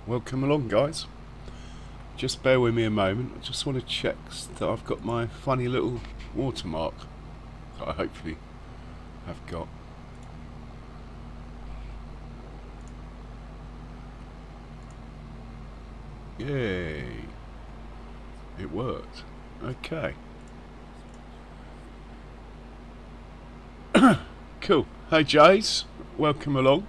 Welcome along, guys. Just bear with me a moment. I just want to check that I've got my funny little watermark that I hopefully have got. Yay! It worked. Okay. Cool. Hey, Jays. Welcome along.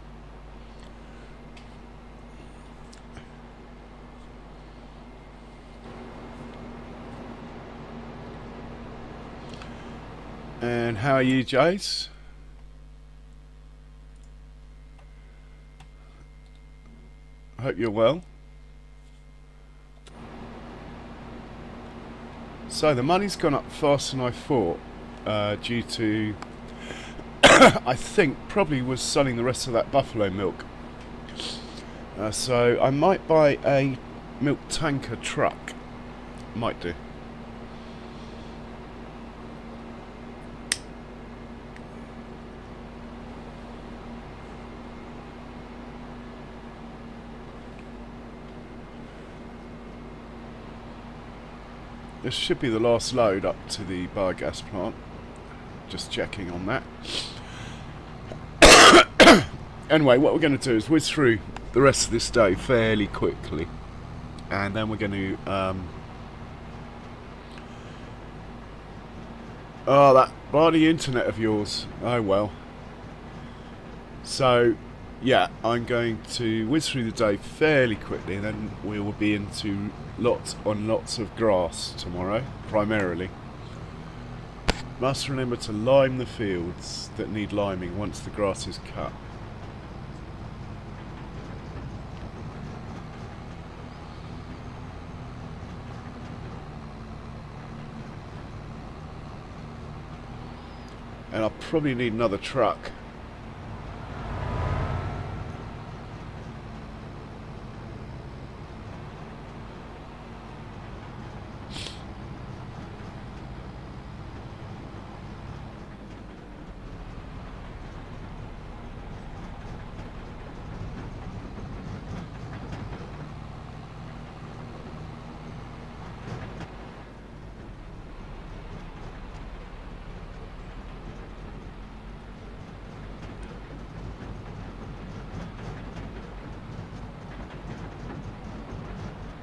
And how are you, Jace? I hope you're well. So the money's gone up faster than I thought, due to, I think, probably was selling the rest of that buffalo milk. So I might buy a milk tanker truck. Might do. This should be the last load up to the biogas plant. Just checking on that. Anyway, what we're going to do is whiz through the rest of this day fairly quickly. And then we're going to... oh, that bloody internet of yours. Oh well. So, yeah, I'm going to whiz through the day fairly quickly, and then we will be into lots of grass tomorrow, primarily. Must remember to lime the fields that need liming once the grass is cut. And I'll probably need another truck.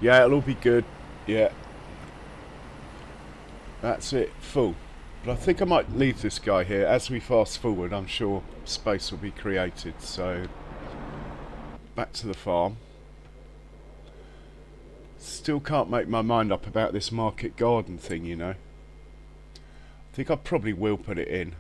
Yeah, it'll all be good. Yeah. That's it, full. But I think I might leave this guy here. As we fast forward, I'm sure space will be created. So, back to the farm. Still can't make my mind up about this market garden thing, you know. I think I probably will put it in.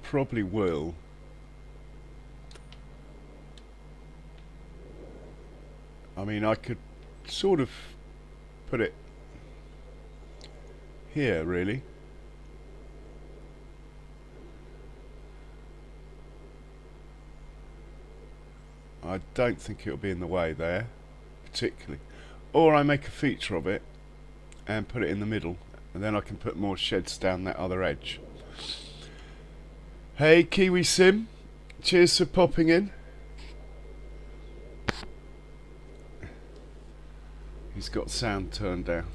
Probably will. I mean, I could sort of put it here, really. I don't think it'll be in the way there, particularly. Or I make a feature of it and put it in the middle, and then I can put more sheds down that other edge. Hey, Kiwi Sim, cheers for popping in. He's got sound turned down.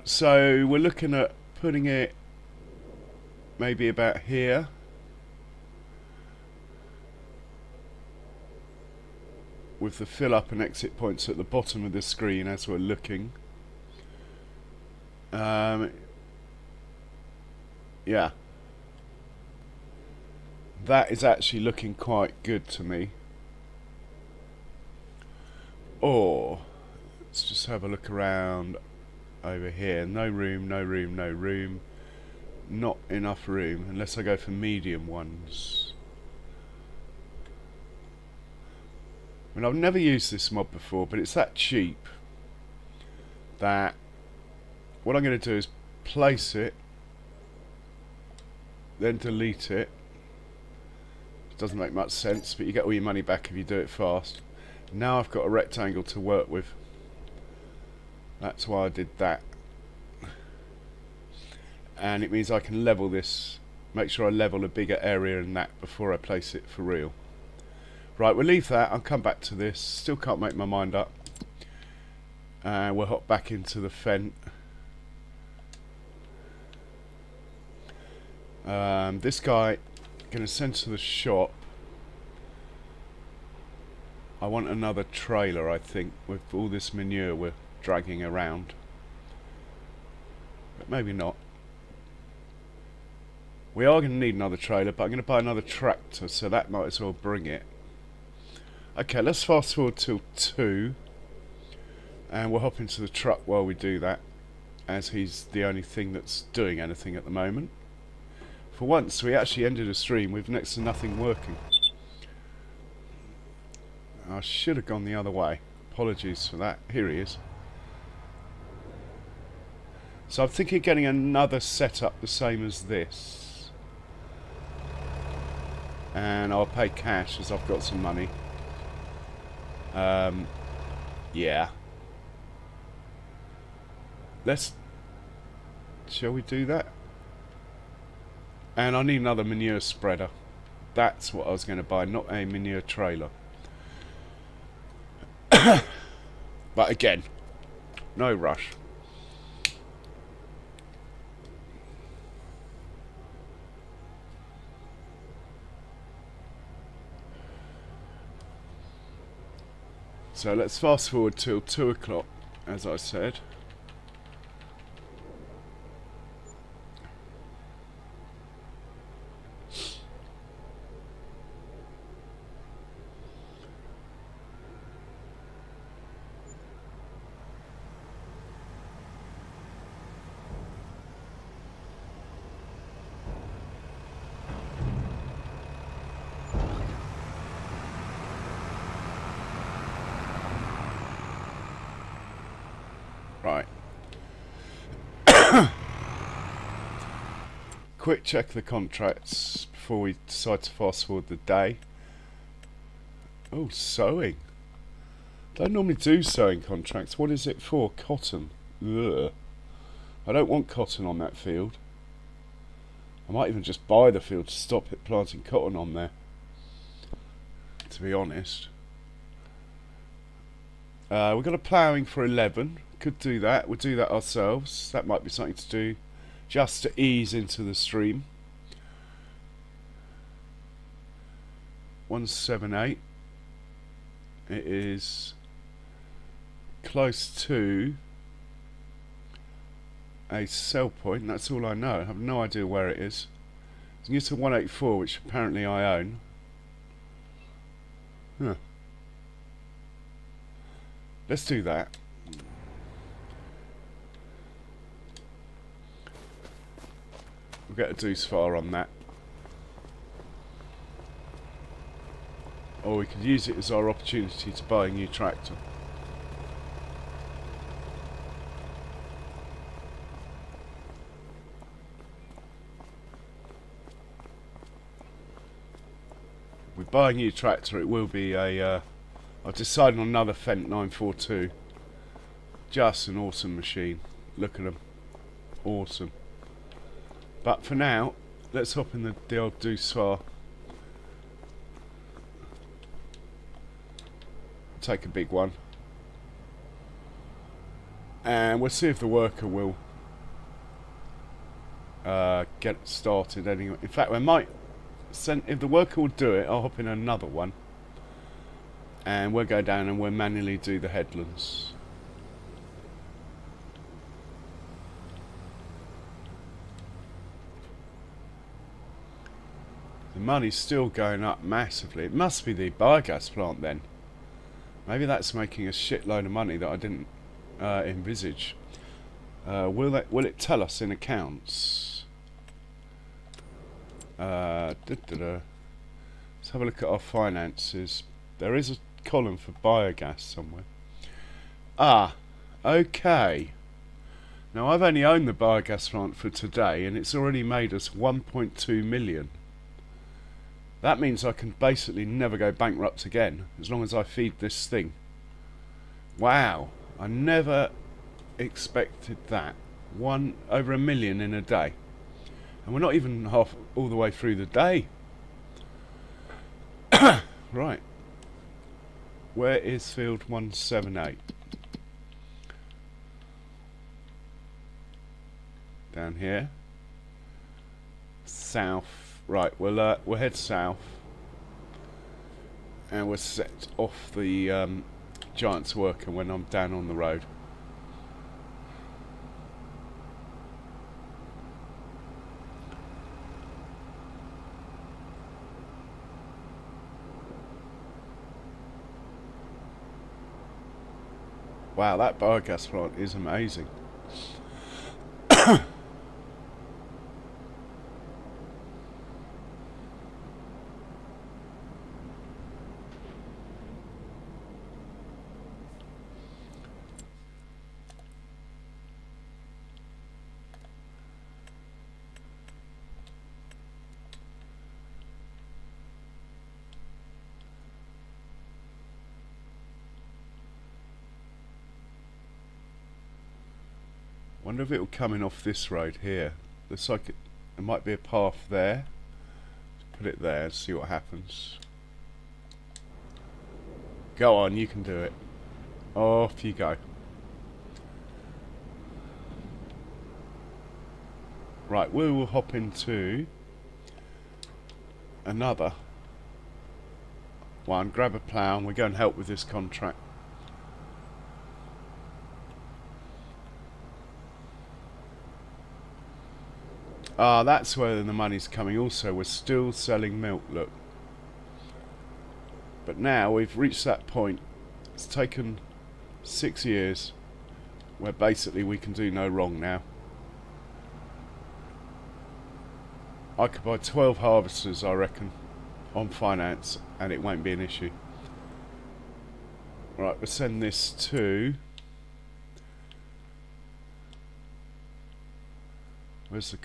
So we're looking at putting it maybe about here. With the fill up and exit points at the bottom of the screen as we're looking. Yeah. That is actually looking quite good to me. Or, let's just have a look around over here. No room, no room, no room. not enough room unless I go for medium ones. I mean, I've never used this mod before, but it's that cheap that what I'm going to do is place it, then delete it. It doesn't make much sense, but you get all your money back if you do it fast. Now I've got a rectangle to work with. That's why I did that. And it means I can level this, make sure I level a bigger area than that before I place it for real. Right, we'll leave that. I'll come back to this. Still can't make my mind up. And we'll hop back into the Fent. This guy, going to send to the shop. I want another trailer, I think, with all this manure we're dragging around. But maybe not. We are going to need another trailer, but I'm going to buy another tractor, so that might as well bring it. Okay, let's fast forward till 2. And we'll hop into the truck while we do that, as he's the only thing that's doing anything at the moment. For once, we actually ended a stream with next to nothing working. I should have gone the other way. Apologies for that. Here he is. So I'm thinking of getting another setup the same as this. And I'll pay cash as I've got some money. Yeah. Shall we do that? And I need another manure spreader. That's what I was going to buy, not a manure trailer. But again, no rush. So let's fast forward till 2 o'clock, as I said. Right. Quick check the contracts before we decide to fast forward the day. Oh, sewing. Don't normally do sewing contracts. What is it for? Cotton. Ugh. I don't want cotton on that field. I might even just buy the field to stop it planting cotton on there, to be honest. We've got a ploughing for 11. Could do that. We'll do that ourselves. That might be something to do just to ease into the stream. 178. It is close to a sell point. That's all I know. I have no idea where it is. It's near to 184, which apparently I own. Huh. Let's do that. We'll get a deuce far on that. Or we could use it as our opportunity to buy a new tractor. If we buy a new tractor, it will be a... I've decided on another Fent 942. Just an awesome machine. Look at them. Awesome. But for now, let's hop in the old deuce far. Take a big one. And we'll see if the worker will get it started anyway. In fact, we might send, if the worker will do it, I'll hop in another one. And we'll go down and we'll manually do the headlands. The money's still going up massively. It must be the biogas plant then. Maybe that's making a shitload of money that I didn't envisage. Will it tell us in accounts? Let's have a look at our finances. There is a column for biogas somewhere. Ah, okay. Now I've only owned the biogas plant for today and it's already made us 1.2 million. That means I can basically never go bankrupt again as long as I feed this thing. Wow, I never expected that. Over 1 million in a day. And we're not even all the way through the day. Right. Where is field 178? Down here. South. Right, we'll head south. And we'll set off the Giant's worker when I'm down on the road. Wow, that biogas plant is amazing. Wonder if it'll come in off this road here. Looks like there might be a path there. Put it there and see what happens. Go on, you can do it. Off you go. Right, we will hop into another one, grab a plough, and we'll go and help with this contract. Ah, that's where the money's coming. Also, we're still selling milk, look. But now we've reached that point. It's taken 6 years where basically we can do no wrong now. I could buy 12 harvesters, I reckon, on finance, and it won't be an issue. Right, we'll send this to... Where's the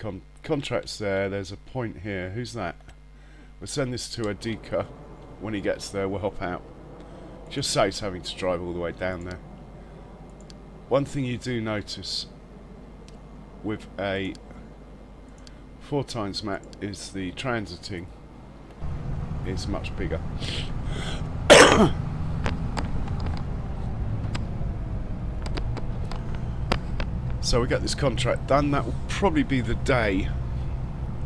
contracts there? There's a point here. Who's that? We'll send this to Adika. When he gets there, we'll hop out. Just saves having to drive all the way down there. One thing you do notice with a 4x map is the transiting is much bigger. So we get this contract done. That will probably be the day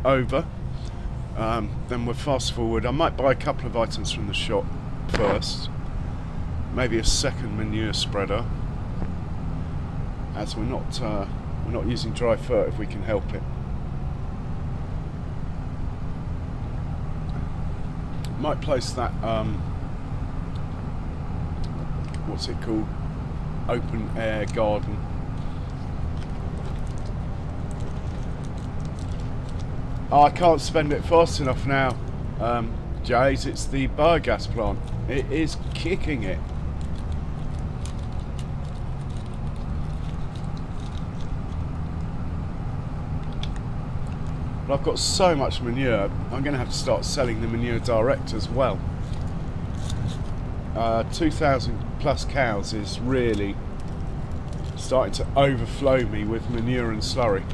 over. Then we'll fast forward. I might buy a couple of items from the shop first. Maybe a second manure spreader, as we're not using dry fert if we can help it. Might place that what's it called? Open air garden. Oh, I can't spend it fast enough now, Jays. It's the biogas plant. It is kicking it. But I've got so much manure, I'm going to have to start selling the manure direct as well. 2,000 plus cows is really starting to overflow me with manure and slurry.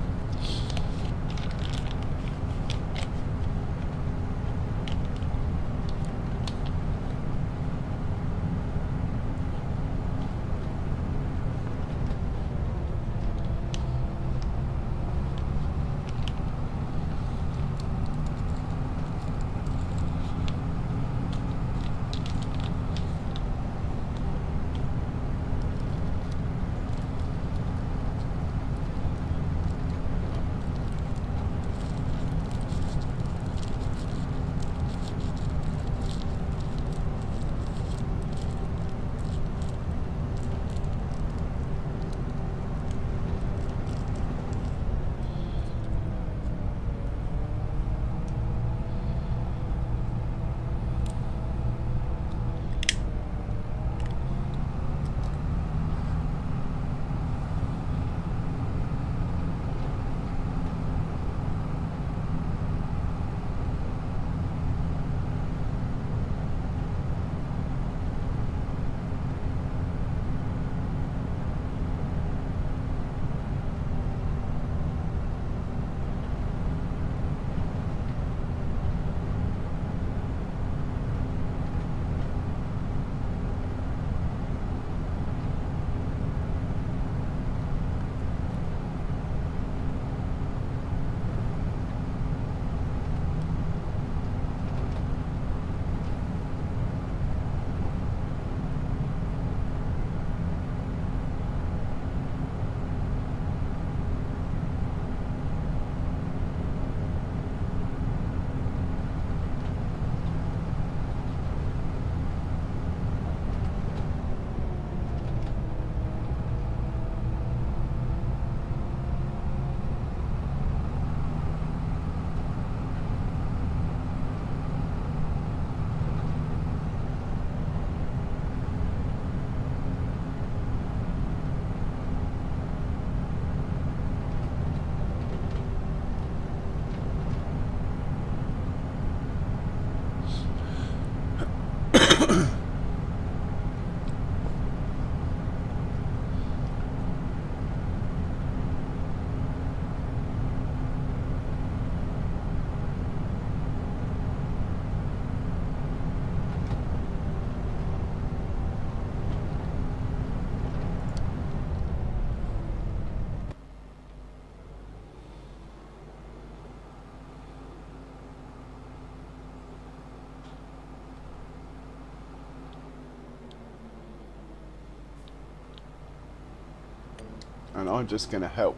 and I'm just going to help.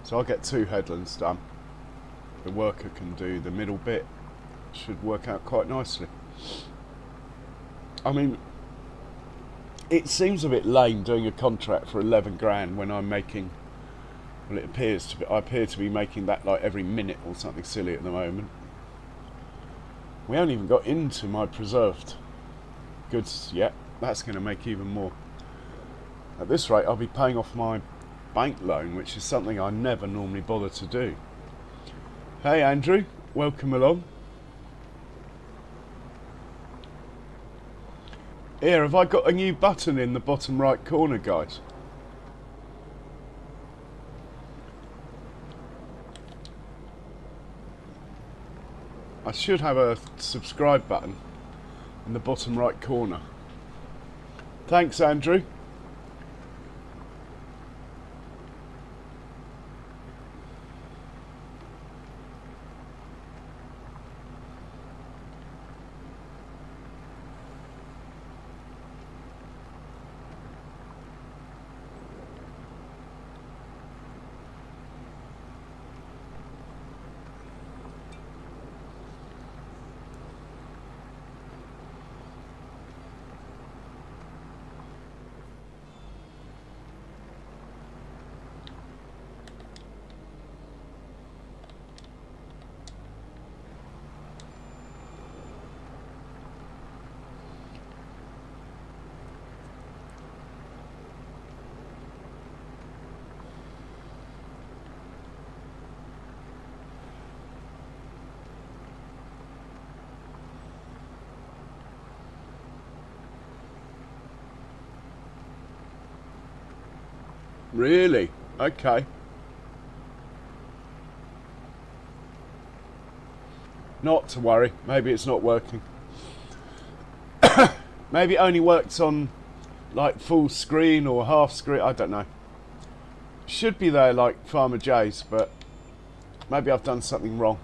So I'll get 2 headlands done. The worker can do the middle bit. Should work out quite nicely. I mean, it seems a bit lame doing a contract for 11 grand when I'm making, well, it appears to be, I appear to be making that like every minute or something silly at the moment. We haven't even got into my preserved goods yet. That's going to make even more. At this rate, I'll be paying off my bank loan, which is something I never normally bother to do. Hey Andrew, welcome along. Here, have I got a new button in the bottom right corner, guys? I should have a subscribe button in the bottom right corner. Thanks, Andrew. Really? Okay. Not to worry. Maybe it's not working. Maybe it only works on like full screen or half screen. I don't know. Should be there like Farmer J's, but maybe I've done something wrong.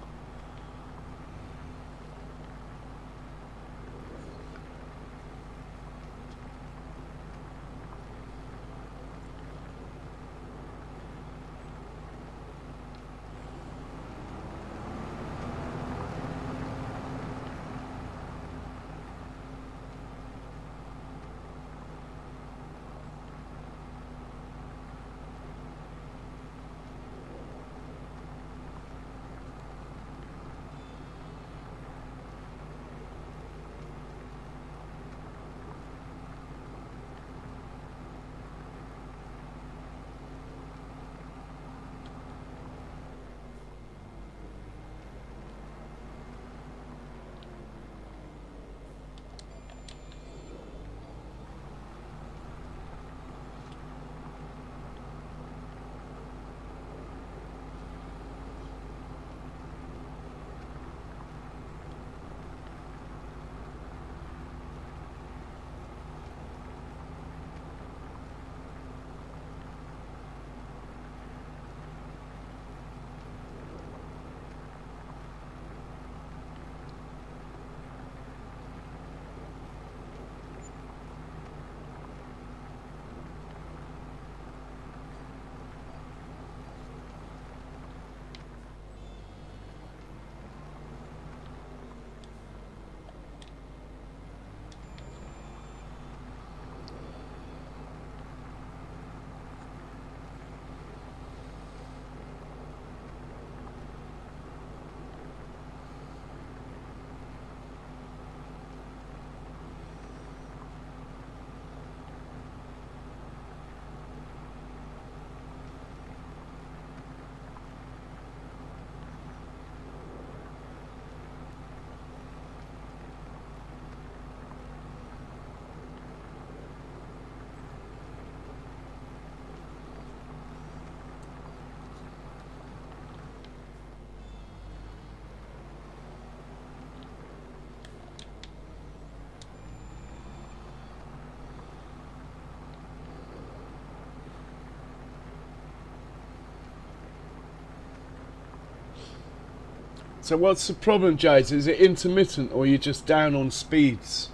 So what's the problem, Jade? Is it intermittent or you're just down on speeds?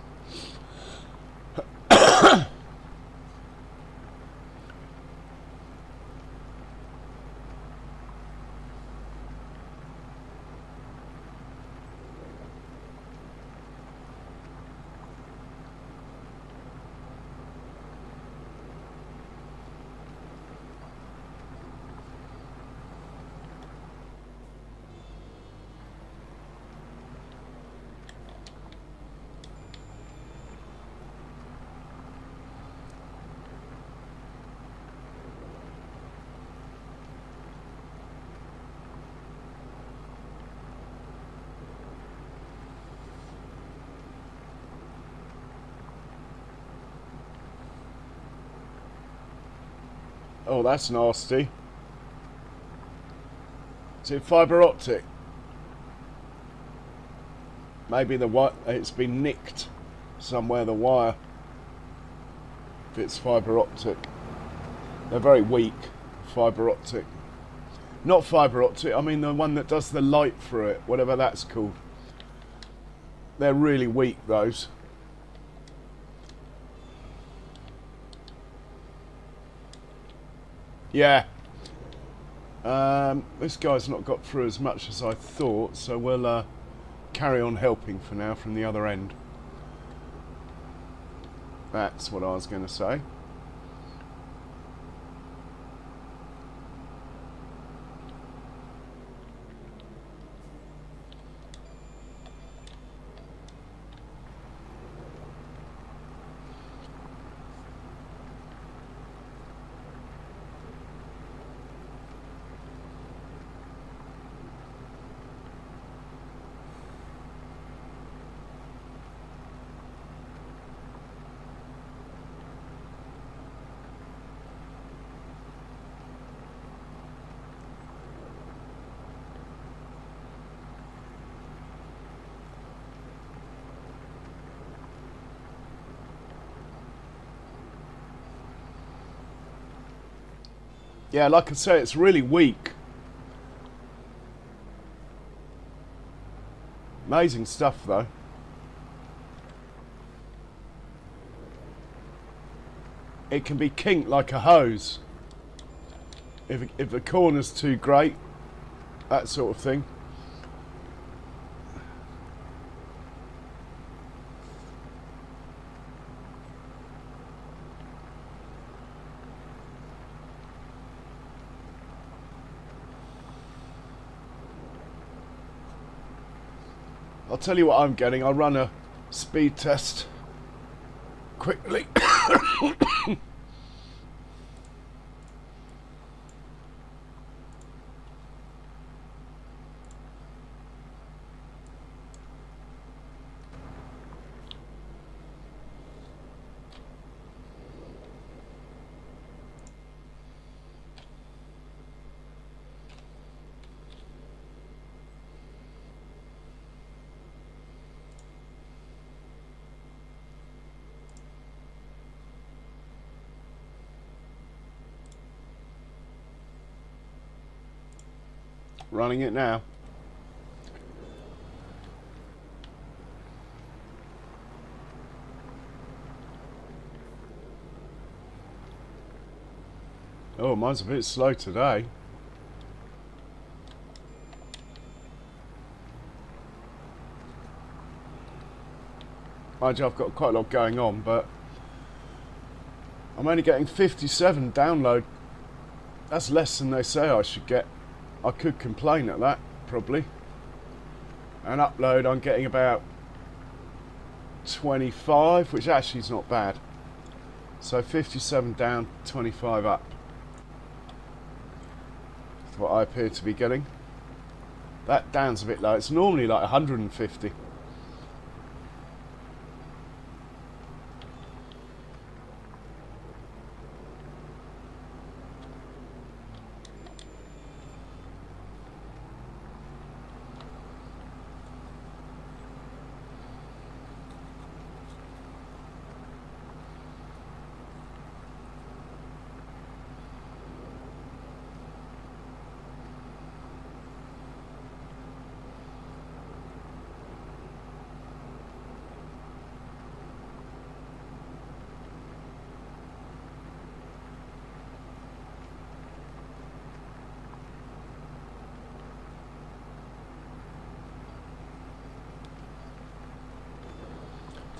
Oh, that's nasty. Is it fibre optic? Maybe it's been nicked somewhere, the wire. If it's fibre optic. They're very weak, fibre optic. Not fibre optic, I mean the one that does the light through it, whatever that's called. They're really weak, those. Yeah. This guy's not got through as much as I thought, so we'll carry on helping for now from the other end. That's what I was going to say. Yeah, like I say, it's really weak. Amazing stuff, though. It can be kinked like a hose. If the corner's too great, that sort of thing. I'll tell you what I'm getting. I'll run a speed test quickly. Running it now. Oh, mine's a bit slow today. Mind you, I've got quite a lot going on, but I'm only getting 57 download. That's less than they say I should get. I could complain at that, probably. And upload, I'm getting about 25, which actually is not bad. So 57 down, 25 up. That's what I appear to be getting. That down's a bit low. It's normally like 150.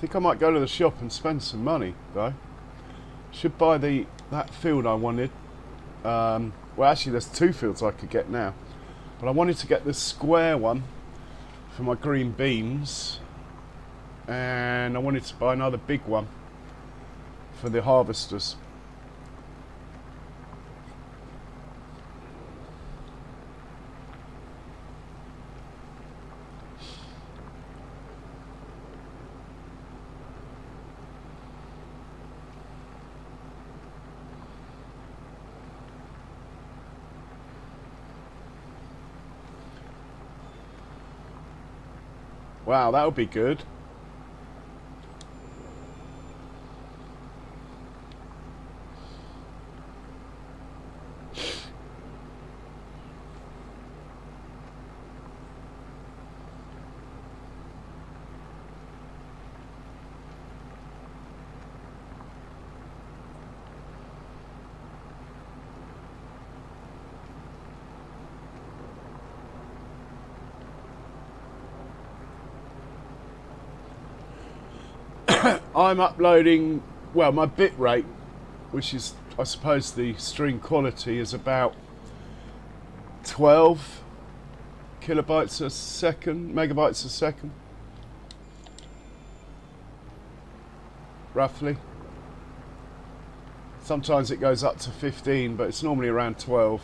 think I might go to the shop and spend some money though. Should buy that field I wanted. Well, actually, there's 2 fields I could get now, but I wanted to get the square one for my green beans, and I wanted to buy another big one for the harvesters. Wow, that would be good. I'm uploading, well, my bit rate, which is, I suppose, the stream quality, is about 12 kilobytes a second, megabytes a second, roughly. Sometimes it goes up to 15, but it's normally around 12.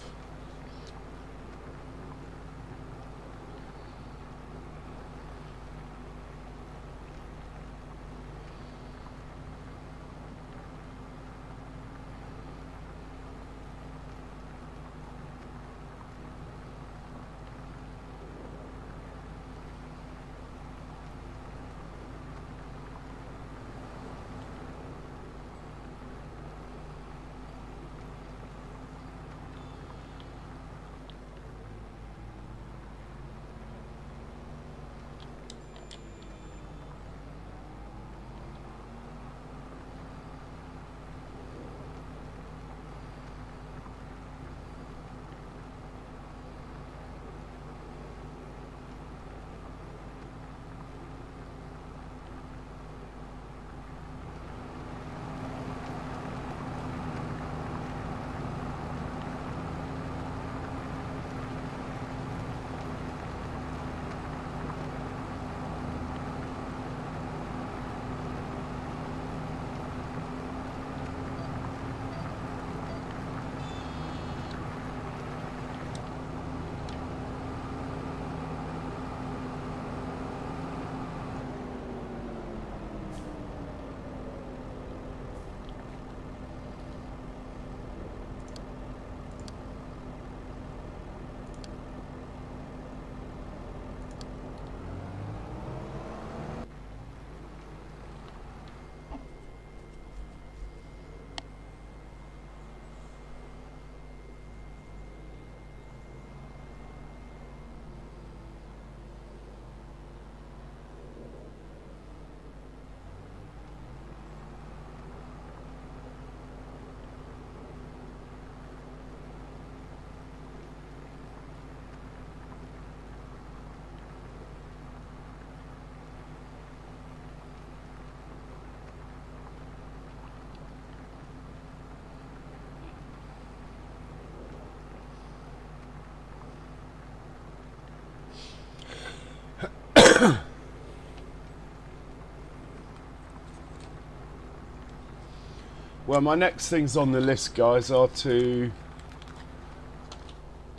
Well, my next things on the list, guys, are to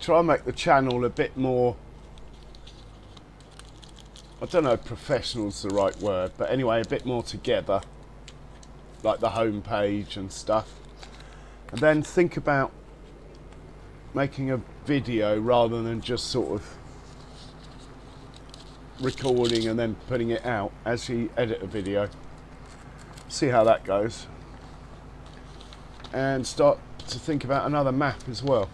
try and make the channel a bit more, I don't know if professional's the right word, but anyway, a bit more together, like the home page and stuff. And then think about making a video rather than just sort of recording and then putting it out. Actually edit a video, see how that goes, and start to think about another map as well.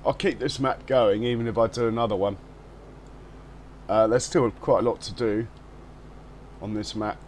I'll keep this map going even if I do another one. There's still quite a lot to do on this map.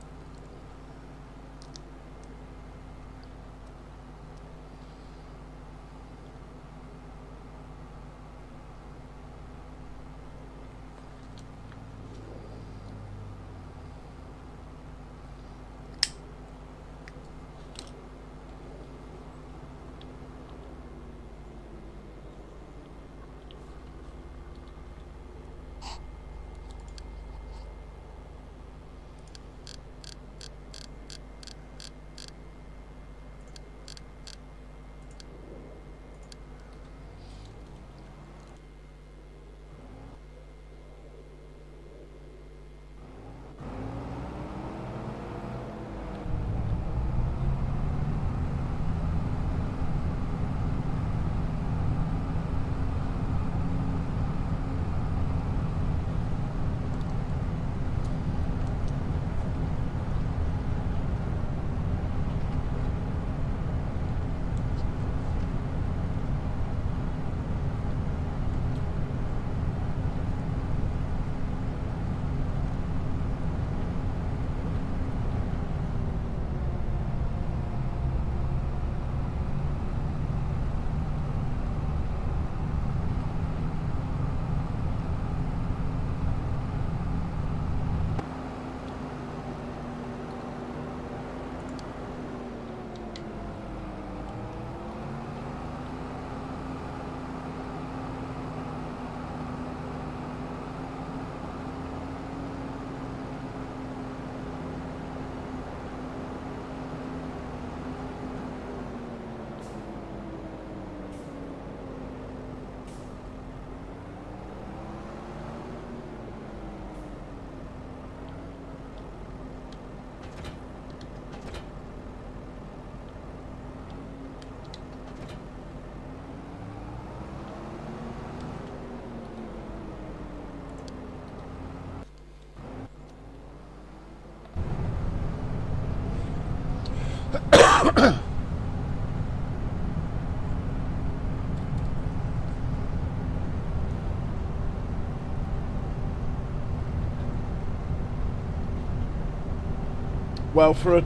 Well, for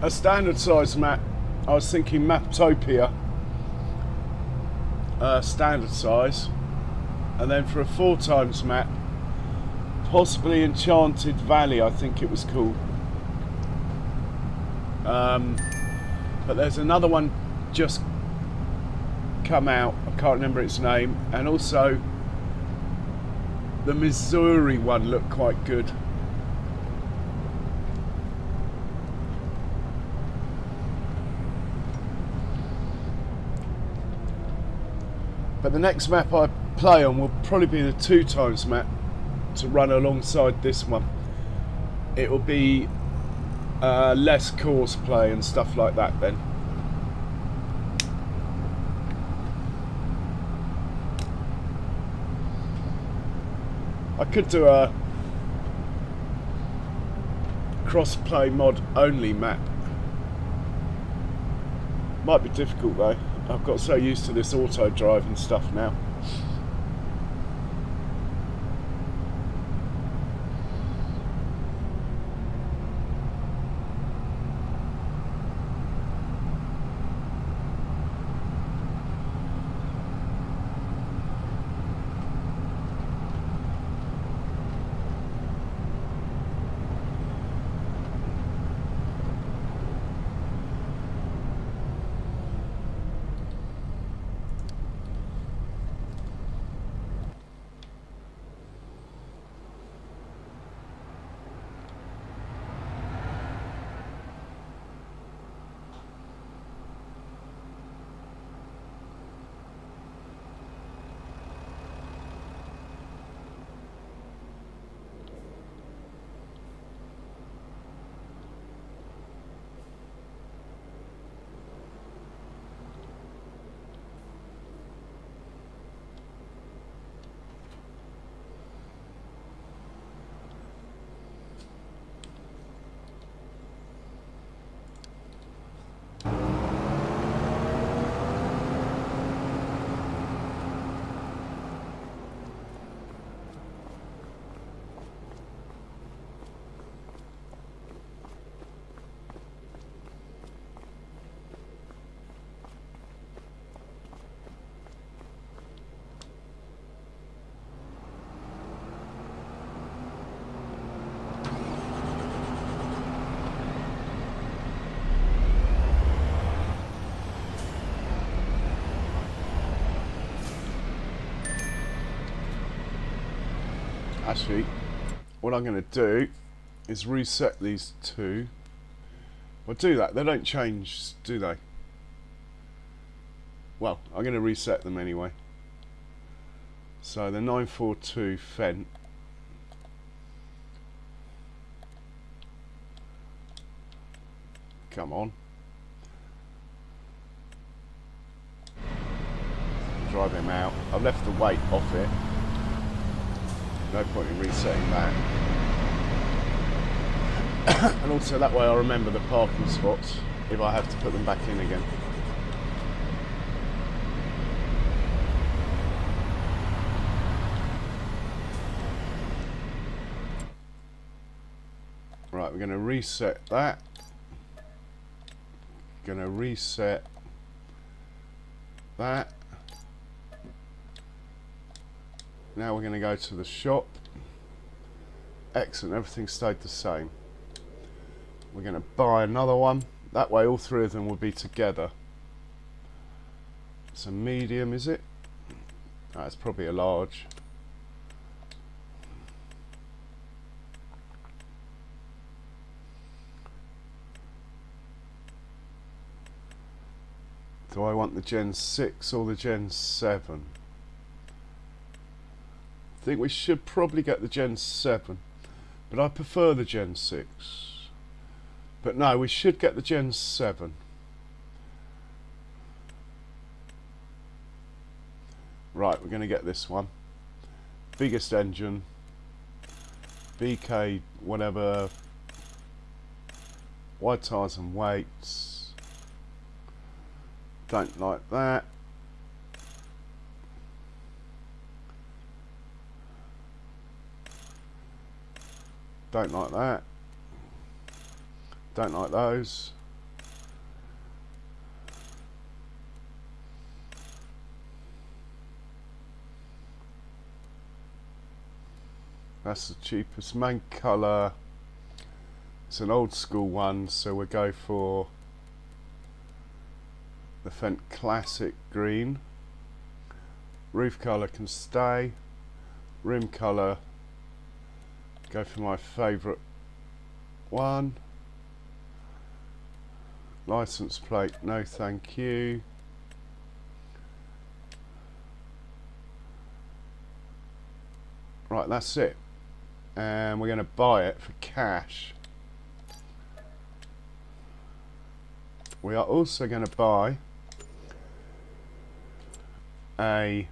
a standard size map, I was thinking Maptopia, standard size, and then for a 4x map, possibly Enchanted Valley, I think it was called. But there's another one just come out, I can't remember its name, and also the Missouri one looked quite good. But the next map I play on will probably be the 2x map to run alongside this one. It will be less course play and stuff like that then. I could do a cross-play mod only map. Might be difficult though. I've got so used to this auto drive and stuff now. Actually, what I'm going to do is reset these two. Well, do that. They don't change, do they? Well, I'm going to reset them anyway. So the 942 Fent. Come on. Drive him out. I've left the weight off it. No point in resetting that. And also that way I remember the parking spots if I have to put them back in again. Right, we're going to reset that. Going to reset that. Now we're going to go to the shop. Excellent, everything stayed the same. We're going to buy another one. That way all three of them will be together. It's a medium, is it? It's probably a large. Do I want the Gen 6 or the Gen 7? I think we should probably get the Gen 7, but I prefer the Gen 6. But no, we should get the Gen 7. Right, we're going to get this one. Biggest engine. BK, whatever. Wide tyres and weights. Don't like that. Don't like that. Don't like those. That's the cheapest. Main colour. It's an old school one, so we'll go for the Fent Classic Green. Roof colour can stay. Rim colour. Go for my favourite one. License plate, no thank you. Right, that's it. And we're going to buy it for cash. We are also going to buy a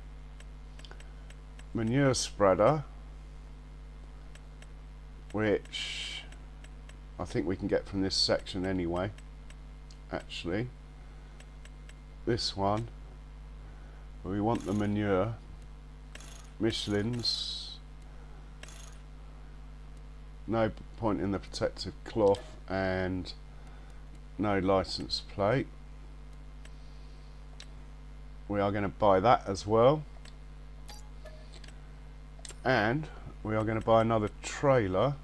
manure spreader, which I think we can get from this section anyway. Actually, this one, we want the manure, Michelin's, no point in the protective cloth, and no license plate. We are going to buy that as well, and we are going to buy another trailer.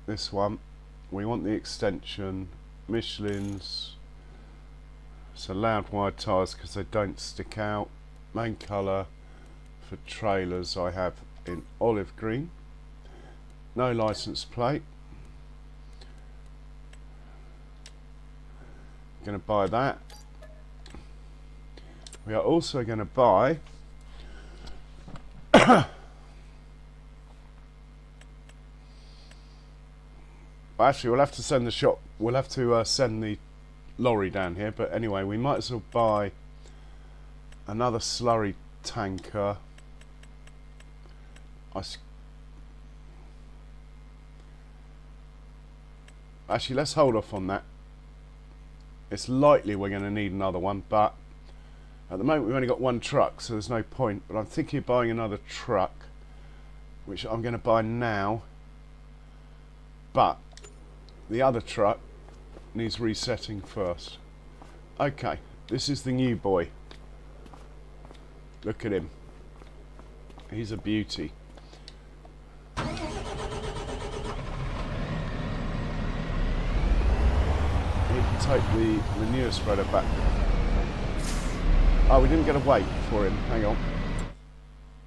This one, we want the extension, Michelin's. It's allowed wide tyres because they don't stick out. Main colour for trailers I have in olive green. No license plate. Going to buy that. We are also going to buy actually, we'll have to send the shop. We'll have to send the lorry down here. But anyway, we might as well buy another slurry tanker. Actually, let's hold off on that. It's likely we're going to need another one, but at the moment we've only got one truck, so there's no point. But I'm thinking of buying another truck, which I'm going to buy now. But the other truck needs resetting first. Okay, this is the new boy. Look at him. He's a beauty. You can take the manure spreader back. Oh, we didn't get a weight for him. Hang on.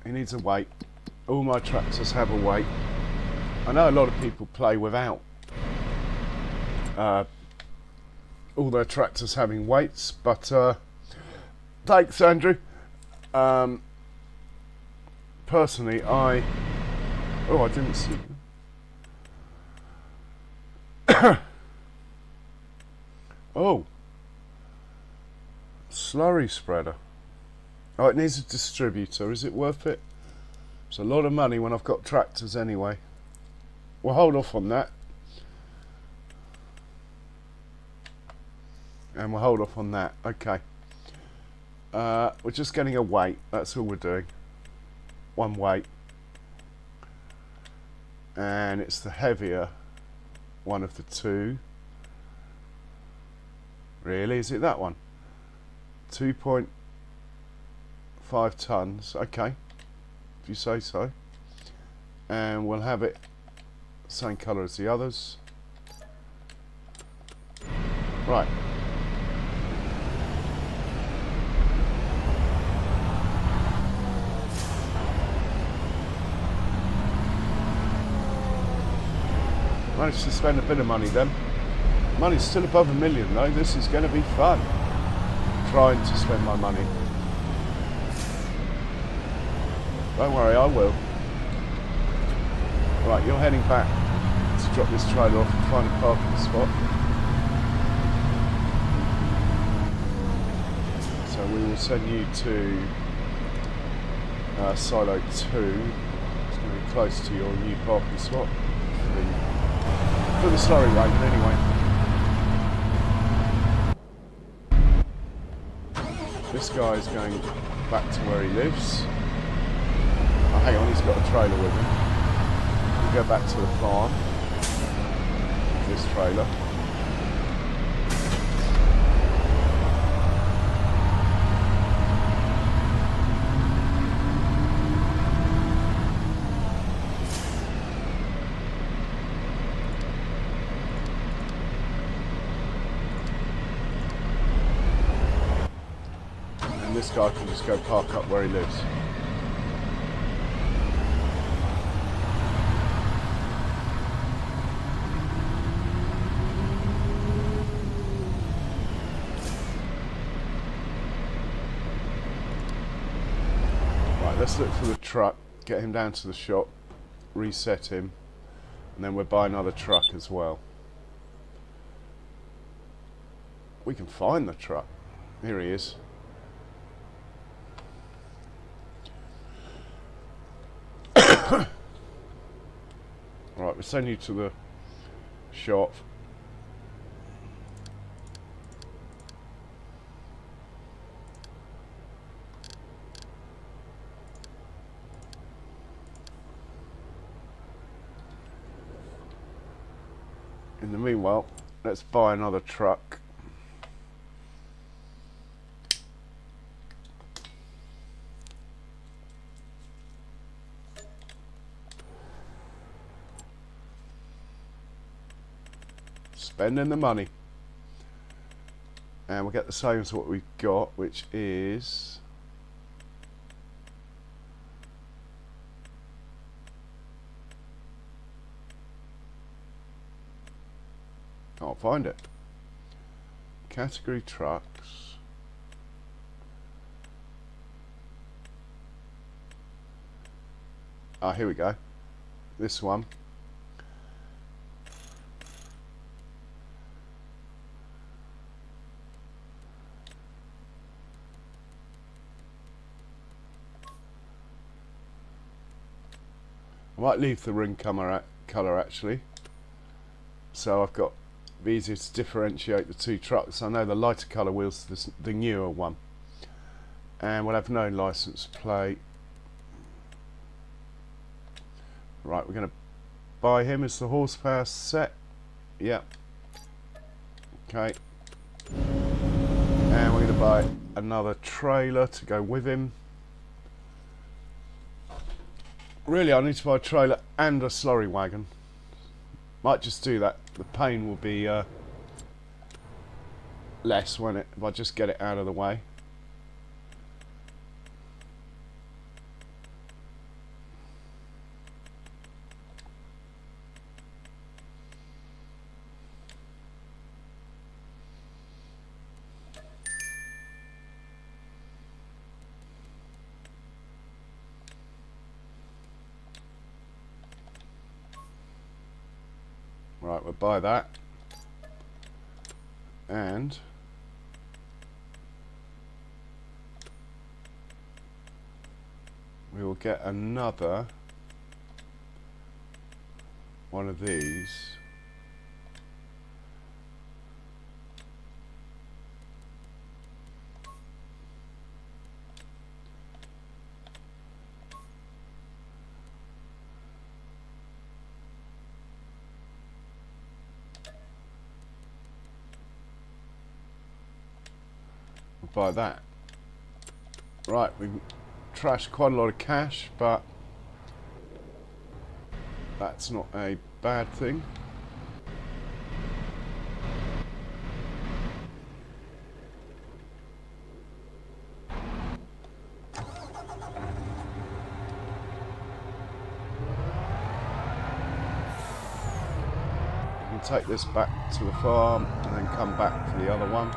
He needs a weight. All my tractors have a weight. I know a lot of people play without all their tractors having weights, but thanks, Andrew. Personally, I didn't see. Oh, slurry spreader. Oh, it needs a distributor. Is it worth it? It's a lot of money when I've got tractors anyway. We'll hold off on that. And we'll hold off on that. Okay. We're just getting a weight. That's all we're doing. One weight. And it's the heavier one of the two. Really? Is it that one? 2.5 tons. Okay. If you say so. And we'll have it same colour as the others. Right. Managed to spend a bit of money then. Money's still above $1 million though. This is going to be fun. Trying to spend my money. Don't worry, I will. Right, you're heading back to drop this trailer off and find a parking spot. So we will send you to silo 2. It's going to be close to your new parking spot for the slurry wagon anyway. This guy's going back to where he lives. Oh, hang on, he's got a trailer with him. We'll go back to the farm. This trailer. This guy can just go park up where he lives. Right, let's look for the truck, get him down to the shop, reset him, and then we'll buy another truck as well. We can find the truck. Here he is. Right, we'll send you to the shop. In the meanwhile, let's buy another truck. Spending the money, and we'll get the same as what we've got, which is I'll find it. Category trucks. Ah, here we go. This one. I might leave the ring colour actually, so I've got easier to differentiate the two trucks. I know the lighter colour wheel's the newer one, and we'll have no license plate. Right, we're going to buy him. Is the horsepower set? Yep. Okay. And we're going to buy another trailer to go with him. Really, I need to buy a trailer and a slurry wagon. Might just do that. The pain will be less, won't it, if I just get it out of the way. Right, we'll buy that. And we will get another one of these. We'll buy that. Right, we trashed quite a lot of cash, but that's not a bad thing. We can take this back to the farm and then come back for the other one.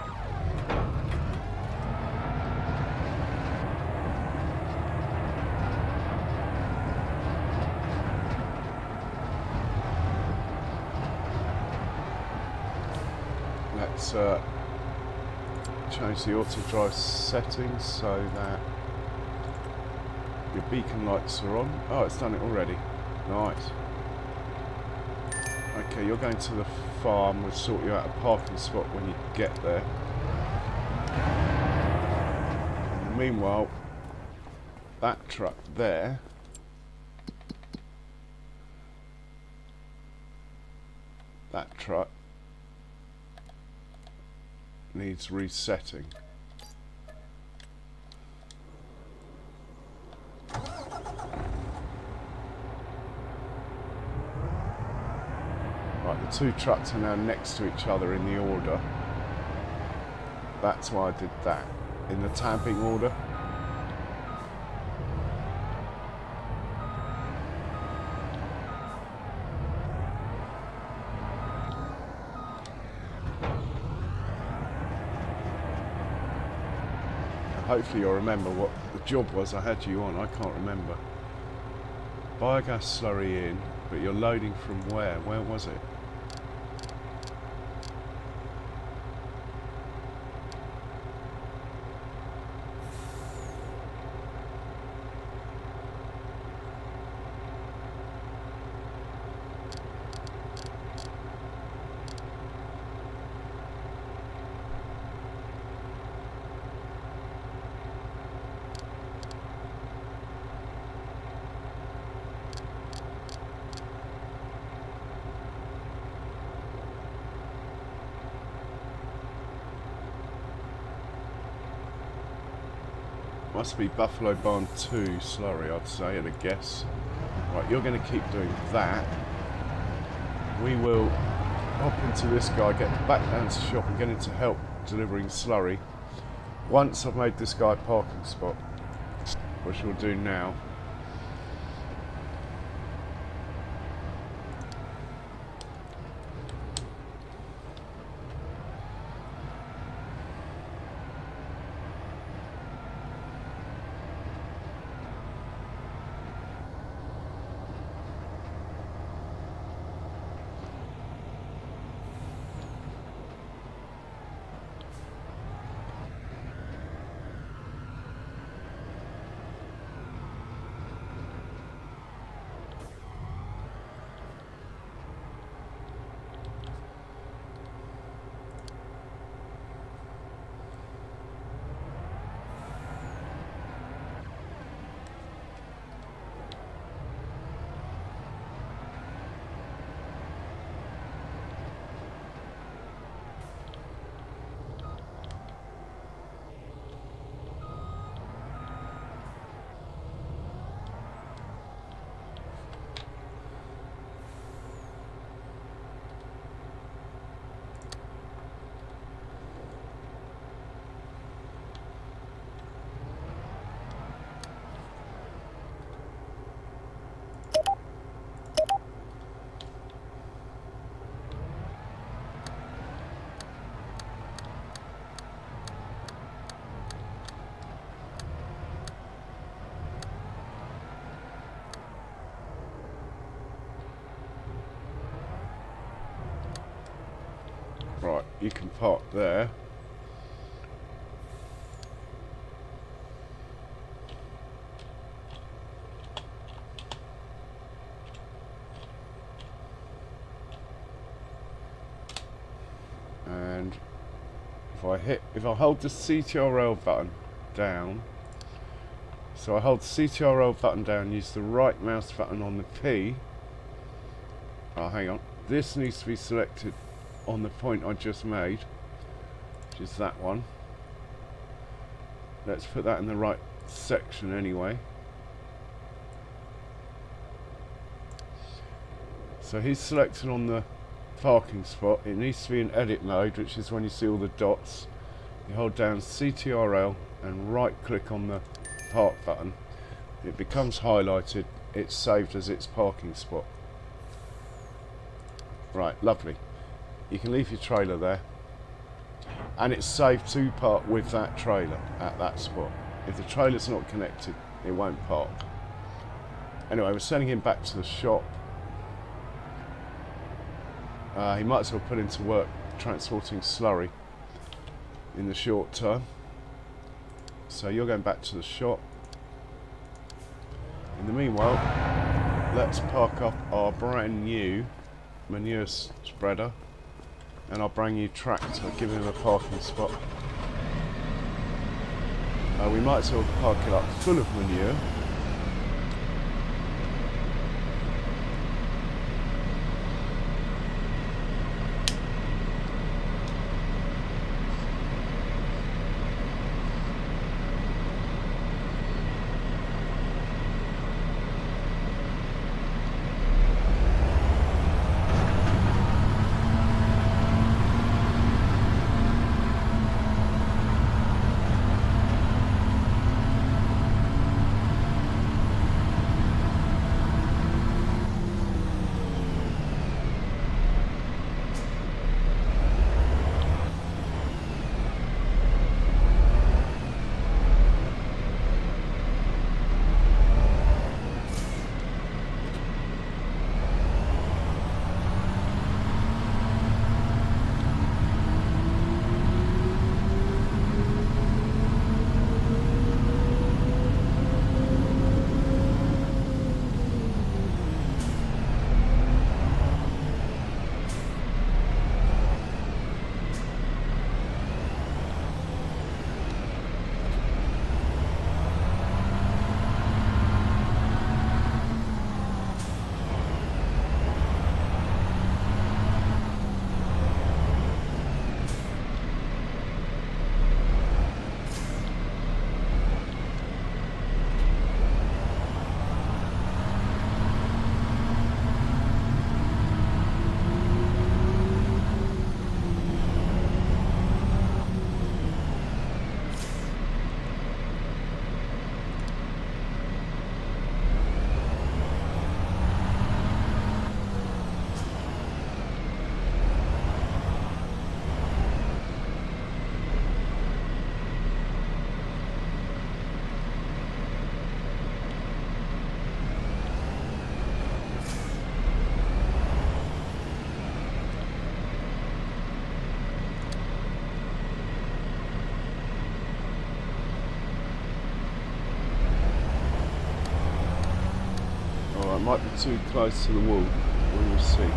Let's change the auto drive settings so that your beacon lights are on. Oh, it's done it already. Nice. Okay, you're going to the farm. We'll sort you out a parking spot when you get there. And meanwhile, that truck there needs resetting. Right, the two trucks are now next to each other in the order. That's why I did that. In the tamping order. Hopefully you'll remember what the job was I had you on. I can't remember. Biogas slurry in, but you're loading from where? Where was it? Must be Buffalo Barn 2 slurry, I'd say, at a guess. Right, you're going to keep doing that. We will hop into this guy, get back down to the shop and get into help delivering slurry. Once I've made this guy a parking spot, which we'll do now. Right, you can park there. And if I hold the CTRL button down, so I hold the CTRL button down, use the right mouse button on the P. Oh, hang on. This needs to be selected on the point I just made, which is that one. Let's put that in the right section anyway. So he's selected on the parking spot. It needs to be in edit mode, which is when you see all the dots. You hold down CTRL and right click on the park button. It becomes highlighted. It's saved as its parking spot. Right, lovely. You can leave your trailer there, and it's saved to park with that trailer at that spot. If the trailer's not connected, it won't park. Anyway, we're sending him back to the shop. He might as well put into work transporting slurry in the short term. So you're going back to the shop. In the meanwhile, let's park up our brand new manure spreader and our brand new tractor, give him a parking spot. We might as well park it up full of manure. It might be too close to the wall. We will see.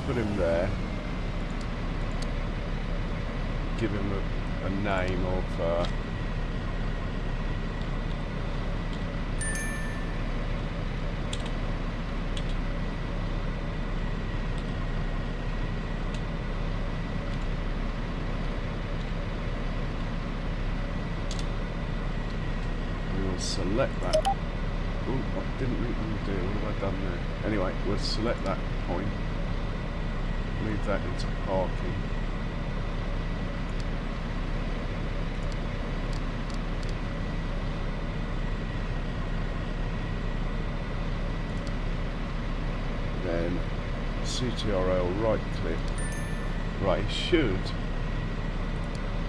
Put him there. Give him a name of we will select that. Oh, I didn't really want to do it. What have I done there? Anyway, we'll select that point. Move that into parking. Then CTRL right click. Right, he should.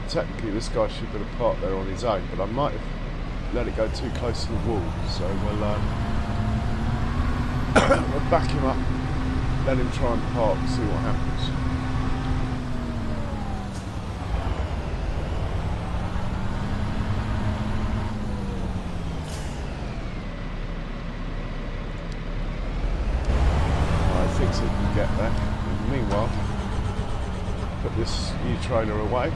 Technically, this guy should be able to park there on his own, but I might have let it go too close to the wall, so we'll we'll back him up, let him try and park, see what happens. Meanwhile, put this new trailer away.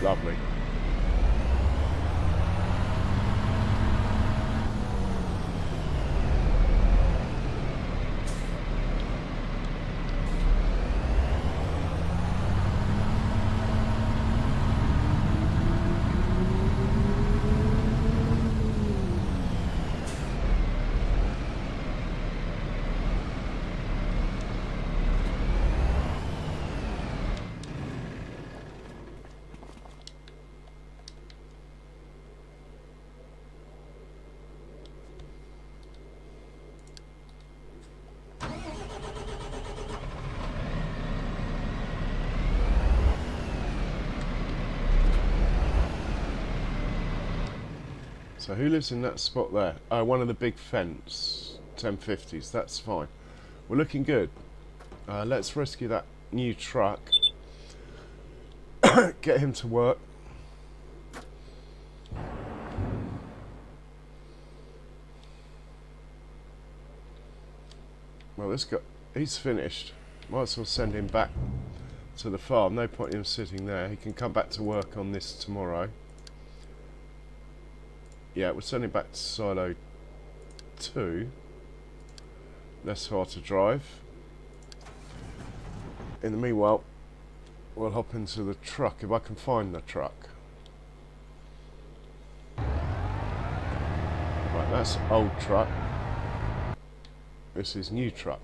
Lovely. So who lives in that spot there? Oh, one of the big fence 1050s. That's fine. We're looking good. Let's rescue that new truck. Get him to work. Well, this guy, he's finished. Might as well send him back to the farm. No point in him sitting there. He can come back to work on this tomorrow. Yeah, we'll send him back to silo 2. Less far to drive. In the meanwhile, we'll hop into the truck if I can find the truck. Right, that's old truck. This is new truck.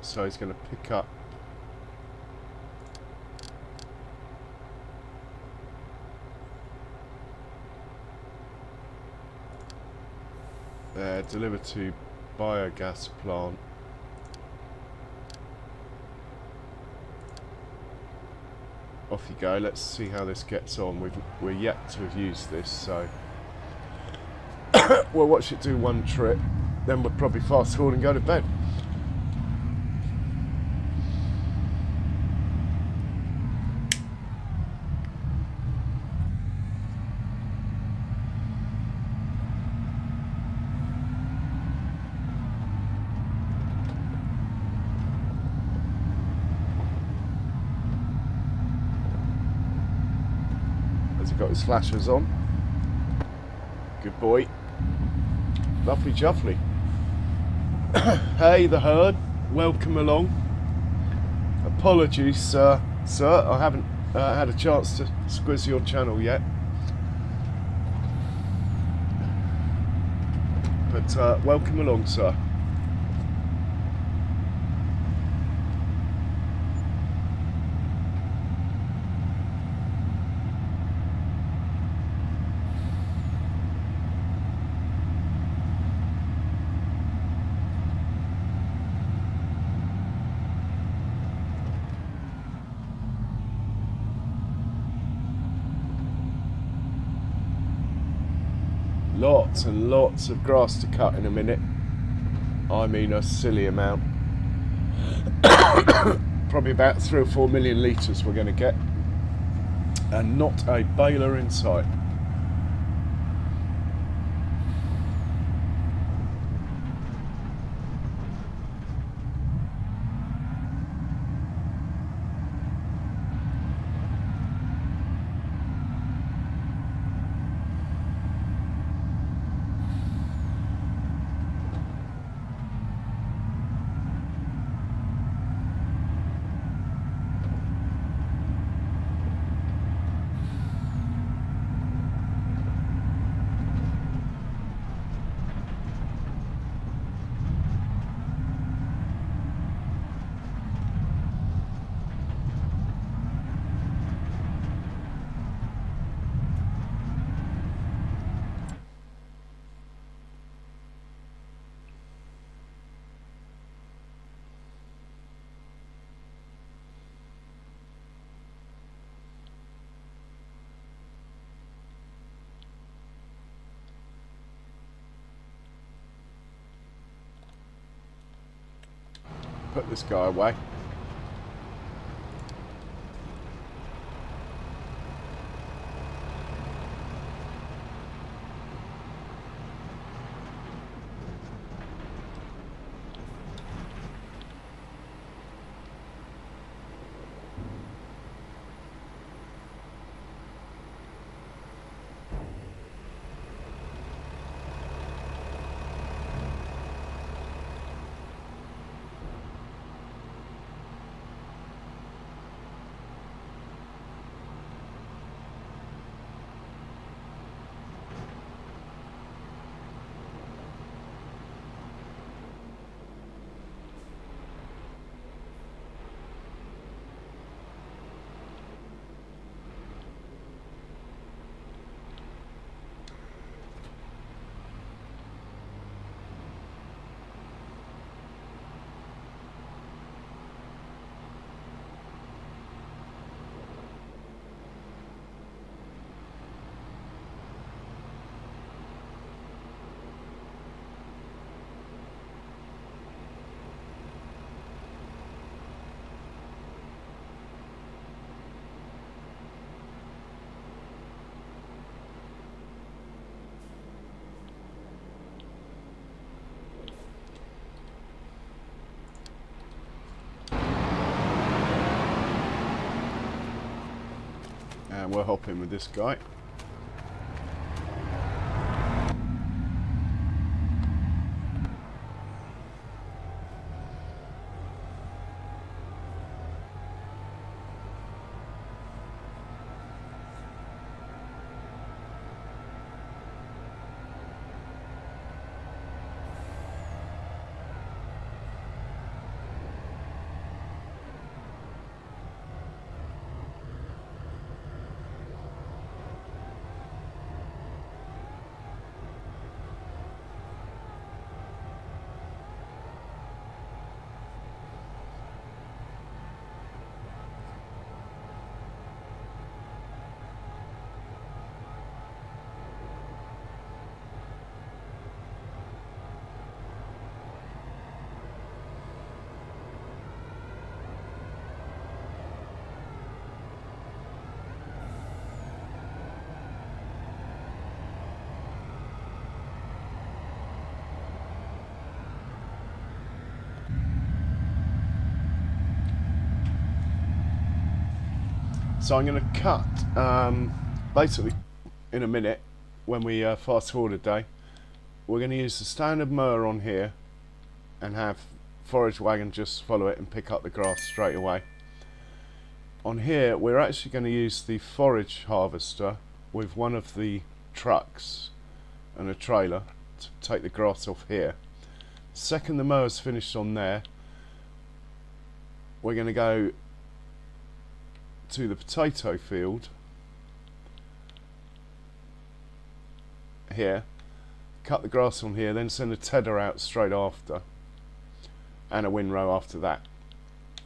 So he's going to pick up deliver to biogas plant. Off you go. Let's see how this gets on. We're yet to have used this, so we'll watch it do one trip, then we'll probably fast forward and go to bed. Got his flashers on. Good boy. Lovely jubbly. Hey the herd, welcome along. Apologies sir, I haven't had a chance to squiz your channel yet, but welcome along sir. Lots and lots of grass to cut in a minute. I mean a silly amount. Probably about 3 or 4 million litres we're going to get. And not a baler in sight. put this guy away. And we'll hop in with this guy. So I'm going to cut, basically in a minute, when we fast forward a day, we're going to use the standard mower on here and have forage wagon just follow it and pick up the grass straight away. On here we're actually going to use the forage harvester with one of the trucks and a trailer to take the grass off here. Second the mower's finished on there, we're going to go to the potato field here, cut the grass on here, then send a tedder out straight after and a windrow after that.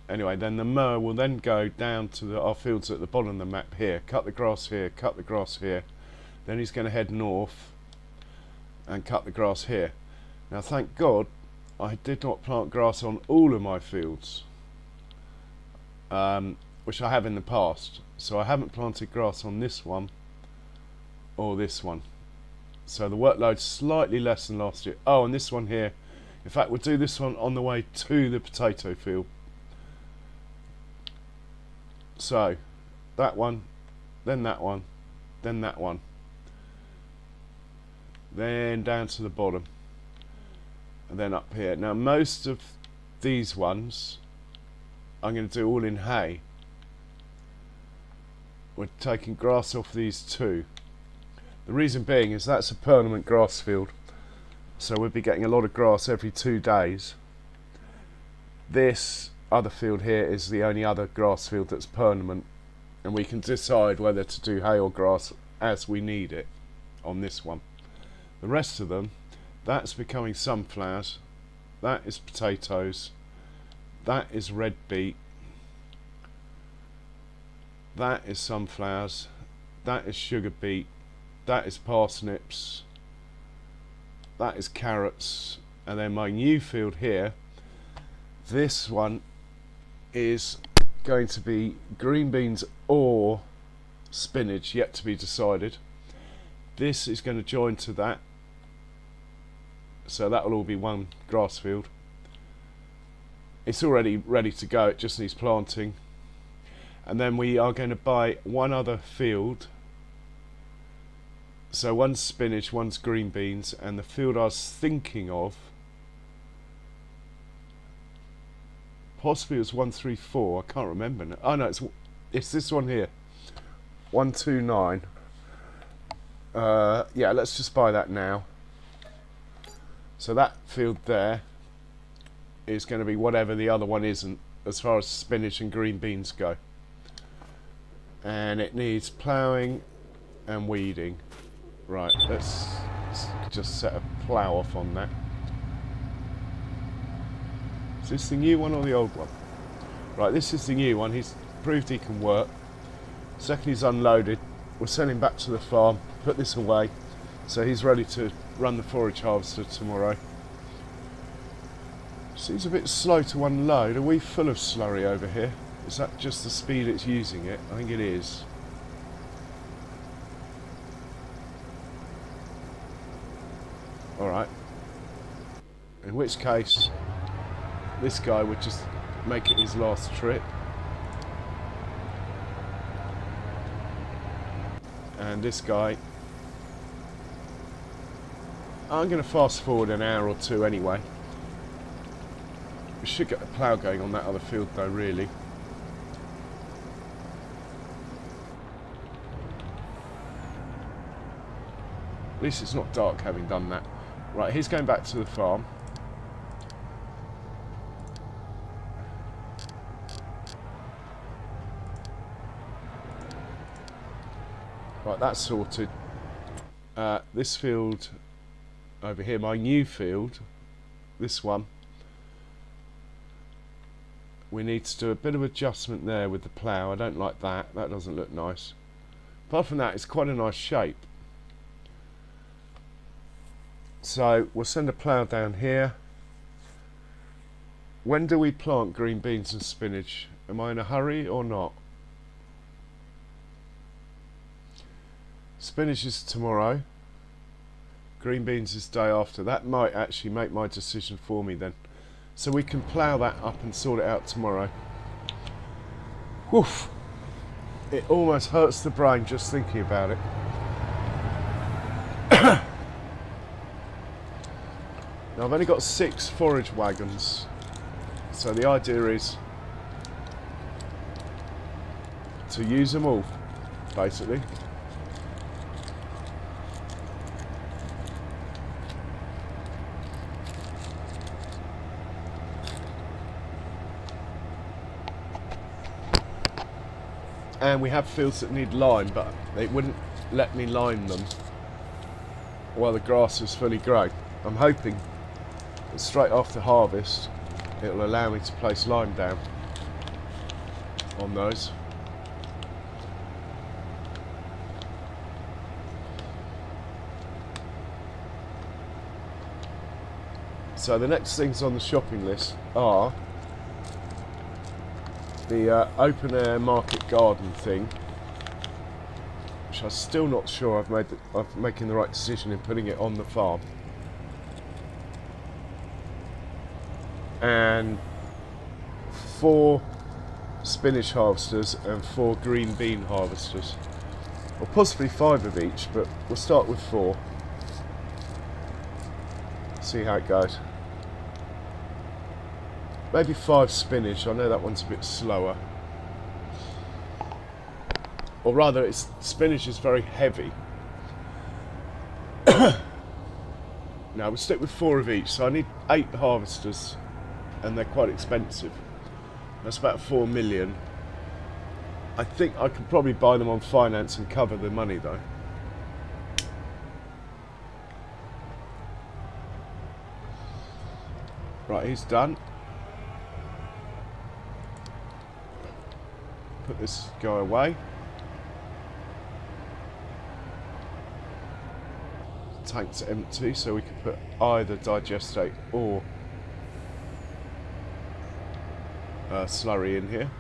Anyway, then the mower will then go down to our fields at the bottom of the map here, cut the grass here, cut the grass here, then he's going to head north and cut the grass here. Now thank God I did not plant grass on all of my fields, which I have in the past, so I haven't planted grass on this one or this one, so the workload's slightly less than last year. Oh, and this one here, in fact we'll do this one on the way to the potato field. So that one, then that one, then that one, then down to the bottom, and then up here. Now most of these ones I'm going to do all in hay. We're taking grass off these two. The reason being is that's a permanent grass field, so we'll be getting a lot of grass every 2 days. This other field here is the only other grass field that's permanent, and we can decide whether to do hay or grass as we need it on this one. The rest of them, that's becoming sunflowers, that is potatoes, that is red beet, that is sunflowers, that is sugar beet, that is parsnips, that is carrots, and then my new field here, This one is going to be green beans or spinach, yet to be decided. This is going to join to that, so that will all be one grass field. It's already ready to go, it just needs planting. And then we are going to buy one other field, so one's spinach, one's green beans, and the field I was thinking of possibly it was 134. I can't remember now. Oh no, it's this one here, 129. Yeah, let's just buy that now. So that field there is going to be whatever the other one isn't, as far as spinach and green beans go. And it needs ploughing and weeding. Right, let's just set a plough off on that. Is this the new one or the old one? Right, this is the new one. He's proved he can work. Second he's unloaded, we'll send him back to the farm, put this away, so he's ready to run the forage harvester tomorrow. Seems a bit slow to unload. Are we full of slurry over here? Is that just the speed it's using it? I think it is. Alright. In which case, this guy would just make it his last trip. And this guy, I'm going to fast forward an hour or two anyway. We should get the plough going on that other field though, really. At least it's not dark having done that. Right, he's going back to the farm. Right, that's sorted. This field over here, my new field, this one, we need to do a bit of adjustment there with the plough. I don't like that. That doesn't look nice. Apart from that, it's quite a nice shape. So we'll send a plough down here. When do we plant green beans and spinach? Am I in a hurry or not? Spinach is tomorrow. Green beans is day after. That might actually make my decision for me then. So we can plough that up and sort it out tomorrow. Woof! It almost hurts the brain just thinking about it. Now I've only got 6 forage wagons, so the idea is to use them all, basically. And we have fields that need lime, but they wouldn't let me lime them while the grass is fully grown. I'm hoping that straight after harvest it'll allow me to place lime down on those. So the next things on the shopping list are the open air market garden thing, which I'm still not sure I'm making the right decision in putting it on the farm, and 4 spinach harvesters and 4 green bean harvesters, or possibly 5 of each, but we'll start with 4, see how it goes. Maybe 5 spinach. I know that one's a bit slower. Or rather, spinach is very heavy. Now we'll stick with 4 of each. So I need 8 harvesters, and they're quite expensive. That's about 4 million. I think I could probably buy them on finance and cover the money though. Right, he's done. Put this guy away. Tank's empty, so we can put either digestate or slurry in here.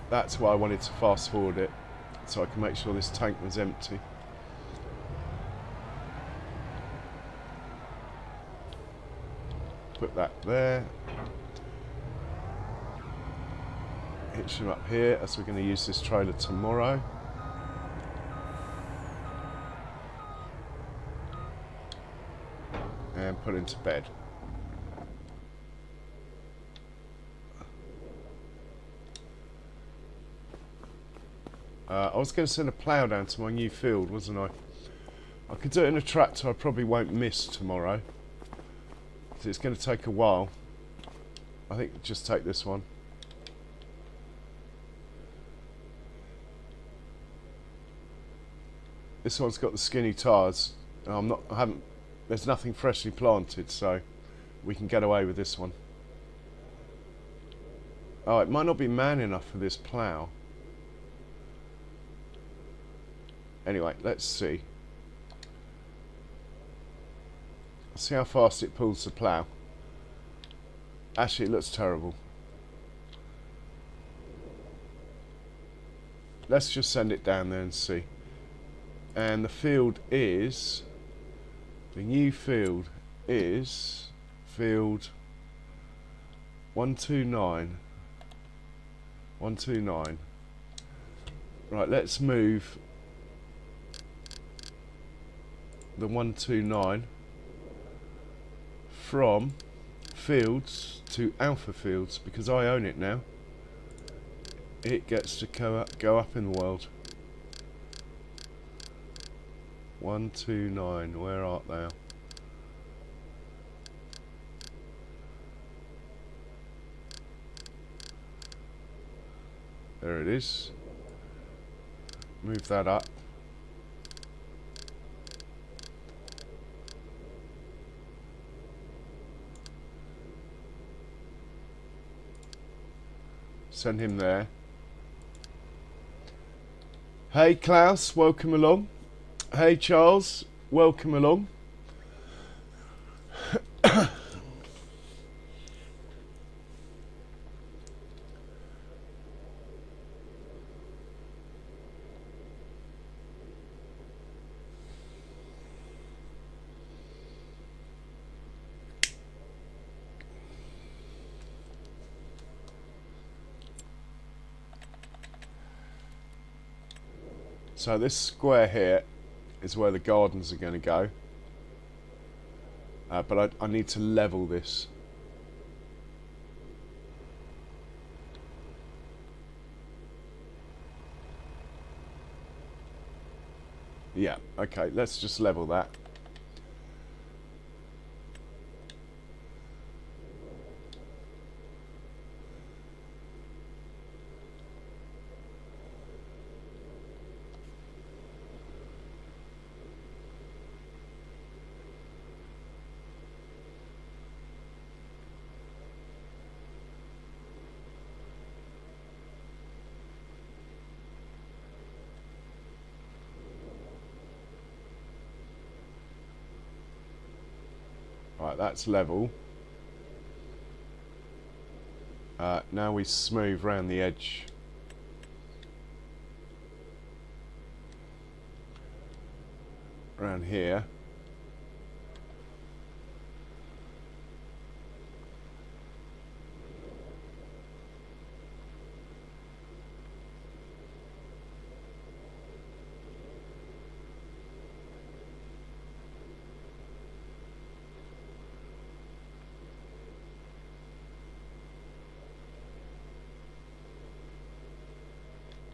That's why I wanted to fast forward it, so I can make sure this tank was empty. Put that there. Hitch them up here, as we're going to use this trailer tomorrow. And put into bed. I was going to send a plough down to my new field, wasn't I? I could do it in a tractor. I probably won't miss tomorrow, because it's going to take a while. I think just take this one. This one's got the skinny tyres. There's nothing freshly planted, so we can get away with this one. Oh, it might not be man enough for this plough. Anyway, let's see. See how fast it pulls the plough. Actually, it looks terrible. Let's just send it down there and see. And the field is... The new field is... Field 129. 129. Right, let's move the 129 from fields to alpha fields, because I own it now. It gets to go up in the world. 129, where art thou? There it is. Move that up. Send him there. Hey Klaus, welcome along. Hey Charles, welcome along. So this square here is where the gardens are going to go, but I need to level this. Yeah, okay, let's just level that. Right, that's level. Now we smooth round the edge. Around here.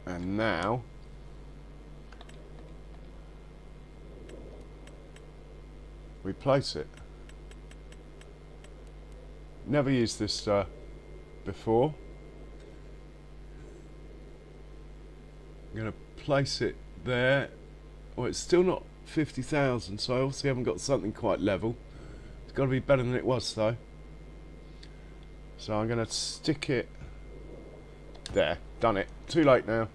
And now we place it. Never used this before. I'm going to place it there. Well, it's still not 50,000, so I obviously haven't got something quite level. It's got to be better than it was though. So I'm going to stick it there. Done it. Too late now.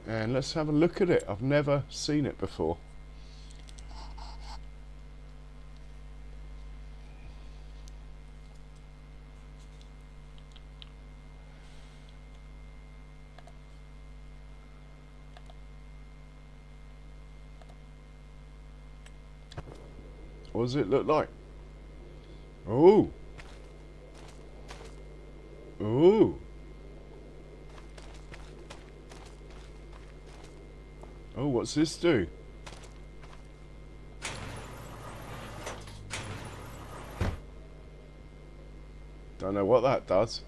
And let's have a look at it. I've never seen it before. What does it look like? Oh! Oh! Oh, what's this do? Don't know what that does.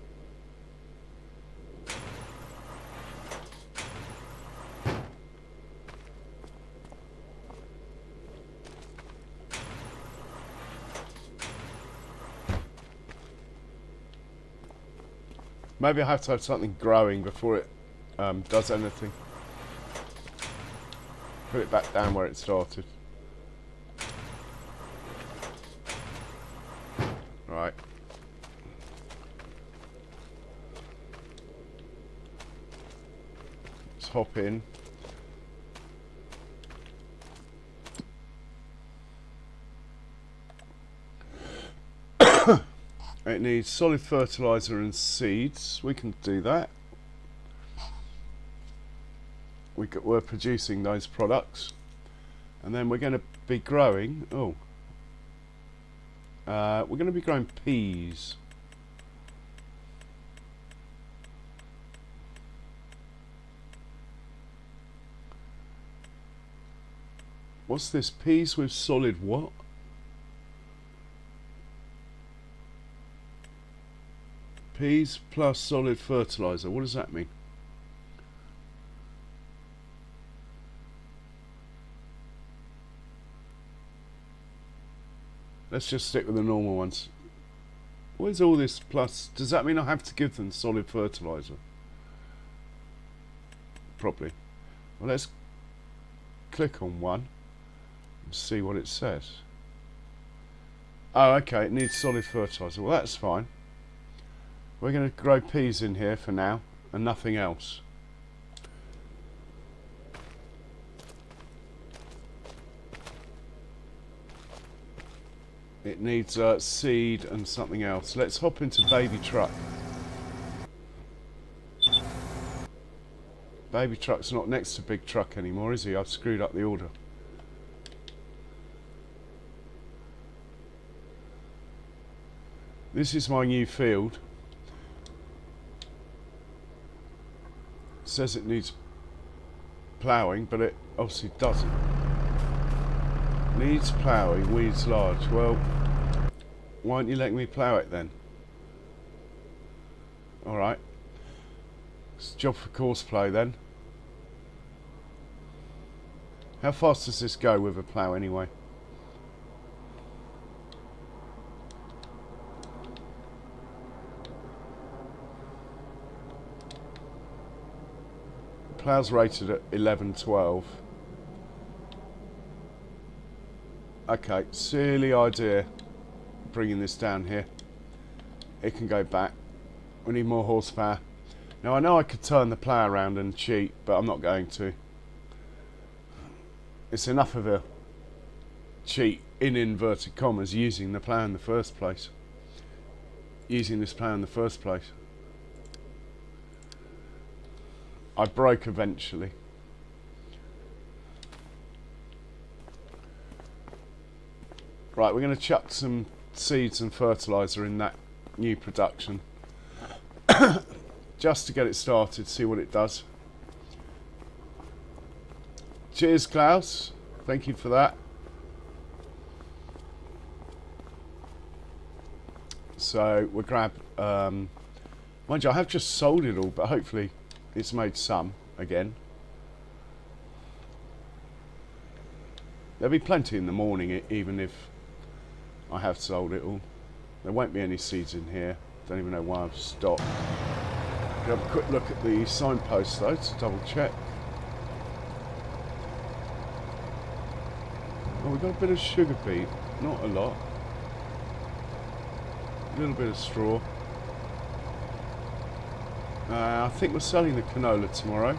Maybe I have to have something growing before it does anything. Put it back down where it started. Right. Let's hop in. It needs solid fertilizer and seeds. We can do that. We're producing those products, and then we're going to be growing. Oh, we're going to be growing peas. What's this? Peas with solid what? Peas plus solid fertilizer. What does that mean? Let's just stick with the normal ones. What is all this plus? Does that mean I have to give them solid fertilizer? Probably. Well, let's click on one and see what it says. Oh, okay, it needs solid fertilizer. Well, that's fine. We're going to grow peas in here for now and nothing else. It needs seed and something else. Let's hop into baby truck. Baby truck's not next to big truck anymore, is he? I've screwed up the order. This is my new field. It says it needs ploughing, but it obviously doesn't. Needs ploughing, weeds large. Well, why aren't you letting me plough it then? Alright. It's a job for course play then. How fast does this go with a plough anyway? The plough's rated at 11-12. Okay, silly idea bringing this down here. It can go back. We need more horsepower. Now I know I could turn the plough around and cheat, but I'm not going to. It's enough of a cheat, in inverted commas, using the plough in the first place. Using this plough in the first place. I broke eventually. Right, we're going to chuck some seeds and fertiliser in that new production. Just to get it started, see what it does. Cheers, Klaus. Thank you for that. So we'll grab... mind you, I have just sold it all, but hopefully it's made some again. There'll be plenty in the morning, even if I have sold it all. There won't be any seeds in here. Don't even know why I've stopped. Have a quick look at the signpost though to double check. Oh, we've got a bit of sugar beet, not a lot. A little bit of straw. I think we're selling the canola tomorrow.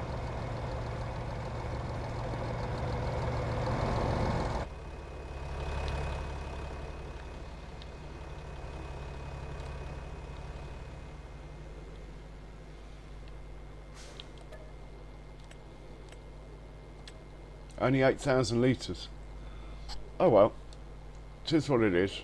Only 8,000 litres. Oh well. It is what it is.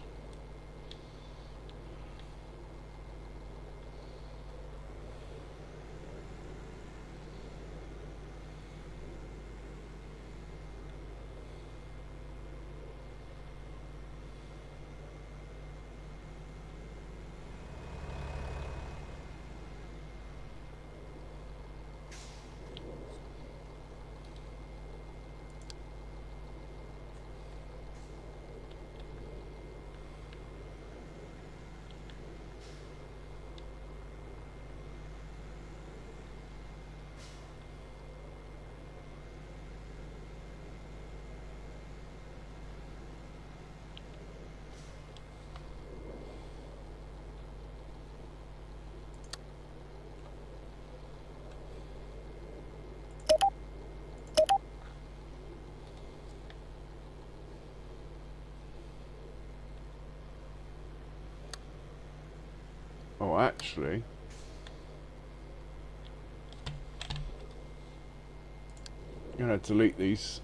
Oh, actually, I'm going to delete these.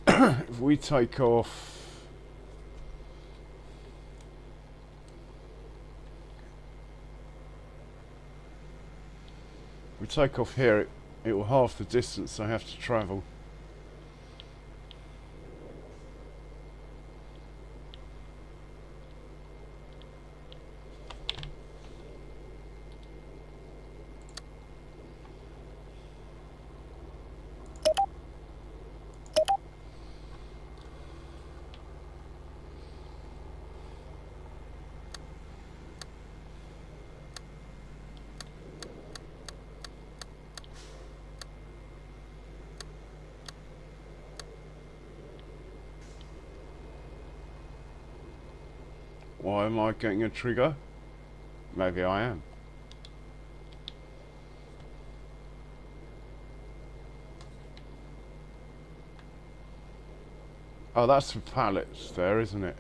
If we take off, here, it will halve the distance I have to travel. Why am I getting a trigger? Maybe I am. Oh, that's for pallets there, isn't it?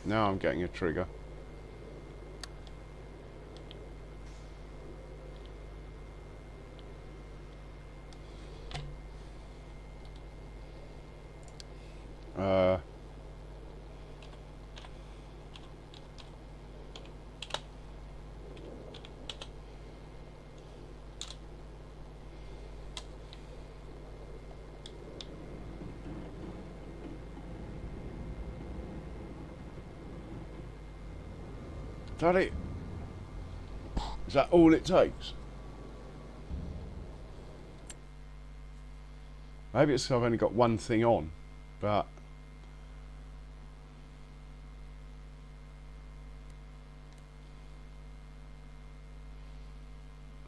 Now I'm getting a trigger. Is that it? Is that all it takes? Maybe it's 'cause I've only got one thing on, but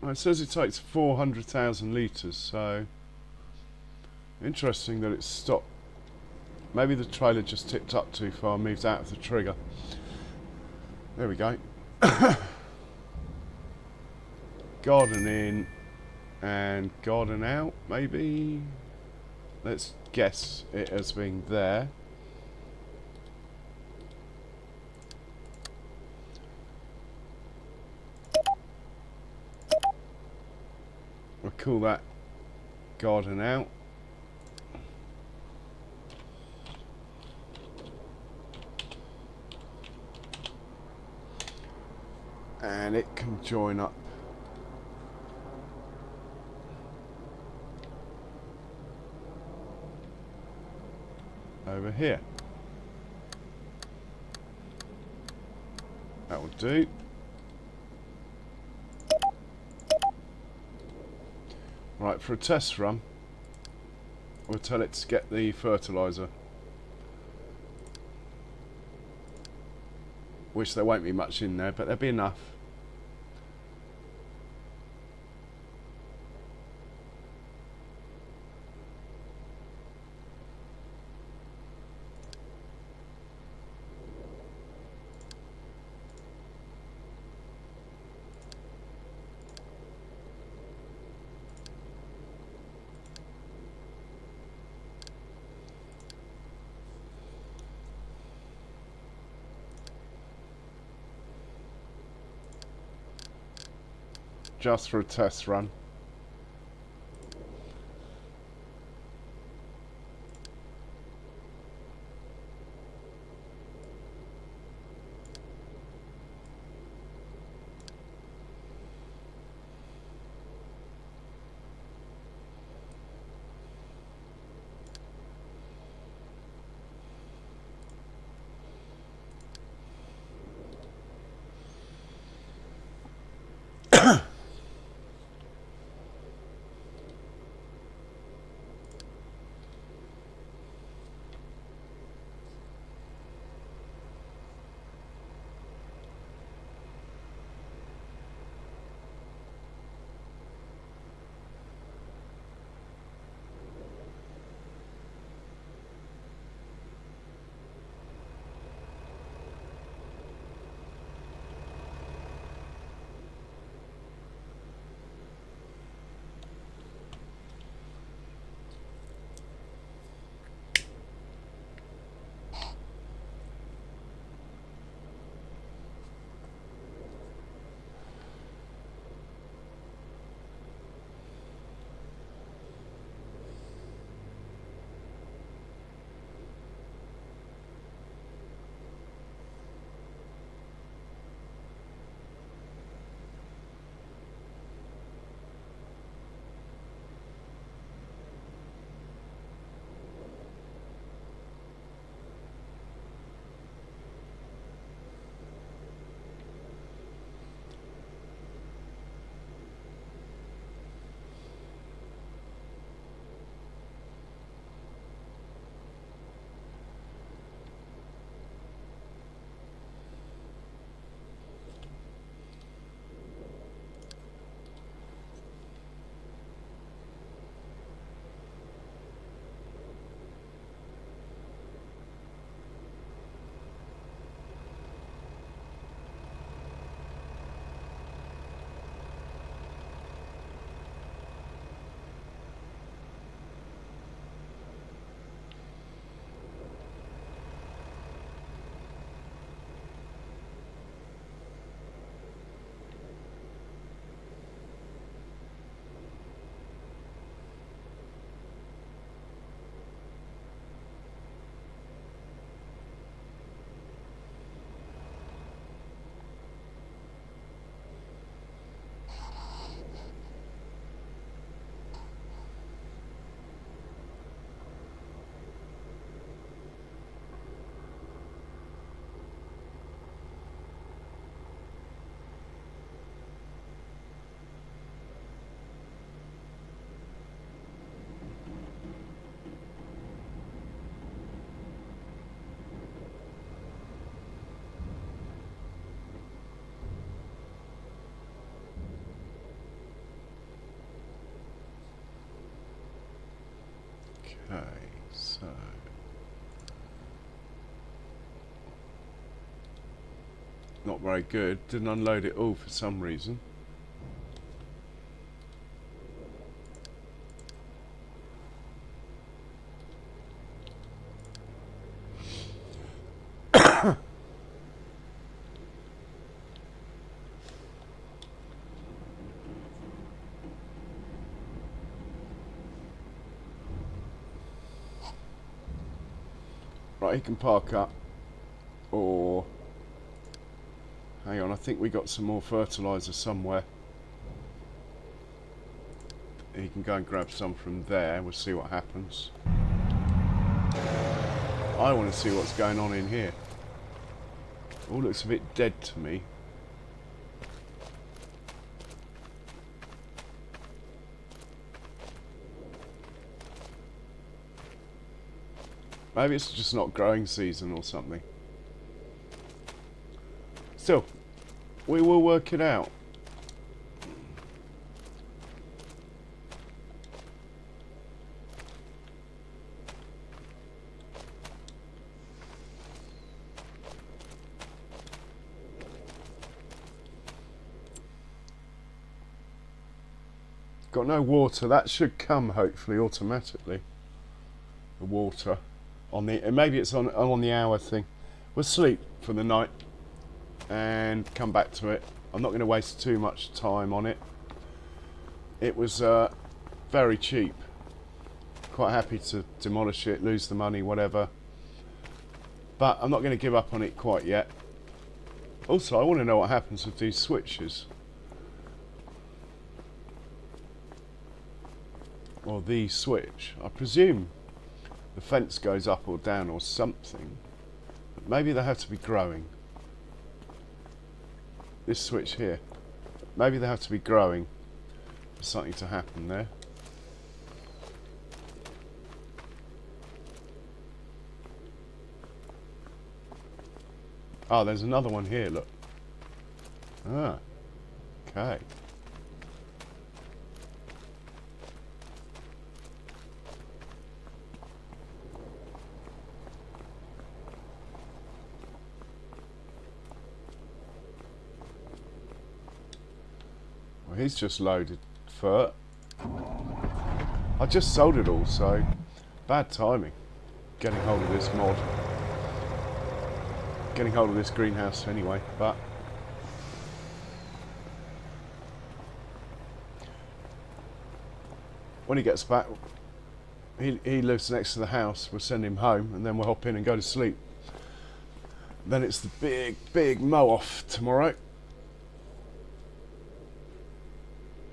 well, it says it takes 400,000 litres, so interesting that it's stopped. Maybe the trailer just tipped up too far, moved out of the trigger. There we go. Garden in and garden out, maybe. Let's guess it as being there. We'll call that garden out. And it can join up over here. That will do. Right, for a test run, we'll tell it to get the fertiliser. Which there won't be much in there, but there'll be enough. just for a test run. Okay, so not very good. Didn't unload it all for some reason. Right, he can park up, or hang on, I think we got some more fertiliser somewhere. He can go and grab some from there. We'll see what happens. I want to see what's going on in here. All looks a bit dead to me. Maybe it's just not growing season or something. Still, we will work it out. Got no water. That should come hopefully automatically. The water on the, and maybe it's on the hour thing. We'll sleep for the night and come back to it. I'm not going to waste too much time on it. it was very cheap. Quite happy to demolish it, lose the money, whatever. But I'm not going to give up on it quite yet. Also, I want to know what happens with these switches. Or the switch. I presume the fence goes up or down or something. But maybe they have to be growing. This switch here. Maybe they have to be growing for something to happen there. Oh, there's another one here, look. Ah, okay. Well, he's just loaded fur. I just sold it all, so bad timing. Getting hold of this mod. Getting hold of this greenhouse anyway, but when he gets back, he lives next to the house. We'll send him home and then we'll hop in and go to sleep. Then it's the big mow off tomorrow.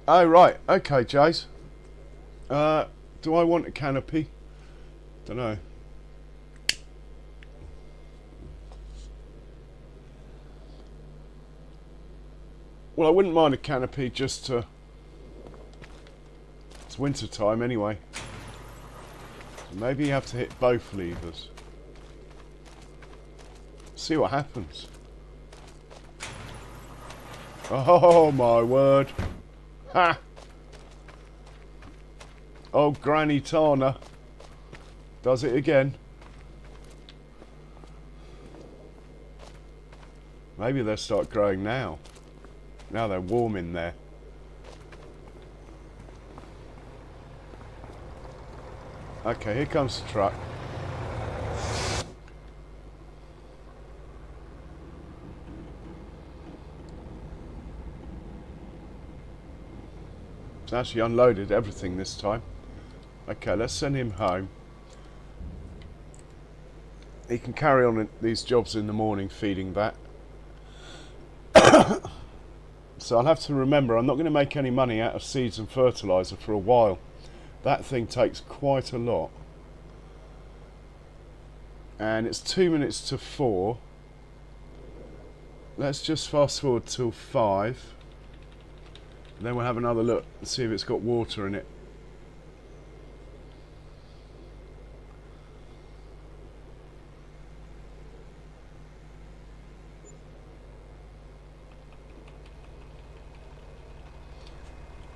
Oh right, okay, Jace. Do I want a canopy? Don't know. Well, I wouldn't mind a canopy just to... It's winter time anyway. So maybe you have to hit both levers. See what happens. Oh my word. Ha! Oh, Granny Tana does it again. Maybe they'll start growing now. Now they're warm in there. Okay, here comes the truck. It's actually unloaded everything this time. Okay, let's send him home. He can carry on these jobs in the morning feeding that. So I'll have to remember, I'm not going to make any money out of seeds and fertiliser for a while. That thing takes quite a lot. And it's 2 minutes to 4. Let's just fast forward till 5. And then we'll have another look and see if it's got water in it.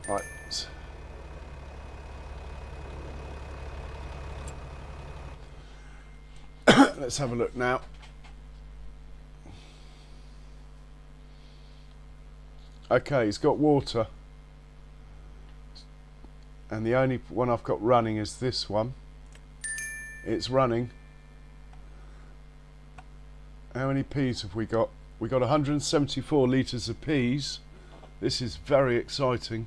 Right. Let's have a look now. Okay, it's got water. And the only one I've got running is this one. It's running. How many peas have we got? We got 174 litres of peas. This is very exciting.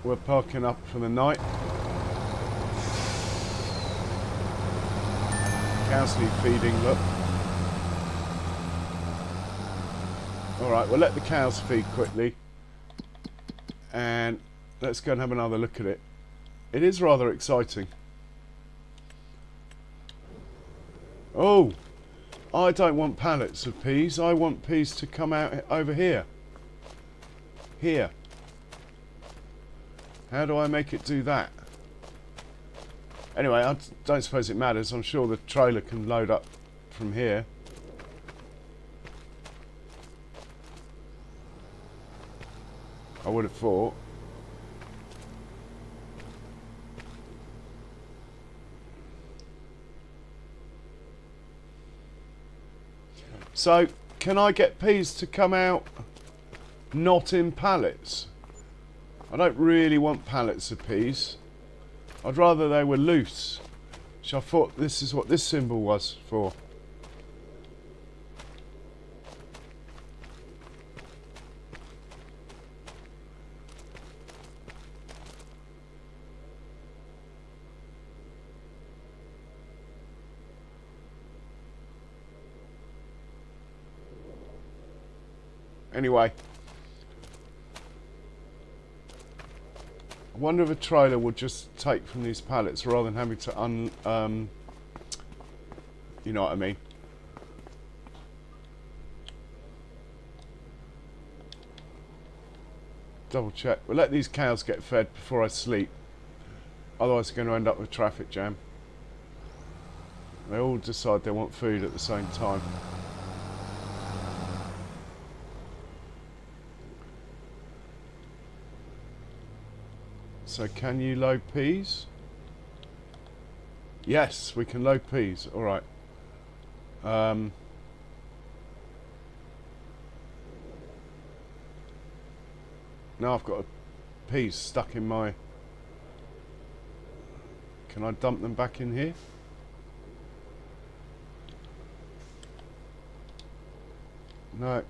We're parking up for the night. Cows need feeding, look. Alright, we'll let the cows feed quickly. And let's go and have another look at it. It is rather exciting. Oh! I don't want pallets of peas. I want peas to come out over here. Here. How do I make it do that? Anyway, I don't suppose it matters. I'm sure the trailer can load up from here. I would have thought. So, can I get peas to come out not in pallets? I don't really want pallets of peas. I'd rather they were loose. Which I thought this is what this symbol was for. Anyway. I wonder if a trailer would just take from these pallets rather than having to you know what I mean. Double check. We'll let these cows get fed before I sleep. Otherwise we're going to end up with a traffic jam. They all decide they want food at the same time. So can you load peas? Yes, we can load peas. Alright. Now I've got peas stuck in my... Can I dump them back in here? No.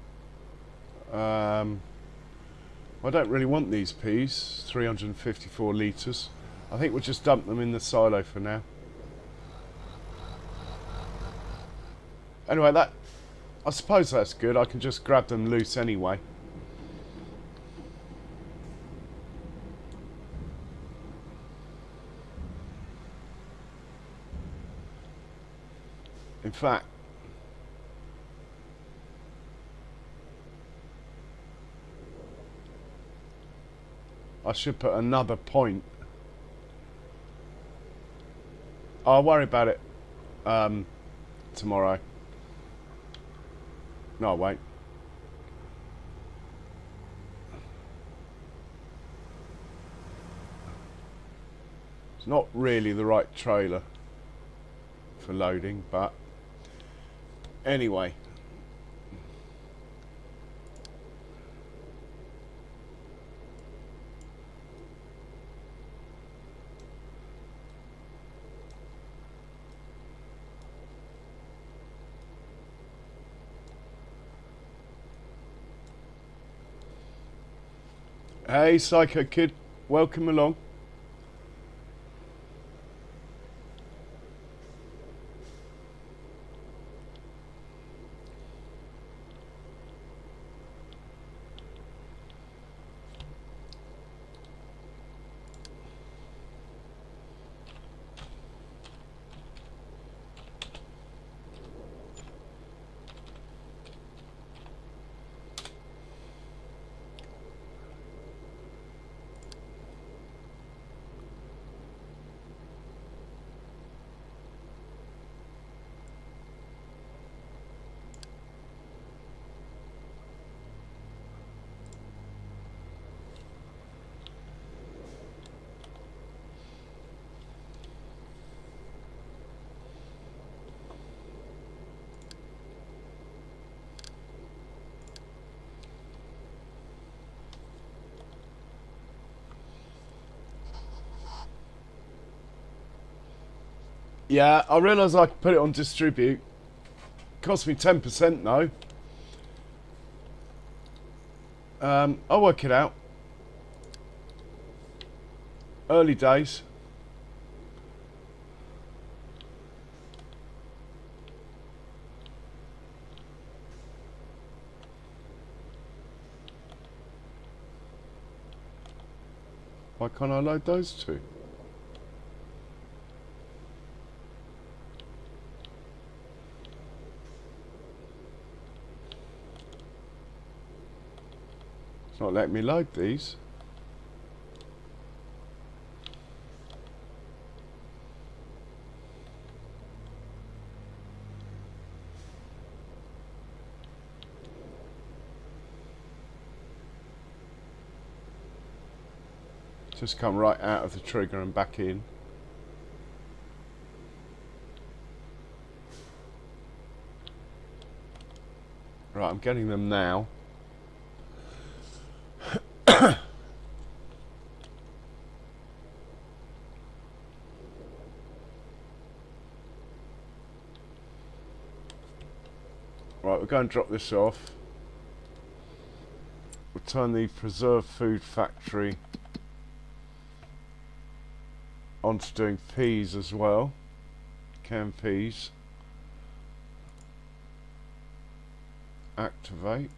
I don't really want these peas. 354 litres. I think we'll just dump them in the silo for now. Anyway, I suppose that's good. I can just grab them loose anyway. In fact, I should put another point. I'll worry about it tomorrow. No, I won't. It's not really the right trailer for loading, but anyway. Hey, Psycho Kid, welcome along. Yeah, I realise I could put it on distribute. Cost me 10% though. I'll work it out. Early days. Why can't I load those two? It's not letting me load these. Just come right out of the trigger and back in. Right, I'm getting them now. Right, we'll go and drop this off. We'll turn the preserved food factory onto doing peas as well. Canned peas. Activate.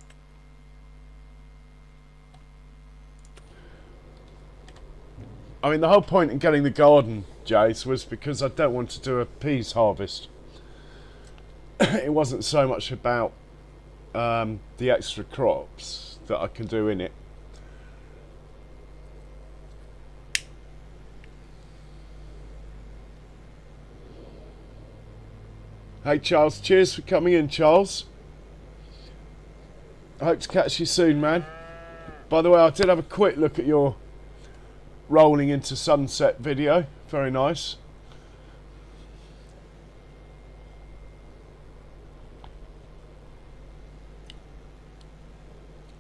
I mean, the whole point in getting the garden, Jace, was because I don't want to do a peas harvest. It wasn't so much about the extra crops that I can do in it. Hey Charles, cheers for coming in, Charles. I hope to catch you soon, man. By the way, I did have a quick look at your rolling into sunset video. Very nice.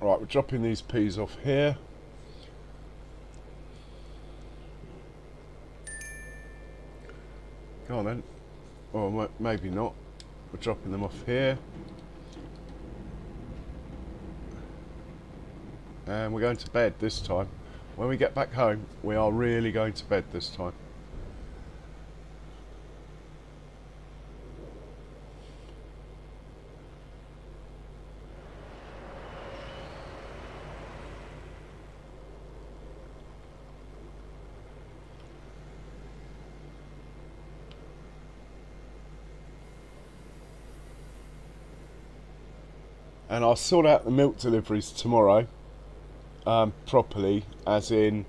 Right, we're dropping these peas off here. Go on then. Or maybe not. We're dropping them off here. And we're going to bed this time. When we get back home, we are really going to bed this time. And I'll sort out the milk deliveries tomorrow properly, as in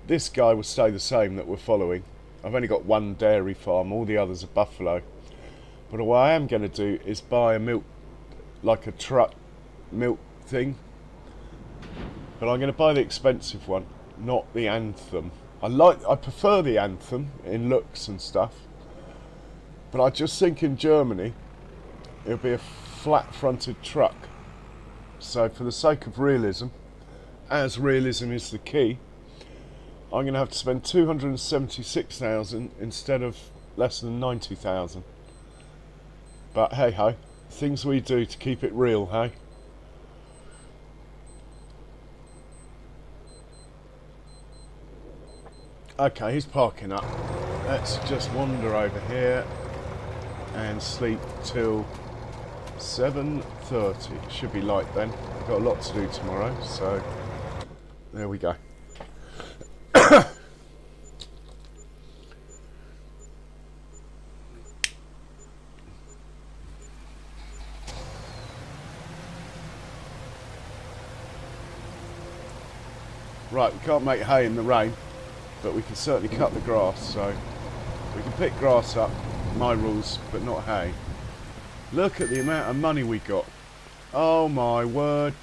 this guy will stay the same that we're following. I've only got one dairy farm, all the others are buffalo. But what I am going to do is buy a milk, like a truck milk thing. But I'm going to buy the expensive one, not the Anthem. I prefer the Anthem in looks and stuff. But I just think in Germany it'll be a flat-fronted truck. So for the sake of realism, as realism is the key, I'm going to have to spend 276,000 instead of less than 90,000. But hey ho, things we do to keep it real, hey? Okay, he's parking up. Let's just wander over here and sleep till 7:30. Should be light then. I've got a lot to do tomorrow, so there we go. Right, we can't make hay in the rain, but we can certainly cut the grass, so we can pick grass up, my rules, but not hay. Look at the amount of money we got. Oh my word.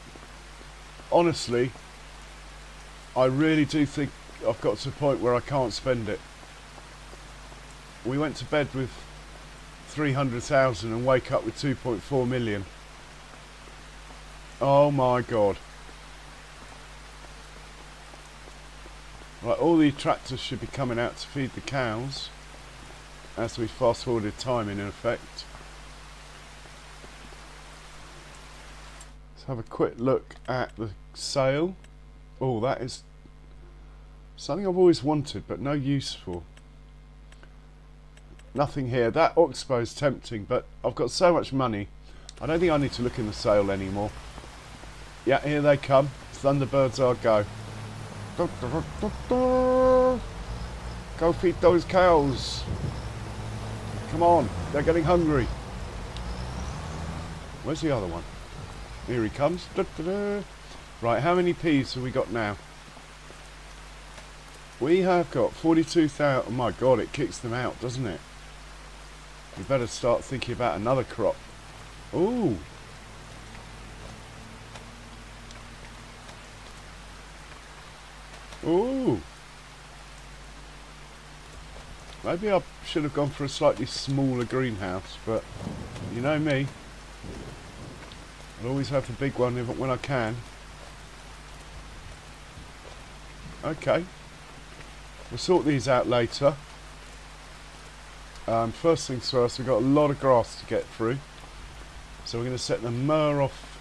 Honestly, I really do think I've got to the point where I can't spend it. We went to bed with 300,000 and wake up with 2.4 million. Oh my god. Right, all the tractors should be coming out to feed the cows as we fast forwarded timing in effect. Have a quick look at the sale. Oh, that is something I've always wanted but no use for. Nothing here. That Oxbow is tempting, but I've got so much money I don't think I need to look in the sale anymore. Yeah, here they come. Thunderbirds are go. Go feed those cows. Come on, they're getting hungry. Where's the other one? Here he comes. Right, how many peas have we got now? We have got 42,000. Oh my god, it kicks them out, doesn't it? We better start thinking about another crop. Ooh. Ooh. Maybe I should have gone for a slightly smaller greenhouse, but you know me. I'll always have the big one when I can. Okay. We'll sort these out later. First things first, we've got a lot of grass to get through. So we're going to set the mower off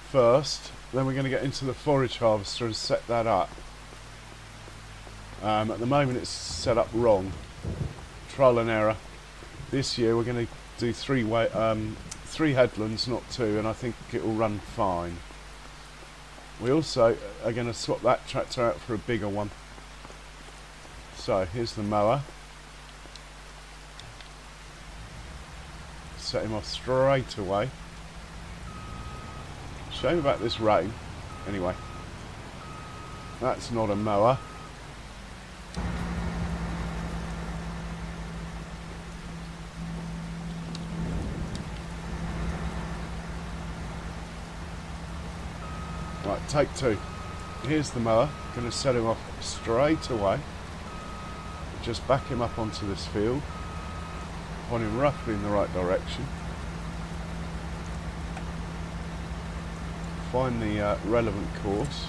first. Then we're going to get into the forage harvester and set that up. At the moment it's set up wrong. Trial and error. This year we're going to do three headlands, not two, and I think it will run fine. We also are going to swap that tractor out for a bigger one. So here's the mower. Set him off straight away. Shame about this rain. Anyway, that's not a mower. Right, take two. Here's the mower. Going to set him off straight away. Just back him up onto this field. Point him roughly in the right direction. Find the relevant course.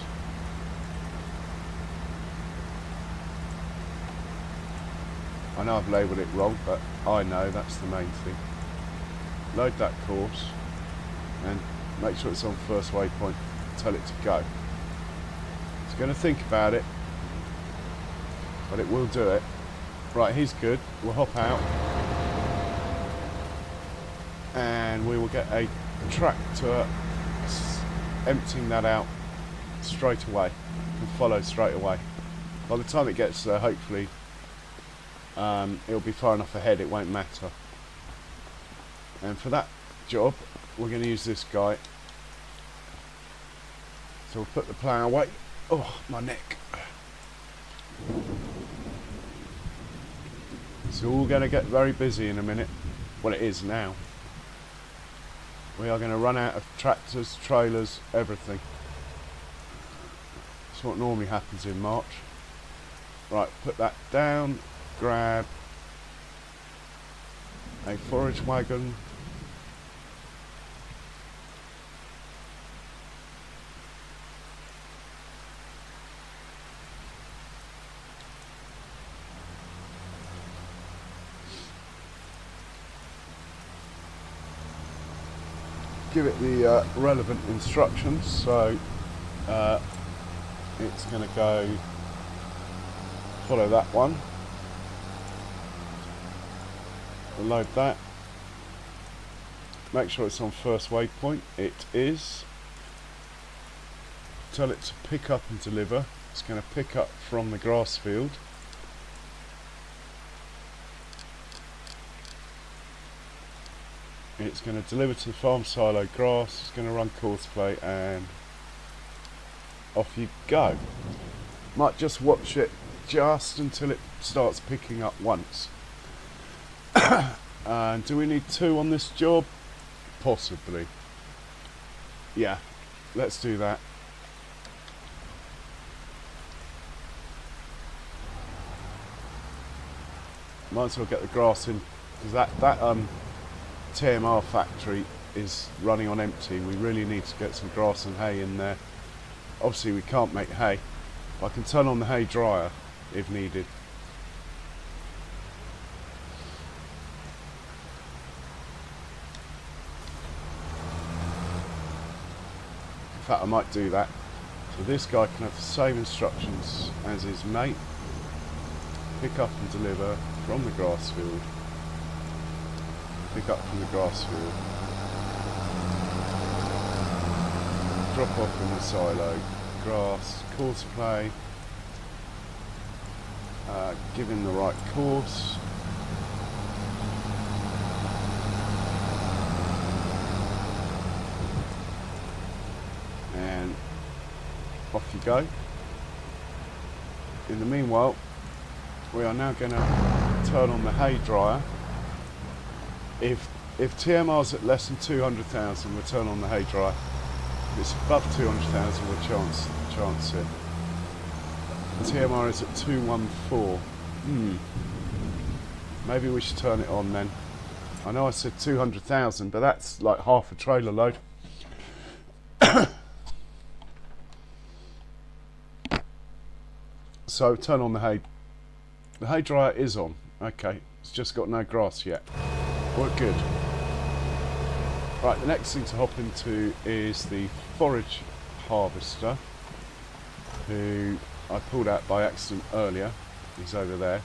I know I've labelled it wrong, but I know that's the main thing. Load that course and make sure it's on first waypoint. Tell it to go. It's going to think about it, but it will do it. Right, he's good. We'll hop out and we will get a tractor emptying that out straight away and follow straight away. By the time it gets there, hopefully it'll be far enough ahead it won't matter. And for that job we're going to use this guy. So we'll put the plough away. Oh, my neck. It's all going to get very busy in a minute. Well, it is now. We are going to run out of tractors, trailers, everything. That's what normally happens in March. Right, put that down. Grab a forage wagon. Give it the relevant instructions. So it's going to go follow that one. Load that. Make sure it's on first waypoint. It is. Tell it to pick up and deliver. It's going to pick up from the grass field. It's going to deliver to the farm silo grass. It's going to run course play and off you go. Might just watch it just until it starts picking up once. And do we need two on this job? Possibly. Yeah, let's do that. Might as well get the grass in, because that TMR factory is running on empty. We really need to get some grass and hay in there. Obviously we can't make hay. I can turn on the hay dryer if needed. In fact, I might do that. So this guy can have the same instructions as his mate. Pick up and deliver from the grass field. Pick up from the grass field. Drop off in the silo. Grass, course play. Give him the right course. And off you go. In the meanwhile, we are now going to turn on the hay dryer. If TMR's at less than 200,000, we'll turn on the hay dryer. If it's above 200,000, we'll chance it. TMR is at 214. Maybe we should turn it on then. I know I said 200,000, but that's like half a trailer load. So turn on the hay. The hay dryer is on. Okay, it's just got no grass yet. We're good. Right, the next thing to hop into is the forage harvester, who I pulled out by accident earlier. He's over there.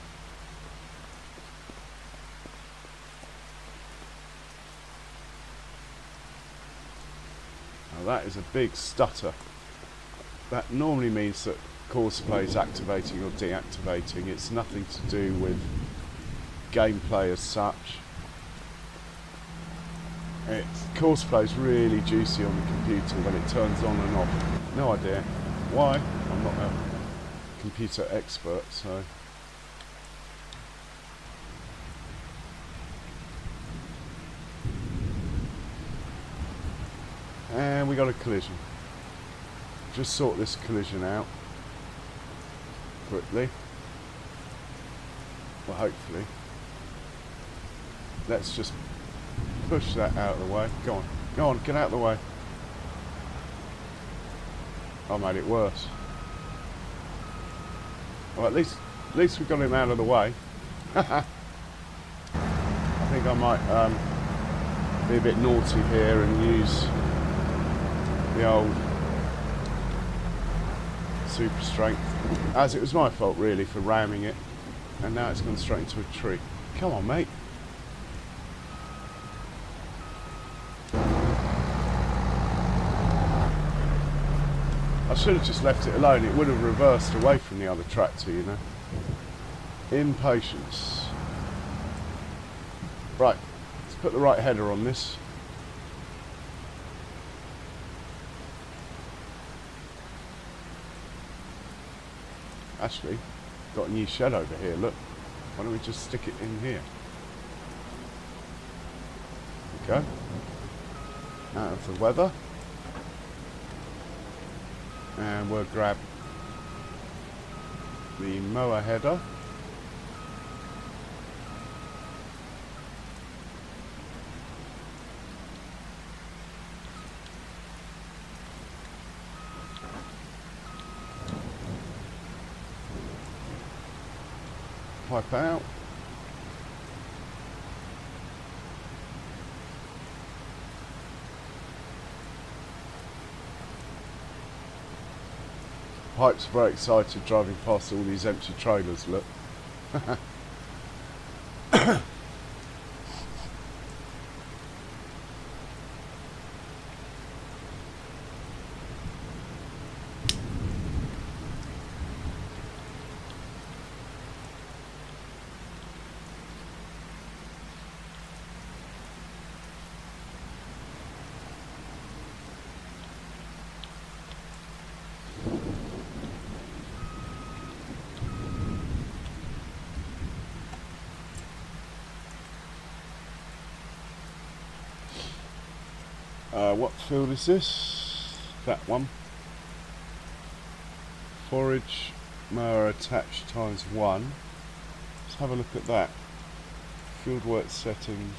Now that is a big stutter. That normally means that course plays activating or deactivating. It's nothing to do with gameplay as such. Course play is really juicy on the computer when it turns on and off. No idea why. I'm not a computer expert, so. And we got a collision. Just sort this collision out quickly. Well, hopefully. Let's just push that out of the way. Go on, go on, get out of the way. I made it worse. Well, at least we got him out of the way. I think I might be a bit naughty here and use the old super strength, as it was my fault really for ramming it, and now it's gone straight into a tree. Come on, mate. I should have just left it alone. It would have reversed away from the other tractor, you know. Impatience. Right, let's put the right header on this. Actually, got a new shed over here, look. Why don't we just stick it in here? There we go. Out of the weather. And we'll grab the mower header. Pipe out. Pipe's very excited driving past all these empty trailers, look. What field is this? That one. Forage mower attached ×1. Let's have a look at that. Fieldwork settings.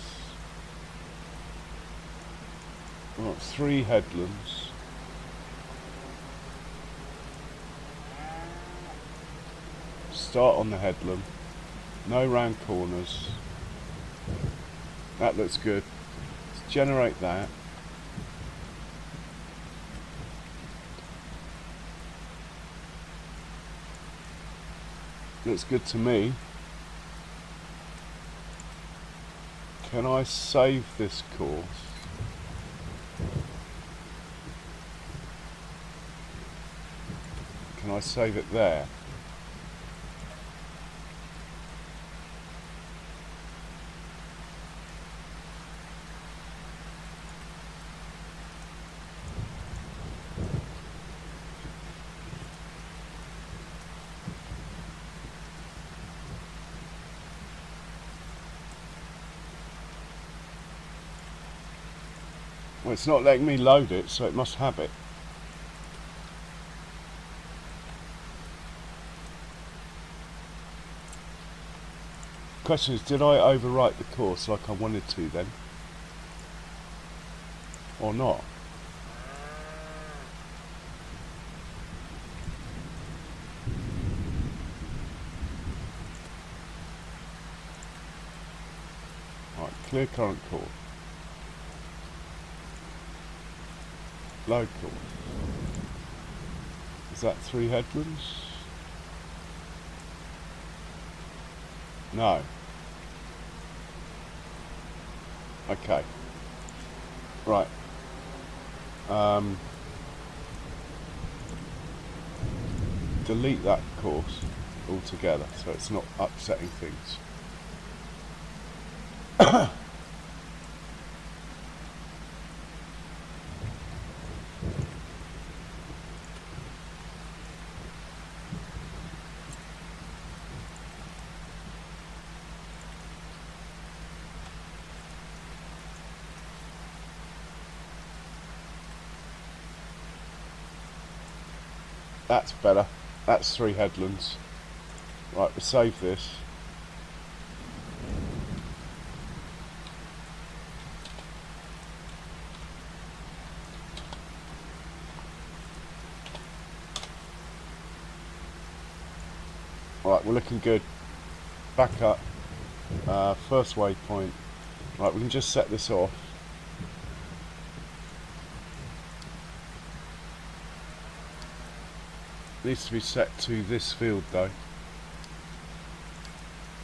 We've got 3 headlands. Start on the headland. No round corners. That looks good. Let's generate that. Looks good to me. Can I save this course? Can I save it there? Well, it's not letting me load it, so it must have it. Question is, did I overwrite the course like I wanted to then? Or not? Right, clear current course. Load course. Is that 3 headlands? No. Okay. Right. delete that course altogether so it's not upsetting things. That's better. That's 3 headlands. Right, we'll save this. Right, we're looking good. Back up. First waypoint. Right, we can just set this off. Needs to be set to this field though.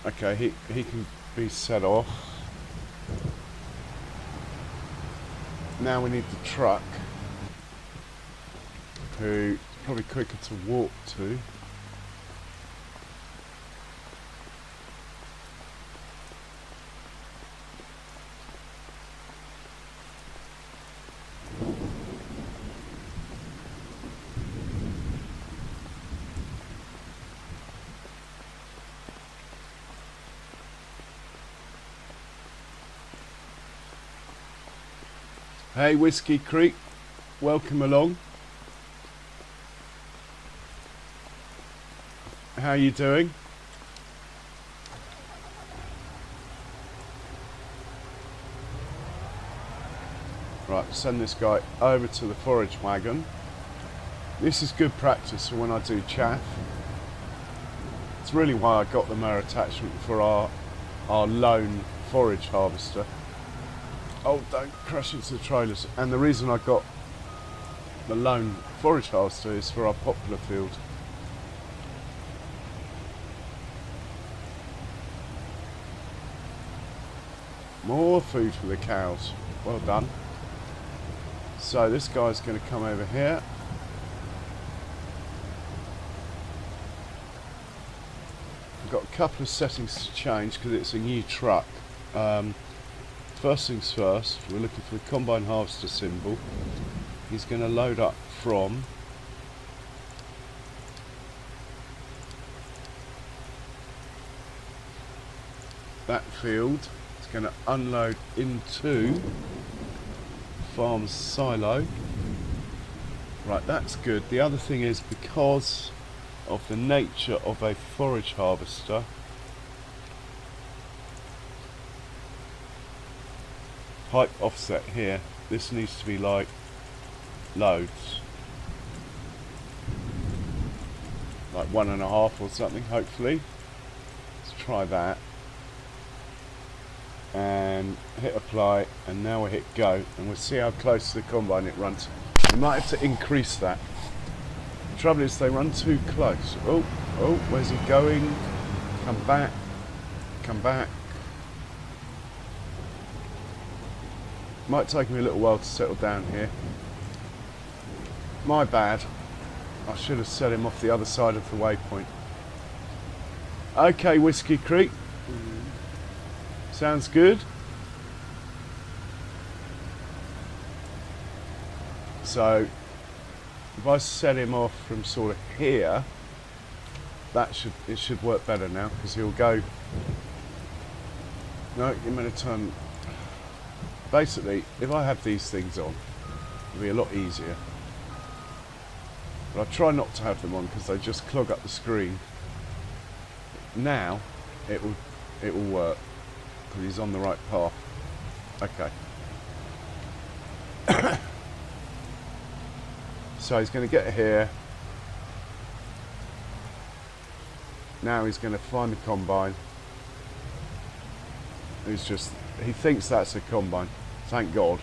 Okay, he can be set off. Now we need the truck, who's probably quicker to walk to. Hey Whiskey Creek, welcome along. How you doing? Right, send this guy over to the forage wagon. This is good practice for when I do chaff. It's really why I got the mower attachment for our lone forage harvester. Oh, don't crash into the trailers. And the reason I got the lone forage harvester is for our poplar field. More food for the cows. Well done. So this guy's going to come over here. I've got a couple of settings to change because it's a new truck. First things first, we're looking for the combine harvester symbol. He's going to load up from that field. It's going to unload into farm's silo. Right, that's good. The other thing is, because of the nature of a forage harvester, pipe offset here, this needs to be like loads, like 1.5 or something, hopefully. Let's try that and hit apply, and now we hit go, and we'll see how close to the combine it runs. We might have to increase that. The trouble is they run too close. Oh, where's he going? Come back, come back. Might take me a little while to settle down here. My bad. I should have set him off the other side of the waypoint. Okay, Whiskey Creek. Sounds good. So if I set him off from sort of here, it should work better now, because he'll go. No, I'm going to turn. Basically, if I have these things on, it'll be a lot easier. But I try not to have them on because they just clog up the screen. Now it will work because he's on the right path. Okay. So he's going to get here. Now he's going to find the combine. He thinks that's a combine. Thank God.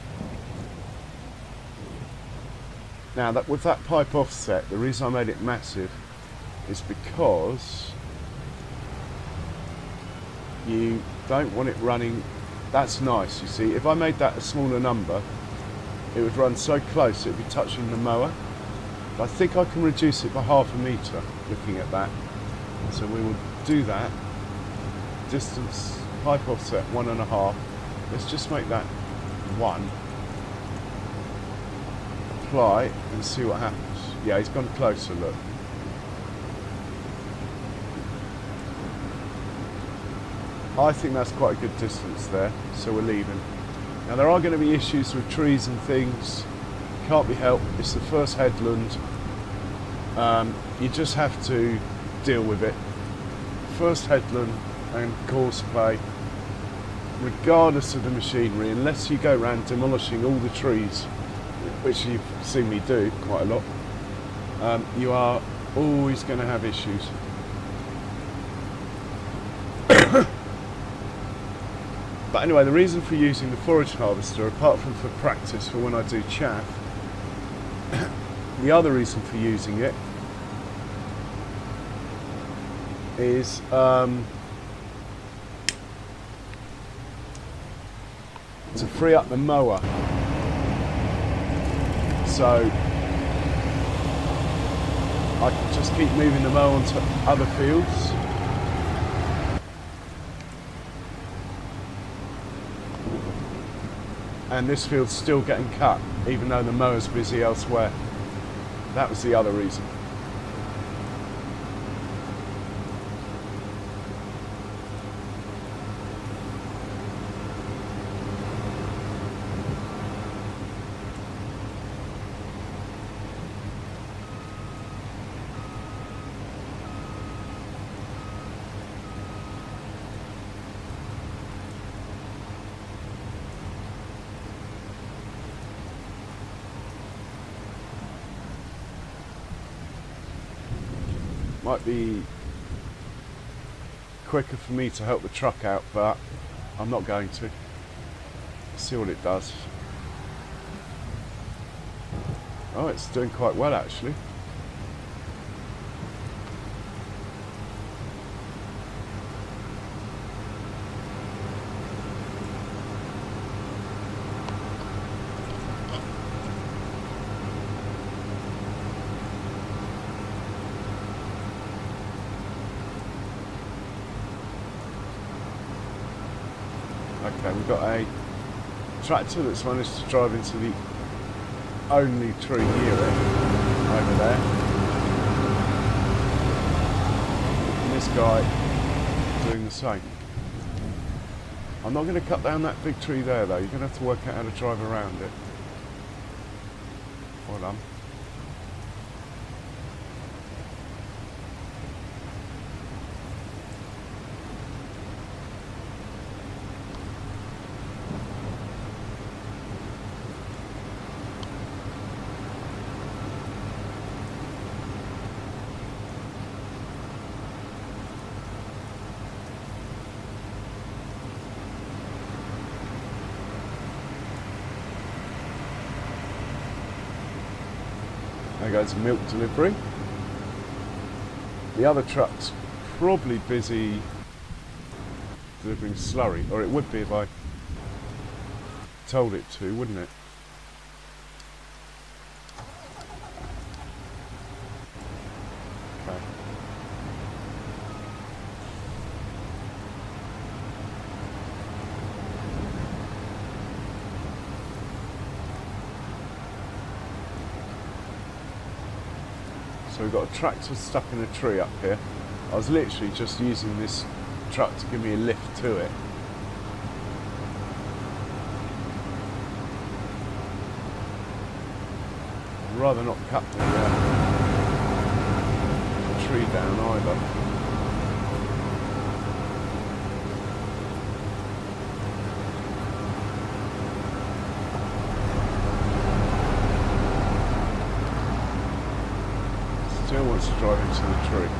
Now, with that pipe offset, the reason I made it massive is because you don't want it running. That's nice, you see. If I made that a smaller number, it would run so close it would be touching the mower. But I think I can reduce it by half a metre looking at that. So we will do that. Distance, pipe offset 1.5. Let's just make that 1. Apply and see what happens. Yeah, he's gone closer, look. I think that's quite a good distance there, so we're leaving. Now there are going to be issues with trees and things. Can't be helped. It's the first headland. You just have to deal with it. First headland and course play. Regardless of the machinery, unless you go around demolishing all the trees, which you've seen me do quite a lot, you are always going to have issues. But anyway, the reason for using the forage harvester, apart from for practice for when I do chaff, the other reason for using it is to free up the mower. So I can just keep moving the mower onto other fields. And this field's still getting cut, even though the mower's busy elsewhere. That was the other reason. Might be quicker for me to help the truck out, but I'm not going to. See what it does. Oh, it's doing quite well actually. Okay, we've got a tractor that's managed to drive into the only tree near it, over there. And this guy doing the same. I'm not going to cut down that big tree there though, you're going to have to work out how to drive around it. Well done. There goes milk delivery. The other truck's probably busy delivering slurry, or it would be if I told it to, wouldn't it? Okay. So we've got a tractor stuck in a tree up here. I was literally just using this truck to give me a lift to it. I'd rather not cut the tree down either. Still wants to drive into the tree.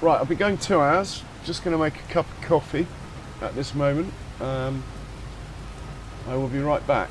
Right, I'll be going 2 hours. Just going to make a cup of coffee at this moment. I will be right back.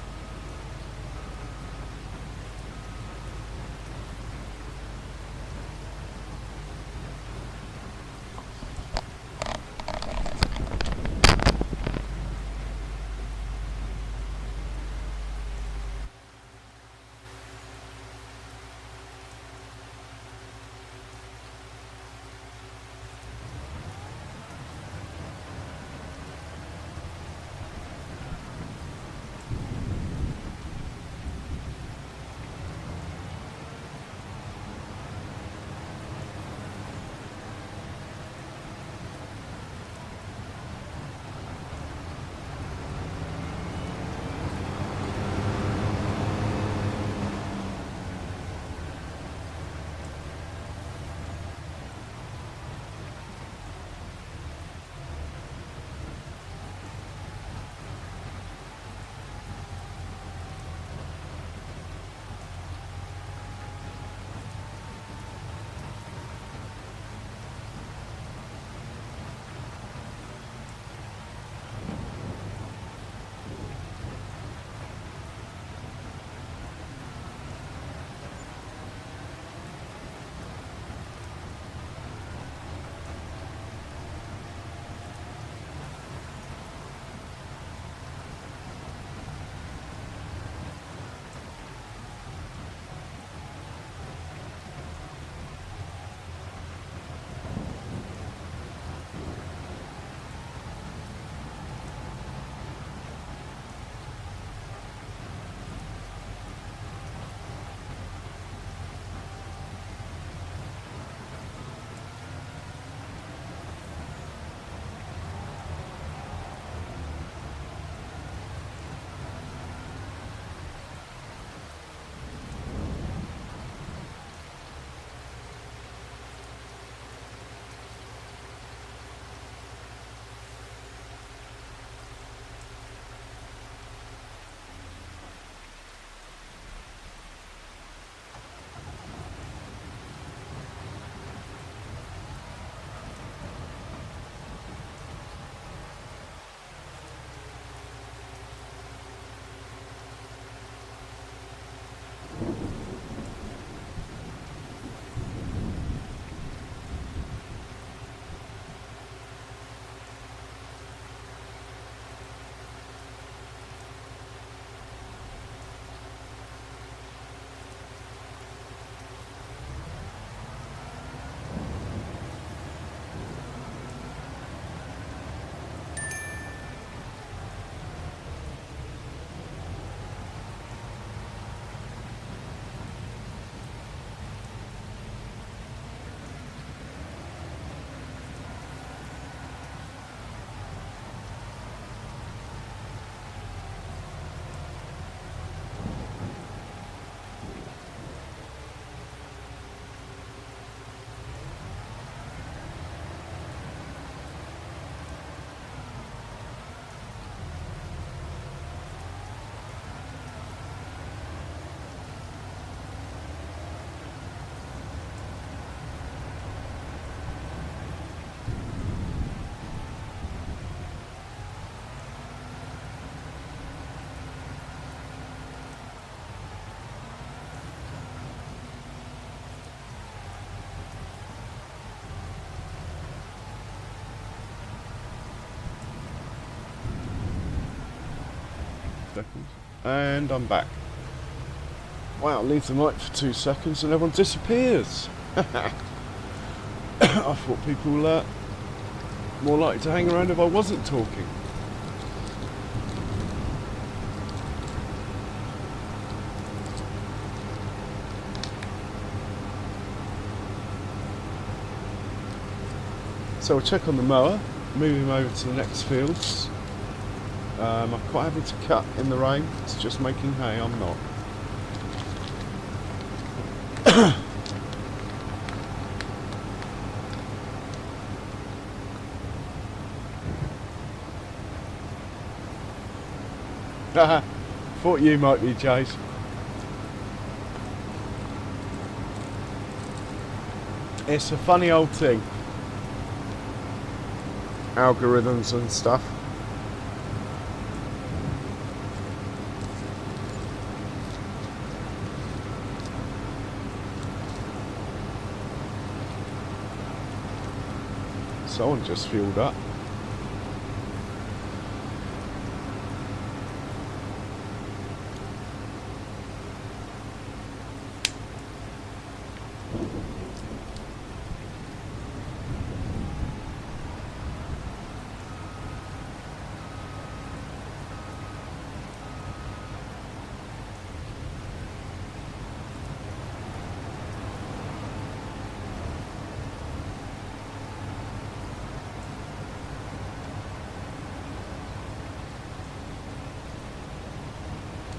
seconds. And I'm back. Wow, leave the mic for 2 seconds and everyone disappears. I thought people were more likely to hang around if I wasn't talking. So we'll check on the mower, move him over to the next fields. I'm quite happy to cut in the rain, it's just making hay, I'm not. Thought you might be, Jace. It's a funny old thing. Algorithms and stuff. Someone just fueled up.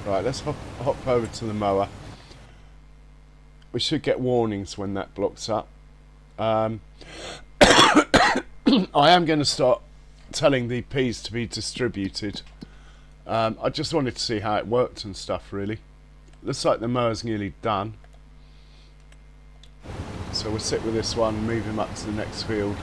Right, let's hop over to the mower. We should get warnings when that blocks up. I am going to start telling the peas to be distributed. I just wanted to see how it worked and stuff, really. Looks like the mower's nearly done. So we'll sit with this one, move him up to the next field.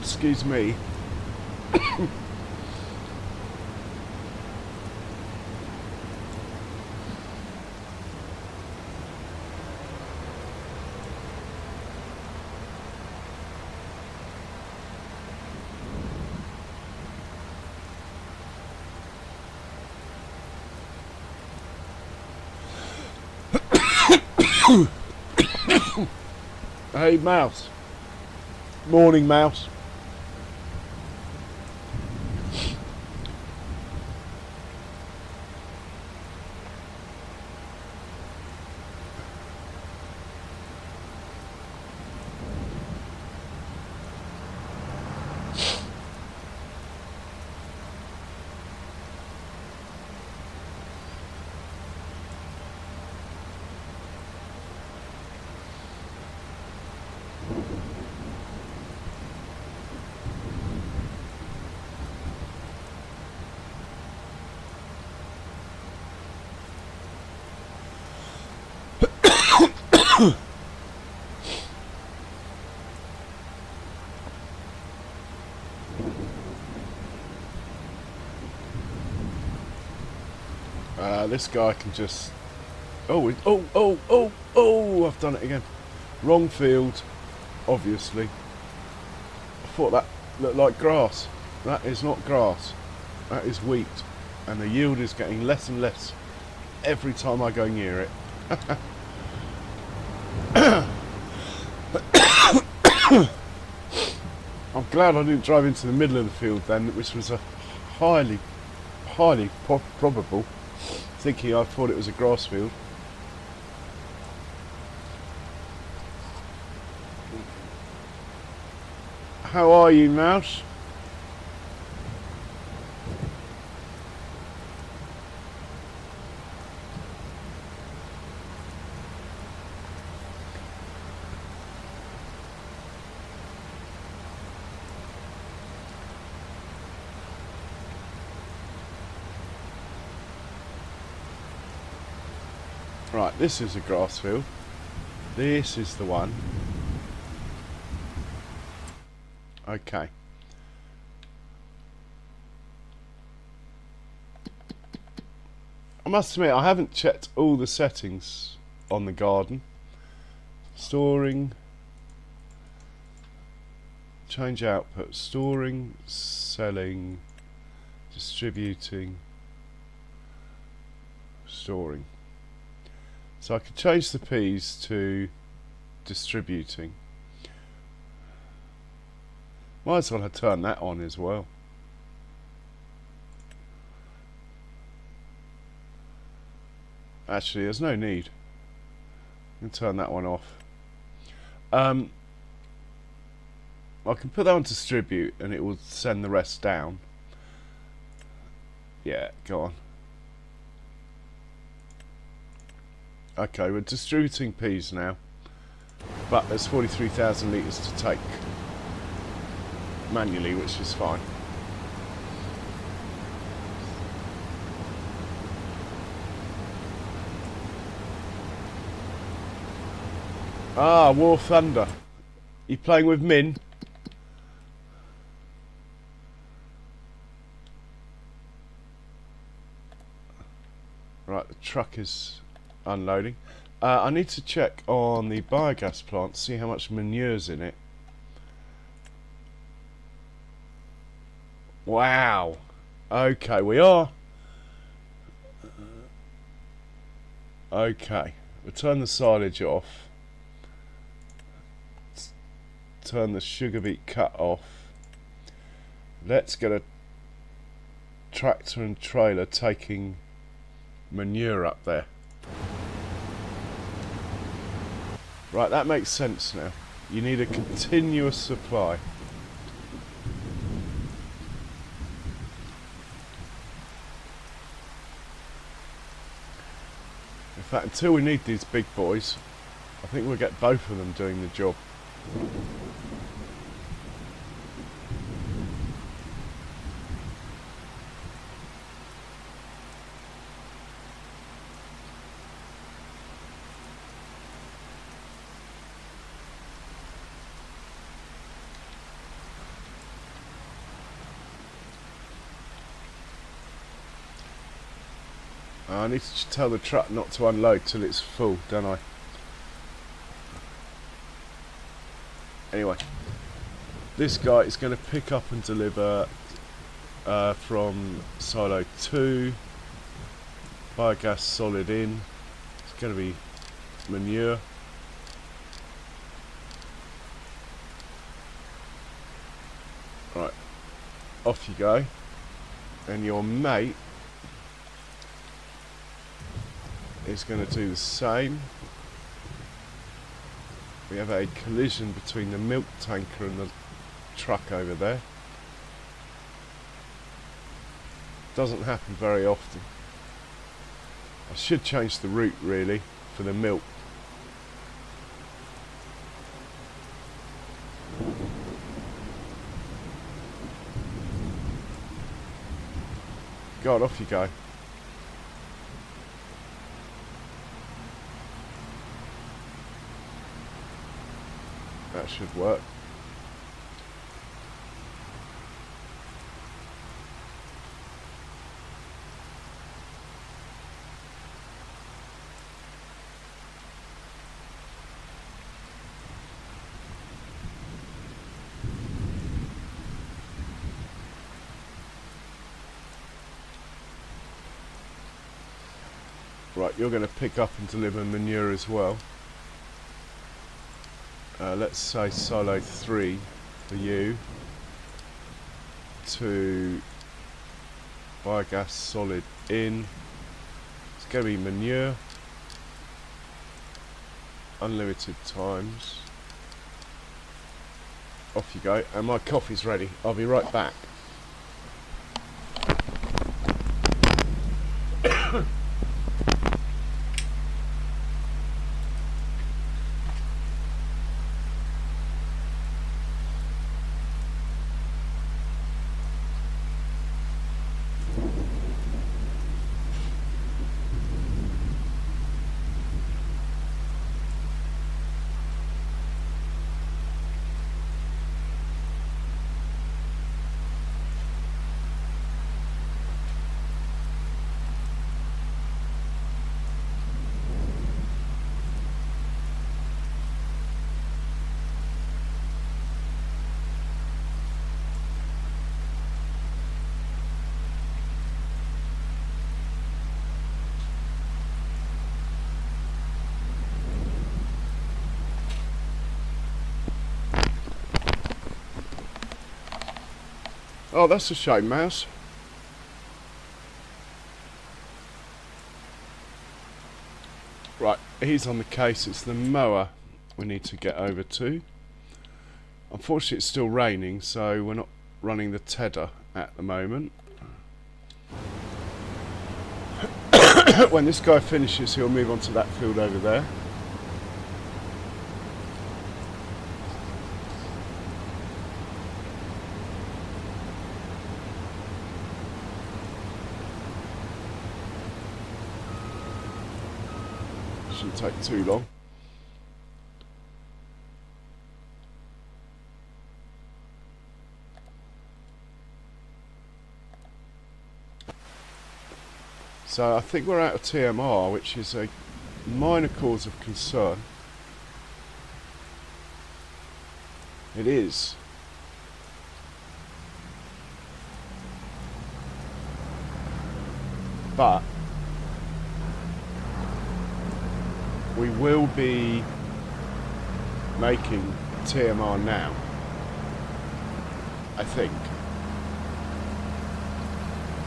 Excuse me. Hey, Mouse. Morning, Mouse. This guy can just... Oh, I've done it again. Wrong field, obviously. I thought that looked like grass. That is not grass. That is wheat. And the yield is getting less and less every time I go near it. I'm glad I didn't drive into the middle of the field then, which was a highly probable, thinking I thought it was a grass field. How are you, Mouse? Right, this is a grass field. This is the one. Okay. I must admit, I haven't checked all the settings on the garden. Storing, change output, storing, selling, distributing, storing. So I could change the P's to distributing. Might as well have turned that on as well. Actually, there's no need. I can turn that one off. I can put that on distribute and it will send the rest down. Yeah, go on. Okay, we're distributing peas now, but there's 43,000 litres to take manually, which is fine. Ah, War Thunder. You playing with Min? Right, the truck is unloading. I need to check on the biogas plant, see how much manure's in it. Wow. Okay, we are. Okay, we'll turn the silage off. Turn the sugar beet cut off. Let's get a tractor and trailer taking manure up there. Right, that makes sense now. You need a continuous supply. In fact, until we need these big boys, I think we'll get both of them doing the job. I need to tell the truck not to unload till it's full, don't I? Anyway, this guy is going to pick up and deliver from silo 2, biogas solid in. It's going to be manure. Right, off you go. And your mate is going to do the same. We have a collision between the milk tanker and the truck over there. Doesn't happen very often. I should change the route really for the milk. God, off you go. That should work. Right, you're going to pick up and deliver manure as well. Let's say silo 3 for you, to biogas solid in. It's going to be manure, unlimited times. Off you go, and my coffee's ready. I'll be right back. Oh, that's a shame, Mouse. Right, he's on the case. It's the mower we need to get over to. Unfortunately, it's still raining, so we're not running the tedder at the moment. When this guy finishes, he'll move on to that field over there. Shouldn't take too long. So I think we're out of TMR, which is a minor cause of concern. It is. But we will be making TMR now, I think.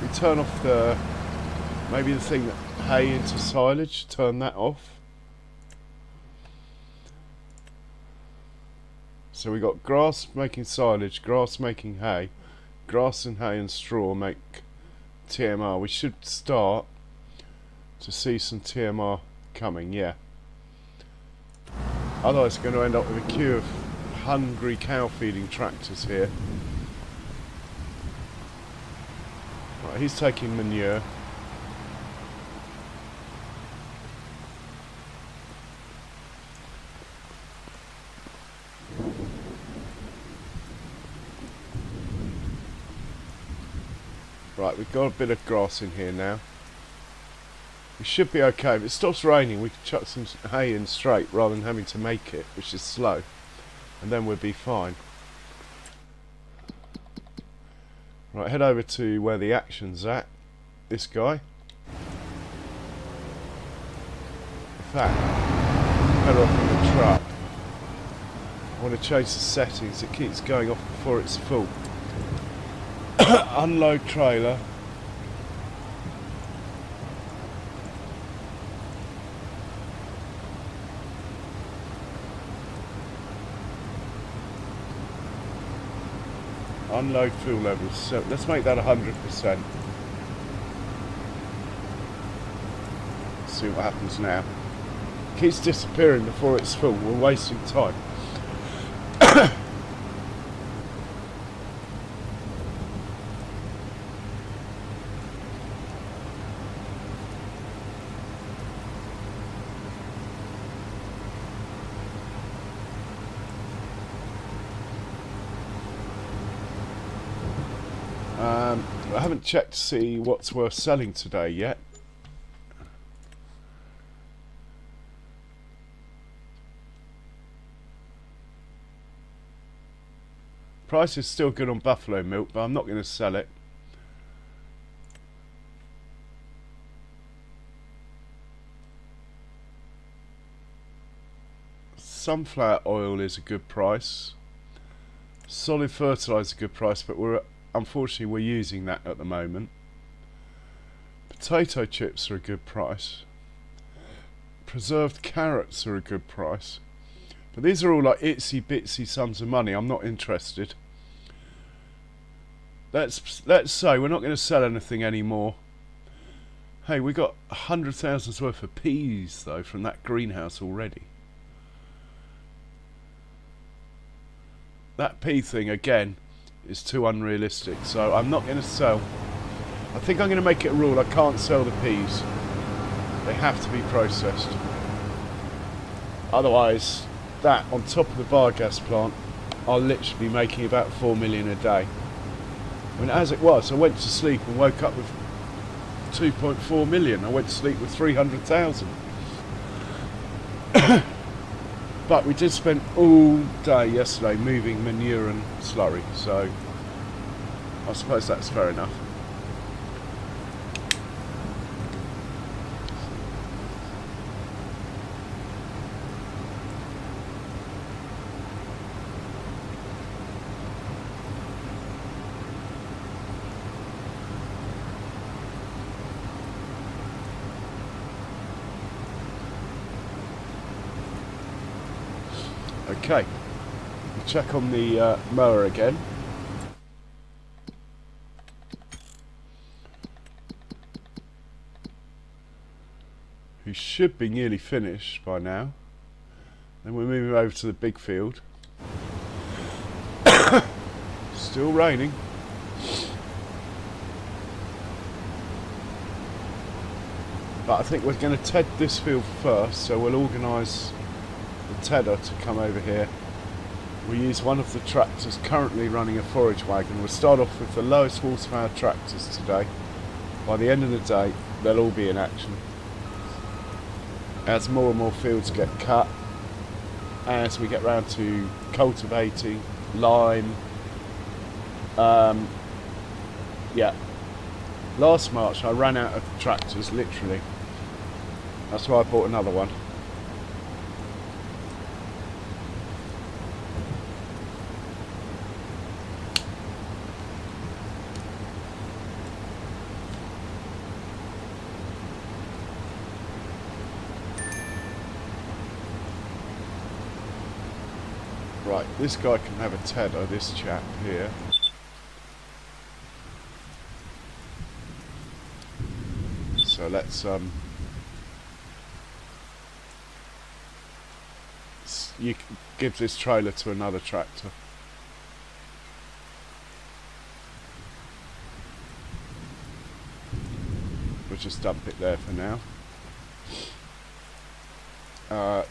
We turn off the, maybe the thing that hay into silage, turn that off. So we got grass making silage, grass making hay, grass and hay and straw make TMR. We should start to see some TMR coming, yeah. Otherwise we're going to end up with a queue of hungry cow feeding tractors here. Right, he's taking manure. Right, we've got a bit of grass in here now. We should be okay. If it stops raining, we can chuck some hay in straight rather than having to make it, which is slow. And then we'll be fine. Right, head over to where the action's at. This guy. In fact, better off in the truck. I want to change the settings. It keeps going off before it's full. Unload trailer. Unload fuel levels. So let's make that 100%. See what happens now. Keeps disappearing before it's full. We're wasting time. I haven't checked to see what's worth selling today yet. Price is still good on buffalo milk, but I'm not going to sell it. Sunflower oil is a good price. Solid fertilizer is a good price, but unfortunately we're using that at the moment. Potato chips are a good price. Preserved carrots are a good price. But these are all like itsy bitsy sums of money. I'm not interested. Let's say we're not going to sell anything anymore. Hey, we got 100,000's worth of peas though from that greenhouse already. That pea thing again is too unrealistic, so I'm not going to sell. I think I'm going to make it a rule I can't sell the peas. They have to be processed. Otherwise, that on top of the biogas plant, I'll literally be making about 4 million a day. I mean, as it was, I went to sleep and woke up with 2.4 million. I went to sleep with 300,000. But we did spend all day yesterday moving manure and slurry, so I suppose that's fair enough. Okay, we'll check on the mower again. Who should be nearly finished by now. Then we're moving over to the big field. Still raining. But I think we're going to ted this field first, so we'll organise the tedder to come over here. We'll use one of the tractors currently running a forage wagon. We'll start off with the lowest horsepower tractors today. By the end of the day, they'll all be in action. As more and more fields get cut, as we get round to cultivating, lime, yeah. Last March I ran out of tractors, literally. That's why I bought another one. Right, this guy can have a tedder, this chap here. So let's you give this trailer to another tractor. We'll just dump it there for now.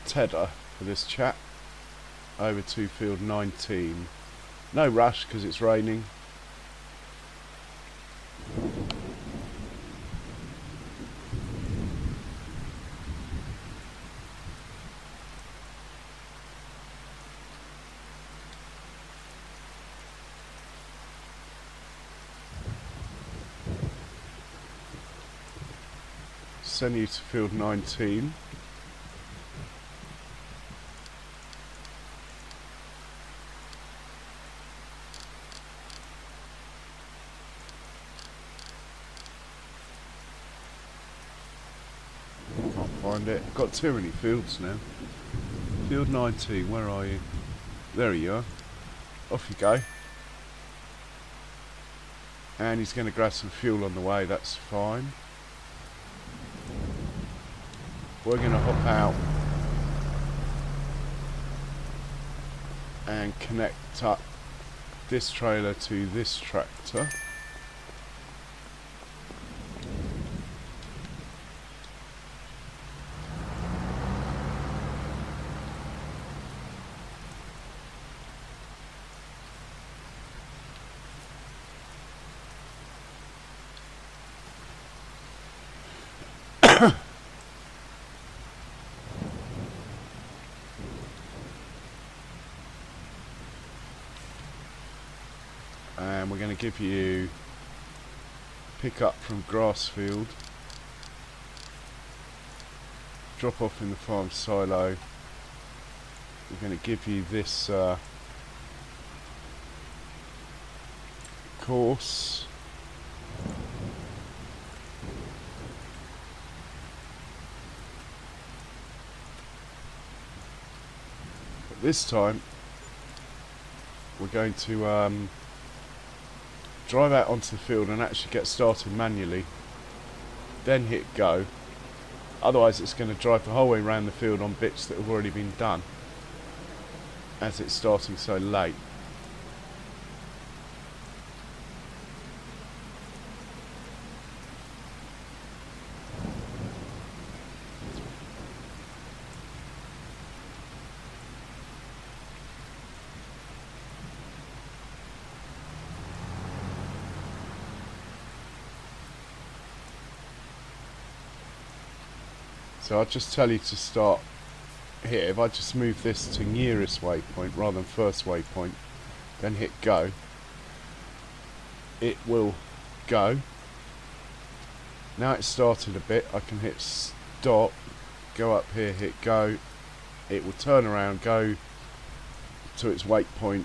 Tedder for this chap over to field 19. No rush because it's raining. Send you to field 19. Can't find it. Got too many fields now. Field 19, where are you? There you are. Off you go. And he's going to grab some fuel on the way, that's fine. We're going to hop out and connect up this trailer to this tractor. And we're going to give you pick up from Grassfield, drop off in the farm silo. We're going to give you this course. But this time we're going to drive out onto the field and actually get started manually, then hit go. Otherwise it's going to drive the whole way around the field on bits that have already been done, as it's starting so late. So I'll just tell you to start here. If I just move this to nearest waypoint rather than first waypoint, then hit go, it will go. Now it's started a bit, I can hit stop, go up here, hit go, it will turn around, go to its waypoint,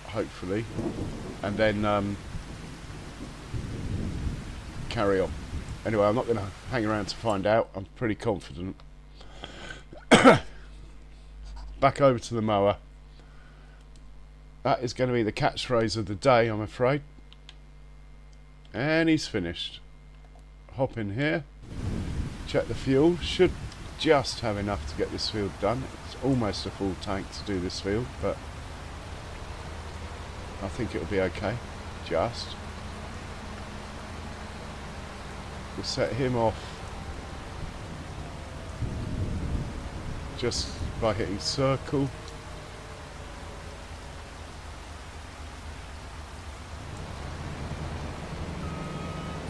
hopefully, and then carry on. Anyway, I'm not going to hang around to find out. I'm pretty confident. back over to the mower. That is going to be the catchphrase of the day, I'm afraid. And he's finished. Hop in here, check the fuel. Should just have enough to get this field done. It's almost a full tank to do this field, but I think it'll be okay. Just. We'll set him off just by hitting circle.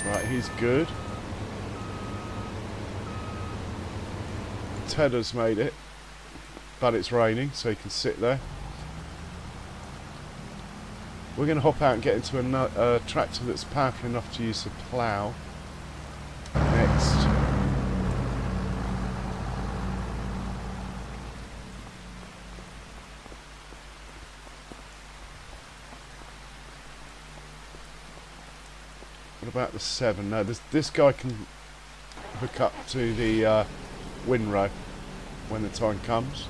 Right, he's good. Tedder's made it, but it's raining, so he can sit there. We're going to hop out and get into a tractor that's powerful enough to use the plough next. What about the 7? No, this guy can hook up to the windrow when the time comes.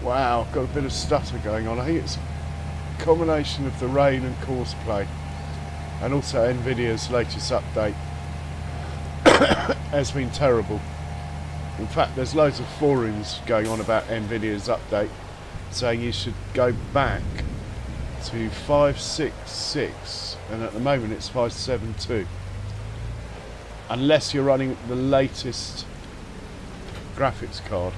Wow, got a bit of stutter going on. I think it's a combination of the rain and course play, and also Nvidia's latest update has been terrible. In fact, there's loads of forums going on about Nvidia's update saying you should go back to 566, and at the moment it's 572, unless you're running the latest graphics card.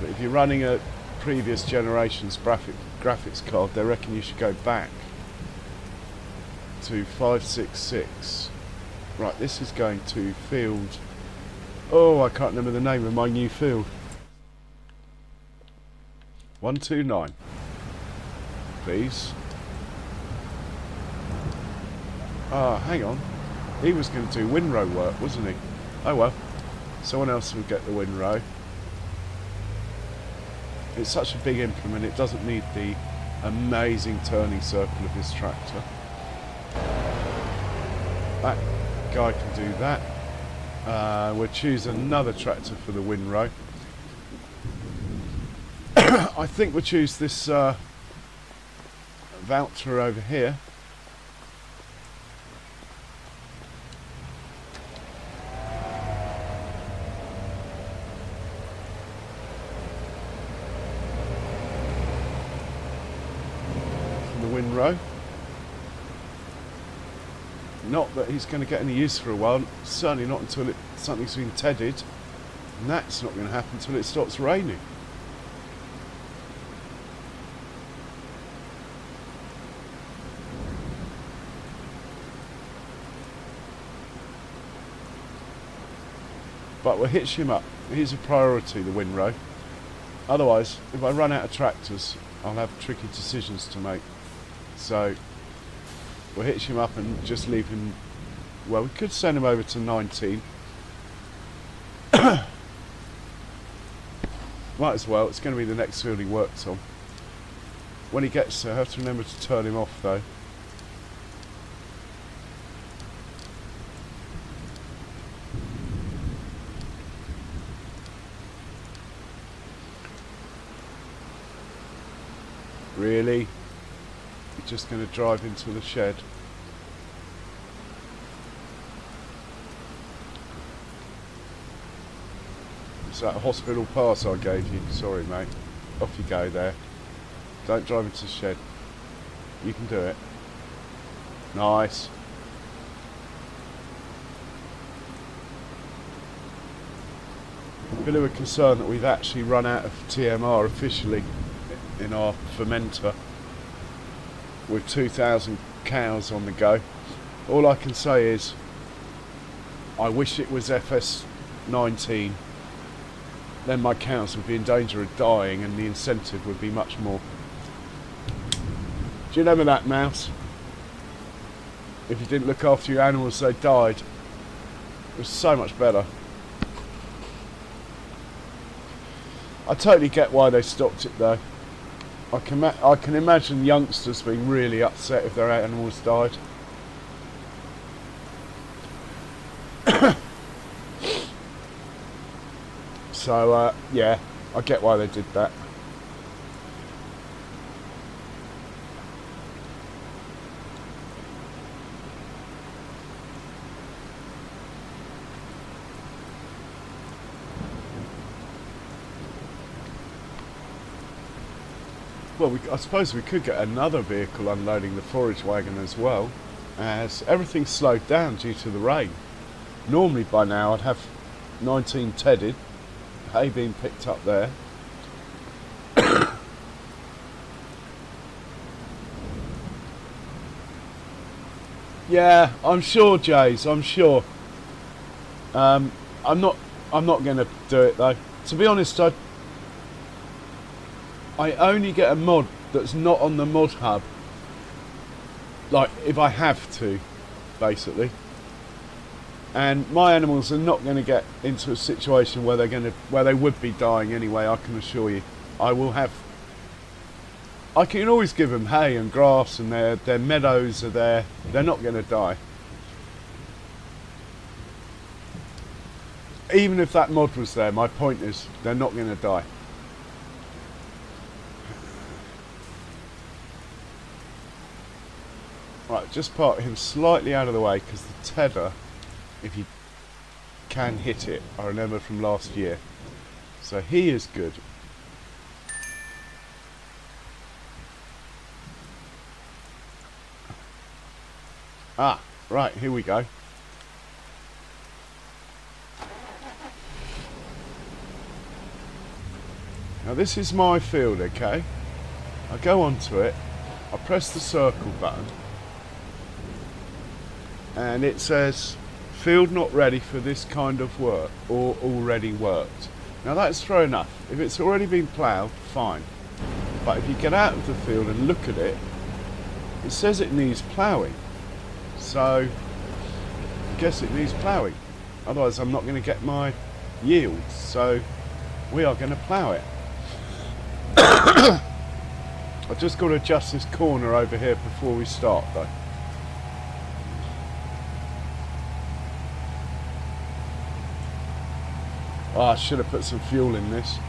But if you're running a previous generation's graphics card, they reckon you should go back to 566. Right, this is going to field, oh, I can't remember the name of my new field. 129, please. Ah, hang on, he was going to do windrow work, wasn't he? Oh well, someone else will get the windrow. It's such a big implement, it doesn't need the amazing turning circle of this tractor. That guy can do that. We'll choose another tractor for the windrow. I think we'll choose this voucher over here. Windrow. Not that he's going to get any use for a while, certainly not until something's been tedded, and that's not going to happen until it stops raining. But we'll hitch him up. He's a priority, the windrow. Otherwise, if I run out of tractors, I'll have tricky decisions to make. So we'll hitch him up and just leave him. Well, we could send him over to 19. Might as well, it's going to be the next field he works on. When he gets there, I have to remember to turn him off though. Really? You're just going to drive into the shed? Is that a hospital pass I gave you? Sorry mate. Off you go there. Don't drive into the shed. You can do it. Nice. A bit of a concern that we've actually run out of TMR officially in our fermenter with 2,000 cows on the go. All I can say is I wish it was FS19, then my cows would be in danger of dying and the incentive would be much more. Do you remember that, Mouse? If you didn't look after your animals, they died. It was so much better. I totally get why they stopped it though. I can imagine youngsters being really upset if their animals died. So yeah, I get why they did that. Well, I suppose we could get another vehicle unloading the forage wagon as well, as everything's slowed down due to the rain. Normally by now I'd have 19 tedded, hay being picked up there. Yeah, I'm sure, Jays, I'm sure. I'm not going to do it though. To be honest, I only get a mod that's not on the mod hub. Like, if I have to, basically. And my animals are not going to get into a situation where where they would be dying anyway, I can assure you. I can always give them hay and grass, and their meadows are there. They're not going to die. Even if that mod was there, my point is, they're not going to die. Right, just park him slightly out of the way, because the tether, if you can hit it, I remember from last year. So he is good. Ah, right, here we go. Now this is my field, okay? I go onto it, I press the circle button, and it says field not ready for this kind of work or already worked. Now that's fair enough. If it's already been ploughed, fine. But if you get out of the field and look at it, it says it needs ploughing. So I guess it needs ploughing. Otherwise I'm not going to get my yields. So we are going to plough it. I've just got to adjust this corner over here before we start though. Oh, I should have put some fuel in this.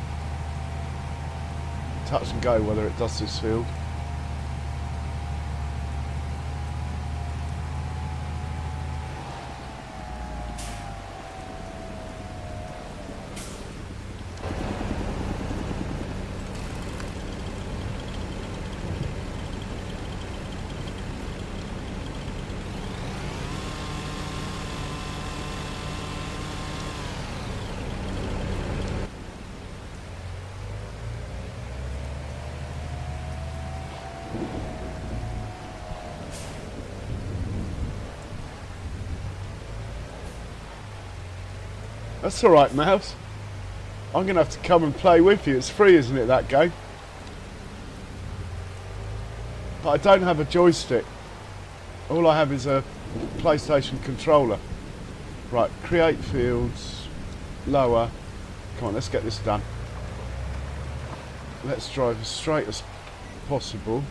Touch and go whether it does this field. That's alright, Mouse. I'm going to have to come and play with you. It's free, isn't it, that game? But I don't have a joystick. All I have is a PlayStation controller. Right, create fields, lower. Come on, let's get this done. Let's drive as straight as possible.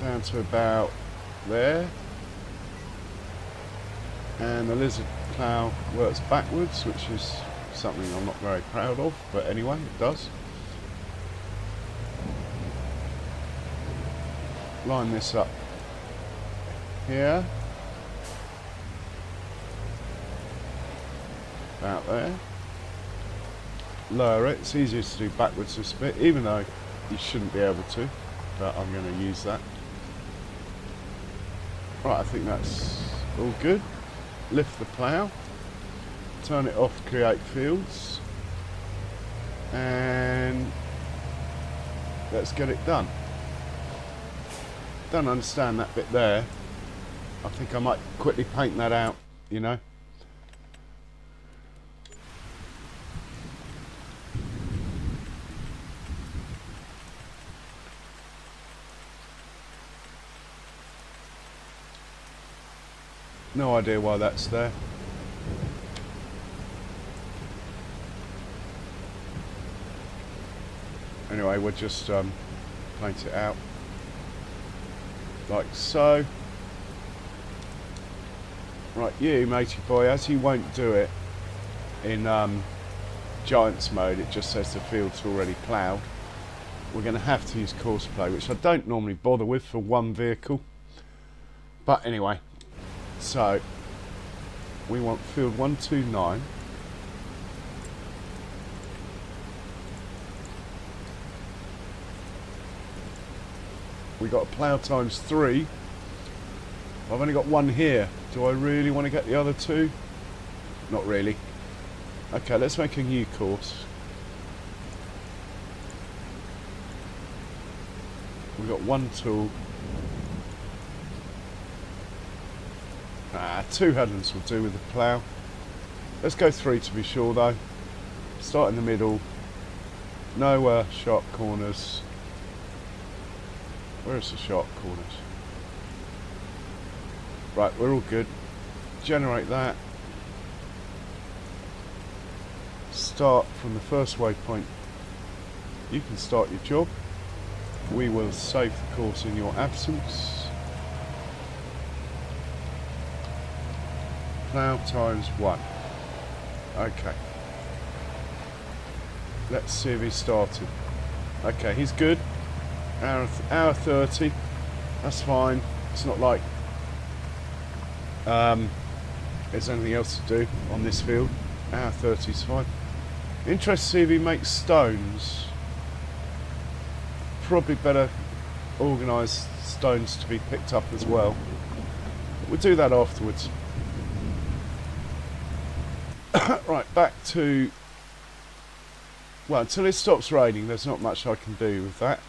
Down to about there. And the lizard plough works backwards, which is something I'm not very proud of, but anyway, it does. Line this up here. About there. Lower it. It's easier to do backwards this bit, even though you shouldn't be able to, but I'm going to use that. Right, I think that's all good. Lift the plough, turn it off, create fields, and let's get it done. Don't understand that bit there. I think I might quickly paint that out, you know. No idea why that's there. Anyway, we'll just paint it out. like so. Right, you matey boy, as you won't do it in Giants mode, it just says the field's already ploughed. We're going to have to use course play, which I don't normally bother with for one vehicle. But anyway, so we want field 129. We got a plough times 3. I've only got one here. Do I really want to get the other 2? Not really. Okay, let's make a new course. We've got one tool. 2 headlands will do with the plough. Let's go 3 to be sure though. Start in the middle. No sharp corners. Where's the sharp corners? Right, we're all good. Generate that. Start from the first waypoint. You can start your job. We will save the course in your absence. Plough times 1. Okay. Let's see if he started. Okay, he's good. Hour 30. That's fine. It's not like there's anything else to do on this field. Hour 30 is fine. Interested to see if he makes stones. Probably better organised stones to be picked up as well. We'll do that afterwards. Right, back to... Well, until it stops raining, there's not much I can do with that.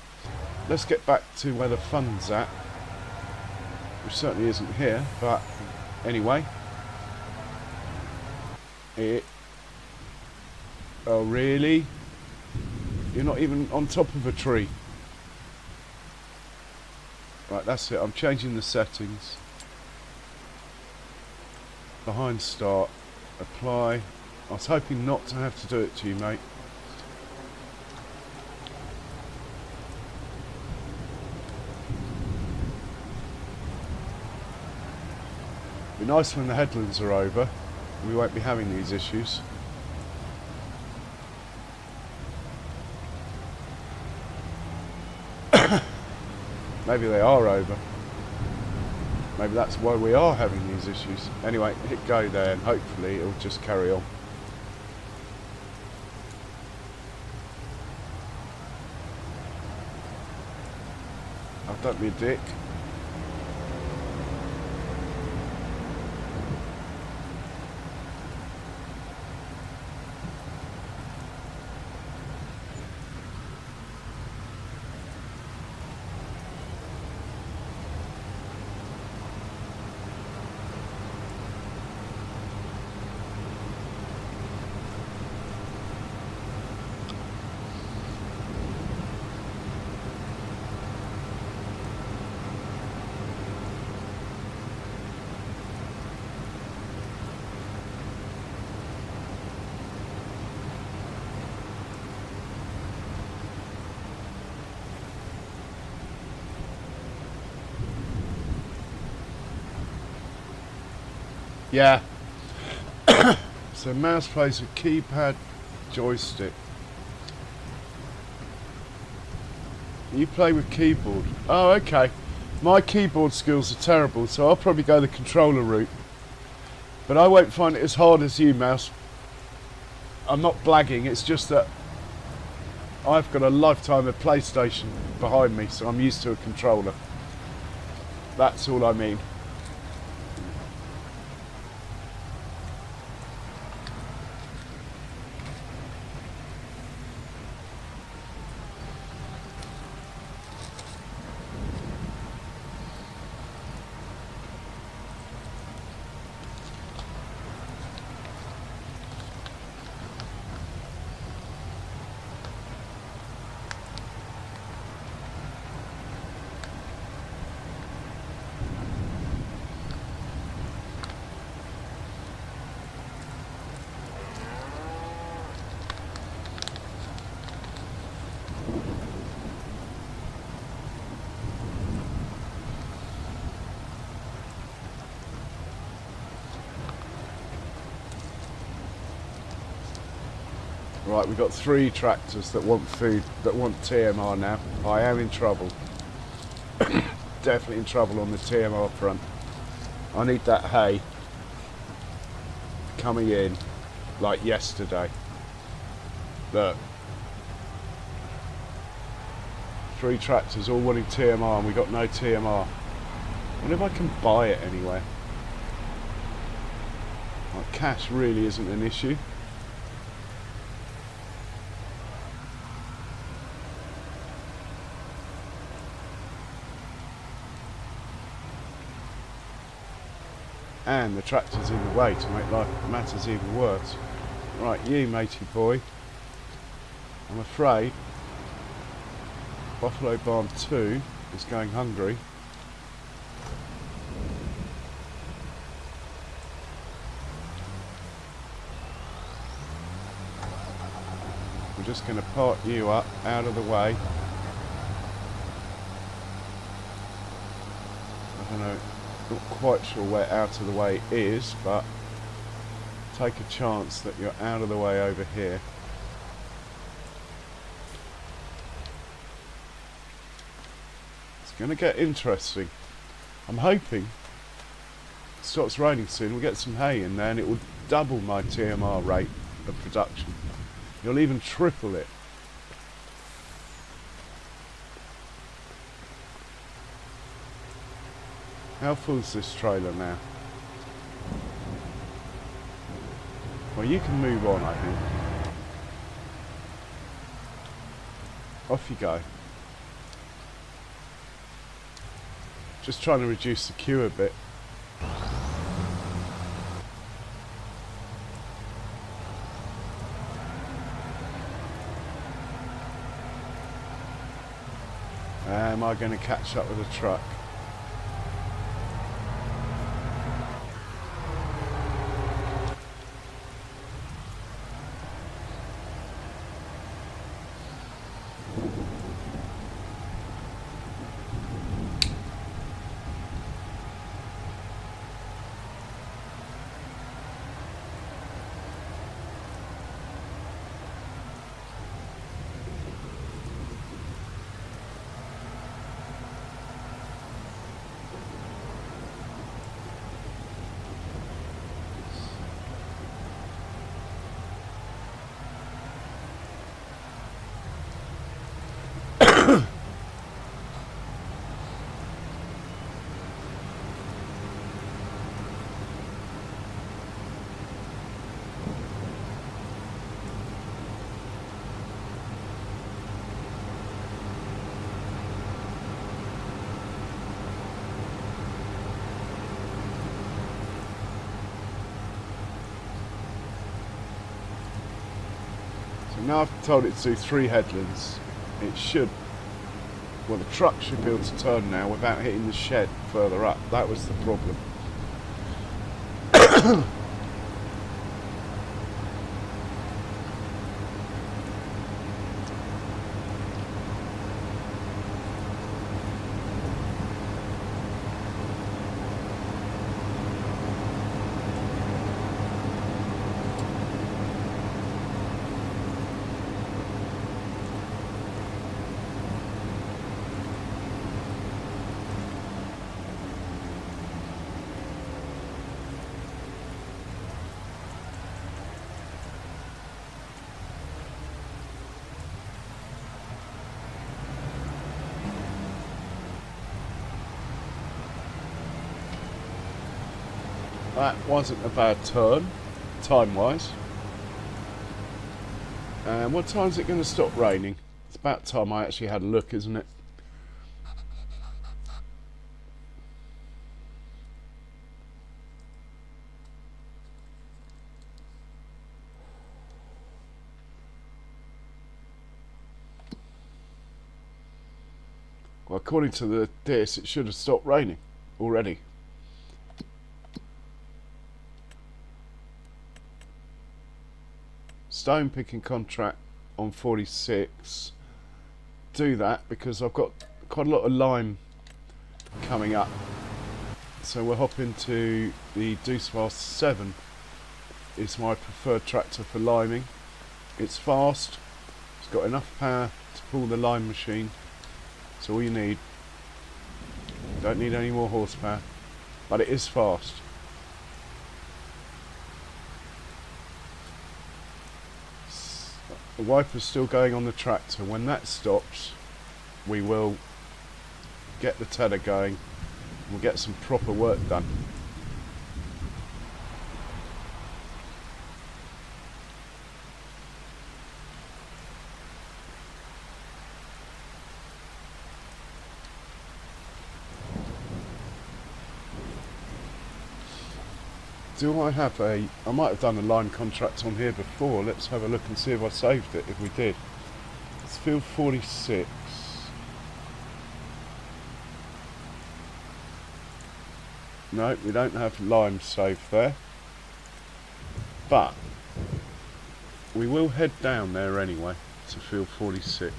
Let's get back to where the fun's at. Which certainly isn't here, but anyway. Oh, really? You're not even on top of a tree. Right, that's it. I'm changing the settings. Behind start. Apply. I was hoping not to have to do it to you, mate. Be nice when the headlands are over. We won't be having these issues. Maybe they are over. Maybe that's why we are having these issues. Anyway, hit go there and hopefully it'll just carry on. Oh, don't be a dick. Yeah. So mouse plays with keypad, joystick. You play with keyboard. Oh, okay. My keyboard skills are terrible, so I'll probably go the controller route. But I won't find it as hard as you, mouse. I'm not blagging, it's just that I've got a lifetime of PlayStation behind me, so I'm used to a controller. That's all I mean. Right, we've got 3 tractors that want food, that want TMR now. I am in trouble. Definitely in trouble on the TMR front. I need that hay coming in like yesterday. Look. 3 tractors all wanting TMR and we got no TMR. I wonder if I can buy it anywhere. Like, cash really isn't an issue. And the tractor's in the way to make life matters even worse. Right, you matey boy. I'm afraid Buffalo Barn 2 is going hungry. We're just going to park you up out of the way. I don't know, not quite sure where out of the way is, but take a chance that you're out of the way over here. It's going to get interesting. I'm hoping it stops raining soon, we'll get some hay in there and it will double my TMR rate of production. You'll even triple it. How full's this trailer now? Well, you can move on, I think. Off you go. Just trying to reduce the queue a bit. Am I going to catch up with a truck? Now I've told it to do 3 headlands. It should, well, the truck should be able to turn now without hitting the shed further up. That was the problem. That wasn't a bad turn, time-wise. And what time's it going to stop raining? It's about time I actually had a look, isn't it? Well, according to this, it should have stopped raining already. Stone picking contract on 46. Do that because I've got quite a lot of lime coming up. So we'll hop into the Deuce Fast 7. It's my preferred tractor for liming. It's fast. It's got enough power to pull the lime machine. That's all you need. Don't need any more horsepower, but it is fast. The wiper's still going on the tractor. When that stops, we will get the tedder going. We'll get some proper work done. Do I have I might have done a line contract on here before. Let's have a look and see if I saved it, if we did. It's field 46. No, we don't have lime saved there. But we will head down there anyway to field 46.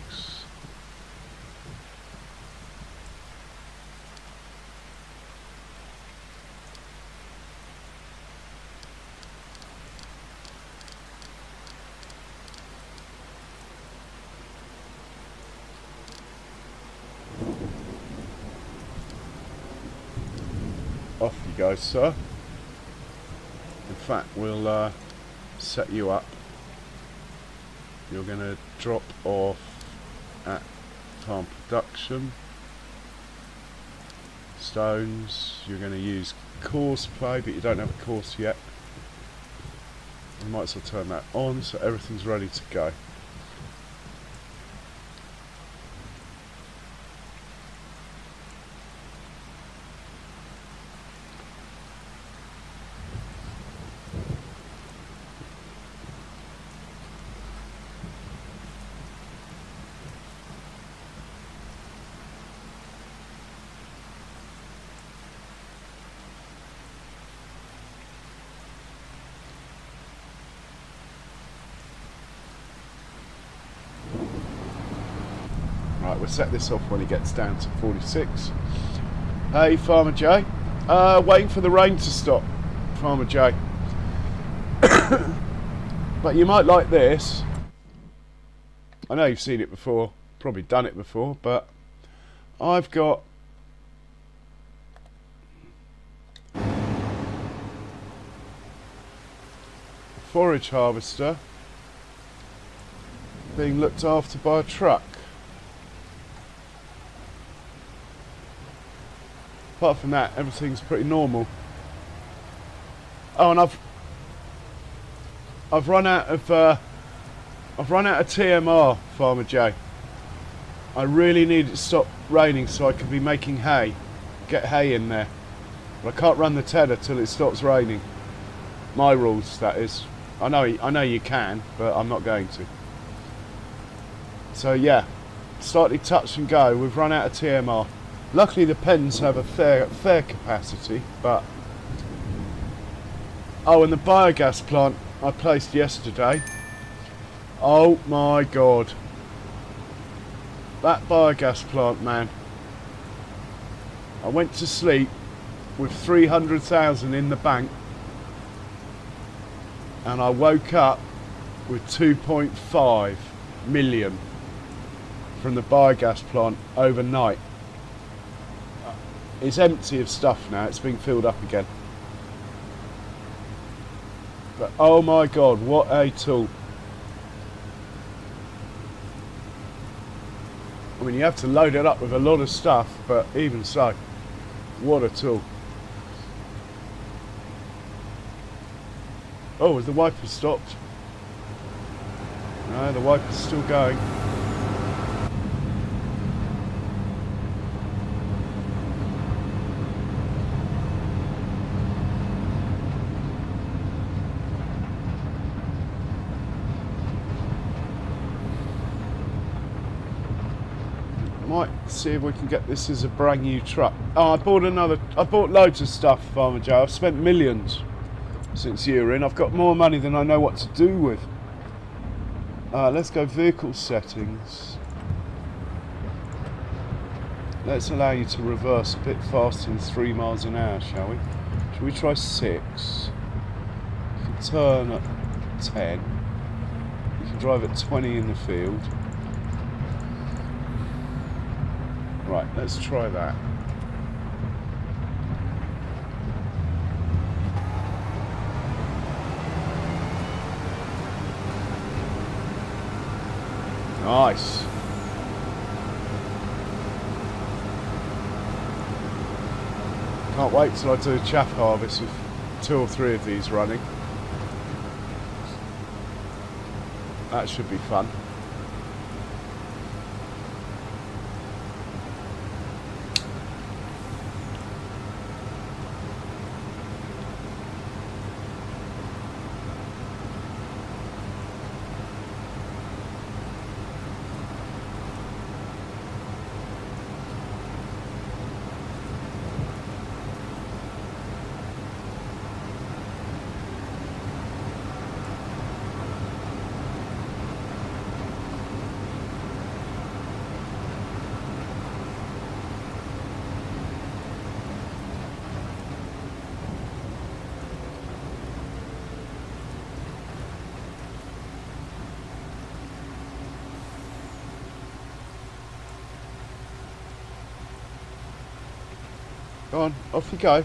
Off you go, sir. In fact, we'll set you up. You're going to drop off at farm production. Stones. You're going to use course play, but you don't have a course yet. We might as well turn that on so everything's ready to go. Right, we'll set this off when it gets down to 46. Hey, Farmer J. Waiting for the rain to stop, Farmer J. But you might like this. I know you've seen it before, probably done it before, but I've got a forage harvester being looked after by a truck. Apart from that, everything's pretty normal. Oh, and I've run out of TMR, Farmer J. I really need it to stop raining so I can be making hay, get hay in there. But I can't run the tedder till it stops raining. My rules, that is. I know you can, but I'm not going to. So yeah, slightly touch and go. We've run out of TMR. Luckily the pens have a fair capacity, but... Oh, and the biogas plant I placed yesterday. Oh my god. That biogas plant, man. I went to sleep with 300,000 in the bank, and I woke up with 2.5 million from the biogas plant overnight. It's empty of stuff now, it's being filled up again. But oh my god, what a tool. I mean, you have to load it up with a lot of stuff, but even so, what a tool. Oh, has the wiper stopped? No, the wiper's still going. Might see if we can get this as a brand new truck. Oh, I bought loads of stuff, Farmer Joe. I've spent millions since you're in. I've got more money than I know what to do with. Let's go vehicle settings. Let's allow you to reverse a bit faster than 3 miles an hour, shall we? Shall we try 6? You can turn at 10. You can drive at 20 in the field. Right, let's try that. Nice. Can't wait till I do a chaff harvest with 2 or 3 of these running. That should be fun. Go on, off you go.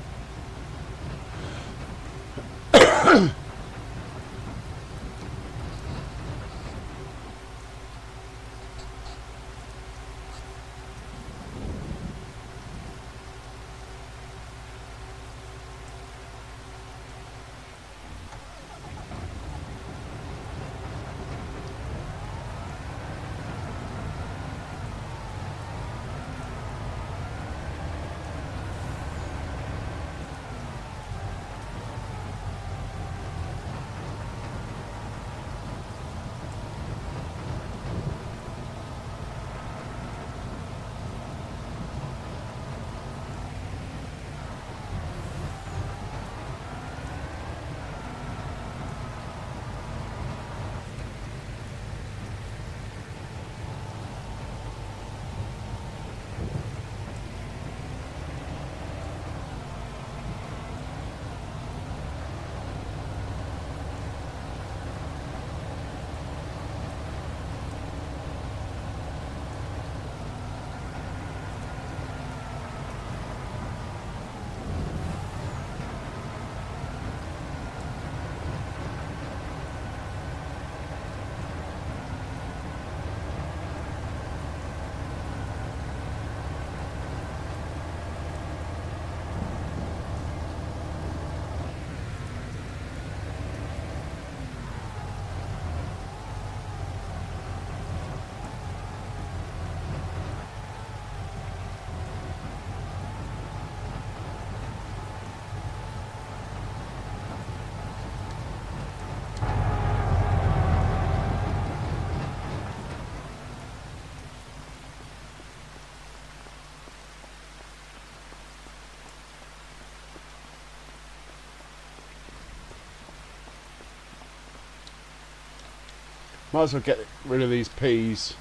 Might as well get rid of these peas.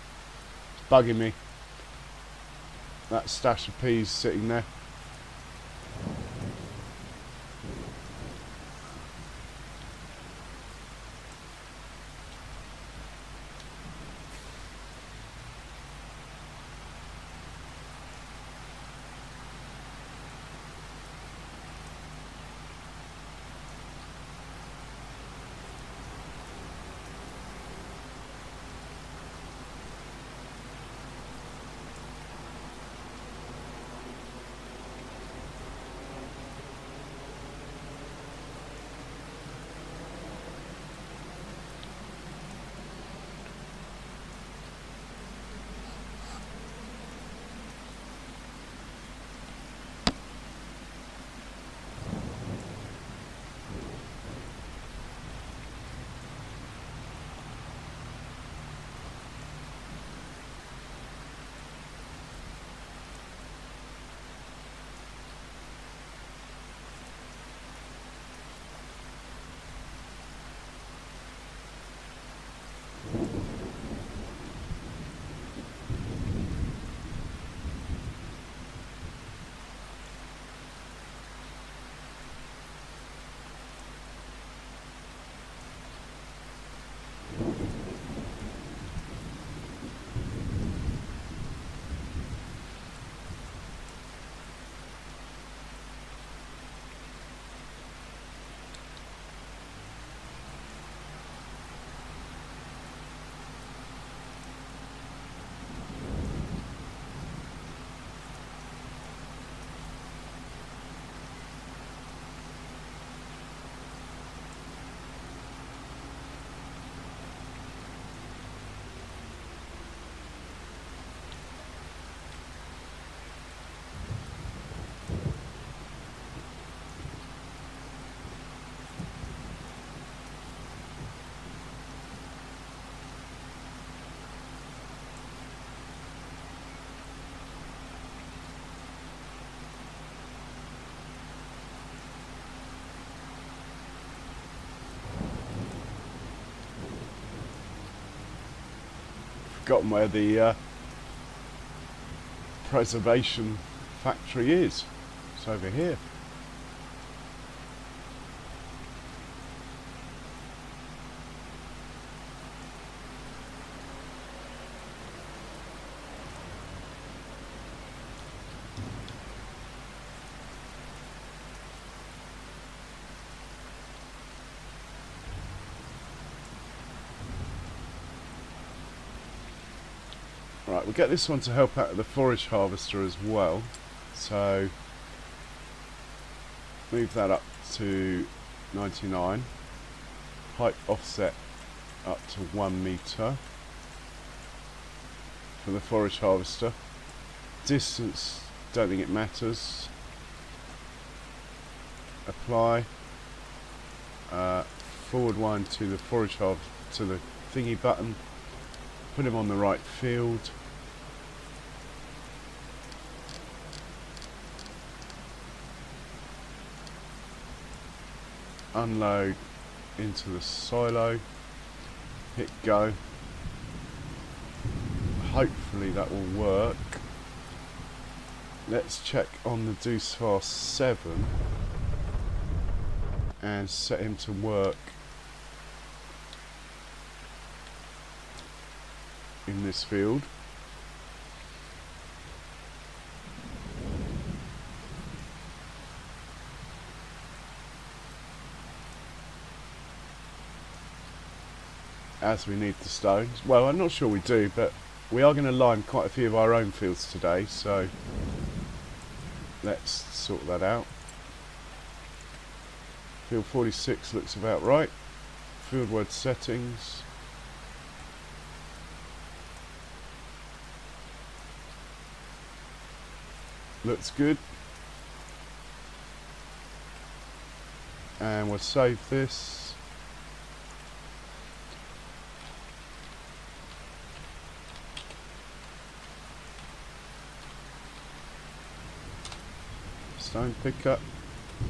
It's bugging me. That stash of peas sitting there. forgotten where the preservation factory is. It's over here. Right, we'll get this one to help out with the forage harvester as well. So move that up to 99. Height offset up to 1 meter for the forage harvester. Distance, don't think it matters. Apply. Forward one to the forage harvester, to the thingy button. Put him on the right field. Unload into the silo. Hit go. Hopefully that will work. Let's check on the Deuce Fast 7 and set him to work in this field. As we need the stones. Well, I'm not sure we do, but we are going to lime quite a few of our own fields today, so let's sort that out. Field 46 looks about right. Field word settings. Looks good. And we'll save this. Stone pickup.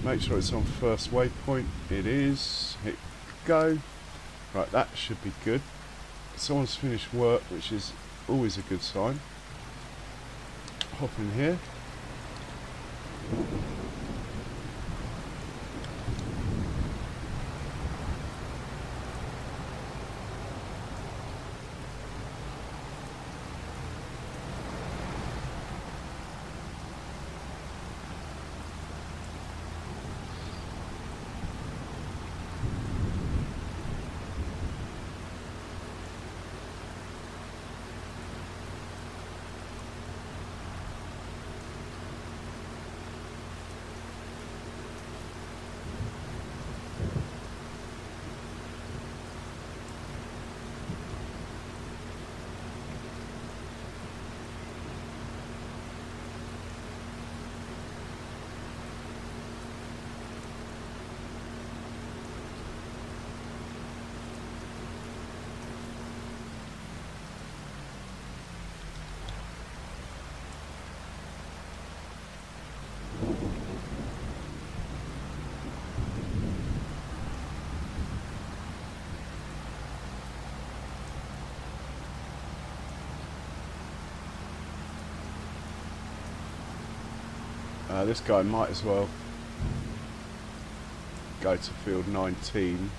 Make sure it's on first waypoint. It is. Hit go. Right, that should be good. Someone's finished work, which is always a good sign. Hop in here. This guy might as well go to field 19.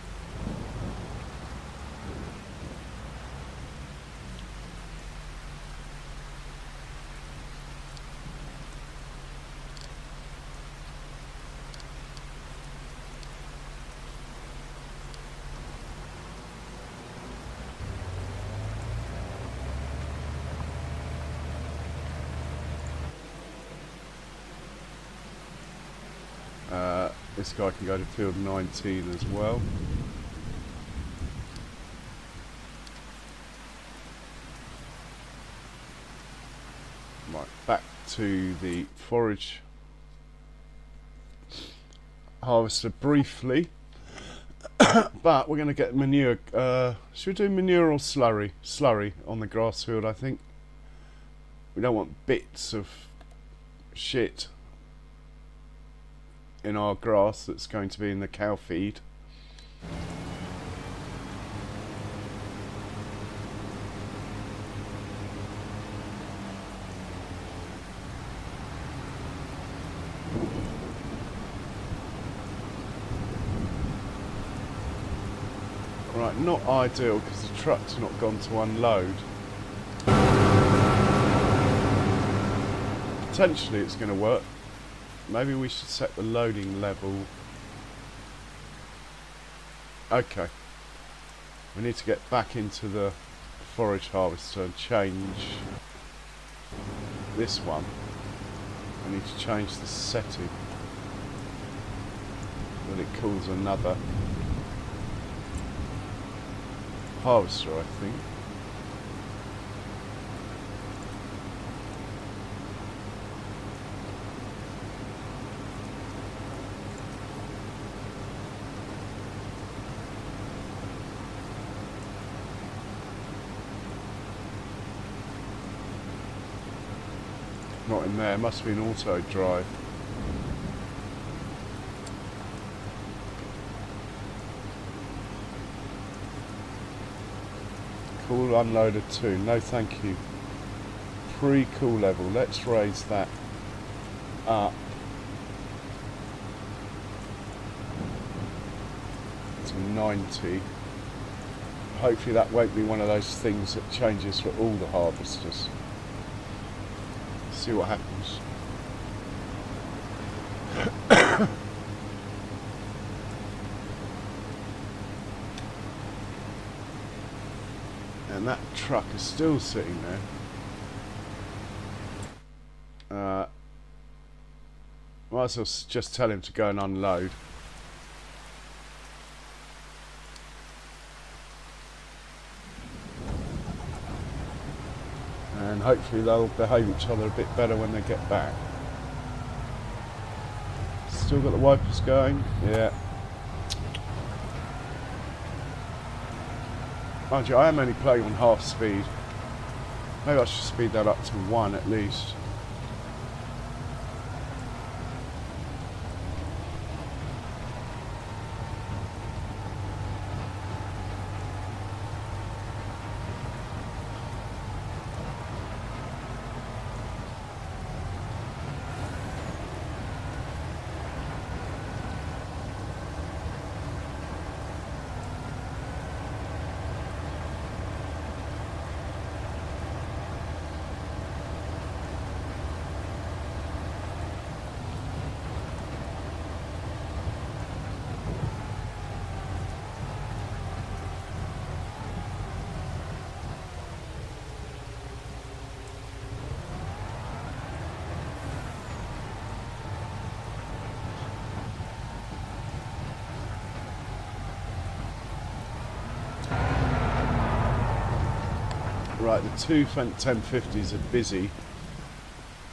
This guy can go to field 19 as well. Right, back to the forage harvester briefly. But we're going to get manure. Should we do manure or slurry? Slurry on the grass field, I think. We don't want bits of shit in our grass that's going to be in the cow feed. Right, not ideal because the truck's not gone to unload. Potentially it's going to work. Maybe we should set the loading level. Okay. We need to get back into the forage harvester and change this one. I need to change the setting that it calls another harvester, I think. Not in there, must be an auto drive. Cool unloader 2, no thank you. Pre-cool level, let's raise that up to 90. Hopefully that won't be one of those things that changes for all the harvesters. See what happens. And that truck is still sitting there. Might as well just tell him to go and unload. And hopefully they'll behave each other a bit better when they get back. Still got the wipers going? Yeah. Mind you, I am only playing on half speed. Maybe I should speed that up to 1 at least. Right, the two 1050s are busy,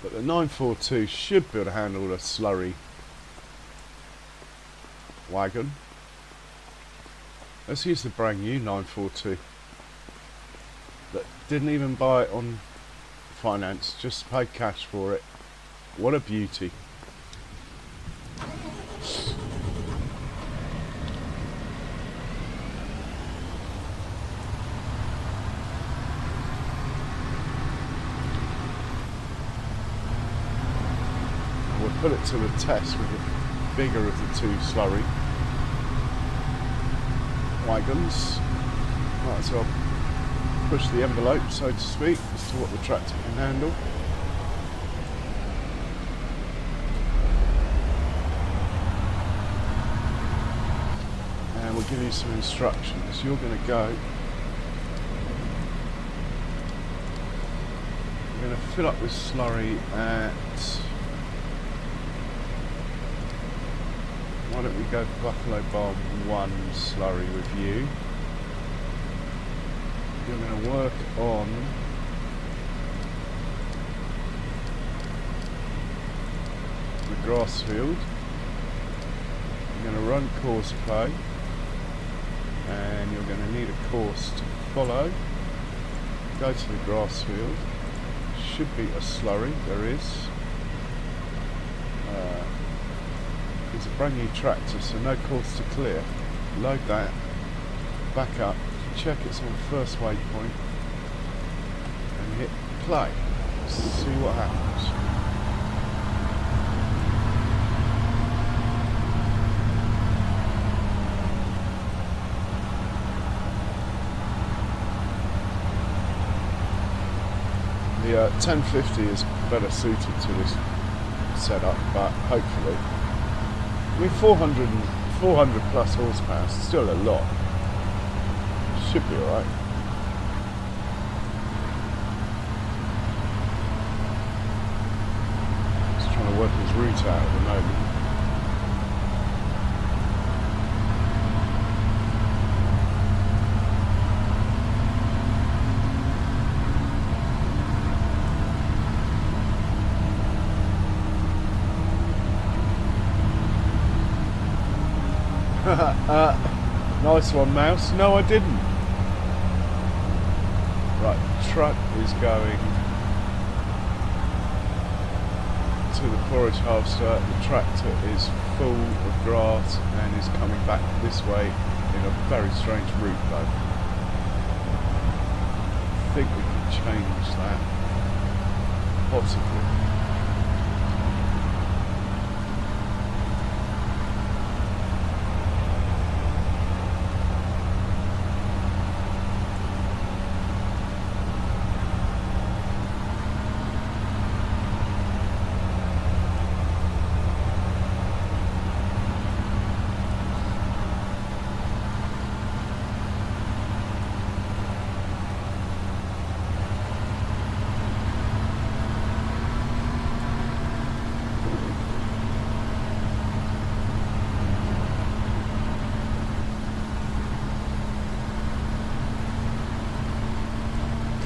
but the 942 should be able to handle a slurry wagon. Let's use the brand new 942 that didn't even buy it on finance, just paid cash for it. What a beauty. Put it to the test with the bigger of the two slurry wagons. Might as well push the envelope, so to speak, as to what the tractor can handle. And we'll give you some instructions. You're going to go. You're going to fill up this slurry at. Why don't we go Buffalo Barn 1 slurry with you. You're going to work on the grass field. You're going to run course play, and you're going to need a course to follow. Go to the grass field. Should be a slurry, there is. It's a brand new tractor, so no course to clear. Load that, back up, check it's on first waypoint, and hit play. See what happens. The 1050 is better suited to this setup, but hopefully, I mean 400 plus horsepower is still a lot. Should be alright. Just trying to work his route out at the moment. Nice one, Mouse. No, I didn't. Right, the truck is going to the forage harvester. The tractor is full of grass and is coming back this way in a very strange route, though. I think we can change that. Possibly.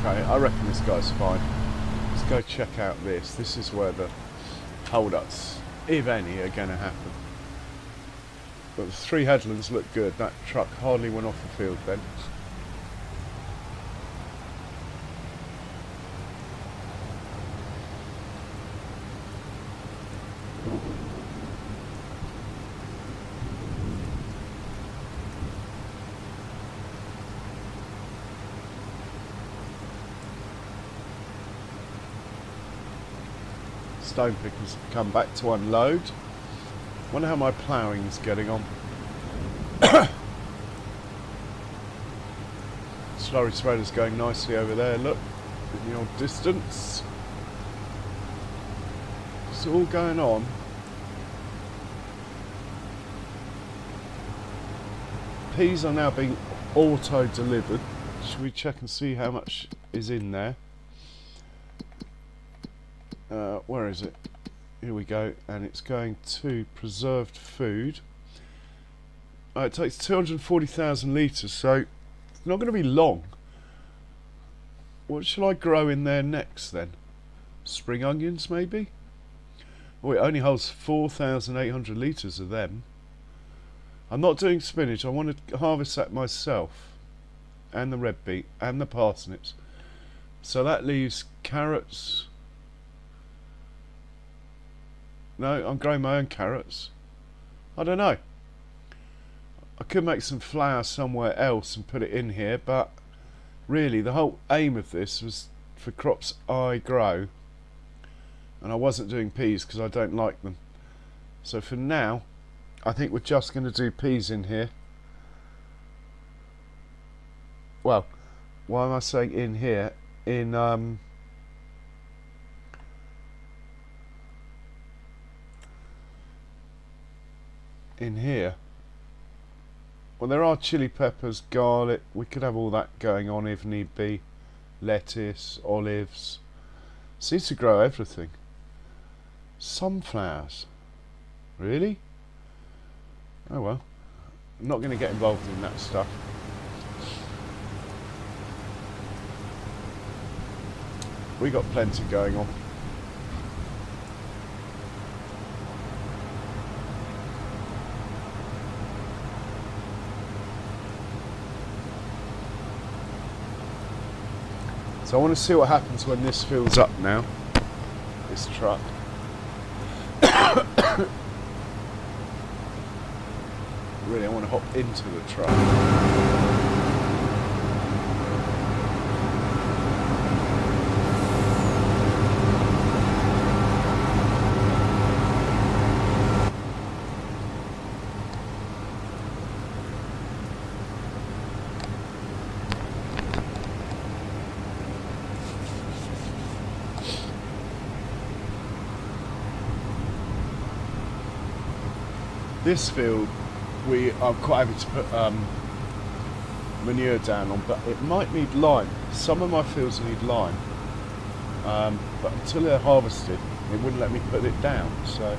I reckon this guy's fine. Let's go check out this. This is where the hold-ups, if any, are going to happen. But the 3 headlands look good. That truck hardly went off the field then. Stone pickers have come back to unload. Wonder how my ploughing's getting on. Slurry spreader's going nicely over there, look, in the old distance. It's all going on. Peas are now being auto-delivered. Should we check and see how much is in there? Where is it? Here we go, and it's going to preserved food. It takes 240,000 litres, so it's not going to be long. What shall I grow in there next then? Spring onions maybe? Oh, it only holds 4,800 litres of them. I'm not doing spinach. I want to harvest that myself, and the red beet and the parsnips. So that leaves carrots. No, I'm growing my own carrots. I don't know. I could make some flour somewhere else and put it in here, but really the whole aim of this was for crops I grow, and I wasn't doing peas because I don't like them. So for now, I think we're just going to do peas in here. Well, why am I saying in here? In here. Well, there are chili peppers, garlic. We could have all that going on if need be. Lettuce, olives. Seems to grow everything. Sunflowers. Really? Oh well. I'm not going to get involved in that stuff. We got plenty going on. So I want to see what happens when this fills up now, this truck. Really, I want to hop into the truck. This field, I'm quite happy to put manure down on, but it might need lime. Some of my fields need lime, but until they're harvested, it wouldn't let me put it down. So,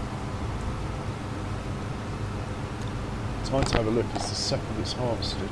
time to have a look is the second it's harvested.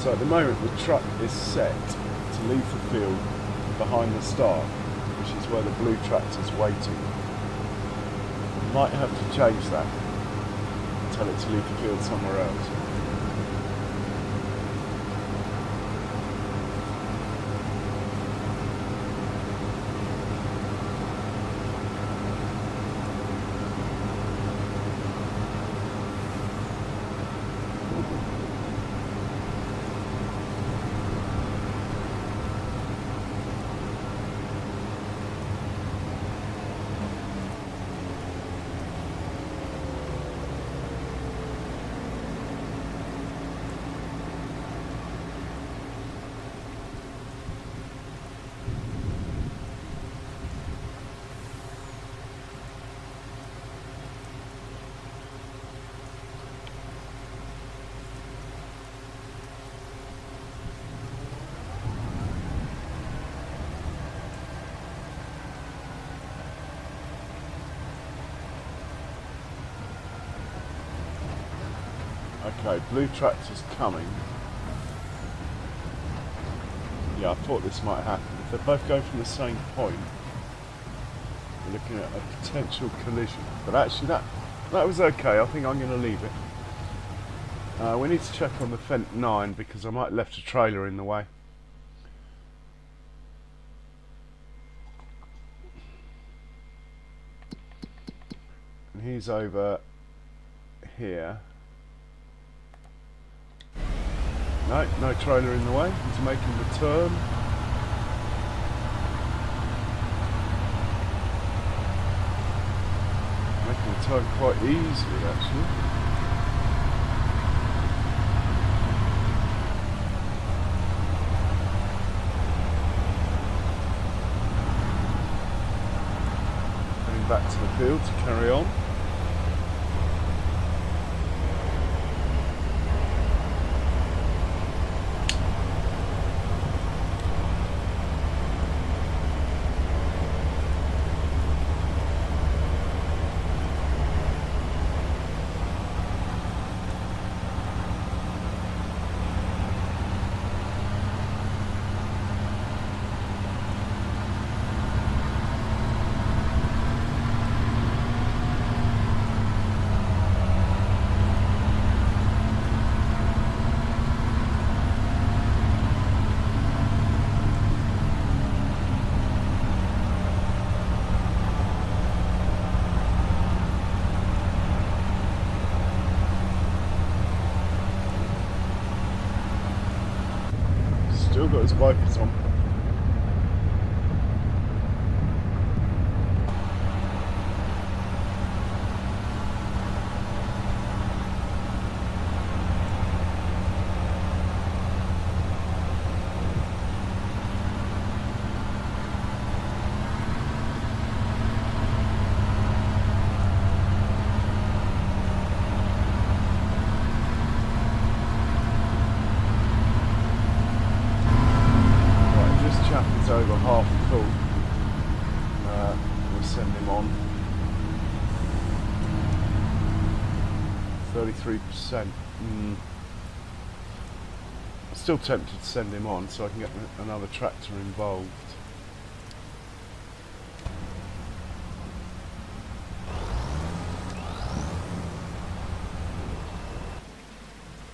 So at the moment the truck is set to leave the field behind the start, which is where the blue tractor's waiting. Might have to change that, tell it to leave the field somewhere else. Okay, blue tractor's coming. Yeah, I thought this might happen. If they're both going from the same point, we're looking at a potential collision. But actually that was okay. I think I'm going to leave it. We need to check on the Fent 9 because I might have left a trailer in the way. And he's over here. No, no trailer in the way. He's making the turn. Making the turn quite easily, actually. Heading back to the field to carry on. Still got his wipers on. Over half full. We'll send him on. 33%. Still tempted to send him on so I can get another tractor involved.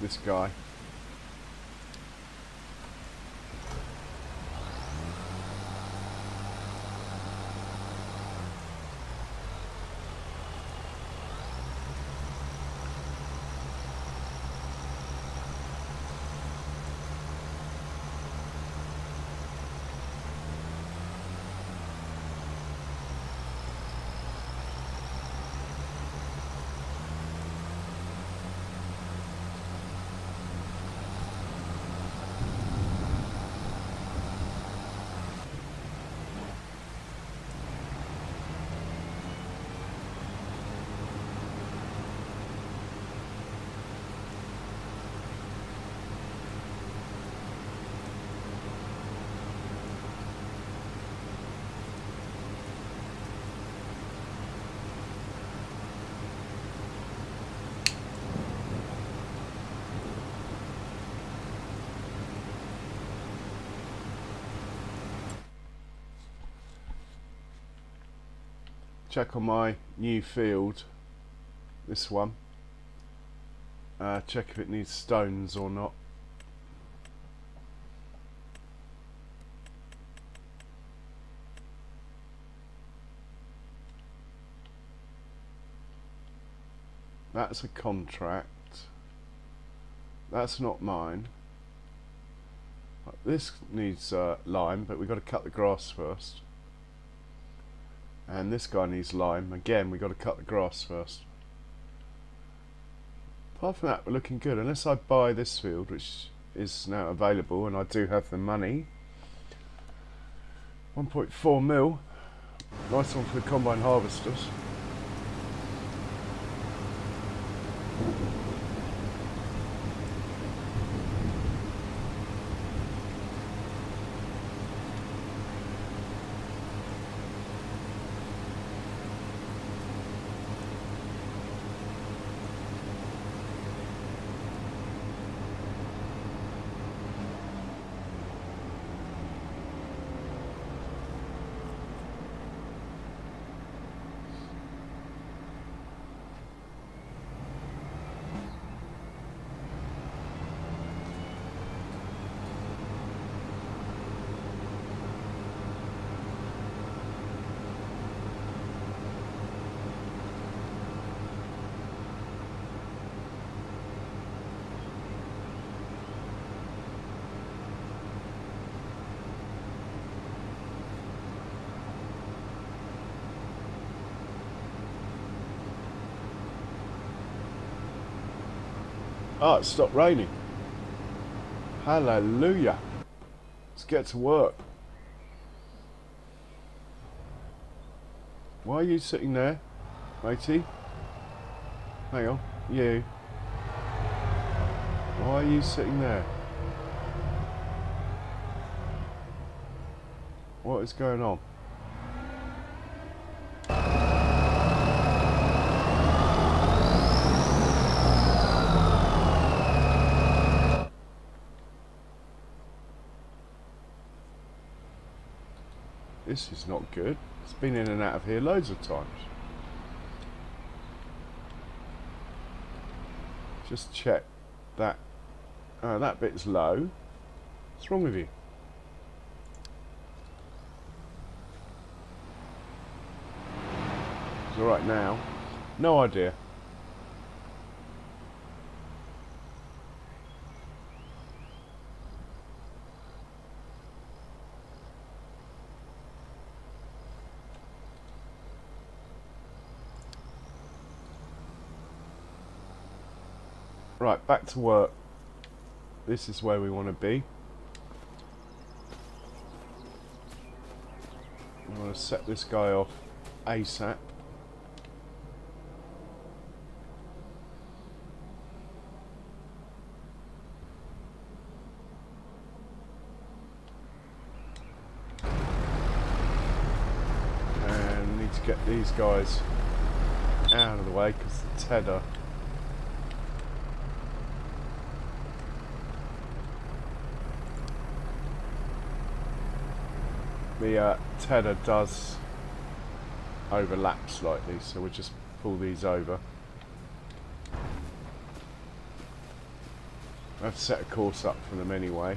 This guy. Check on my new field, this one, check if it needs stones or not. That's a contract, that's not mine. This needs lime, but we've got to cut the grass first. And this guy needs lime. Again, we've got to cut the grass first. Apart from that, we're looking good. Unless I buy this field, which is now available, and I do have the money. 1.4 mil. Nice one for the combine harvesters. Oh, it stopped raining. Hallelujah. Let's get to work. Why are you sitting there, matey? Hang on, you. Why are you sitting there? What is going on? This is not good. It's been in and out of here loads of times. Just check that. That bit's low. What's wrong with you? It's alright now. No idea. Right, back to work. This is where we want to be. I want to set this guy off ASAP. And need to get these guys out of the way because the tedder does overlap slightly, so we'll just pull these over. I have to set a course up for them anyway.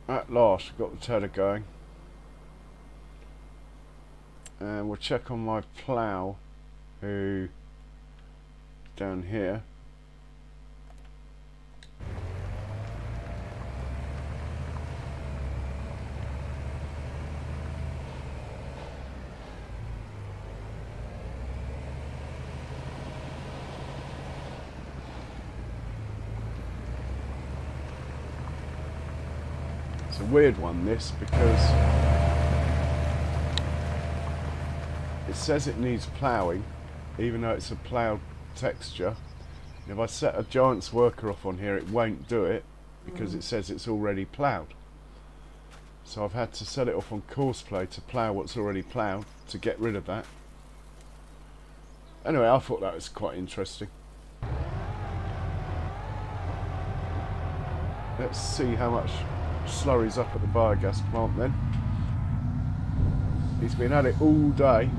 At last, got the tedder going. And we'll check on my plough, who down here. It's a weird one, this, because it says it needs ploughing, even though it's a ploughed texture. And if I set a Giant's worker off on here, it won't do it because it says it's already ploughed. So I've had to set it off on courseplay to plough what's already ploughed to get rid of that. Anyway, I thought that was quite interesting. Let's see how much slurry's up at the biogas plant then. He's been at it all day.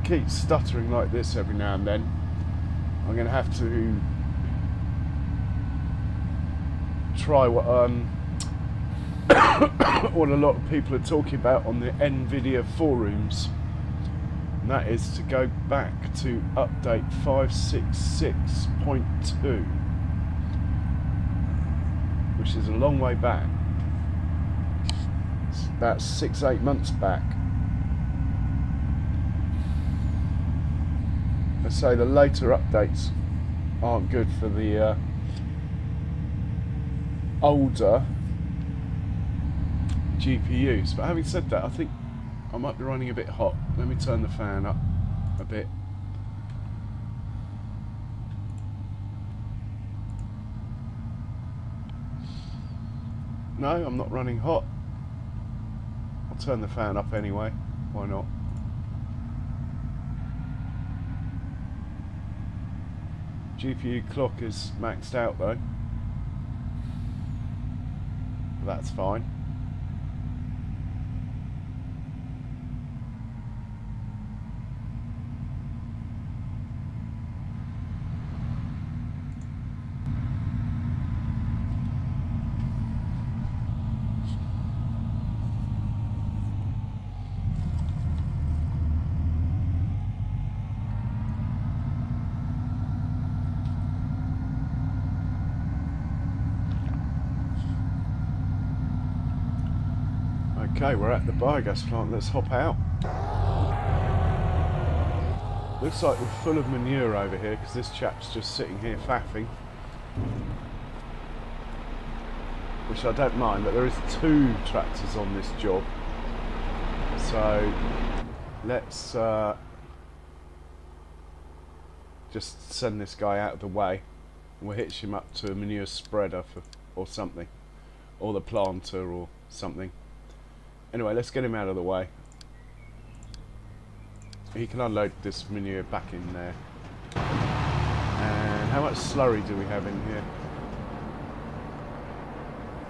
Keeps stuttering like this every now and then. I'm going to have to try what what a lot of people are talking about on the NVIDIA forums, and that is to go back to update 566.2, which is a long way back. It's about 6-8 months back. I say the later updates aren't good for the older GPUs, but having said that, I think I might be running a bit hot. Let me turn the fan up a bit. No, I'm not running hot. I'll turn the fan up anyway. Why not? GPU clock is maxed out though. That's fine. Okay, we're at the biogas plant. Let's hop out. Looks like we're full of manure over here because this chap's just sitting here faffing, which I don't mind, but there is 2 tractors on this job, so let's just send this guy out of the way and we'll hitch him up to a manure spreader or something, or the planter or something. Anyway, let's get him out of the way. He can unload this manure back in there. And how much slurry do we have in here?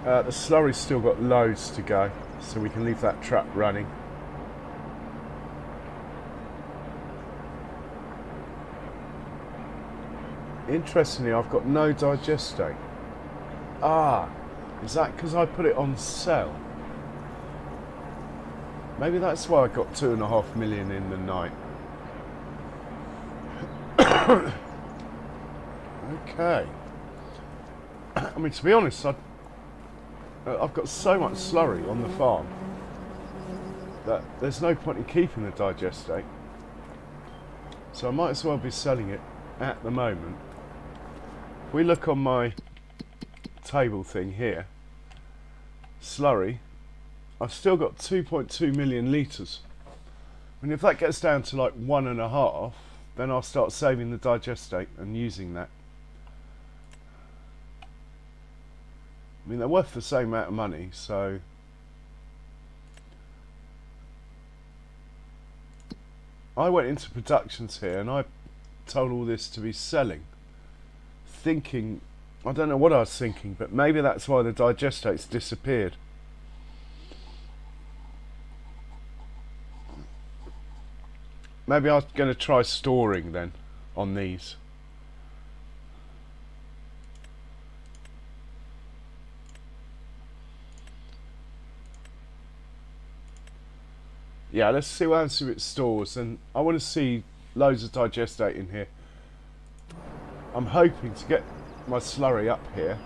The slurry's still got loads to go, so we can leave that truck running. Interestingly, I've got no digestate. Ah, is that because I put it on sell? Maybe that's why I got 2.5 million in the night. Okay. I mean, to be honest, I've got so much slurry on the farm that there's no point in keeping the digestate. So I might as well be selling it at the moment. If we look on my table thing here, slurry, I've still got 2.2 million litres. I mean, if that gets down to like 1.5, then I'll start saving the digestate and using that. I mean, they're worth the same amount of money, so I went into productions here and I told all this to be selling, thinking, I don't know what I was thinking, but maybe that's why the digestate's disappeared. Maybe I'm going to try storing then on these. Yeah, let's see what happens if it stores, and I want to see loads of digestate in here. I'm hoping to get my slurry up here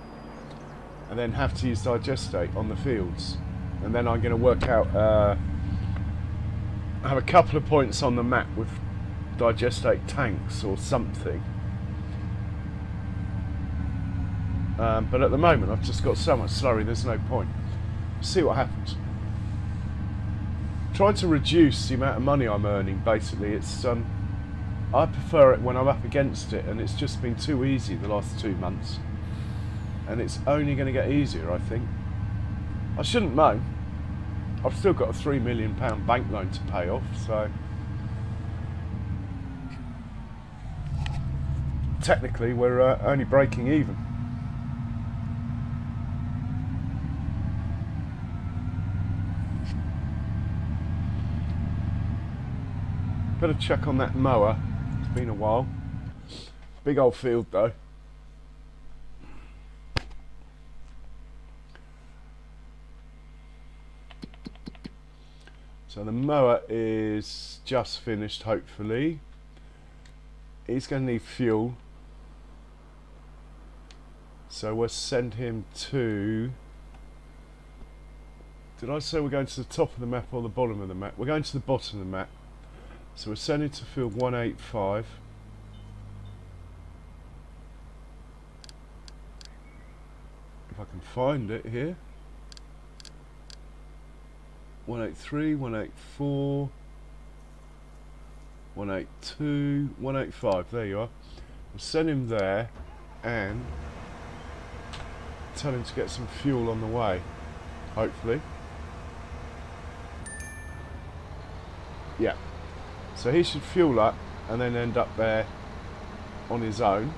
and then have to use digestate on the fields, and then I'm going to work out I have a couple of points on the map with digestate tanks or something, but at the moment I've just got so much slurry there's no point. See what happens. Trying to reduce the amount of money I'm earning, basically. It's I prefer it when I'm up against it, and it's just been too easy the last 2 months, and it's only going to get easier, I think. I shouldn't moan. I've still got a £3 million bank loan to pay off, so technically we're only breaking even. Better check on that mower. It's been a while. Big old field though. So the mower is just finished, hopefully. He's going to need fuel. So we'll send him to... Did I say we're going to the top of the map or the bottom of the map? We're going to the bottom of the map. So we're sending to field 185. If I can find it here. 183, 184, 182, 185. There you are. We'll send him there and tell him to get some fuel on the way, hopefully. Yeah. So he should fuel up and then end up there on his own.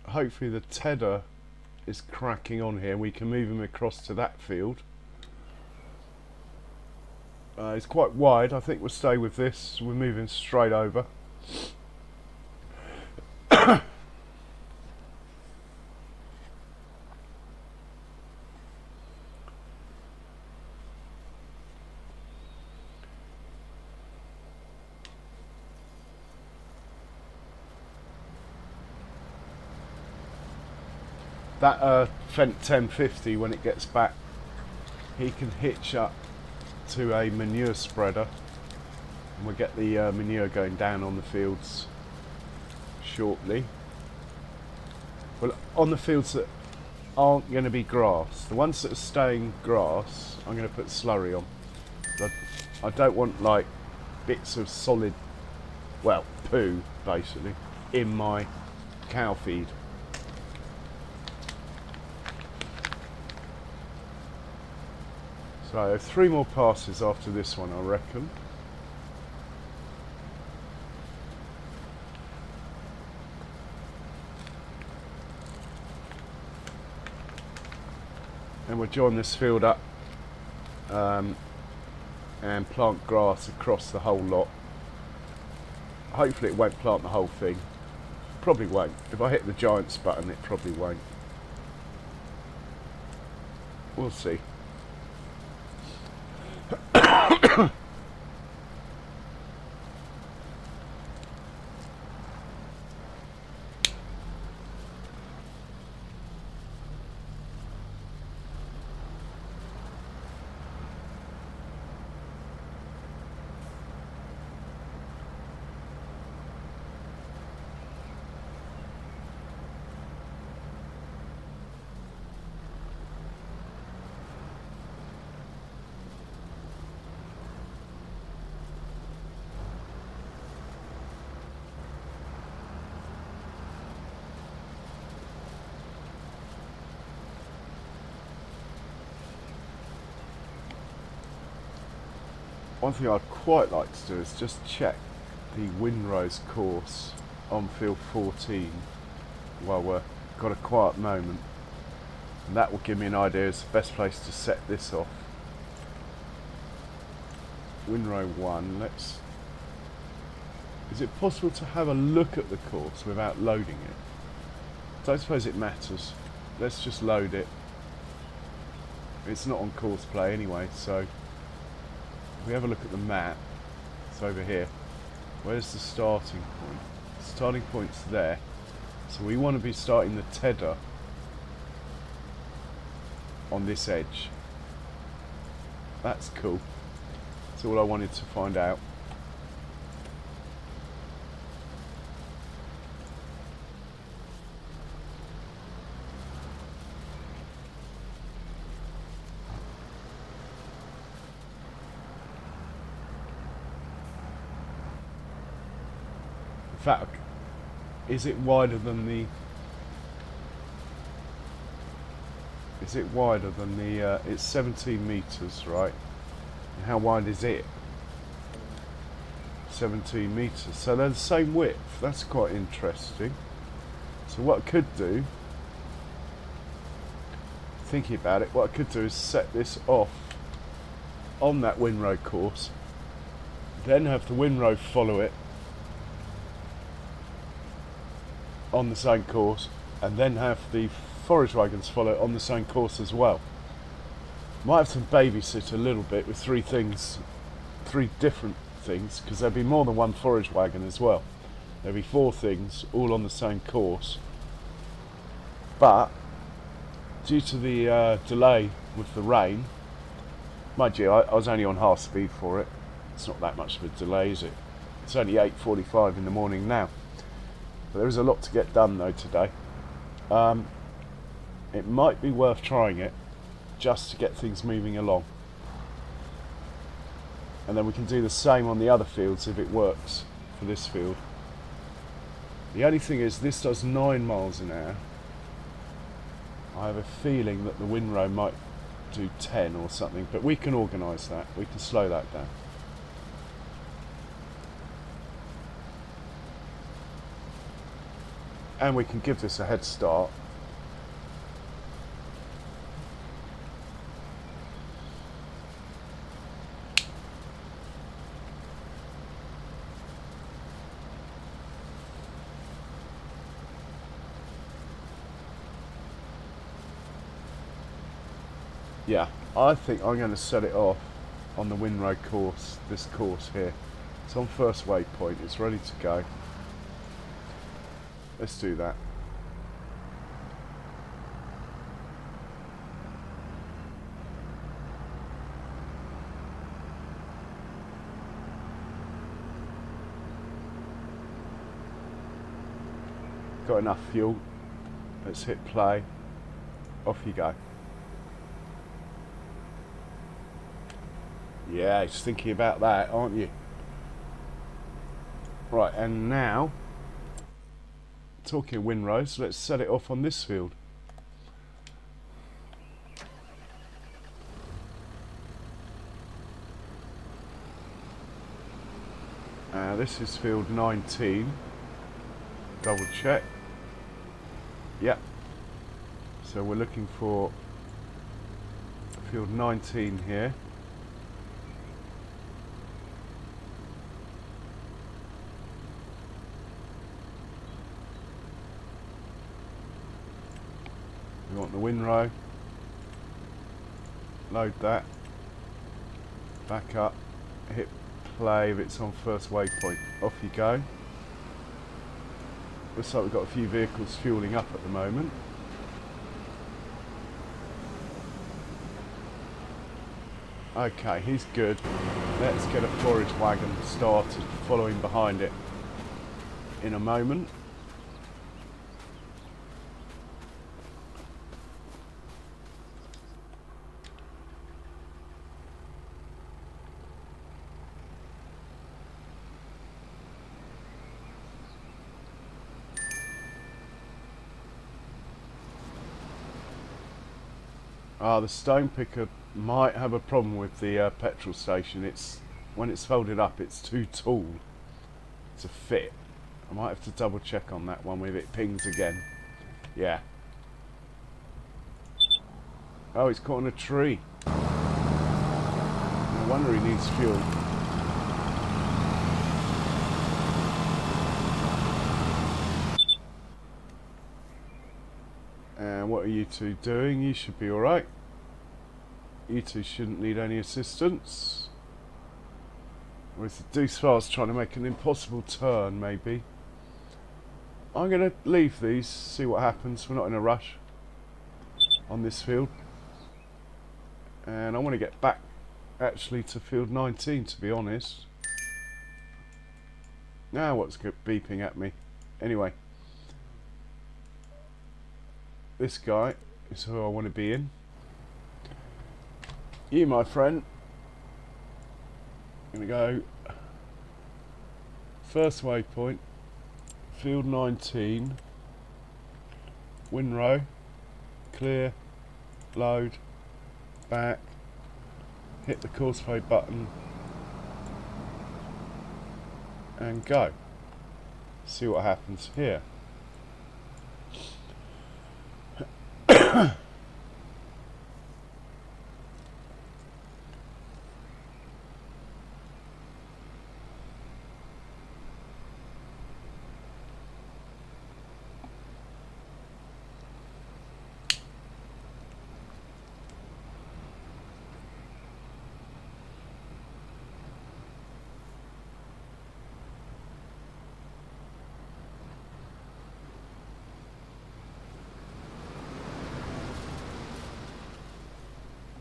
Hopefully the tedder is cracking on here. We can move him across to that field. It's quite wide. I think we'll stay with this. We're moving straight over. That Fendt 1050, when it gets back, he can hitch up to a manure spreader and we'll get the manure going down on the fields shortly. Well, on the fields that aren't going to be grass, the ones that are staying grass, I'm going to put slurry on. I don't want like bits of solid, well, poo basically, in my cow feed. So 3 more passes after this one, I reckon. And we'll join this field up and plant grass across the whole lot. Hopefully it won't plant the whole thing. Probably won't. If I hit the giants button, it probably won't. We'll see. One thing I'd quite like to do is just check the windrose course on field 14 while we've got a quiet moment, and that will give me an idea as the best place to set this off. Windrow 1, is it possible to have a look at the course without loading it? Don't suppose it matters. Let's just load it. It's not on course play anyway, so if we have a look at the map, it's over here. Where's the starting point? The starting point's there. So we want to be starting the tedder on this edge. That's cool. That's all I wanted to find out. In fact, is it wider than the... Is it wider than the... it's 17 metres, right? And how wide is it? 17 metres. So they're the same width. That's quite interesting. So what I could do, thinking about it, what I could do is set this off on that windrow course, then have the windrow follow it on the same course, and then have the forage wagons follow it on the same course as well. Might have to babysit a little bit with 3 things 3 different things, because there'll be more than one forage wagon as well. There'll be 4 things all on the same course, but due to the delay with the rain, mind you, I was only on half speed for it. It's not that much of a delay, is it? It's only 8:45 in the morning now. But there is a lot to get done though today. It might be worth trying it just to get things moving along. And then we can do the same on the other fields if it works for this field. The only thing is this does 9 miles an hour. I have a feeling that the windrow might do 10 or something, but we can organise that. We can slow that down. And we can give this a head start. Yeah, I think I'm going to set it off on the windrow course, this course here. It's on first waypoint, it's ready to go. Let's do that. Got enough fuel. Let's hit play. Off you go. Yeah, just thinking about that, aren't you? Right, and now, talking of windrows, let's set it off on this field. This is field 19. Double check. Yep. So we're looking for field 19 here. We want the windrow. Load that. Back up. Hit play if it's on first waypoint. Off you go. Looks like we've got a few vehicles fueling up at the moment. Okay, he's good. Let's get a forage wagon started following behind it in a moment. The stone picker might have a problem with the petrol station. When it's folded up, it's too tall to fit. I might have to double check on that one if it pings again. Yeah. Oh, it's caught on a tree. No wonder he needs fuel. And what are you two doing? You should be alright. You two shouldn't need any assistance. Whereas the deuce far's trying to make an impossible turn, maybe. I'm going to leave these, see what happens. We're not in a rush on this field. And I want to get back, actually, to field 19, to be honest. Now what's beeping at me? Anyway. This guy is who I want to be in. You, my friend, I'm going to go first waypoint, field 19, windrow, clear, load, back, hit the causeway button, and go. See what happens here.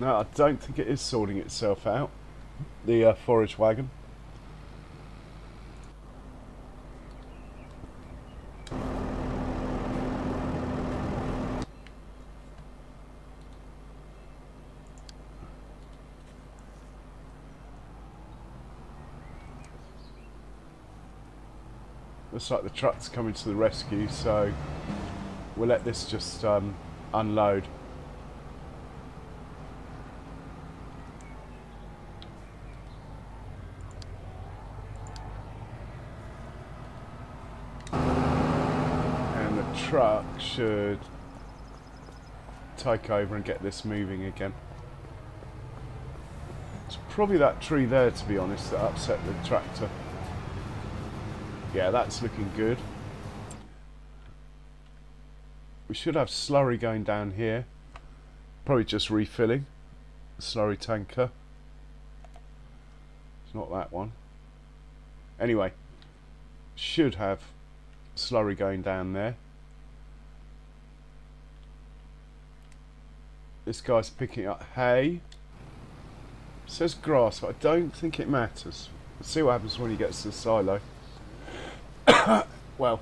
No, I don't think it is sorting itself out. The forage wagon. Looks like the truck's coming to the rescue, so we'll let this just unload. And the truck should take over and get this moving again. It's probably that tree there, to be honest, that upset the tractor. Yeah, that's looking good. We should have slurry going down here. Probably just refilling. Slurry tanker. It's not that one. Anyway, should have slurry going down there. This guy's picking up hay. It says grass, but I don't think it matters. Let's see what happens when he gets to the silo. Well,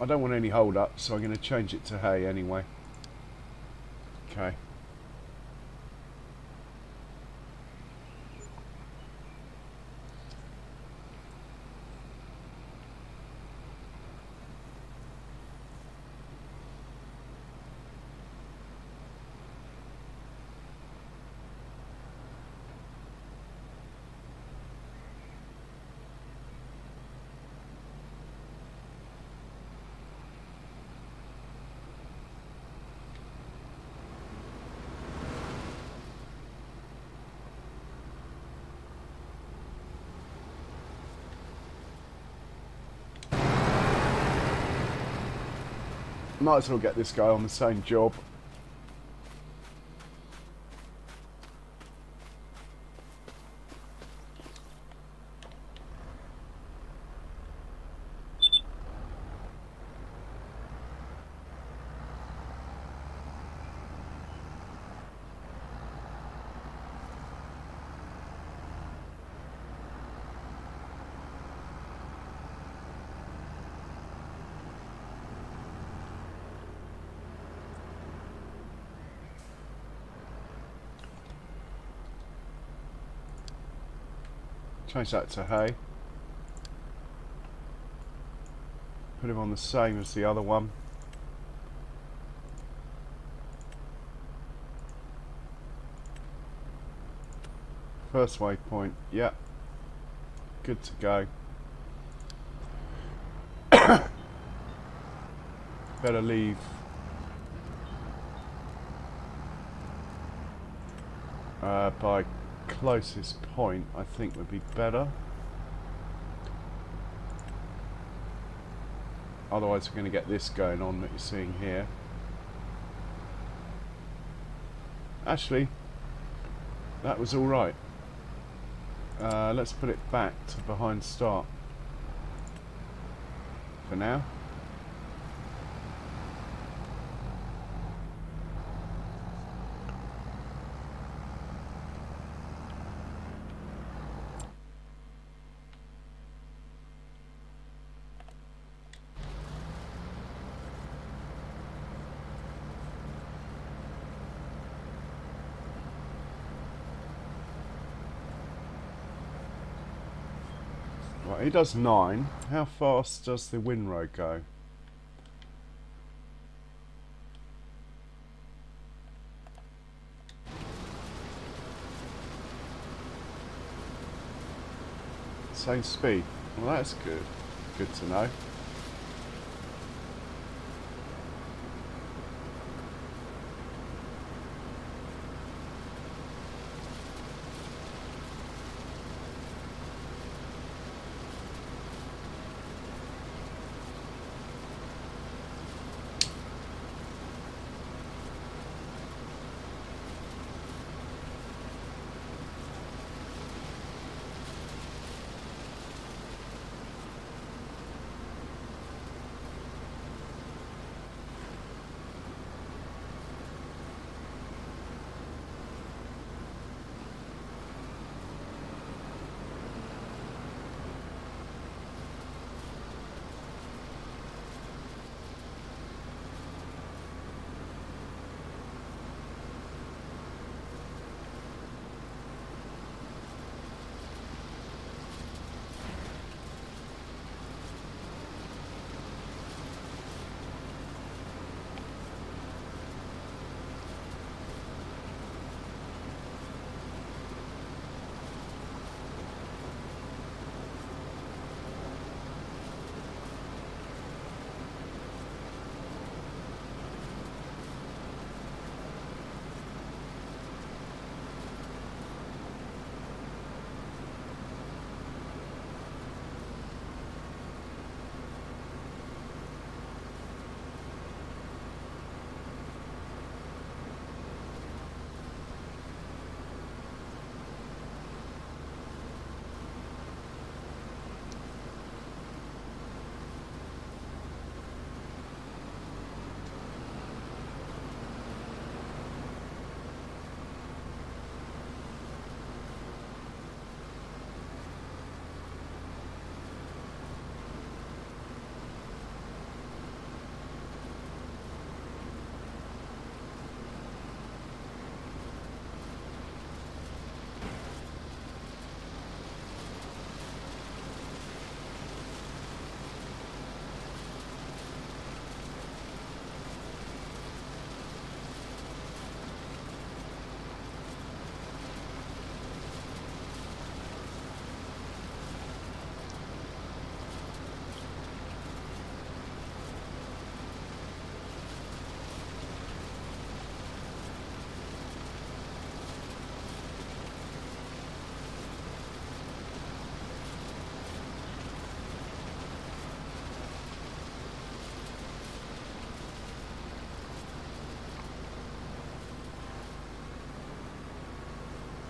I don't want any hold up, so I'm going to change it to hay anyway. Okay. Might as well get this guy on the same job. Change that to hay. Put him on the same as the other one. First waypoint, yep. Good to go. Better leave by closest point, I think would be better. Otherwise we're going to get this going on that you're seeing here. Actually, that was alright. Let's put it back to behind start for now. Right, he does 9. How fast does the windrow go? Same speed. Well, that's good. Good to know.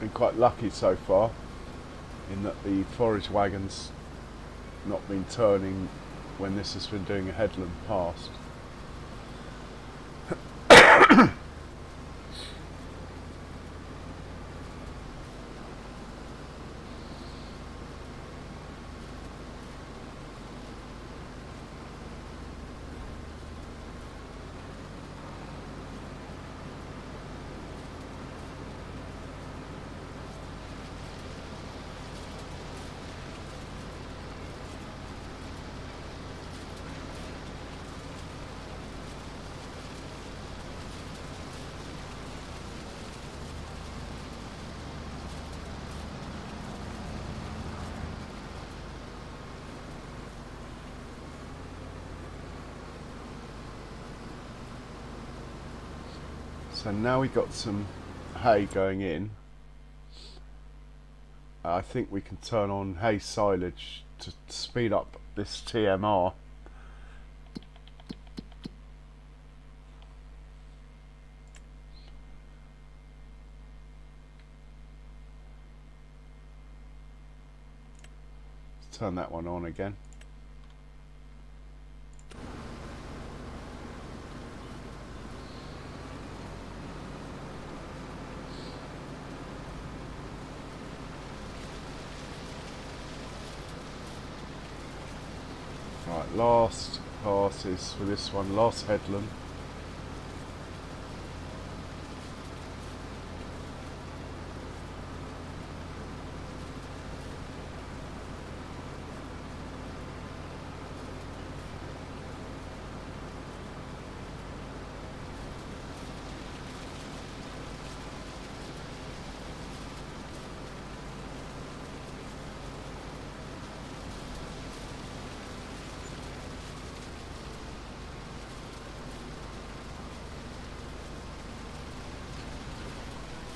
been quite lucky so far in that the forage wagon's not been turning when this has been doing a headland past. So now we got some hay going in. I think we can turn on hay silage to speed up this TMR. Let's turn that one on again. Right, last passes for this one, last headland.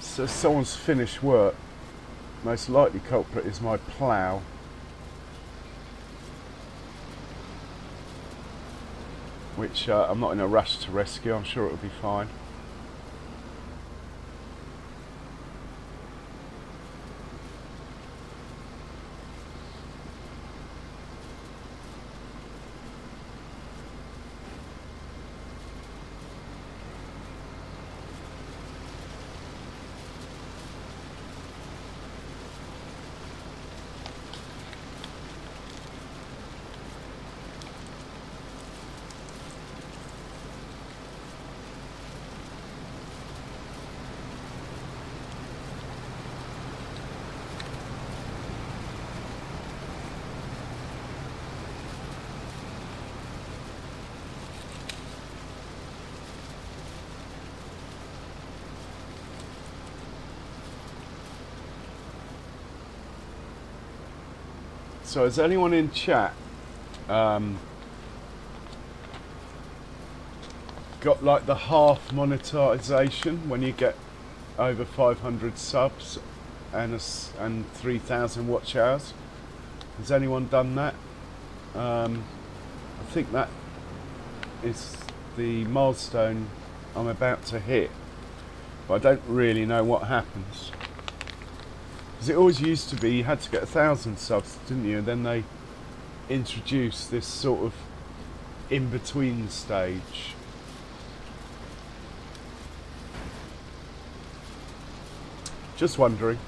So someone's finished work. Most likely culprit is my plough. Which I'm not in a rush to rescue, I'm sure it'll be fine. So has anyone in chat got like the half monetization when you get over 500 subs and 3,000 watch hours? Has anyone done that? I think that is the milestone I'm about to hit, but I don't really know what happens. Because it always used to be you had to get 1,000 subs, didn't you? And then they introduced this sort of in-between stage. Just wondering.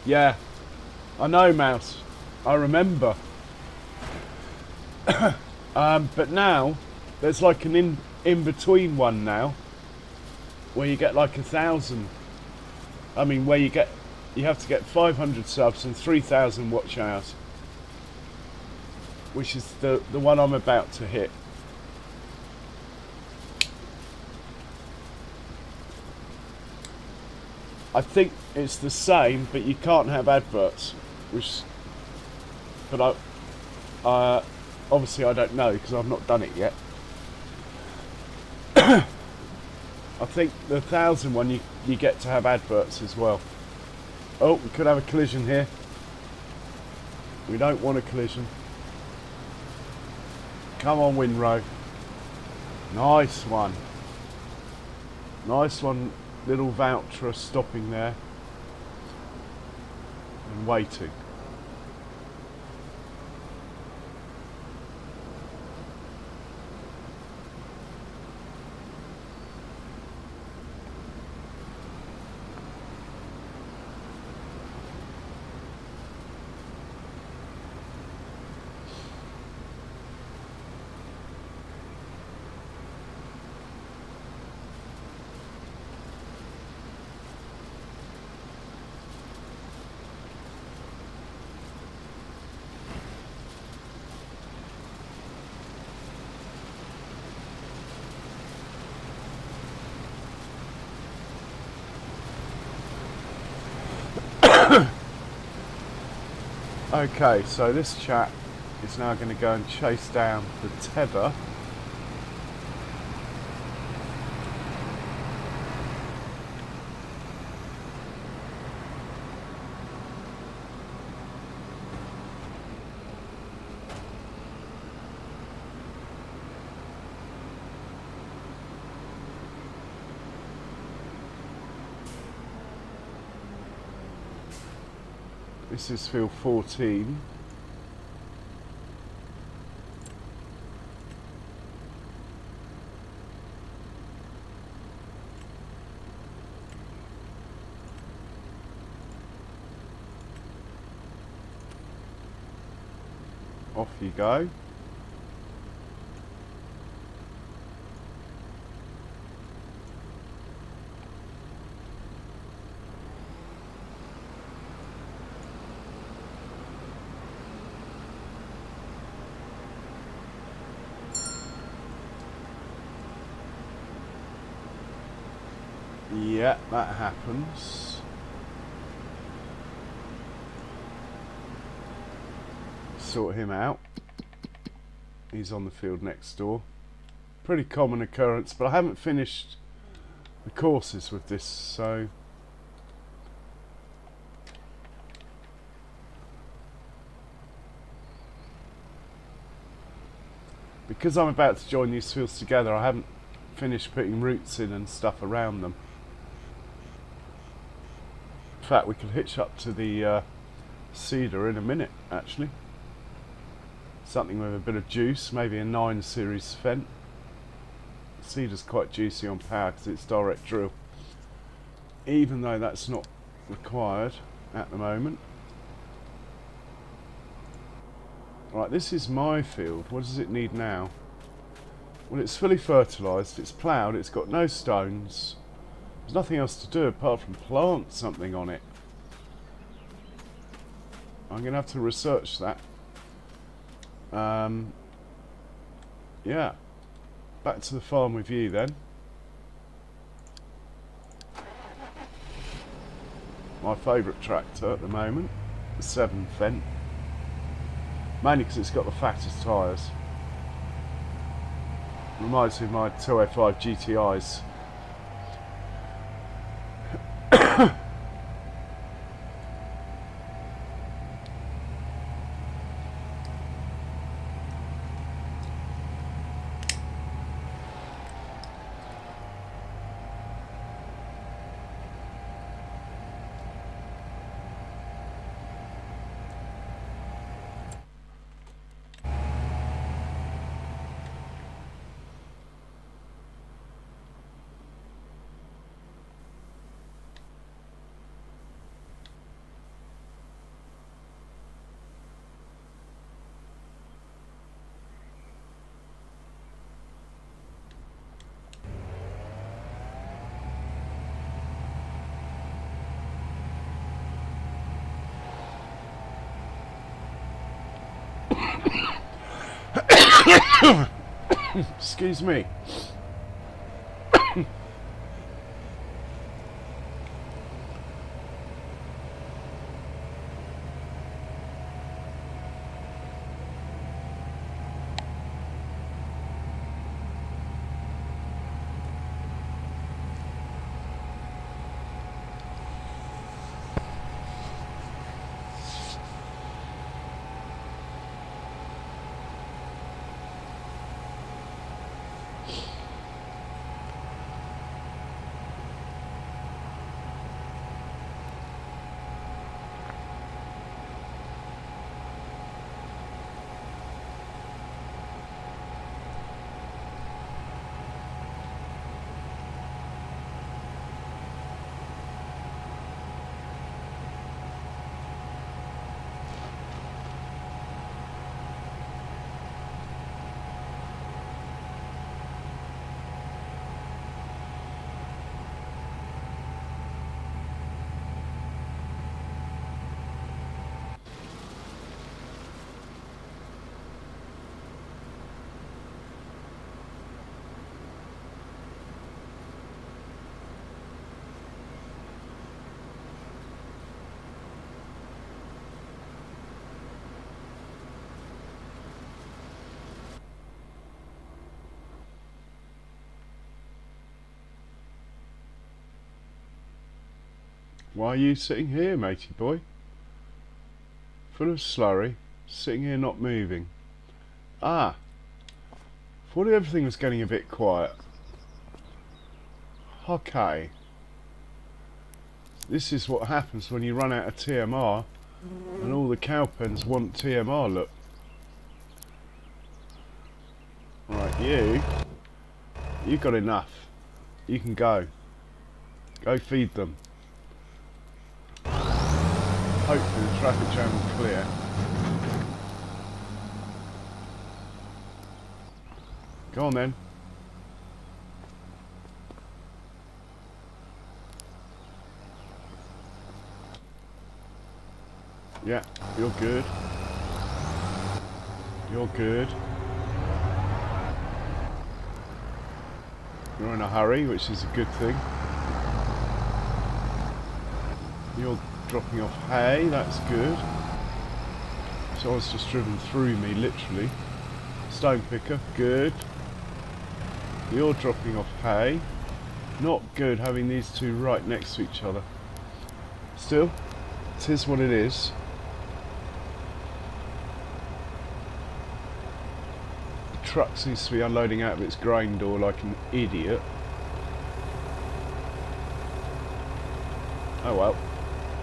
Yeah, I know, Mouse. I remember. But now there's like an in-between one now, where you get like 1,000. I mean, where you have to get 500 subs and 3,000 watch hours. which is the one I'm about to hit. I think it's the same, but you can't have adverts, but obviously I don't know because I've not done it yet. I think the 1,000 one you get to have adverts as well. Oh, we could have a collision here. We don't want a collision. Come on, Windrow. Nice one. Nice one, little voucher stopping there and waiting. Okay, so this chap is now going to go and chase down the tether. This is field 14. Off you go. Yeah, that happens. Sort him out. He's on the field next door. Pretty common occurrence, but I haven't finished the courses with this, so because I'm about to join these fields together, I haven't finished putting roots in and stuff around them. In fact, we can hitch up to the cedar in a minute, actually. Something with a bit of juice, maybe a 9 series Fent. Cedar's quite juicy on power because it's direct drill, even though that's not required at the moment. Right, this is my field. What does it need now? Well, it's fully fertilised, it's ploughed, it's got no stones. There's nothing else to do apart from plant something on it. I'm going to have to research that. Yeah. Back to the farm with you then. My favourite tractor at the moment, the 7 Fent. Mainly because it's got the fattest tyres. Reminds me of my 205 GTIs. Excuse me. Why are you sitting here, matey boy? Full of slurry, sitting here not moving. Ah, thought everything was getting a bit quiet. Okay. This is what happens when you run out of TMR and all the cowpens want TMR, look. Right, you got enough. You can go. Go feed them. Hopefully the traffic jam will clear. Go on then. Yeah, you're good. You're good. You're in a hurry, which is a good thing. You're dropping off hay, that's good. Someone's just driven through me, literally. Stone picker, good. You're dropping off hay. Not good having these two right next to each other. Still, it is what it is. The truck seems to be unloading out of its grain door like an idiot. Oh well.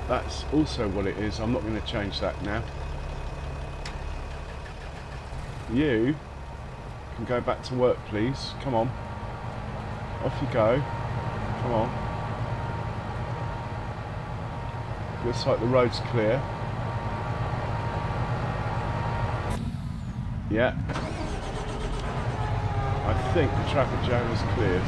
That's also what it is. I'm not going to change that now. You can go back to work, please. Come on. Off you go. Come on. Looks like the road's clear. Yeah. I think the traffic jam is cleared.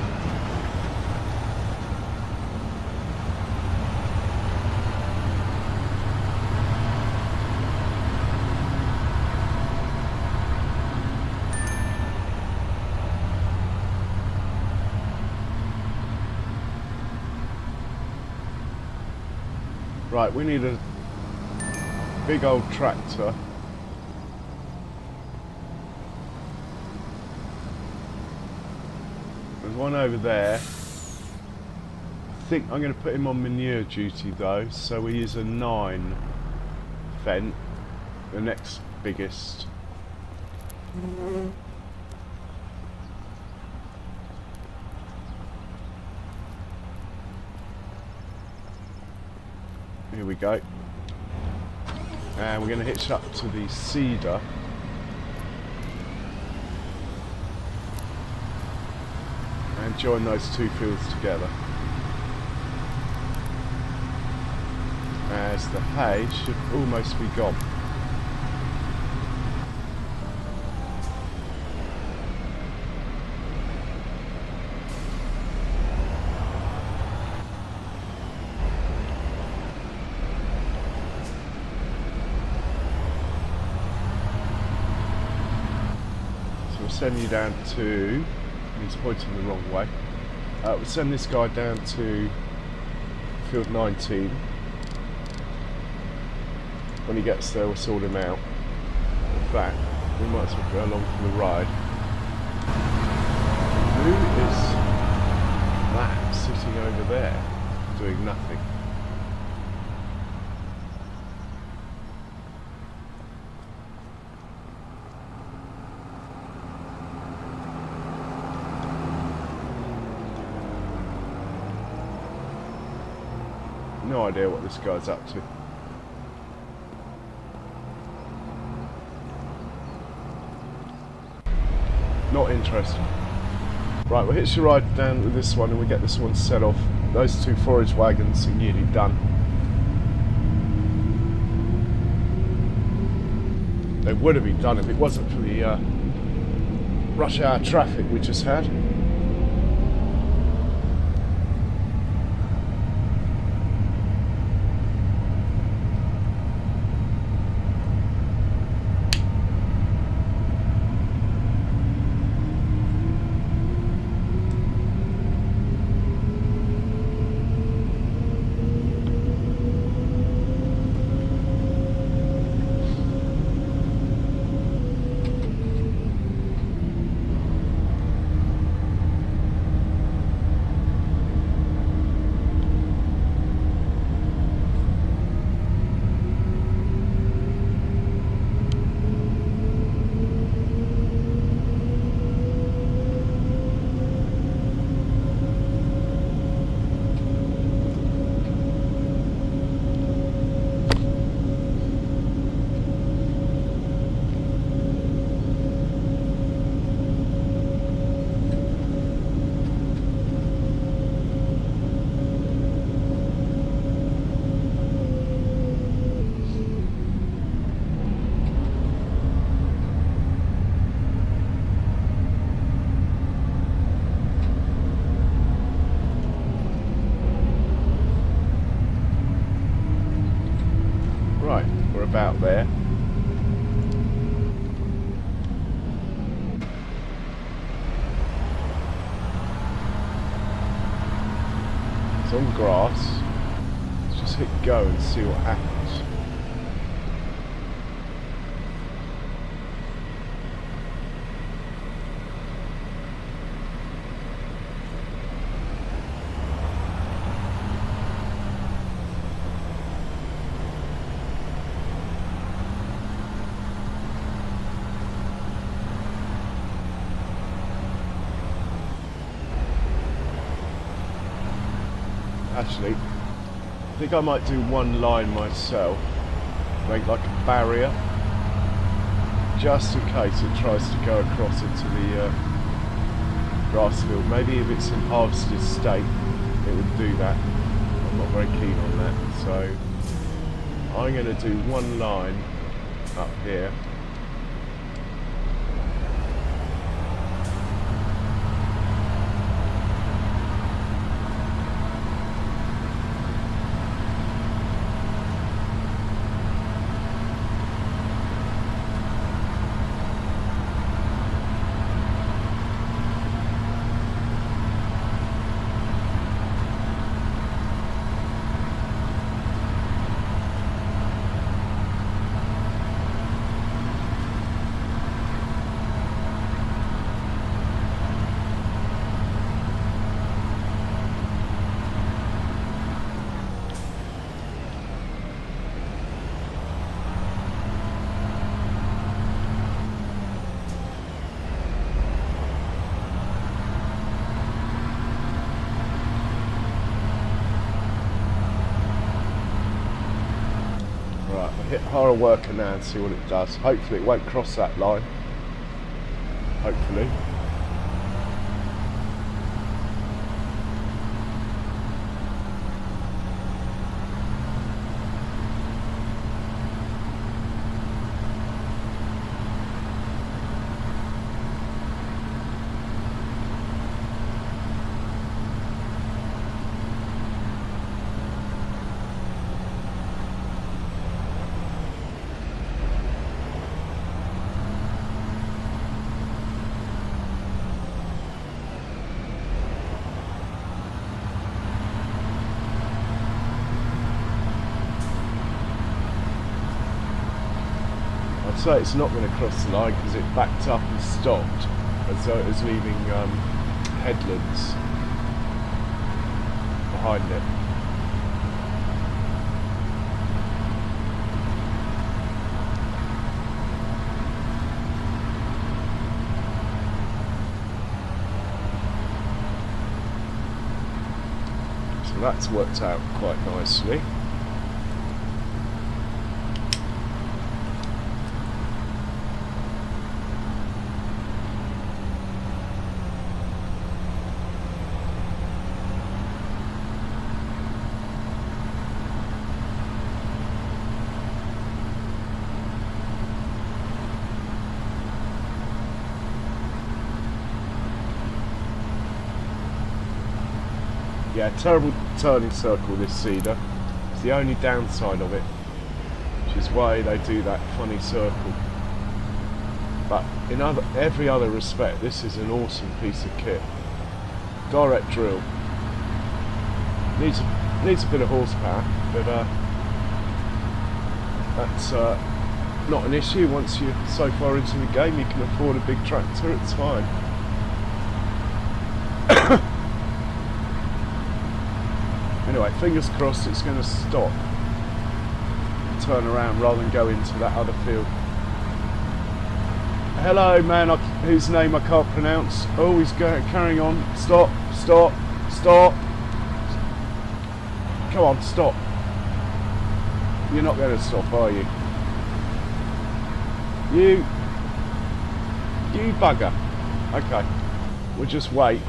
Right, we need a big old tractor. There's one over there. I think I'm going to put him on manure duty though, so we use a 9 Fendt, the next biggest. Here we go. And we're going to hitch up to the Cedar. And join those two fields together. As the hay should almost be gone. send you down to... He's pointing the wrong way. We'll send this guy down to field 19. When he gets there, we'll sort him out. In fact, we might as well go along for the ride. Who is that sitting over there, doing nothing? No idea what this guy's up to. Not interested. Right, we'll hitch the ride down with this one and we'll get this one set off. Those two forage wagons are nearly done. They would have been done if it wasn't for the rush hour traffic we just had. Right, we're about there. It's on grass. Let's just hit go and see what happens. Actually, I think I might do one line myself, make like a barrier, just in case it tries to go across into the grass field. Maybe if it's in harvested state, it would do that. I'm not very keen on that, so I'm going to do one line up here. Hit horror worker now and see what it does. Hopefully it won't cross that line. Hopefully. I'd say it's not going to cross the line because it backed up and stopped as though it was leaving headlands behind it. So that's worked out quite nicely. Yeah, terrible turning circle, this Cedar. It's the only downside of it, which is why they do that funny circle. But in every other respect, this is an awesome piece of kit. Direct drill. Needs a bit of horsepower, but that's not an issue. Once you're so far into the game, you can afford a big tractor, it's fine. Anyway, fingers crossed it's going to stop, turn around rather than go into that other field. Hello, man, whose name I can't pronounce. Oh, he's carrying on. Stop, stop, stop. Come on, stop. You're not going to stop, are you? You bugger. Okay, we'll just wait.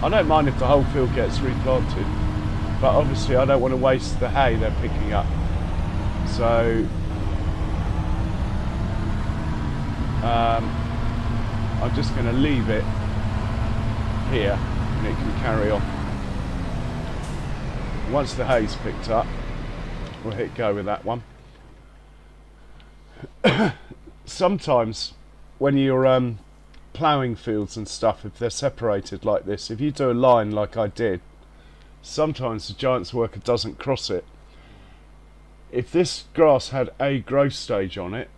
I don't mind if the whole field gets replanted, but obviously I don't want to waste the hay they're picking up. So I'm just going to leave it here and it can carry on. Once the hay's picked up, we'll hit go with that one. Sometimes when you're ploughing fields and stuff, if they're separated like this, if you do a line like I did, sometimes the giant's worker doesn't cross it. If this grass had a growth stage on it,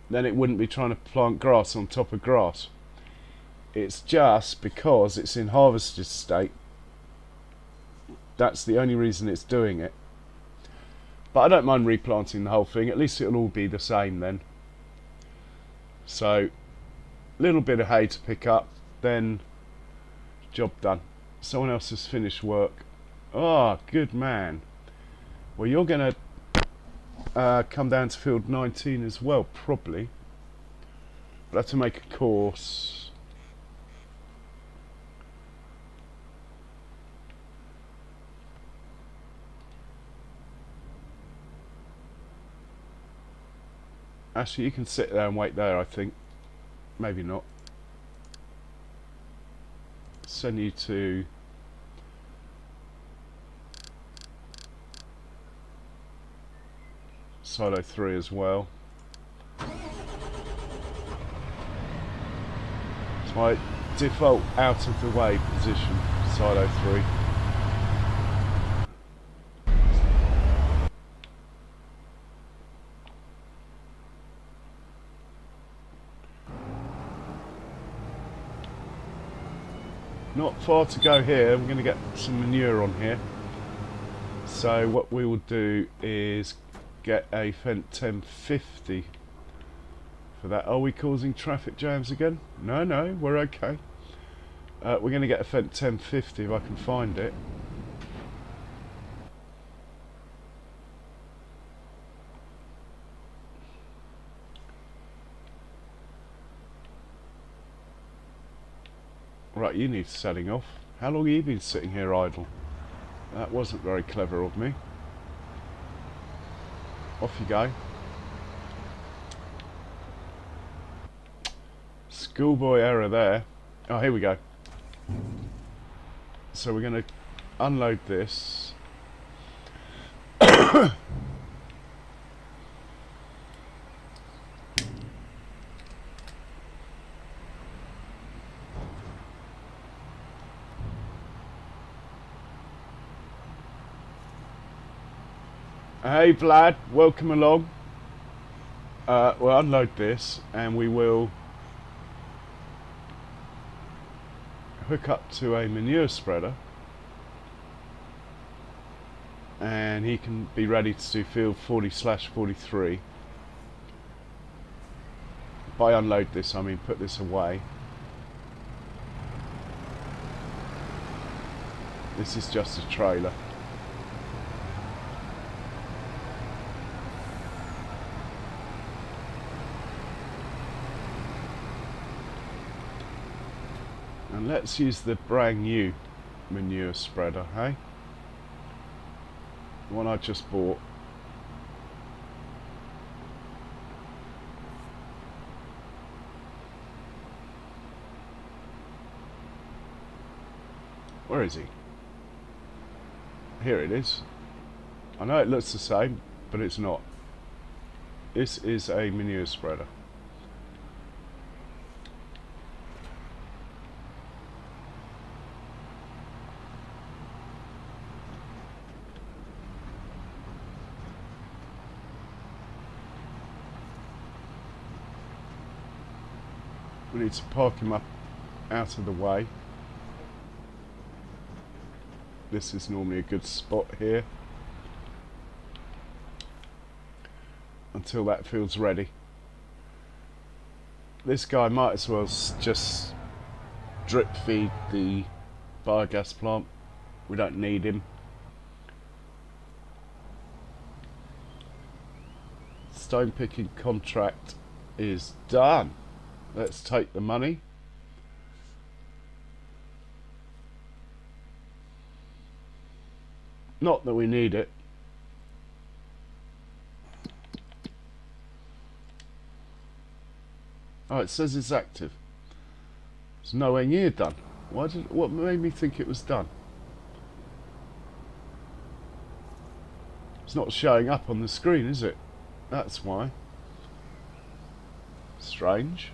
then it wouldn't be trying to plant grass on top of grass. It's just because it's in harvested state. That's the only reason it's doing it. But I don't mind replanting the whole thing, at least it'll all be the same then. So little bit of hay to pick up, then job done. Someone else has finished work. Ah, good man. Well, you're going to come down to field 19 as well, probably. But I have to make a course. Actually, you can sit there and wait there, I think. Maybe not. Send you to silo 3 as well. It's my default out of the way position, silo 3. Not far to go here. We're going to get some manure on here. So what we will do is get a Fendt 1050 for that. Are we causing traffic jams again? No, no, we're okay. We're going to get a Fendt 1050 if I can find it. Right, you need setting off. How long have you been sitting here idle? That wasn't very clever of me. Off you go. Schoolboy error there. Oh, here we go. So we're going to unload this. Hey Vlad, welcome along. We'll unload this and we will hook up to a manure spreader and he can be ready to do field 40/43. By unload this I mean put this away. This is just a trailer. And let's use the brand new manure spreader, hey? The one I just bought. Where is he? Here it is. I know it looks the same, but it's not. This is a manure spreader. We need to park him up out of the way. This is normally a good spot here until that field's ready. This guy might as well just drip feed the biogas plant. We don't need him. Stone picking contract is done. Let's take the money. Not that we need it. Oh, it says it's active. It's nowhere near done. What made me think it was done? It's not showing up on the screen, is it? That's why. Strange.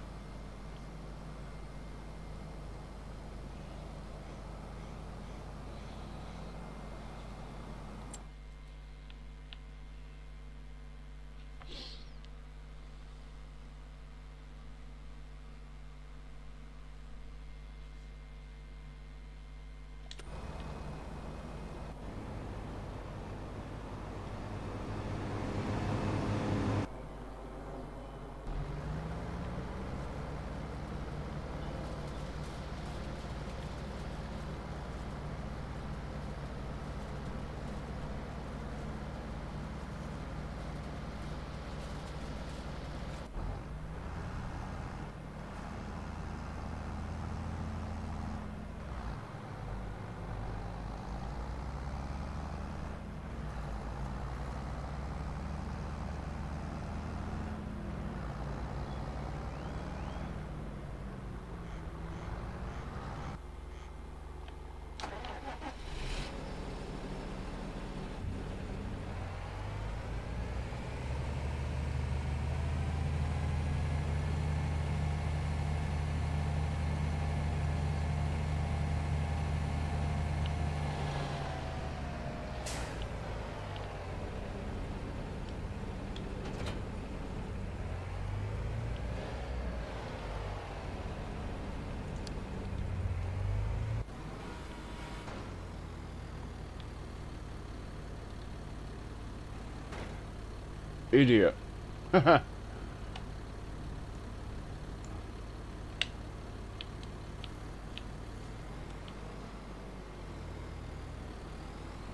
Idiot.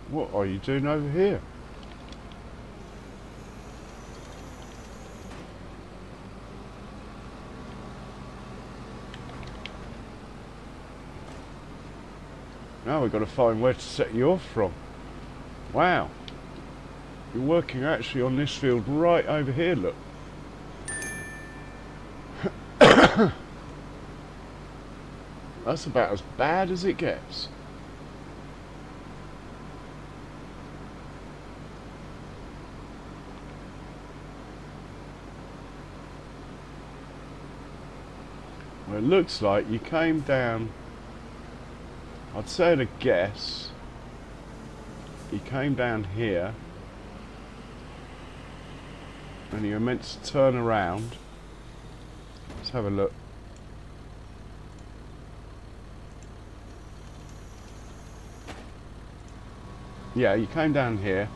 What are you doing over here? Now we've got to find where to set you off from. Wow. You're working actually on this field right over here, look. That's about as bad as it gets. Well, it looks like you came down, I'd say at a guess, you came down here and you're meant to turn around. Let's have a look. Yeah, you came down here.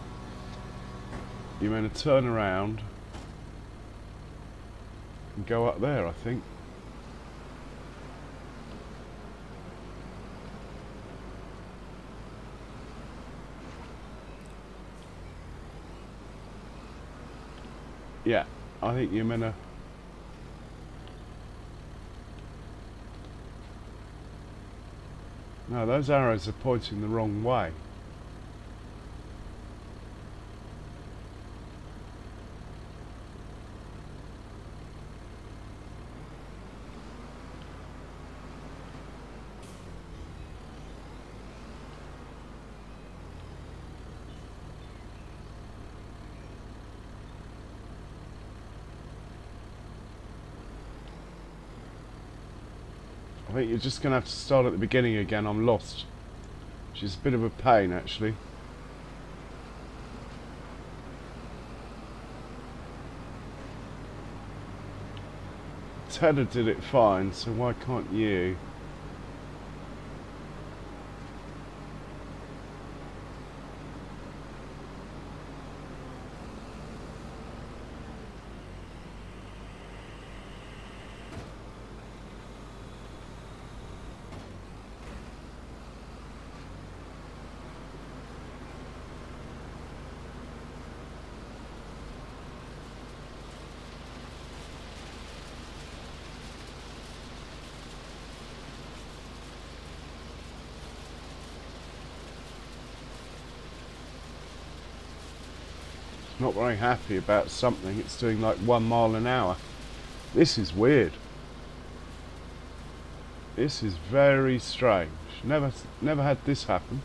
You're meant to turn around and go up there, I think. Yeah, I think you're meant to... No, those arrows are pointing the wrong way. I think you're just going to have to start at the beginning again. I'm lost. Which is a bit of a pain, actually. Tedder did it fine, so why can't you? Not very happy about something. It's doing like 1 mile an hour. This is weird. This is very strange. Never had this happen.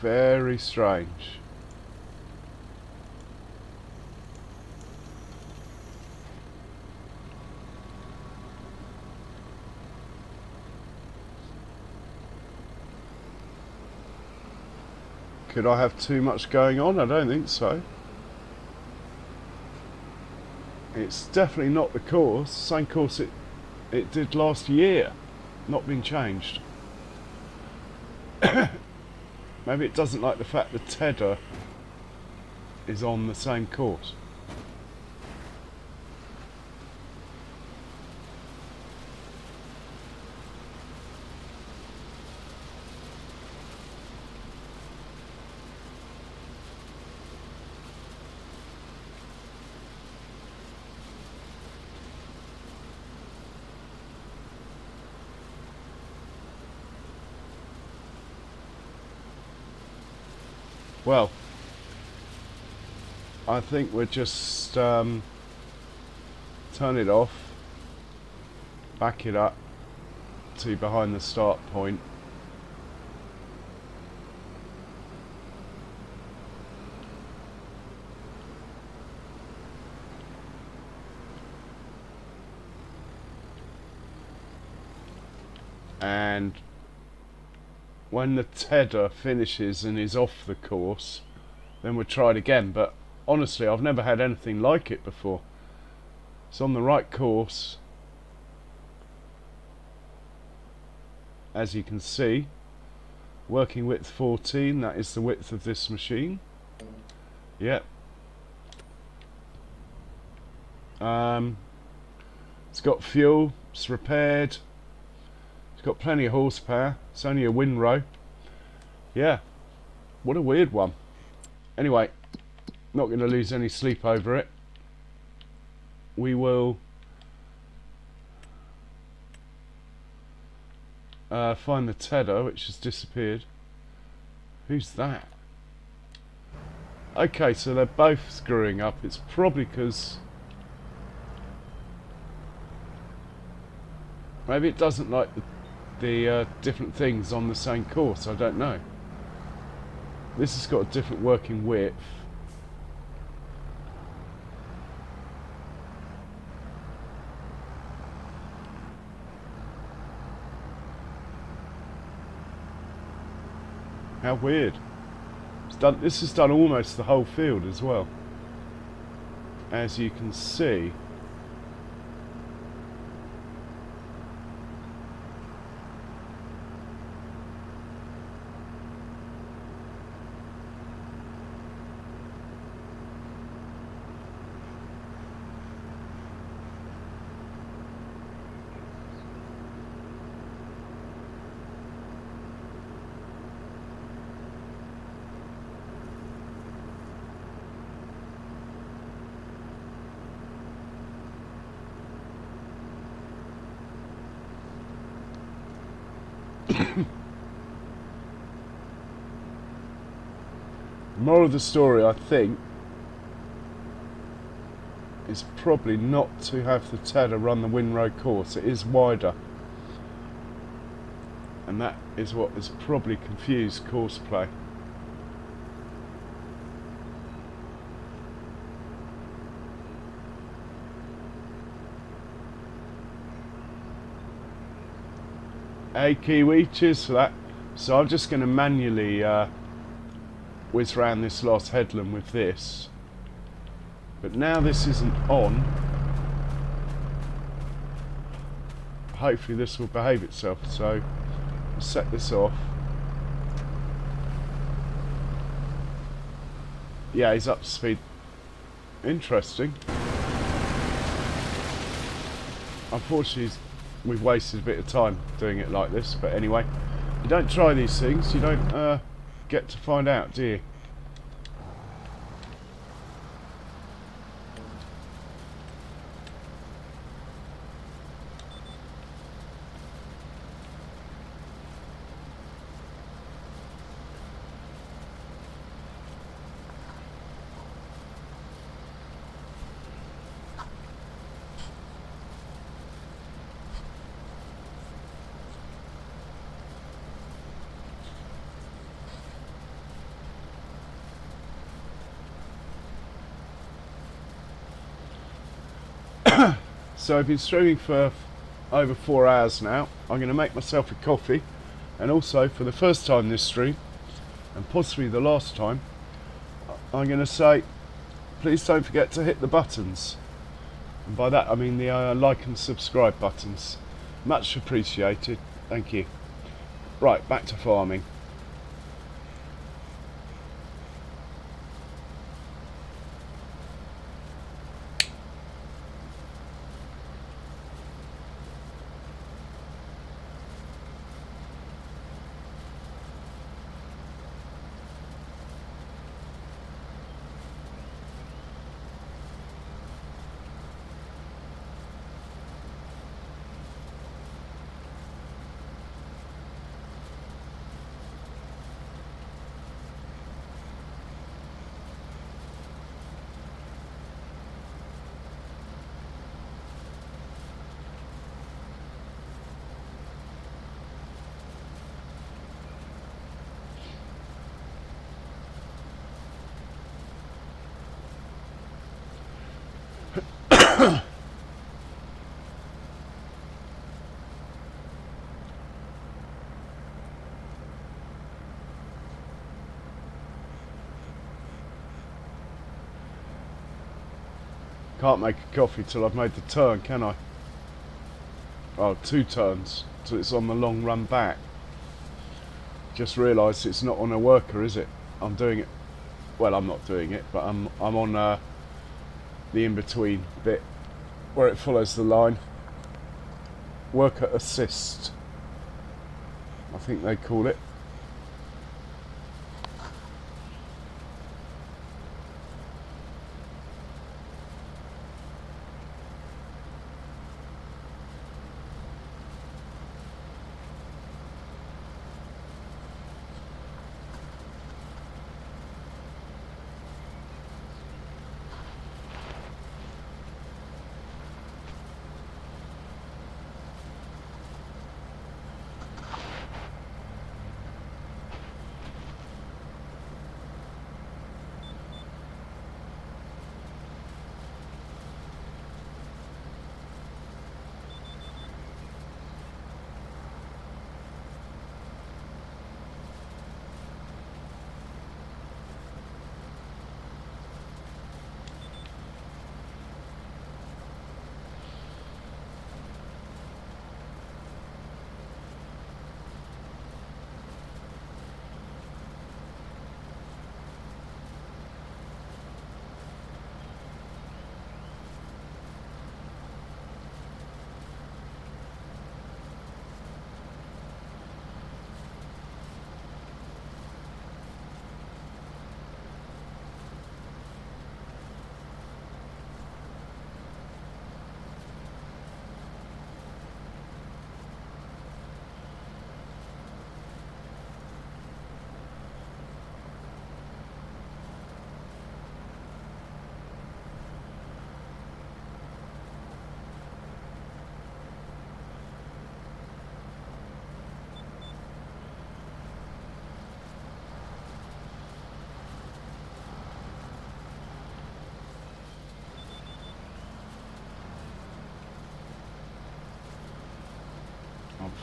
Very strange. Could I have too much going on? I don't think so. It's definitely not the course. Same course it did last year. Not been changed. Maybe it doesn't like the fact that Tedder is on the same course. Well, I think we'll just turn it off, back it up to behind the start point. And when the Tedder finishes and is off the course, then we'll try it again. But honestly, I've never had anything like it before. It's on the right course, as you can see. Working width 14, that is the width of this machine. Yep. It's got fuel, it's repaired, it's got plenty of horsepower, it's only a windrow. Yeah, what a weird one. Anyway, Not going to lose any sleep over it. We will find the tether, which has disappeared. Who's that? Okay, so they're both screwing up. It's probably because maybe it doesn't like the different things on the same course. I don't know. This has got a different working width. How weird. This has done almost the whole field as well. As you can see. Moral of the story, I think, is probably not to have the tether run the windrow course. It is wider, and that is what has probably confused course play. Hey Kiwi, cheers for that. So I'm just going to manually whiz round this last headland with this, but now this isn't on, hopefully this will behave itself. So I'll set this off. Yeah, he's up to speed. Interesting. Unfortunately we've wasted a bit of time doing it like this, but anyway, you don't try these things, you don't get to find out, do you? So I've been streaming for over 4 hours now. I'm going to make myself a coffee, and also for the first time this stream, and possibly the last time, I'm going to say please don't forget to hit the buttons, and by that I mean the like and subscribe buttons. Much appreciated, thank you. Right, back to farming. Can't make a coffee till I've made the turn, can I? Oh, 2 turns till it's on the long run back. Just realised it's not on a worker, is it? I'm doing it. Well, I'm not doing it, but I'm on the in-between bit where it follows the line. Worker assist, I think they call it.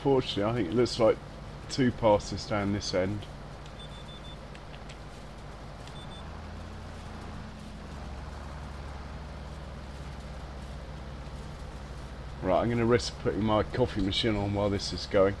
unfortunately, I think it looks like 2 passes down this end. Right, I'm going to risk putting my coffee machine on while this is going.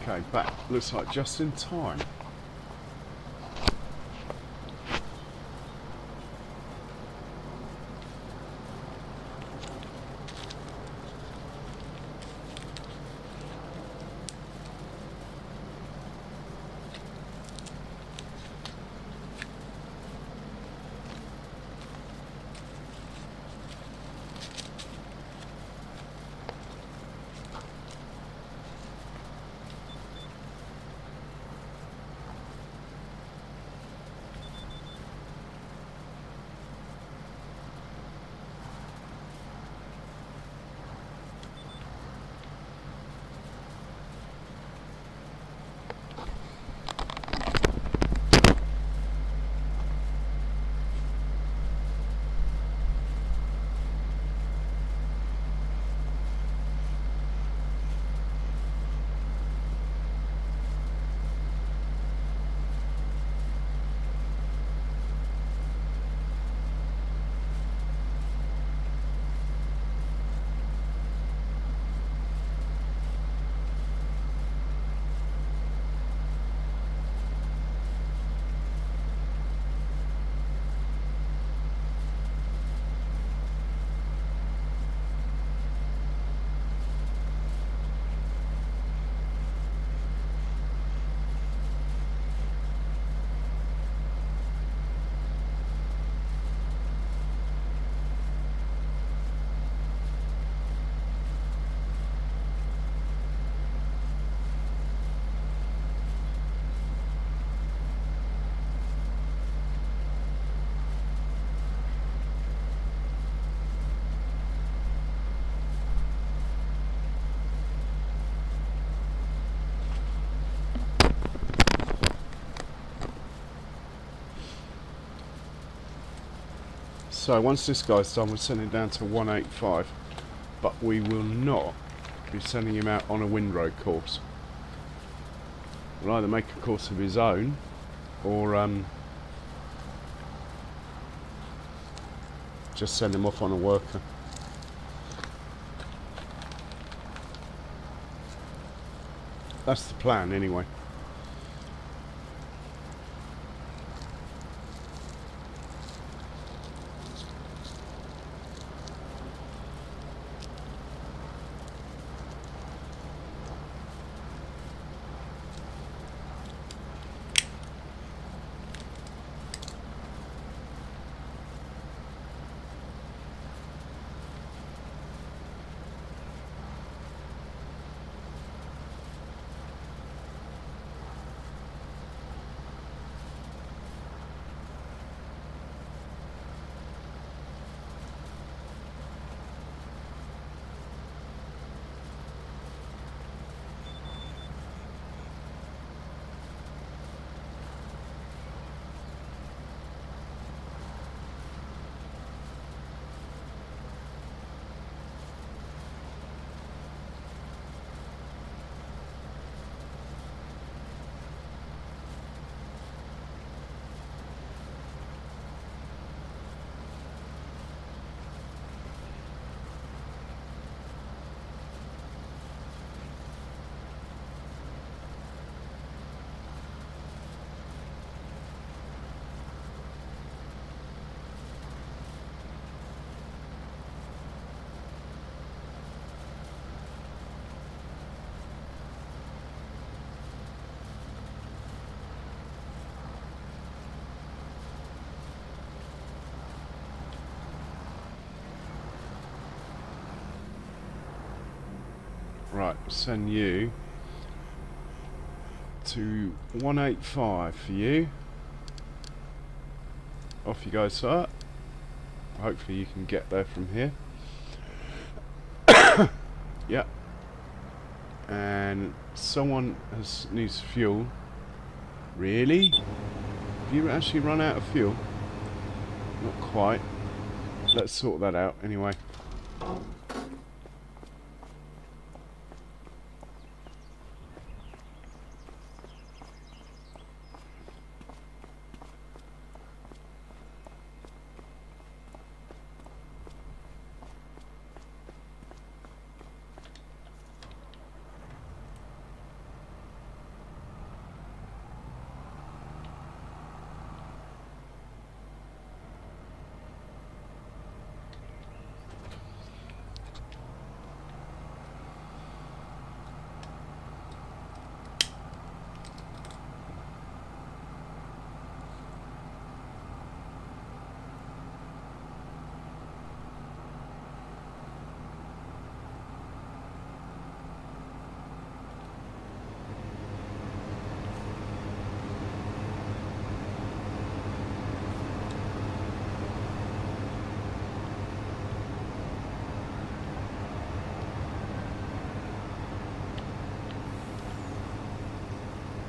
Okay, back. Looks like just in time. So once this guy's done, we'll send him down to 185, but we will not be sending him out on a windroad course. We'll either make a course of his own, or just send him off on a worker. That's the plan anyway. Right, send you to 185 for you. Off you go, sir. Hopefully you can get there from here. Yep. And someone needs fuel. Really? Have you actually run out of fuel? Not quite. Let's sort that out anyway.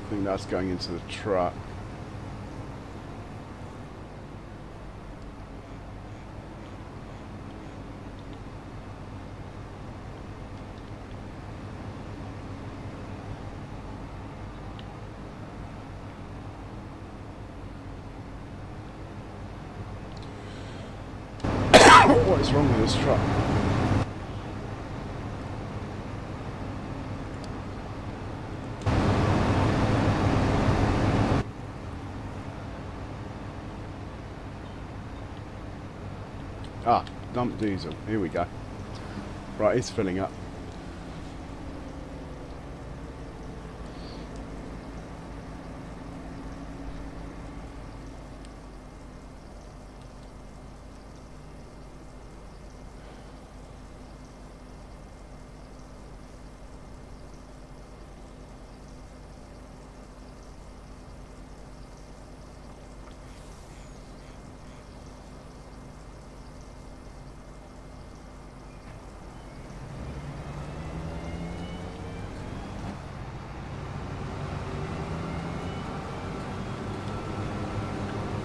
I think that's going into the truck. What is wrong with this truck? Ah, dump diesel. Here we go. Right, it's filling up.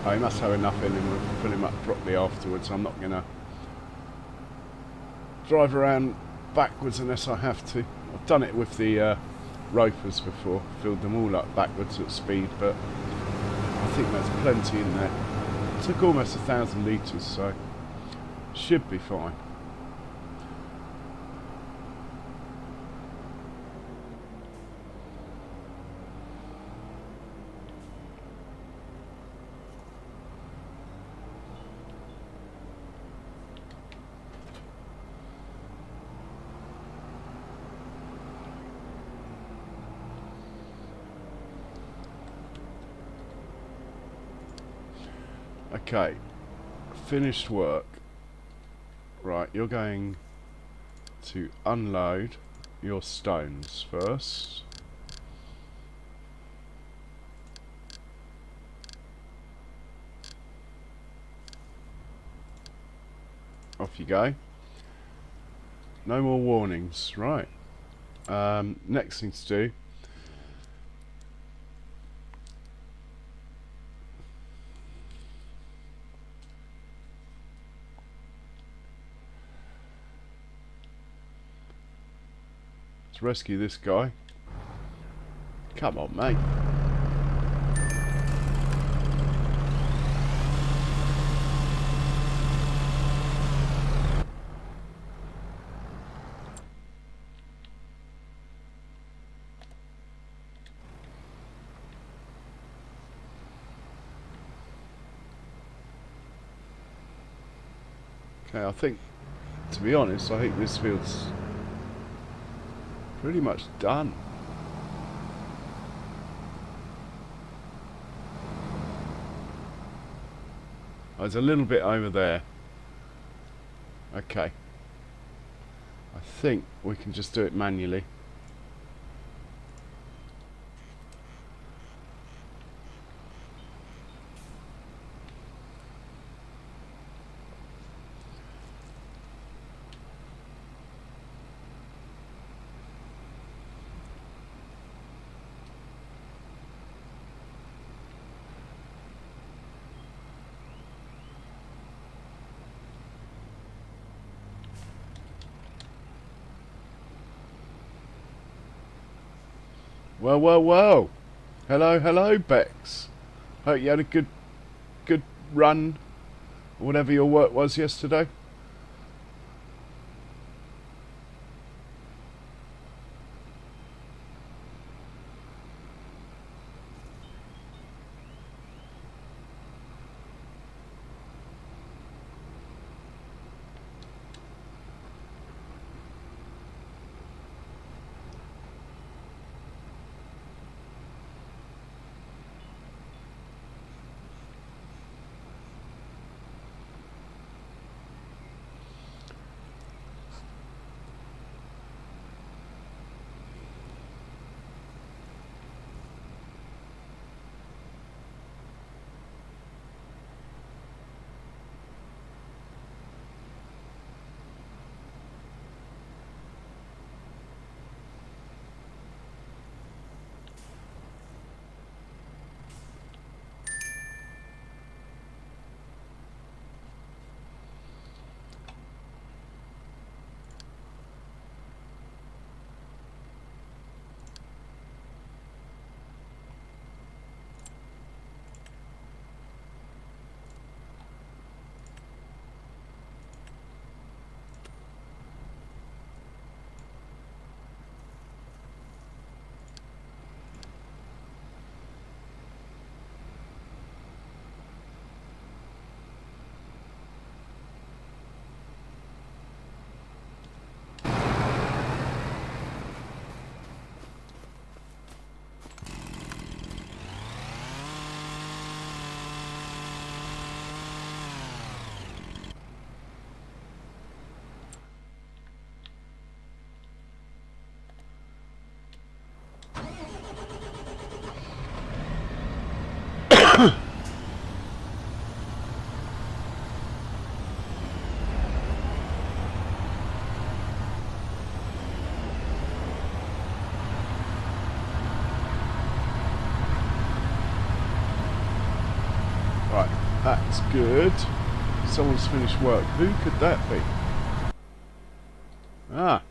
Oh, he must have enough in him. We'll fill him up properly afterwards. I'm not going to drive around backwards unless I have to. I've done it with the ropers before, filled them all up backwards at speed, but I think there's plenty in there. It took almost 1,000 litres, so should be fine. Okay, finished work. Right, you're going to unload your stones first. Off you go. No more warnings. Right. Next thing to do. Let's rescue this guy. Come on, mate. Okay, I think, to be honest, I think this field's pretty much done. Oh, there's a little bit over there. Okay. I think we can just do it manually. Well, well, well. Hello, hello, Bex. Hope you had a good run, or whatever your work was yesterday. Right, that's good. Someone's finished work. Who could that be? Ah,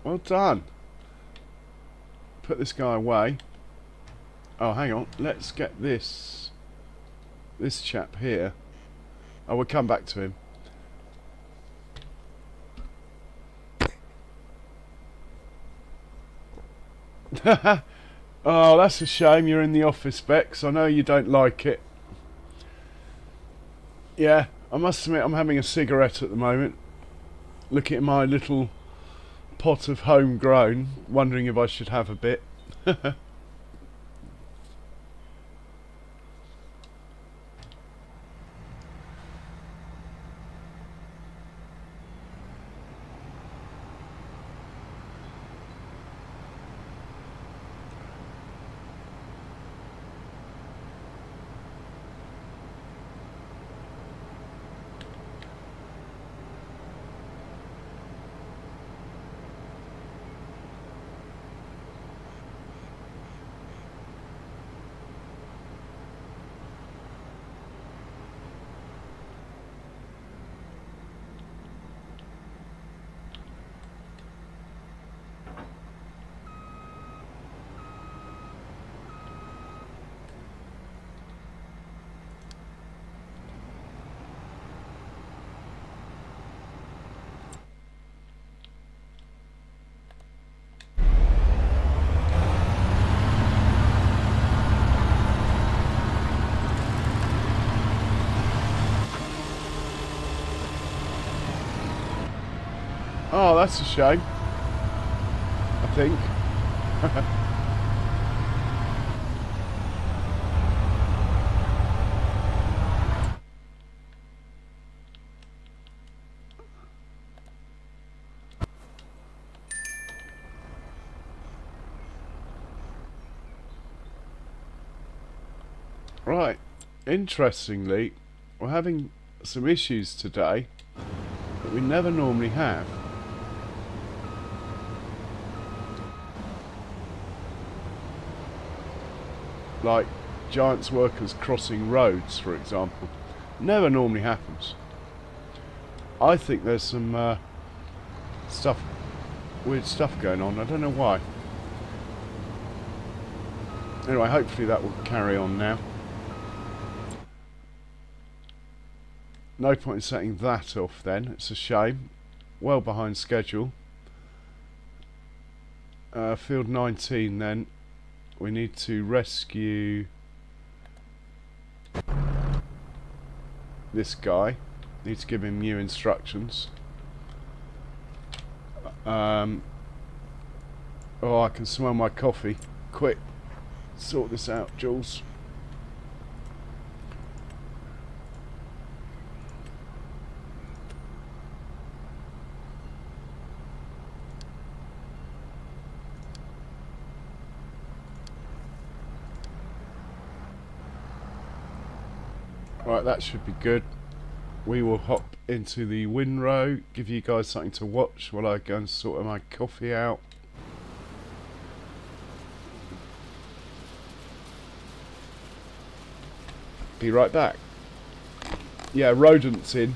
well done. Put this guy away. Oh, hang on. Let's get this chap here. Oh, we'll come back to him. Oh, that's a shame you're in the office, Bex. I know you don't like it. Yeah, I must admit I'm having a cigarette at the moment. Looking at my little pot of homegrown, wondering if I should have a bit. Oh, that's a shame. I think. Right. Interestingly, we're having some issues today that we never normally have. Like giants workers crossing roads, for example. Never normally happens. I think there's some weird stuff going on. I don't know why. Anyway, hopefully that will carry on now. No point in setting that off then, it's a shame. Well behind schedule. Field 19 then. We need to rescue this guy. Need to give him new instructions. Oh, I can smell my coffee. Quick, sort this out, Jules. Right, that should be good. We will hop into the windrow, give you guys something to watch while I go and sort my coffee out. Be right back. Yeah, rodents in.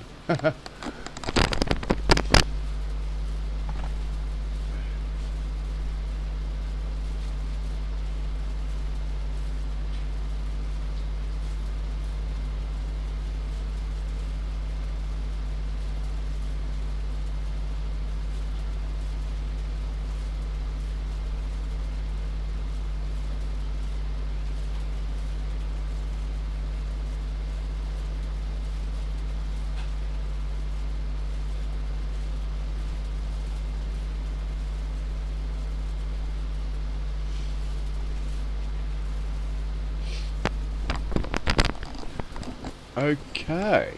Okay.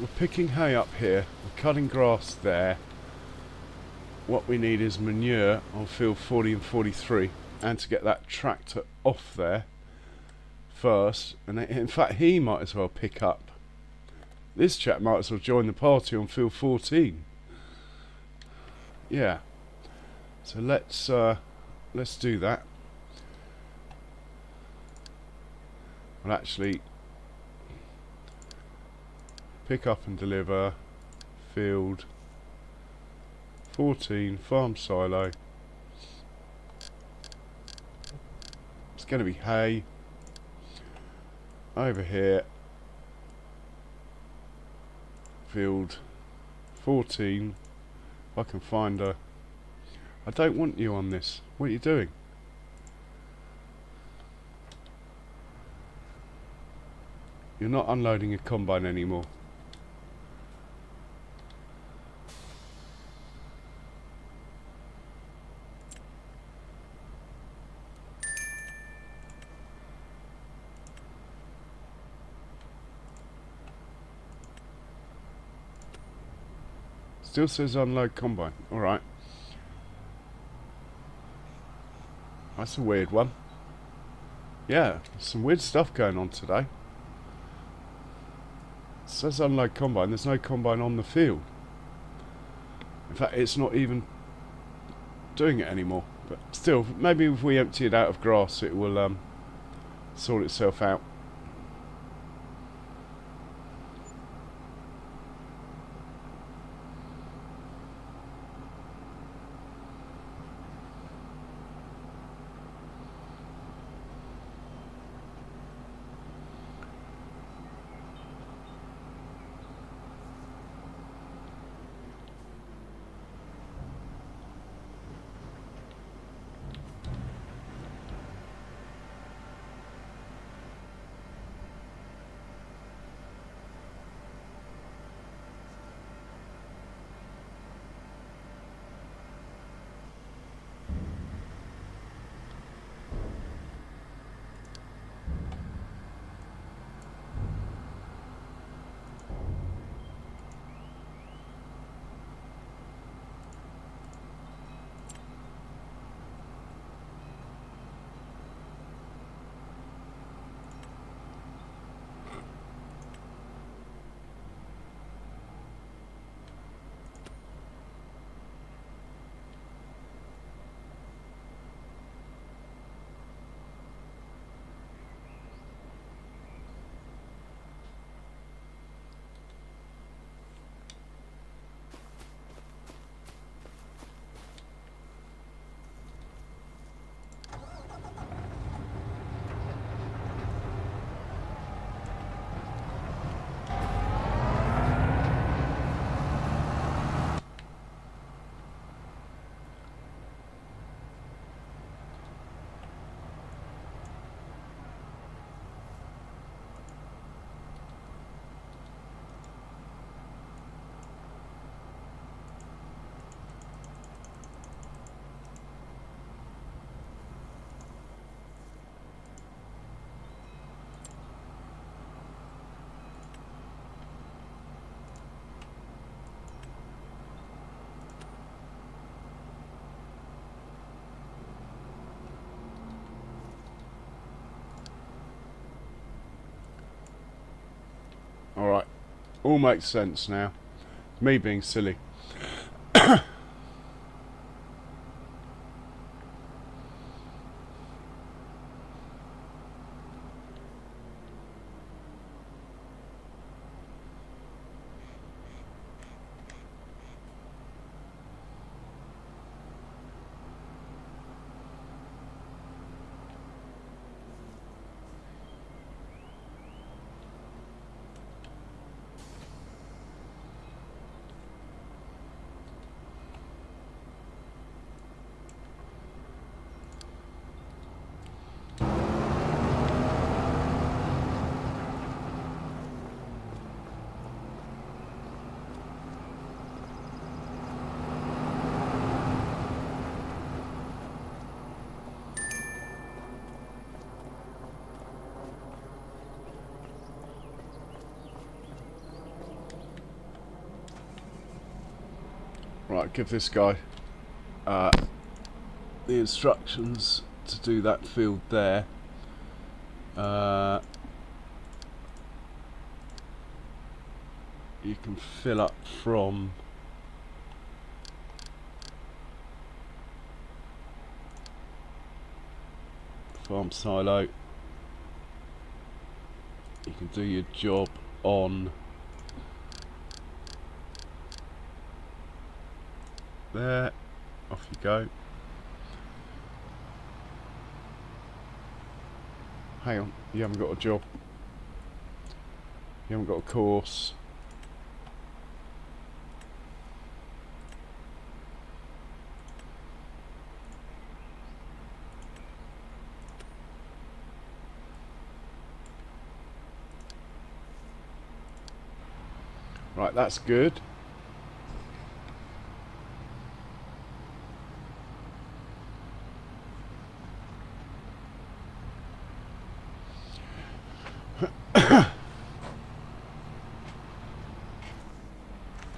We're picking hay up here, we're cutting grass there. What we need is manure on field 40 and 43, and to get that tractor off there first. And in fact, he might as well pick up. This chap might as well join the party on field 14. Yeah. So let's do that. We'll actually pick up and deliver field 14 farm silo. It's going to be hay over here. Field 14. If I can find a... I don't want you on this. What are you doing? You're not unloading a combine anymore. Still says unload combine. Alright. That's a weird one. Yeah, some weird stuff going on today. It says unload combine. There's no combine on the field. In fact, it's not even doing it anymore. But still, maybe if we empty it out of grass, it will sort itself out. Alright, all makes sense now. Me being silly. Right, give this guy the instructions to do that field there. You can fill up from farm silo. You can do your job on there. Off you go. Hang on, you haven't got a job. You haven't got a course. Right, that's good.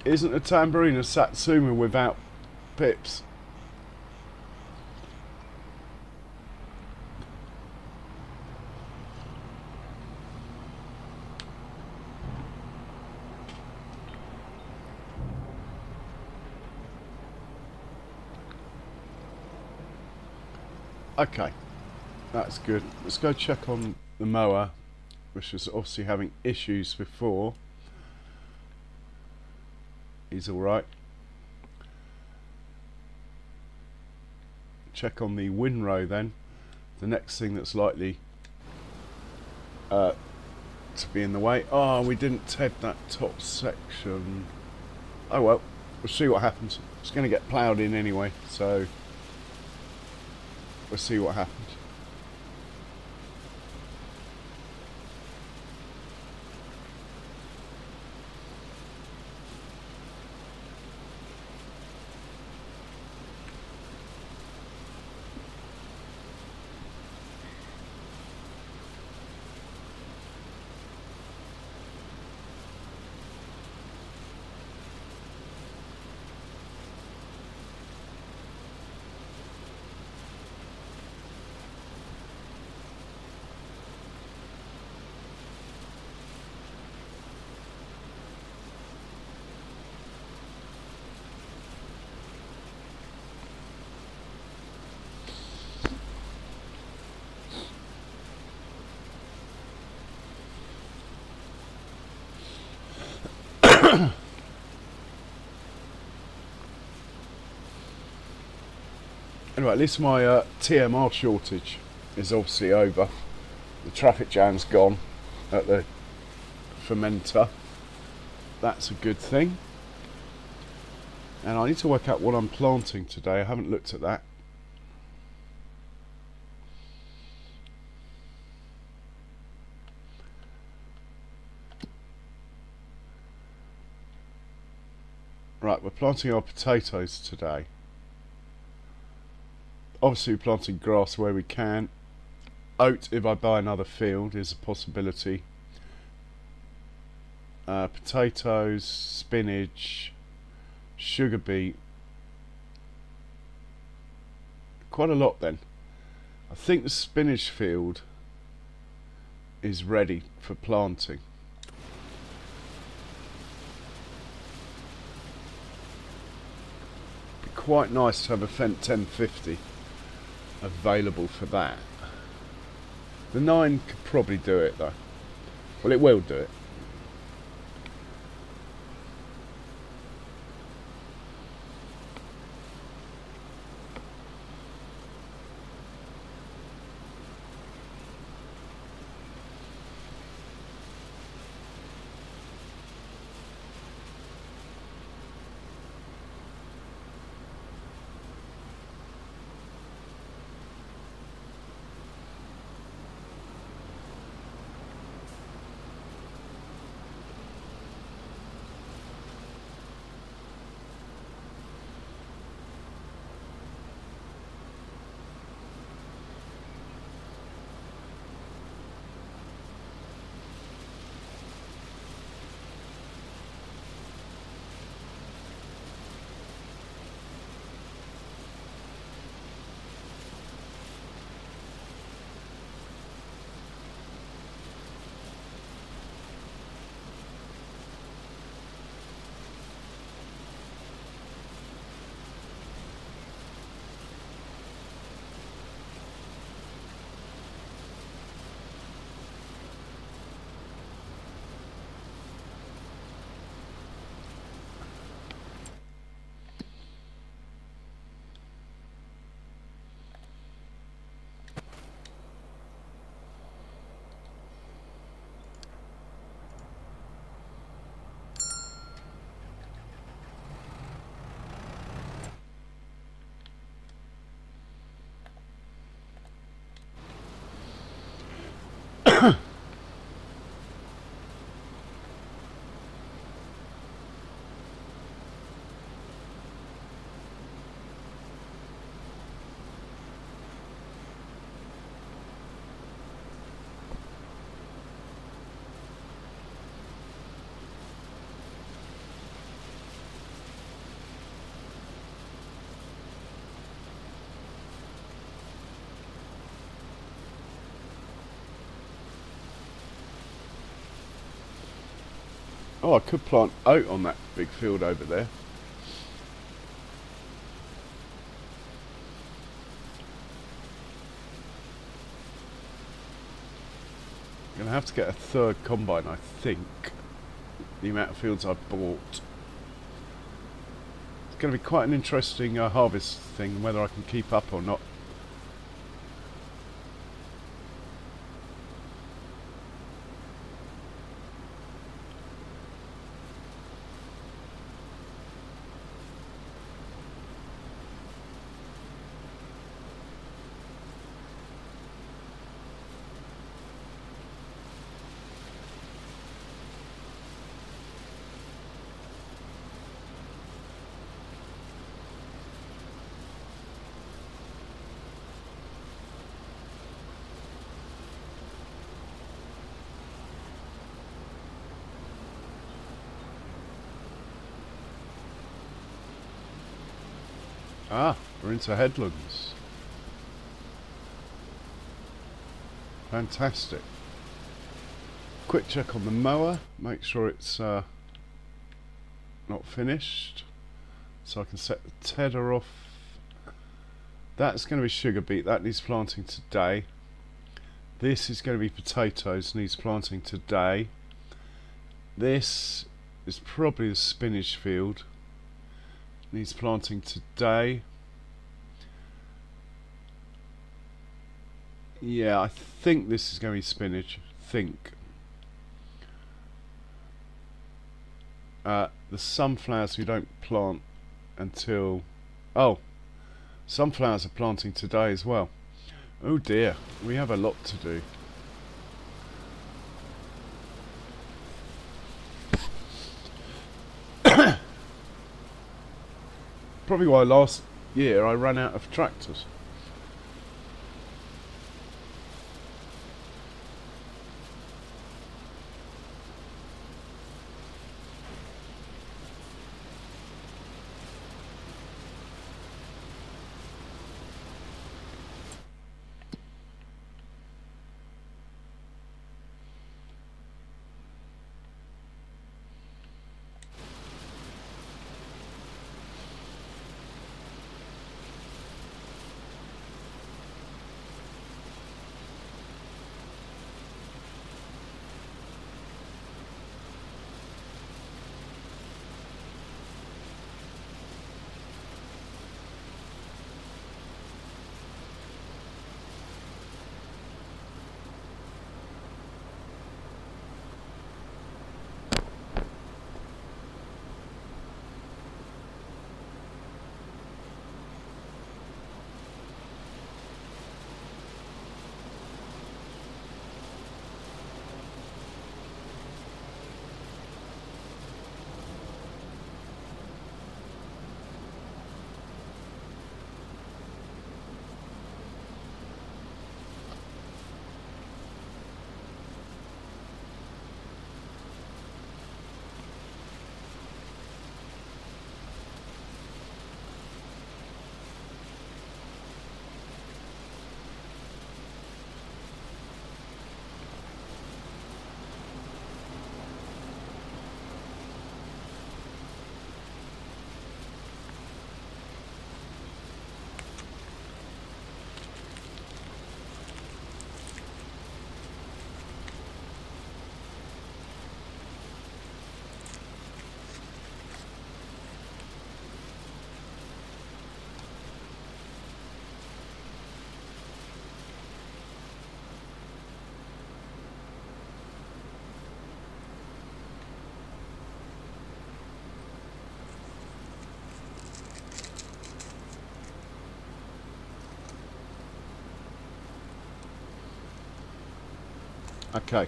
Isn't a tambourine a satsuma without pips? Okay, that's good. Let's go check on the mower, which was obviously having issues before. He's alright. Check on the windrow then. The next thing that's likely to be in the way. Oh, we didn't ted that top section. Oh well, we'll see what happens. It's going to get ploughed in anyway, so we'll see what happens. Anyway, at least my TMR shortage is obviously over. The traffic jam's gone at the fermenter. That's a good thing. And I need to work out what I'm planting today. I haven't looked at that. Right, we're planting our potatoes today. Obviously we're planting grass where we can. Oat, if I buy another field, is a possibility. Potatoes, spinach, sugar beet. Quite a lot then. I think the spinach field is ready for planting. quite nice to have a Fendt 1050 available for that. The 9 could probably do it though. Well, it will do it. Oh, I could plant oat on that big field over there. I'm going to have to get a third combine, I think. The amount of fields I've bought. It's going to be quite an interesting harvest thing, whether I can keep up or not. Ah, we're into headlands. Fantastic. Quick check on the mower, make sure it's not finished. So I can set the tedder off. That's going to be sugar beet, that needs planting today. This is going to be potatoes, needs planting today. This is probably the spinach field. Needs planting today. Yeah, I think this is going to be spinach. The sunflowers we don't plant until... Oh, sunflowers are planting today as well. Oh dear, we have a lot to do. Probably why last year I ran out of tractors. Okay.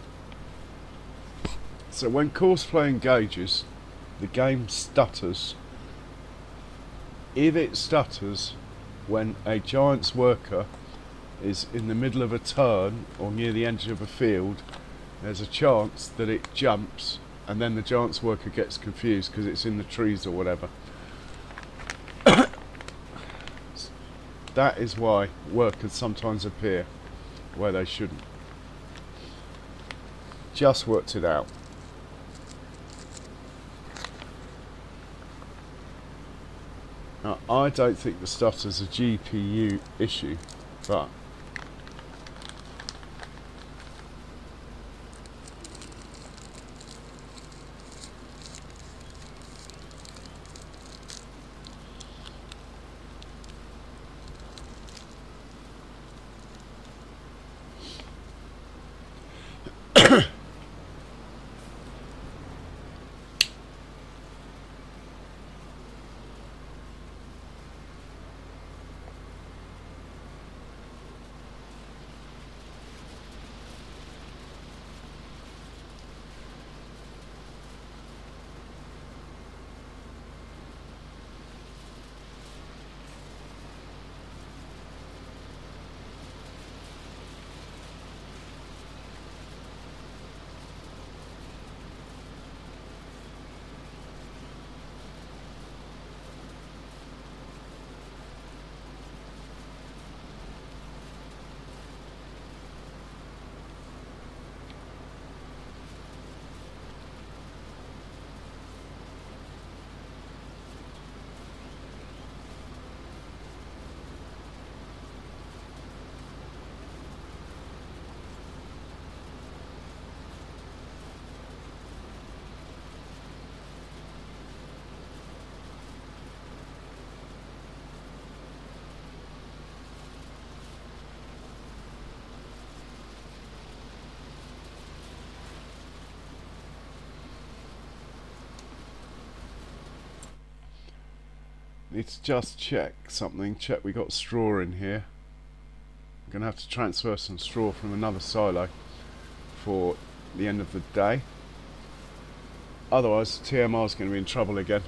So when course play engages, the game stutters. If it stutters when a Giants worker is in the middle of a turn or near the edge of a field, there's a chance that it jumps and then the Giants worker gets confused because it's in the trees or whatever. That is why workers sometimes appear where they shouldn't. Just worked it out. Now, I don't think the stutter's a GPU issue, but need to just check something. Check we got straw in here. I'm going to have to transfer some straw from another silo for the end of the day. Otherwise, TMR is going to be in trouble again.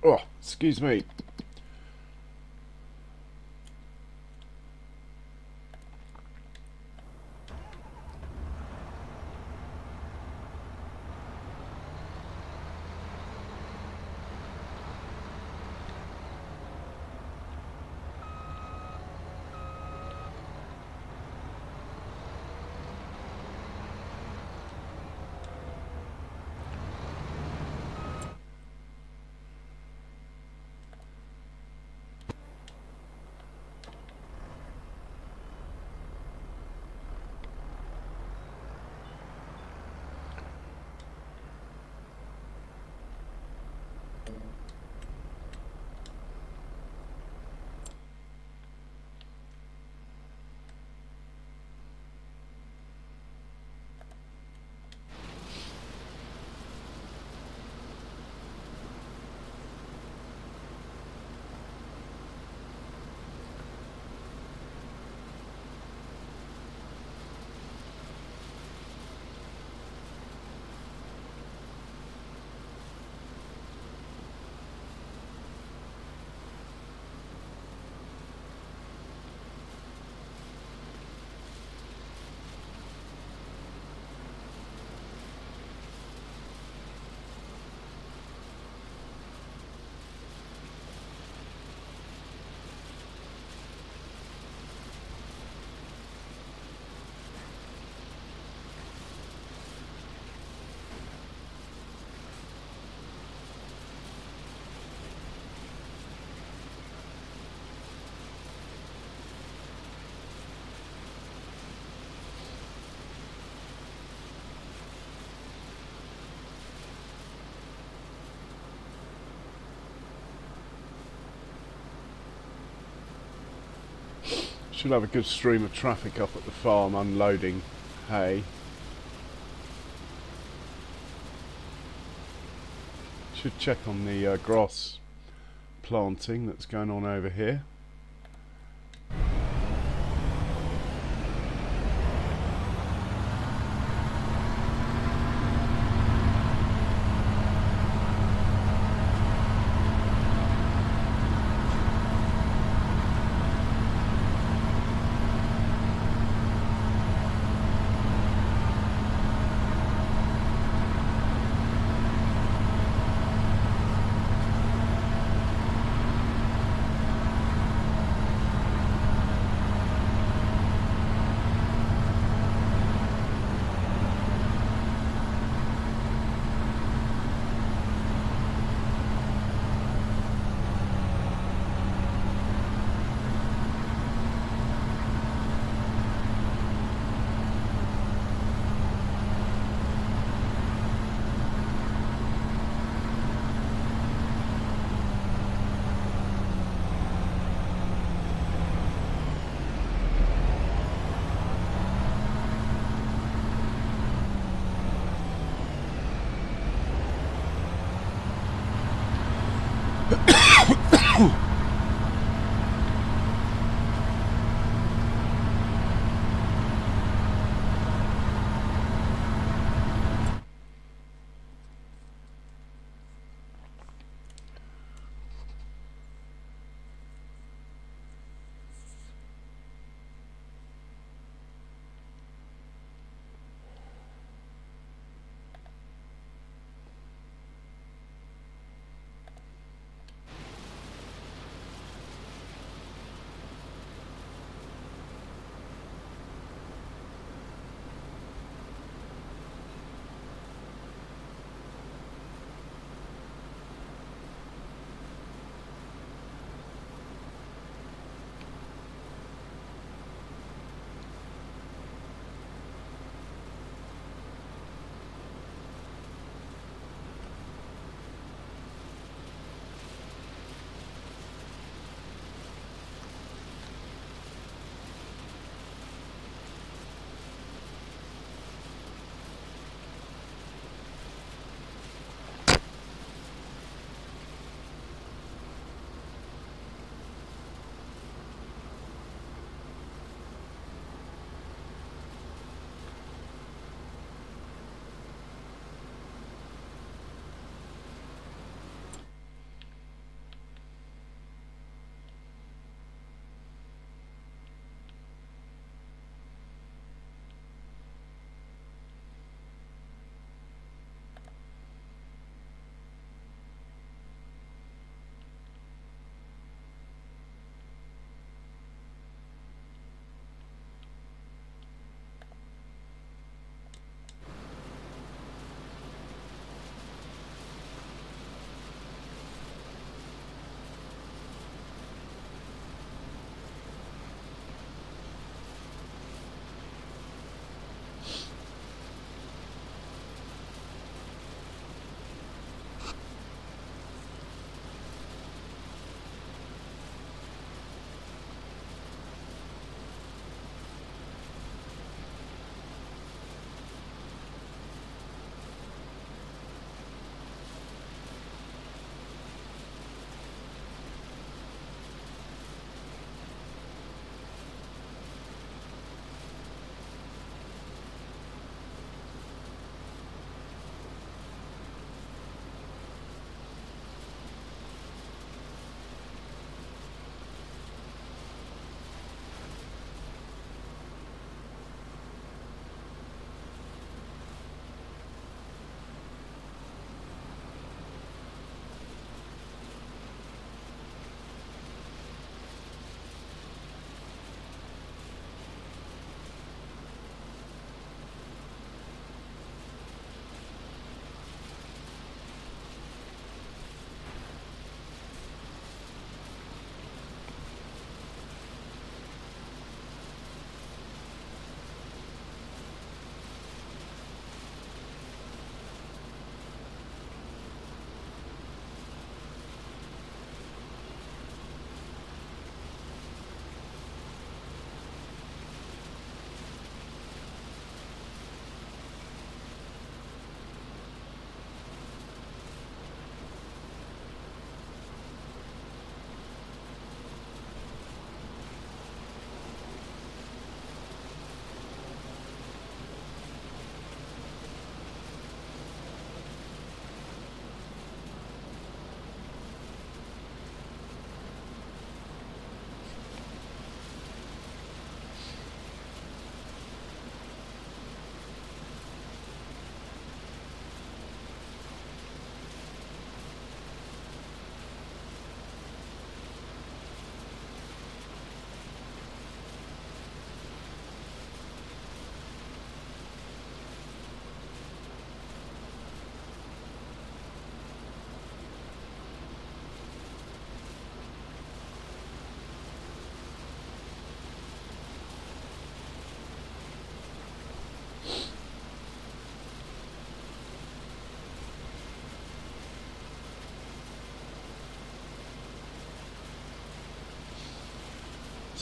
Oh, excuse me. Should have a good stream of traffic up at the farm unloading hay. Should check on the grass planting that's going on over here.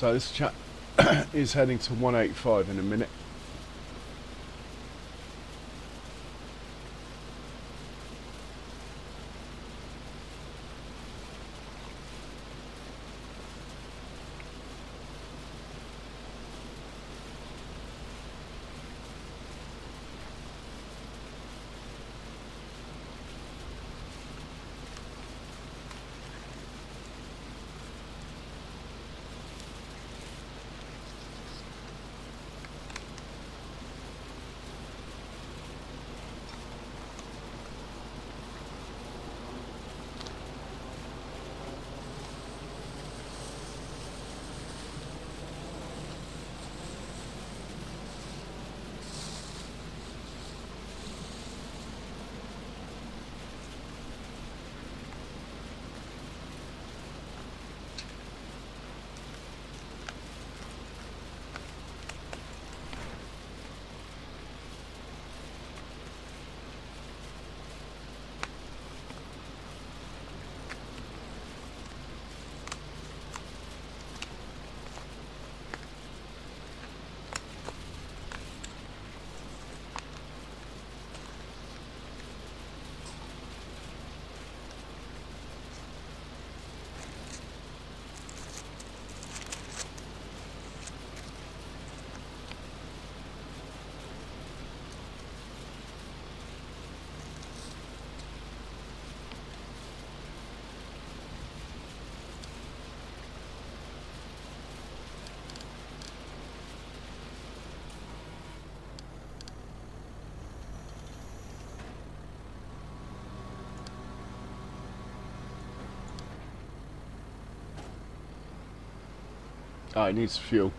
So this chap is heading to 185 in a minute. Oh, it needs fuel.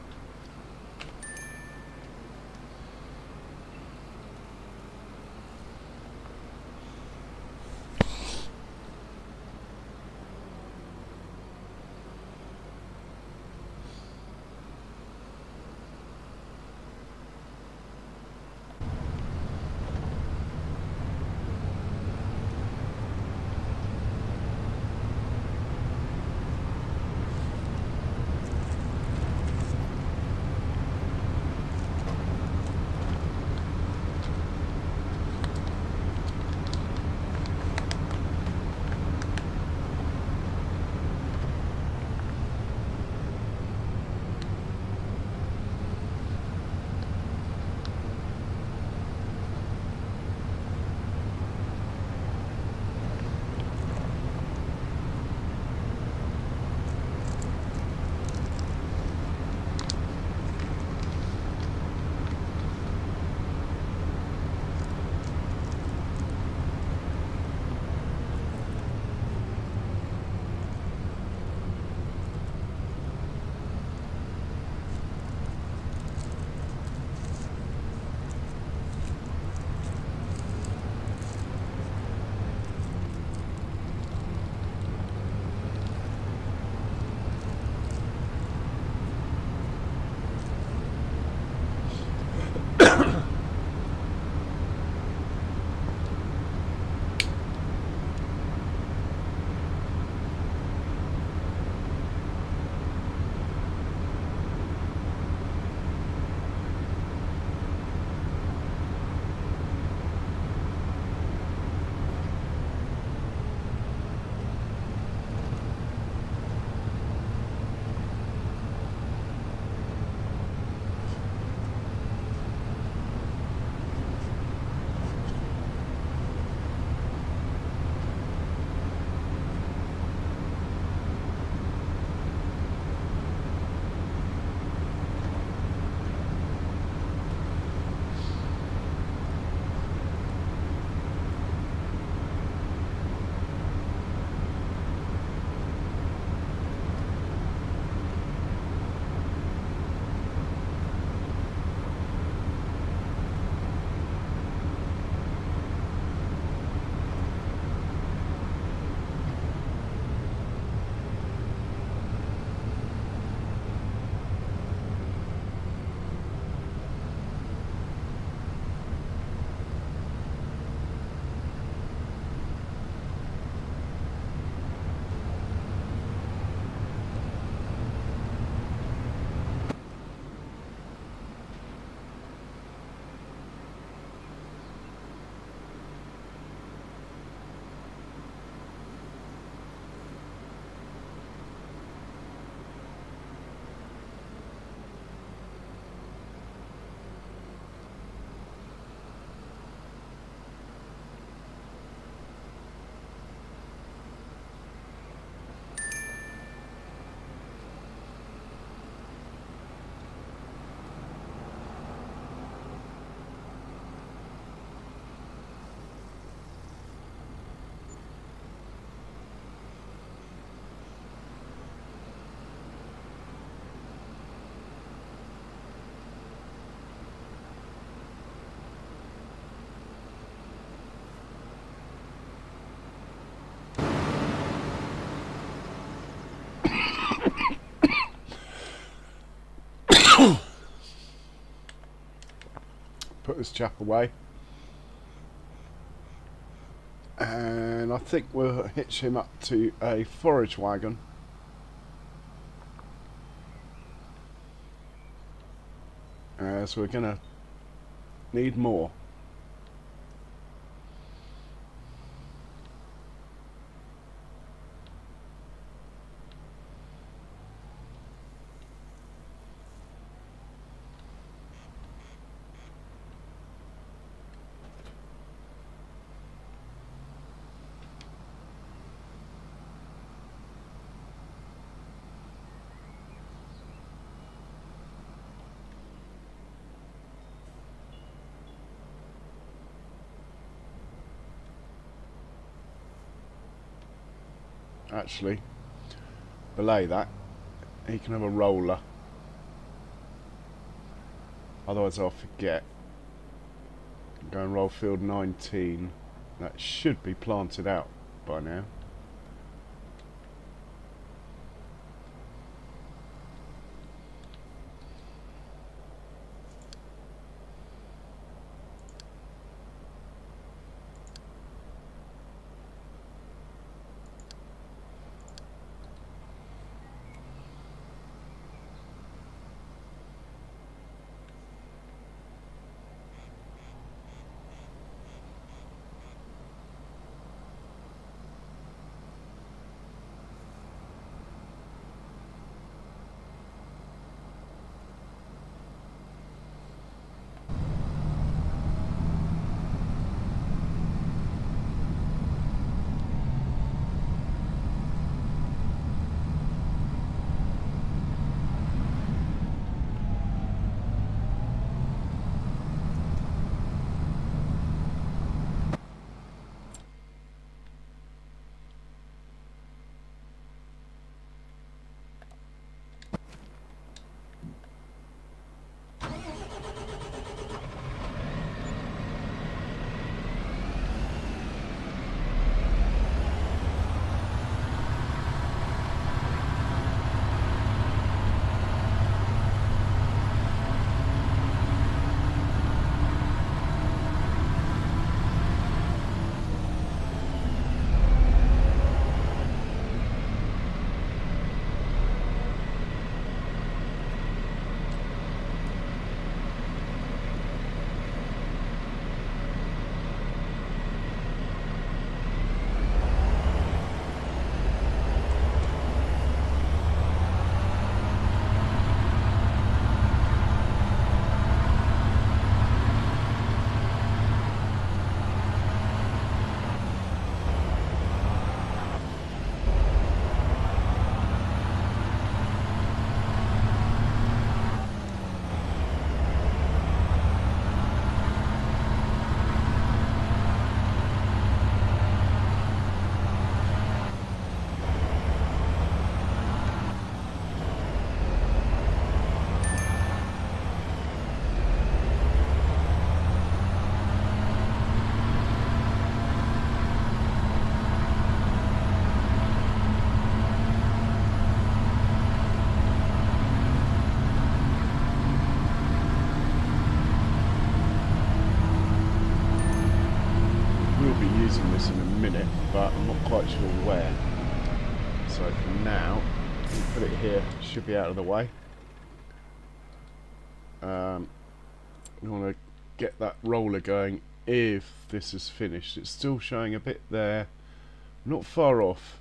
this chap away. And I think we'll hitch him up to a forage wagon. So we're going to need more. Actually, belay that. He can have a roller. Otherwise I'll forget. Go and roll field 19. That should be planted out by now. This in a minute, but I'm not quite sure where. So for now, we put it here, should be out of the way. We want to get that roller going if this is finished. It's still showing a bit there, not far off.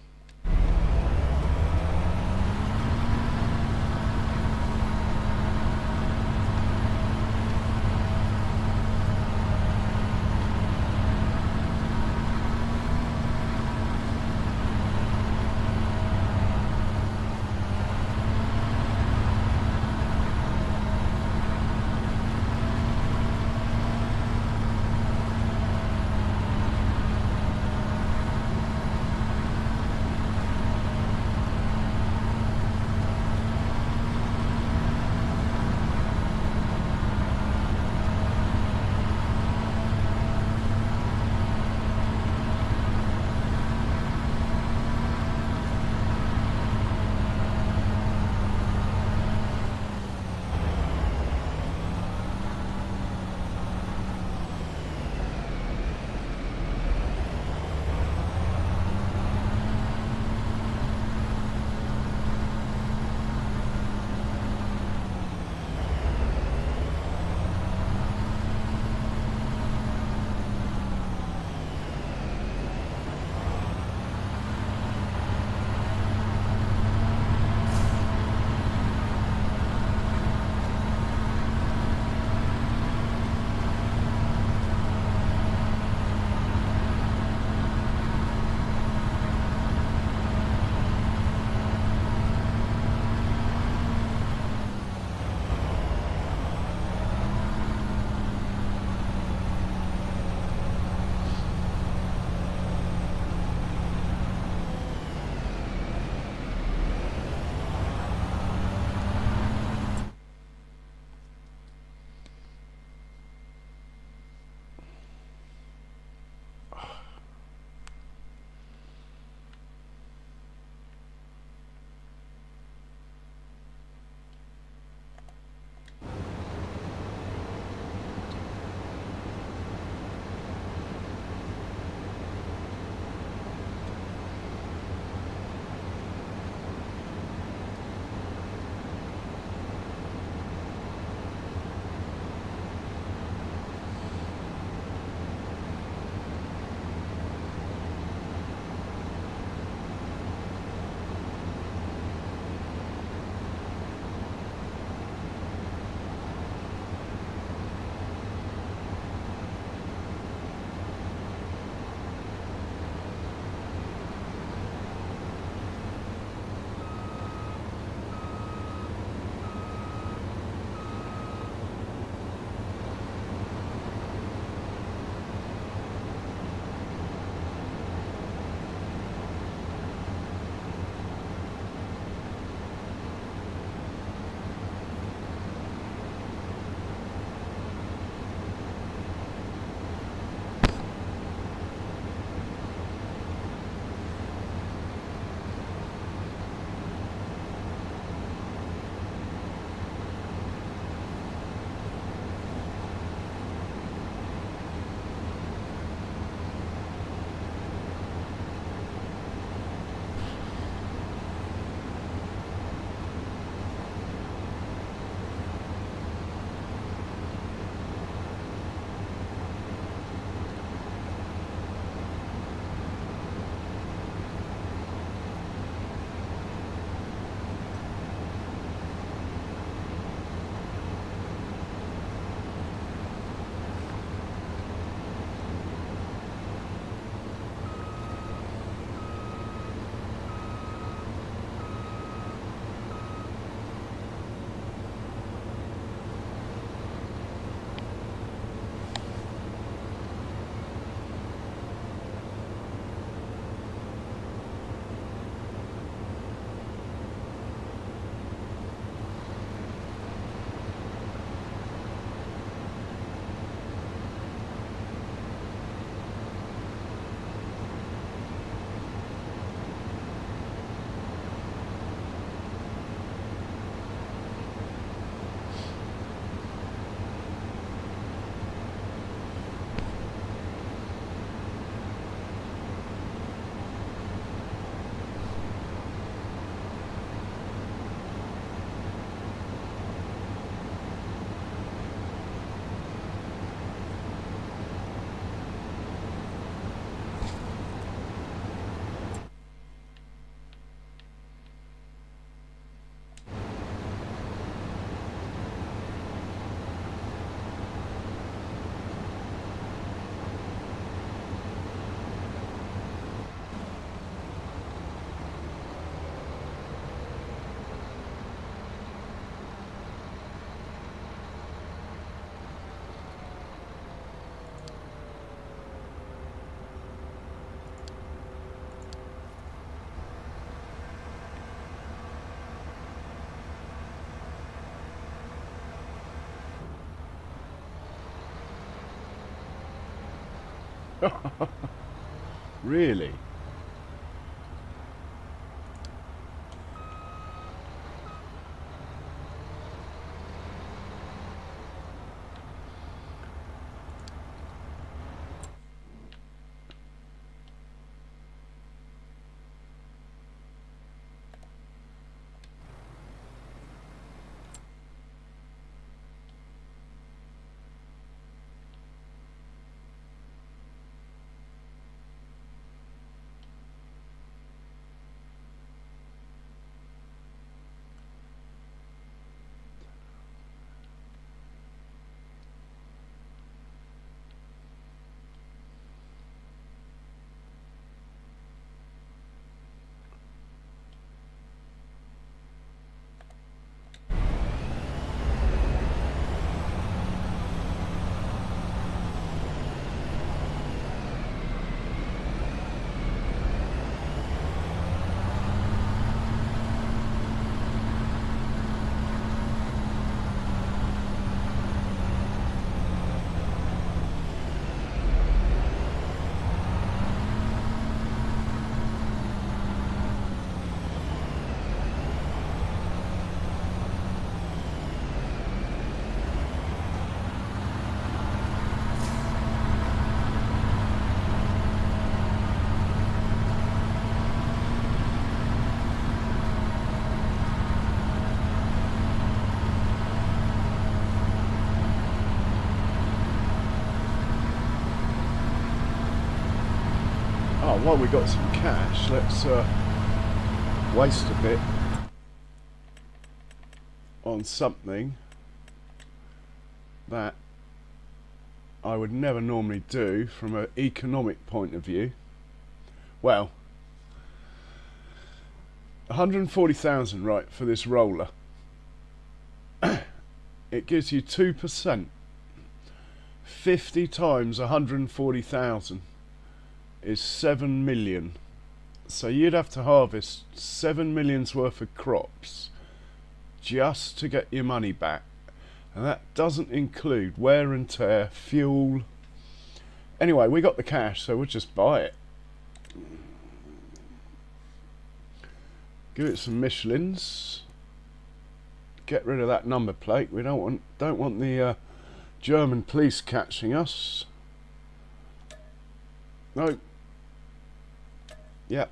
Really? Oh, while we got some cash, let's waste a bit on something that I would never normally do from an economic point of view. Well, 140,000, right, for this roller. It gives you 2%. 50 times 140,000 is 7 million. So you'd have to harvest 7 million's worth of crops just to get your money back. And that doesn't include wear and tear, fuel. Anyway, we got the cash, so we'll just buy it. Give it some Michelins. Get rid of that number plate. We don't want the German police catching us. No. Yep.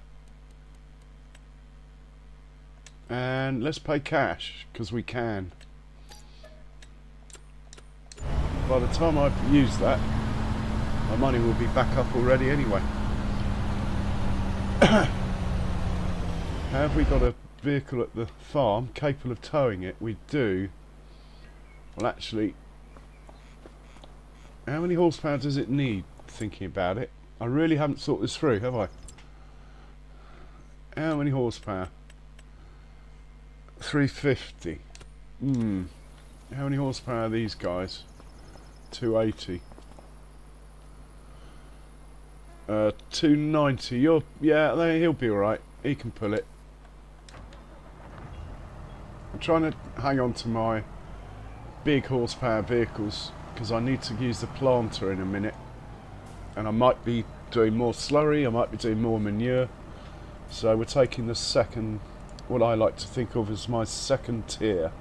And let's pay cash, because we can. By the time I've used that, my money will be back up already anyway. Have we got a vehicle at the farm capable of towing it? We do. Well, actually, how many horsepower does it need, thinking about it? I really haven't thought this through, have I? How many horsepower? 350. How many horsepower are these guys? 280. 290. He'll be alright. He can pull it. I'm trying to hang on to my big horsepower vehicles because I need to use the planter in a minute. And I might be doing more slurry, I might be doing more manure. So we're taking the second, what I like to think of as my second tier.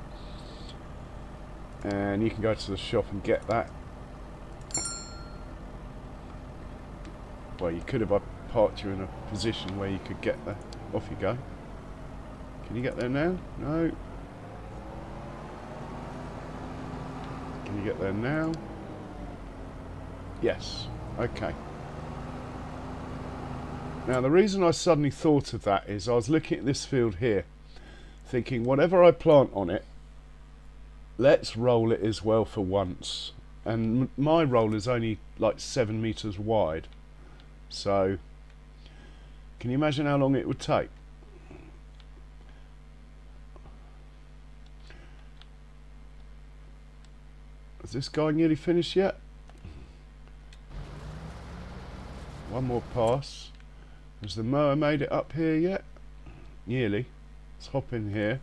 And you can go to the shop and get that. Well, you could have parked you in a position where you could get there. Off you go. Can you get there now? No. Can you get there now? Yes. Okay. Now the reason I suddenly thought of that is I was looking at this field here, thinking whatever I plant on it, let's roll it as well for once. And my roll is only like 7 meters wide. So, can you imagine how long it would take? Has this guy nearly finished yet? One more pass. Has the mower made it up here yet? Nearly. Let's hop in here.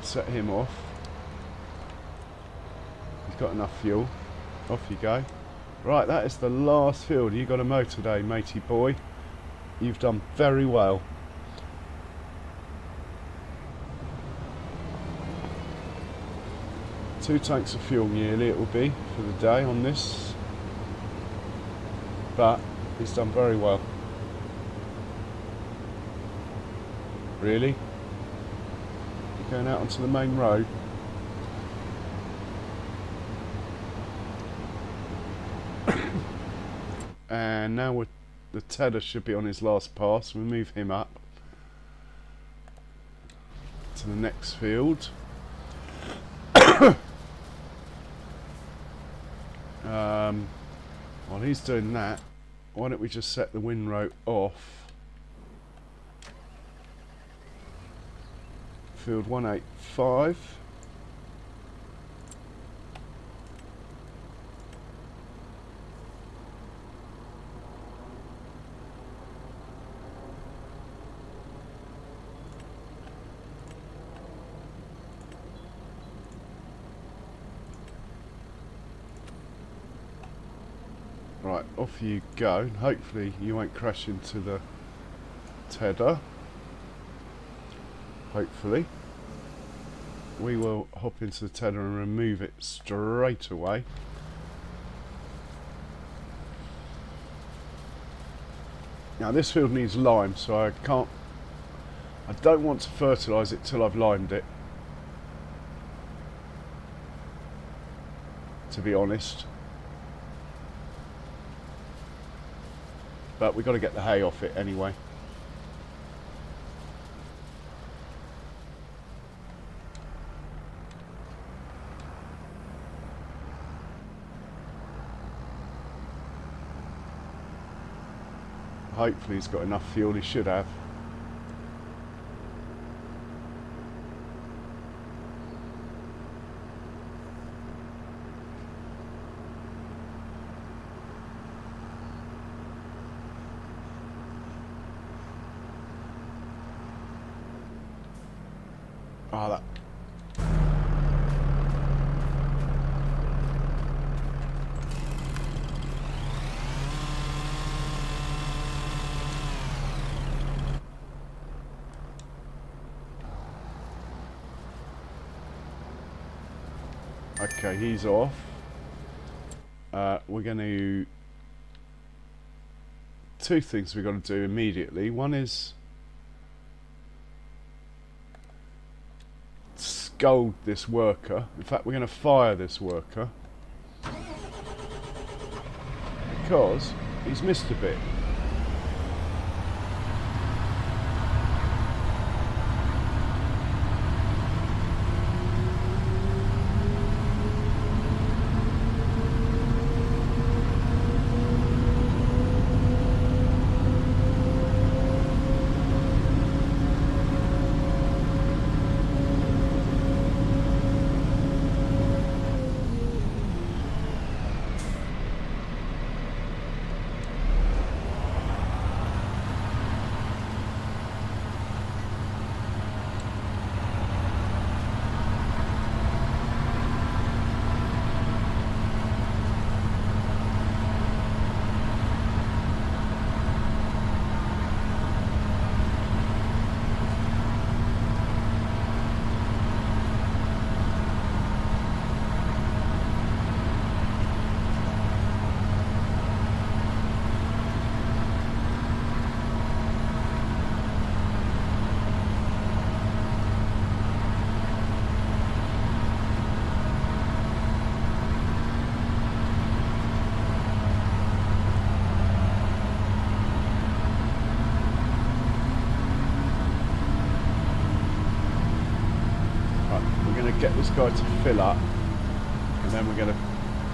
Set him off. He's got enough fuel. Off you go. Right, that is the last field you got to mow today, matey boy. You've done very well. Two tanks of fuel nearly it will be for the day on this, but he's done very well. Really? You're going out onto the main road? And now the Tedder should be on his last pass. We'll move him up to the next field. While he's doing that, why don't we just set the windrow off? Field 185. Right, off you go. Hopefully you won't crash into the Tedder. Hopefully. We will hop into the Tedder and remove it straight away. Now this field needs lime, so I don't want to fertilise it till I've limed it, to be honest. But we've got to get the hay off it anyway. Hopefully he's got enough fuel, he should have. Ah, that. Okay, he's off. We're going to... Two things we've got to do immediately. One is scold this worker. In fact, we're going to fire this worker because he's missed a bit. Get this guy to fill up, and then we're going to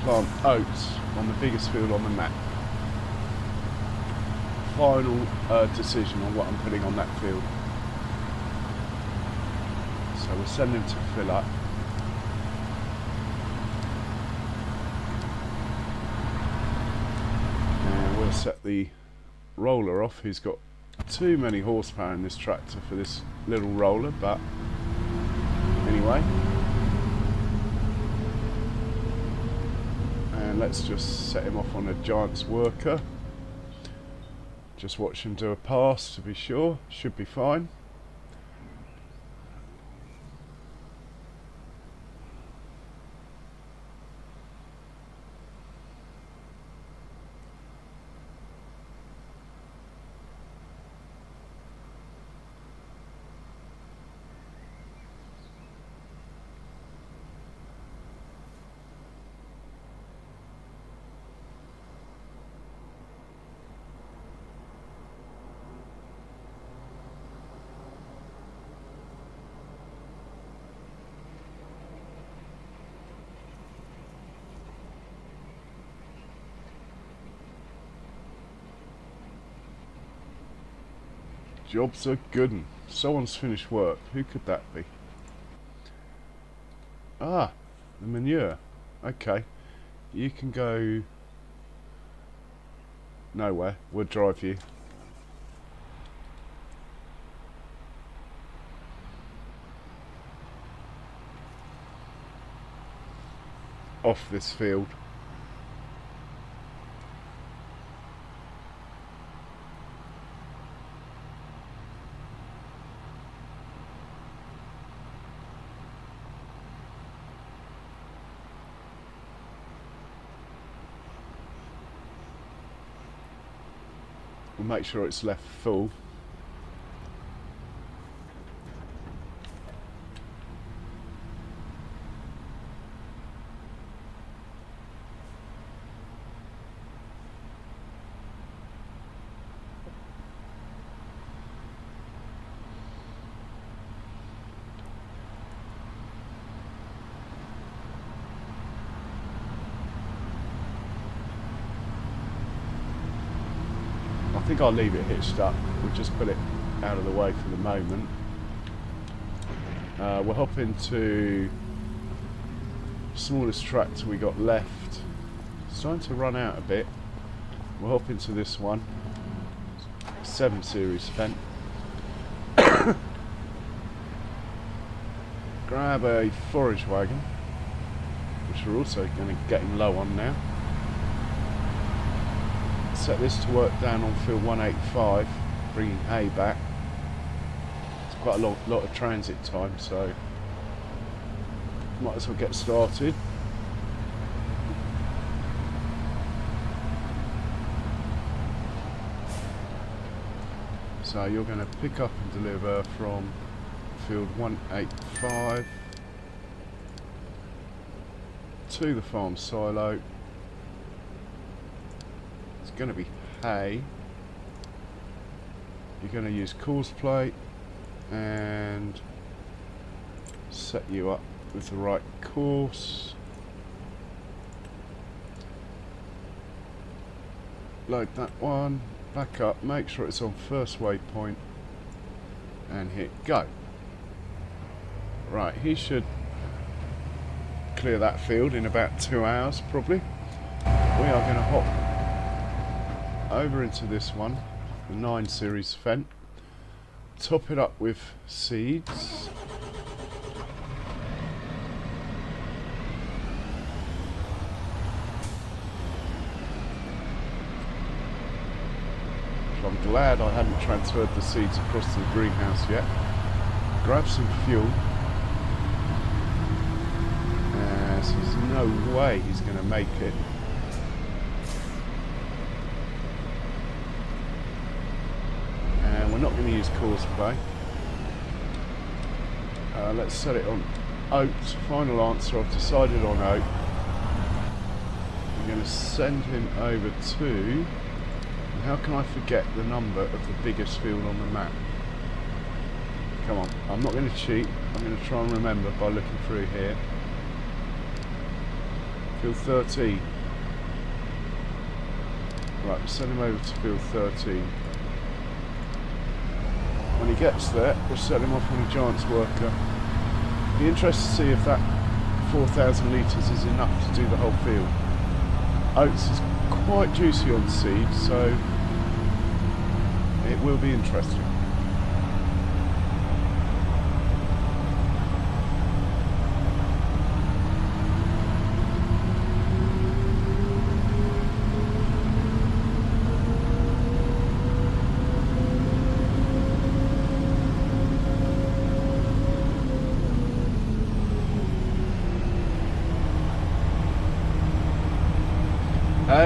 plant oats on the biggest field on the map. Final decision on what I'm putting on that field. So we'll send him to fill up. And we'll set the roller off, who's got too many horsepower in this tractor for this little roller, but anyway. And let's just set him off on a giant's worker. Just watch him do a pass to be sure. Should be fine. Job's a good one. Someone's finished work. Who could that be? Ah, the manure. Okay. You can go nowhere. We'll drive you. Off this field. We'll make sure it's left full. I think I'll leave it hitched up. We'll just put it out of the way for the moment. We'll hop into smallest tractor we got left. It's starting to run out a bit. We'll hop into this one. 7 Series Fendt. Grab a forage wagon, which we're also going to get him low on now. Set this to work down on field 185, bringing hay back. It's quite a lot of transit time, so might as well get started. So you're going to pick up and deliver from field 185 to the farm silo. Going to be hay. You're going to use course plate and set you up with the right course. Load that one, back up, make sure it's on first waypoint and hit go. Right, he should clear that field in about 2 hours probably. We are going to hop over into this one, the 9 Series Fendt, top it up with seeds. I'm glad I hadn't transferred the seeds across to the greenhouse yet. Grab some fuel. So there's no way he's going to make it. We're not going to use course play. Let's set it on oat. Final answer, I've decided on oat. I'm going to send him over to, and how can I forget the number of the biggest field on the map? Come on, I'm not going to cheat. I'm going to try and remember by looking through here. Field 13. Right, we'll send him over to field 13. When he gets there, we'll set him off on a giant's worker. Be interested to see if that 4,000 litres is enough to do the whole field. Oats is quite juicy on seed, so it will be interesting.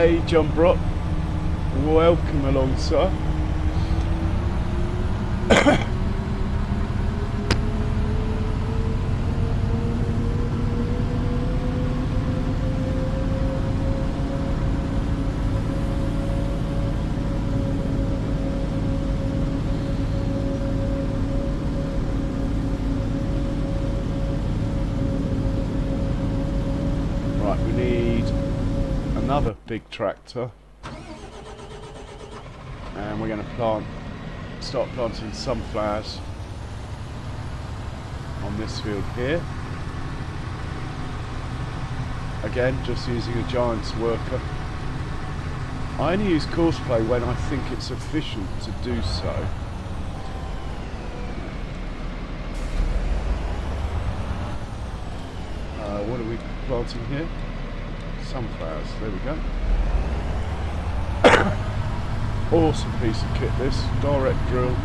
Hey John Brock, welcome along, sir. Right, we need another big tractor, and we're going to start planting sunflowers on this field here. Again, just using a giant's worker. I only use courseplay when I think it's efficient to do so. What are we planting here? Sunflowers, there we go. Awesome piece of kit this, direct drill.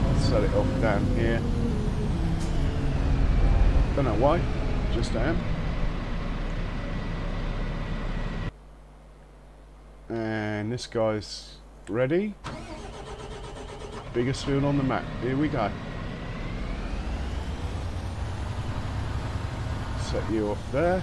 I'll set it off down here. Don't know why, just am. And this guy's ready. Biggest field on the map. Here we go. Set you off there.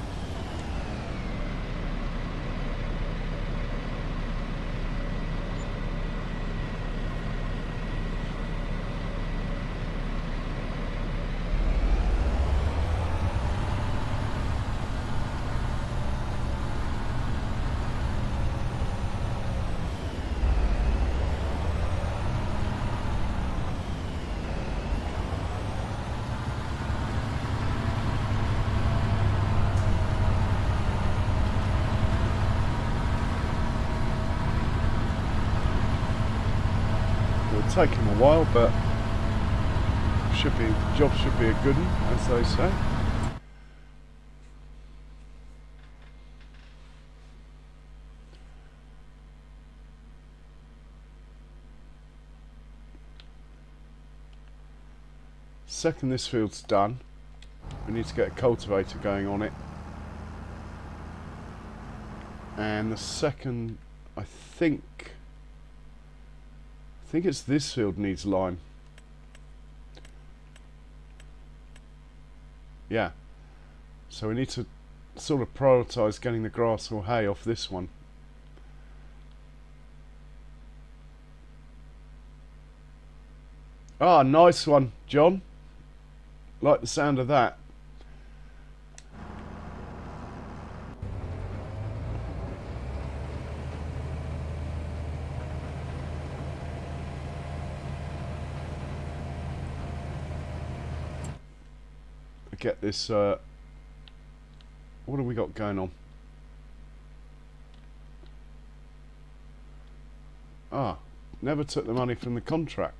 It'll take him a while, but job should be a good one, as they say. Second this field's done, we need to get a cultivator going on it. And the second, I think it's this field needs lime. Yeah. So we need to sort of prioritise getting the grass or hay off this one. Ah, nice one, John. Like the sound of that. Get this, what have we got going on? Ah, never took the money from the contract.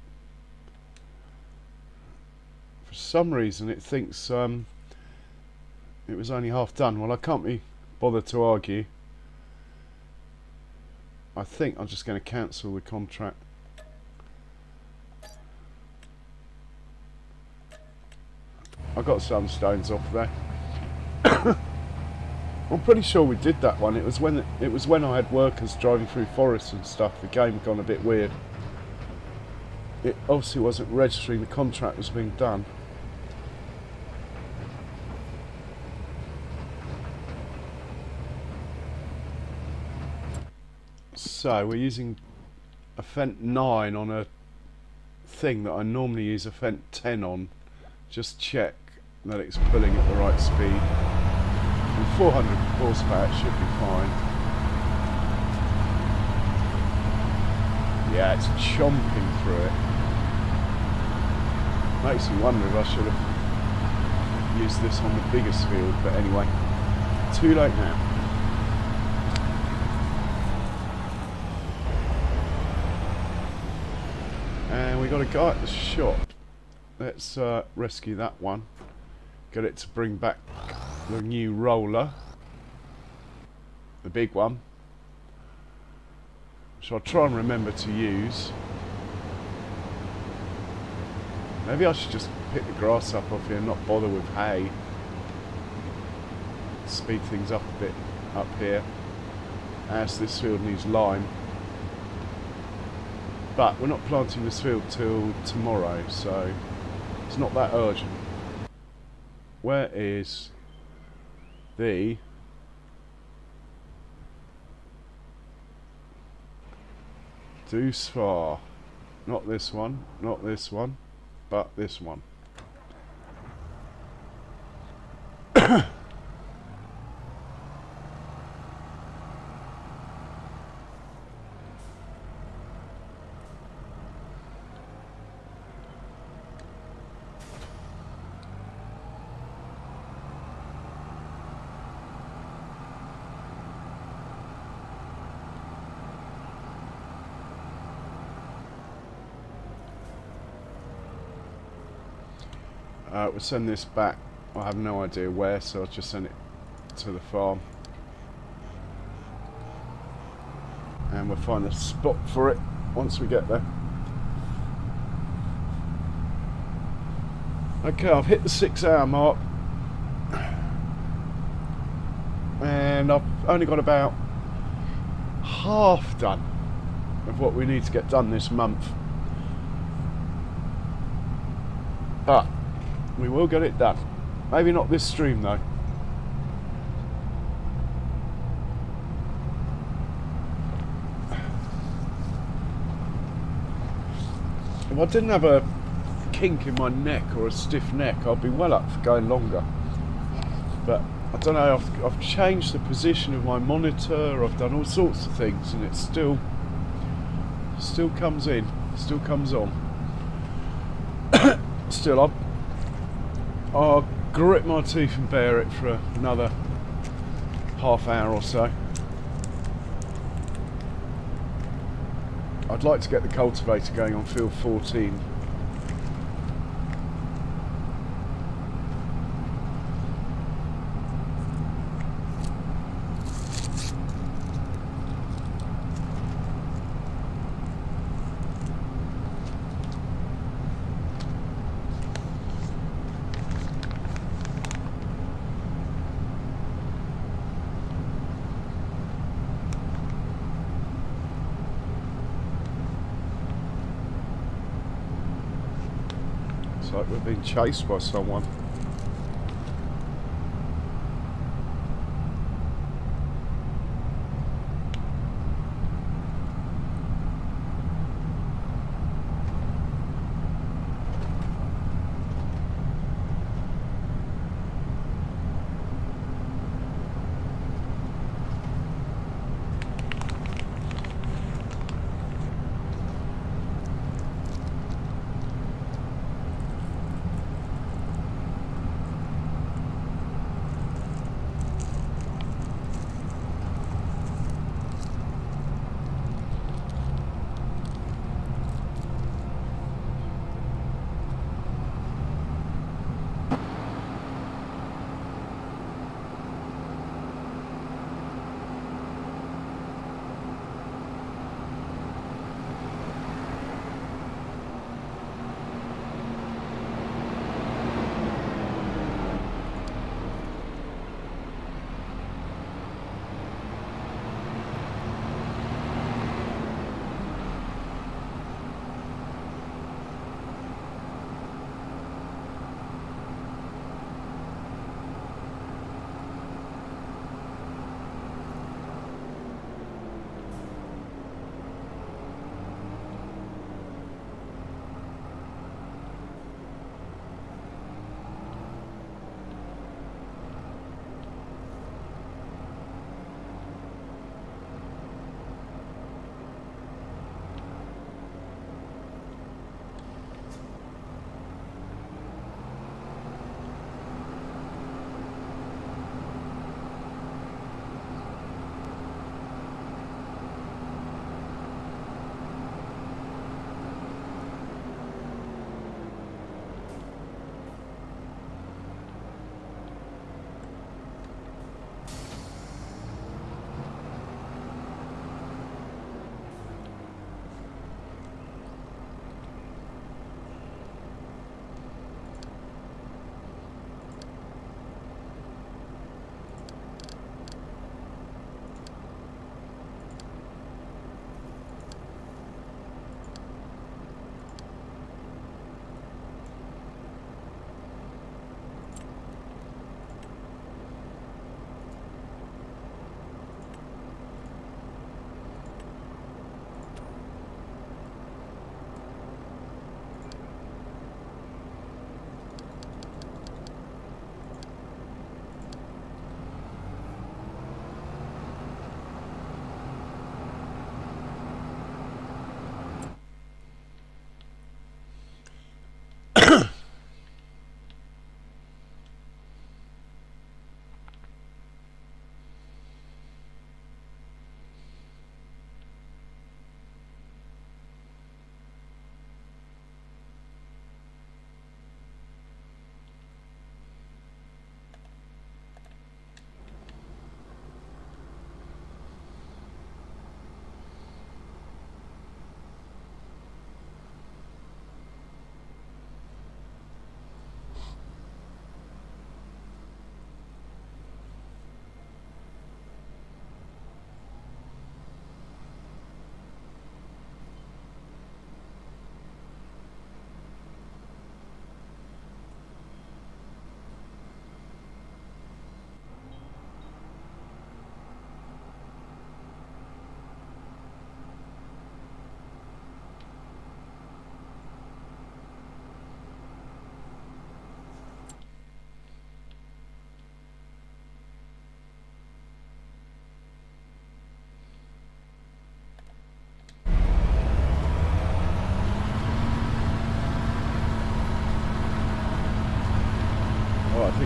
For some reason it thinks it was only half done. Well, I can't be bothered to argue. I think I'm just going to cancel the contract. I got some stones off there. I'm pretty sure we did that one. It was when I had workers driving through forests and stuff. The game gone a bit weird. It obviously wasn't registering the contract was being done. So we're using a Fent 9 on a thing that I normally use a Fent 10 on. Just check that it's pulling at the right speed. With 400 horsepower it should be fine. Yeah, it's chomping through it. Makes me wonder if I should have used this on the biggest field, but anyway, too late now. And we got a guy at the shop. Let's rescue that one. Get it to bring back the new roller. the big one, which I'll try and remember to use. Maybe I should just pick the grass up off here and not bother with hay. Speed things up a bit up here, as this field needs lime. But we're not planting this field till tomorrow, so it's not that urgent. Where is the Deuce Far? Not this one, not this one, but this one. We'll send this back. I have no idea where, so I'll just send it to the farm. And we'll find a spot for it once we get there. Okay, I've hit the 6-hour mark. And I've only got about half done of what we need to get done this month. But we will get it done. Maybe not this stream though. If I didn't have a kink in my neck or a stiff neck, I'd be well up for going longer. But I don't know, I've changed the position of my monitor, I've done all sorts of things, and it still comes in, still comes on. Still, I'll grit my teeth and bear it for another half hour or so. I'd like to get the cultivator going on field 14. Like we're being chased by someone.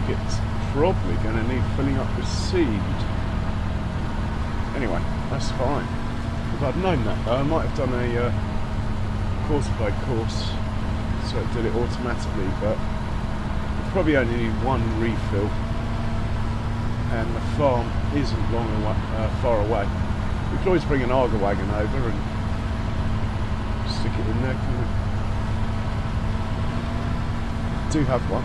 it's probably going to need filling up with seed. Anyway, that's fine. If I'd known that though, I might have done a course by course, so it did it automatically, but we probably only need one refill, and the farm isn't far away. We could always bring an Arga wagon over and stick it in there, couldn't we? Do have one.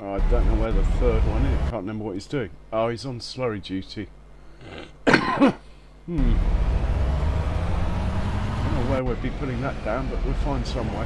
I don't know where the third one is. I can't remember what he's doing. Oh, he's on slurry duty. I don't know where we'd be putting that down, but we'll find some way.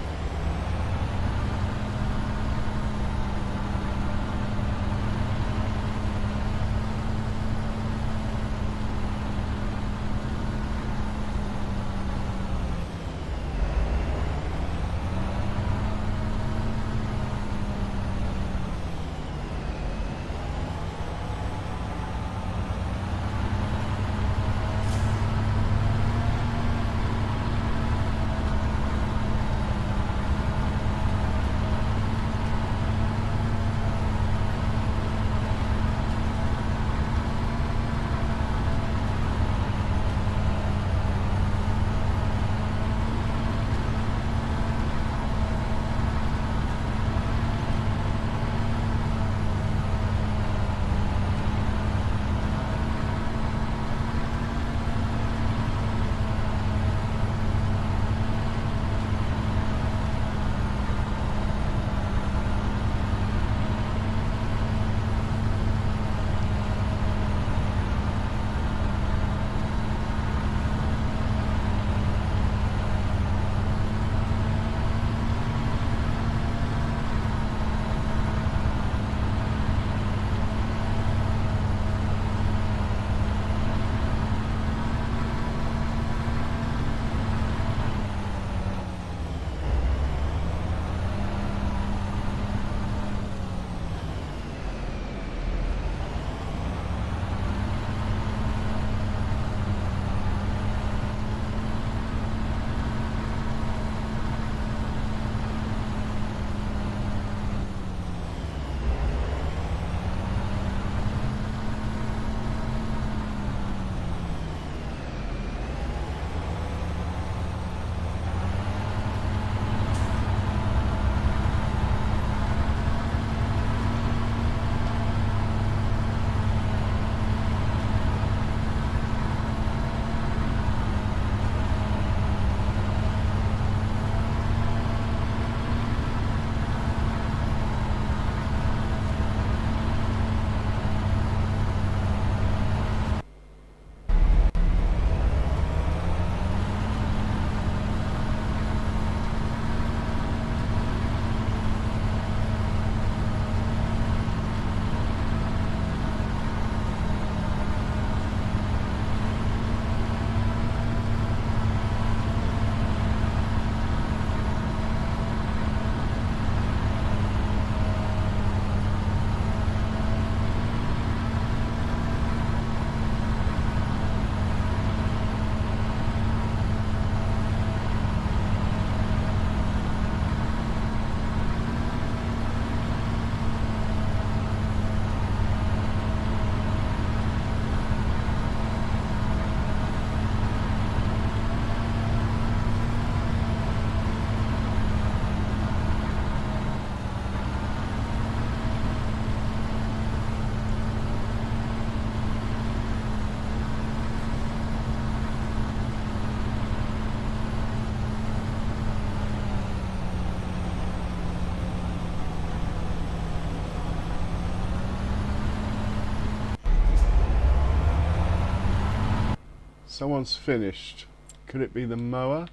Someone's finished. Could it be the mower?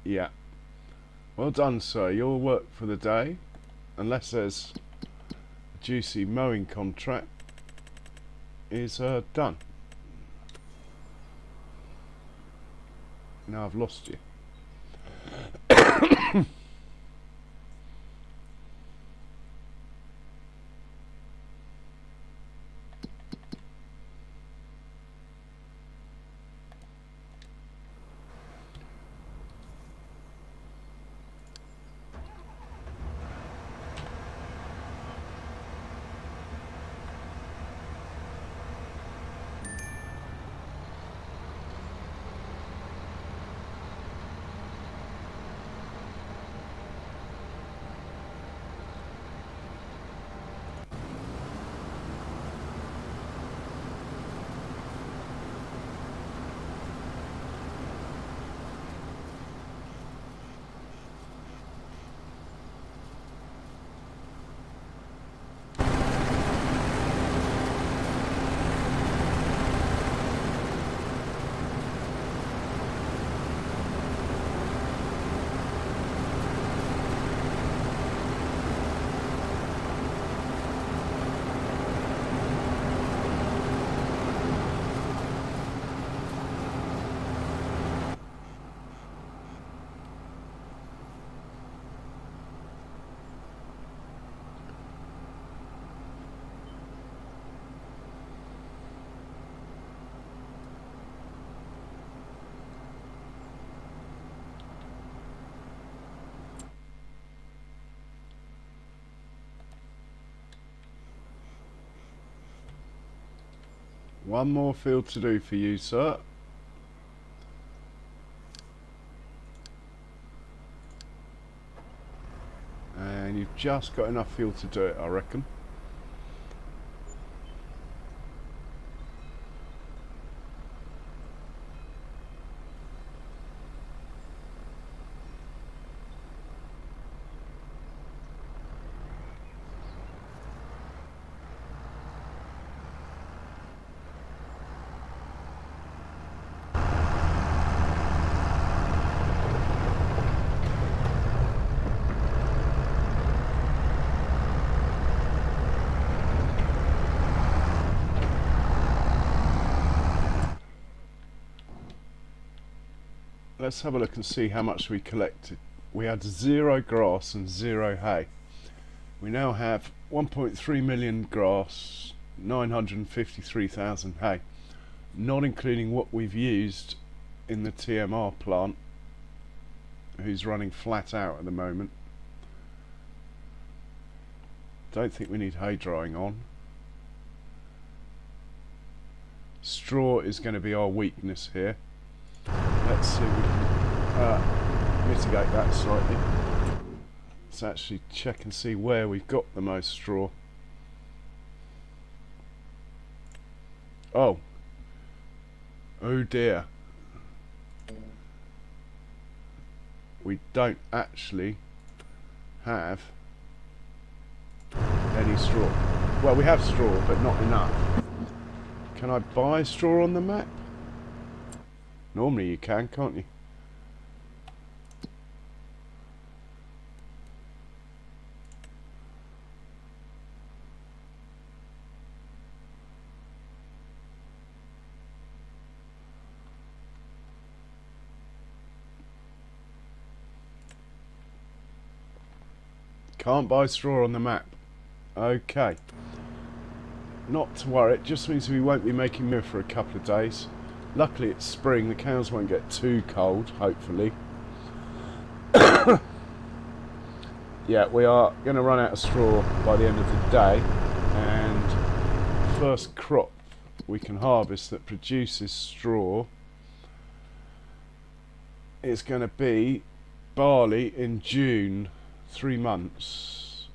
Yeah. Well done, sir. Your work for the day. Unless there's a juicy mowing contract, is done. Now I've lost you. One more field to do for you, sir. And you've just got enough fuel to do it, I reckon. Let's have a look and see how much we collected. We had 0 grass and 0 hay. We now have 1.3 million grass, 953,000 hay, not including what we've used in the TMR plant, who's running flat out at the moment. Don't think we need hay drying on. Straw is going to be our weakness here. Let's see if we can mitigate that slightly. Let's actually check and see where we've got the most straw. Oh dear, we don't actually have any straw. Well, we have straw, but not enough. Can I buy straw on the map? Normally you can, can't you? Can't buy straw on the map. Okay. Not to worry, it just means we won't be making milk for a couple of days. Luckily it's spring, the cows won't get too cold, hopefully. Yeah, we are going to run out of straw by the end of the day, and the first crop we can harvest that produces straw is going to be barley in June, 3 months.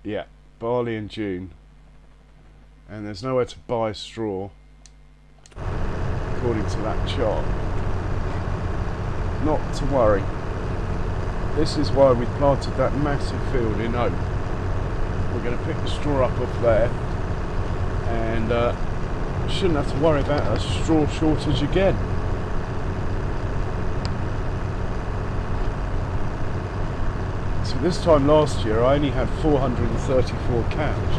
Yeah, barley in June. And there's nowhere to buy straw according to that chart. Not to worry. This is why we planted that massive field in oak. We're going to pick the straw up off there and shouldn't have to worry about a straw shortage again. So this time last year I only had 434 cows.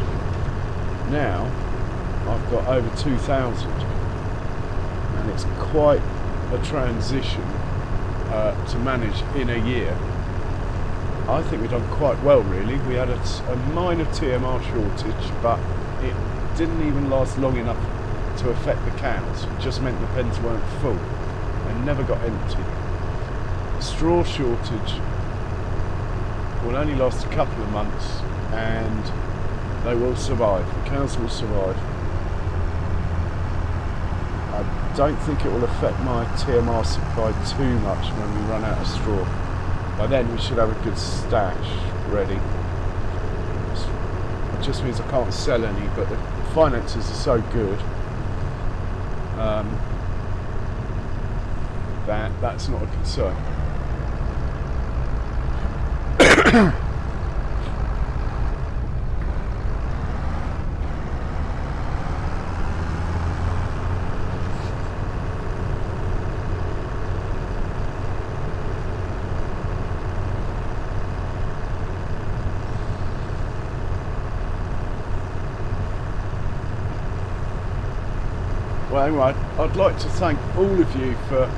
Now I've got over 2,000, and it's quite a transition to manage in a year. I think we've done quite well, really. We had a minor TMR shortage, but it didn't even last long enough to affect the cows. It just meant the pens weren't full and never got empty. The straw shortage will only last a couple of months, and they will survive. The cows will survive. I don't think it will affect my TMR supply too much when we run out of straw. By then we should have a good stash ready. It just means I can't sell any, but the finances are so good that that's not a concern. Well, anyway, I'd like to thank all of you for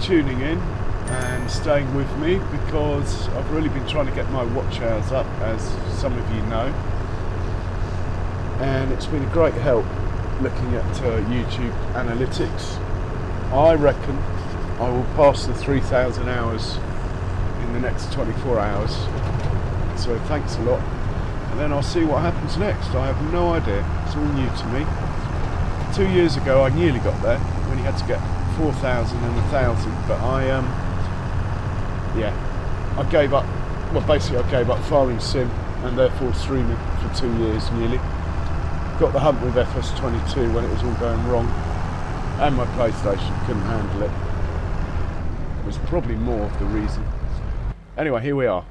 tuning in and staying with me, because I've really been trying to get my watch hours up, as some of you know, and it's been a great help looking at YouTube analytics. I reckon I will pass the 3,000 hours in the next 24 hours, so thanks a lot, and then I'll see what happens next. I have no idea, it's all new to me. 2 years ago I nearly got there, when you had to get 4,000 and 1,000, but I gave up. Well, basically I gave up farming sim and therefore streaming for 2 years nearly. Got the hump with FS22 when it was all going wrong, and my PlayStation couldn't handle it. It was probably more of the reason. Anyway, here we are,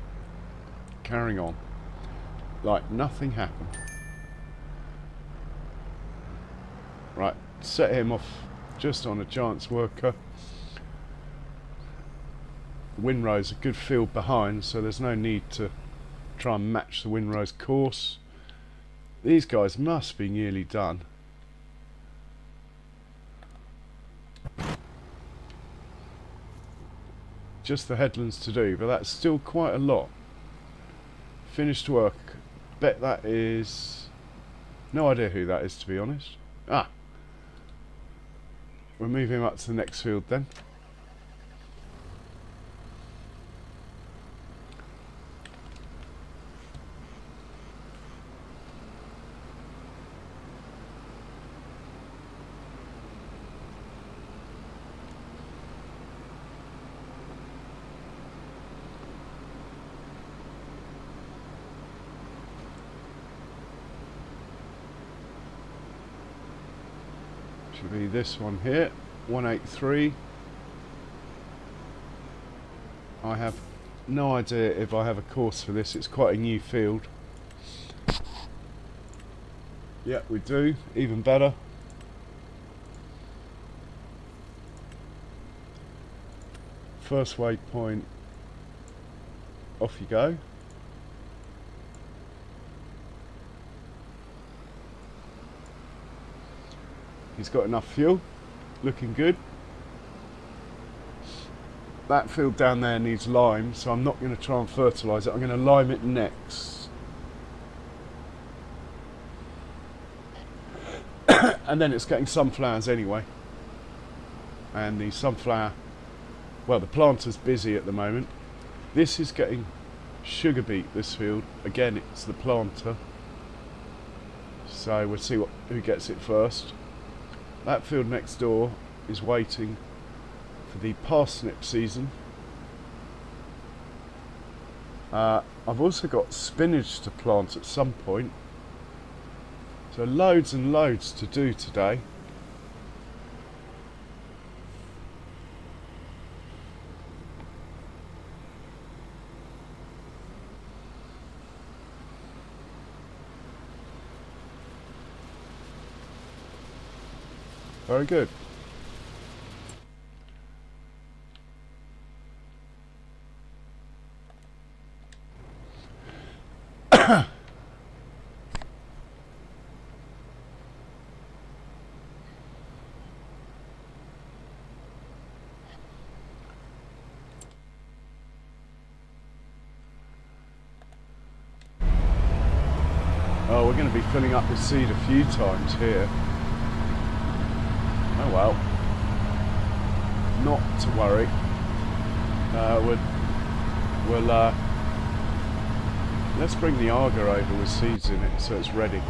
carrying on like nothing happened. Right, set him off just on a chance worker. The windrow's a good field behind, so there's no need to try and match the windrow's course. These guys must be nearly done. Just the headlands to do, but that's still quite a lot. Finished work. Bet that is... no idea who that is, to be honest. Ah! We'll move him up to the next field then. Should be this one here, 183. I have no idea if I have a course for this. It's quite a new field. Yeah, we do. Even better. First waypoint. Off you go. He's got enough fuel, looking good. That field down there needs lime, so I'm not going to try and fertilise it. I'm going to lime it next. And then it's getting sunflowers anyway. And the sunflower, well, the planter's busy at the moment. This is getting sugar beet, this field. Again, it's the planter. So we'll see who gets it first. That field next door is waiting for the parsnip season. I've also got spinach to plant at some point. So loads and loads to do today. Very good. Oh, we're going to be filling up with seed a few times here. Oh well. Not to worry. We'll let's bring the Arga over with seeds in it so it's ready.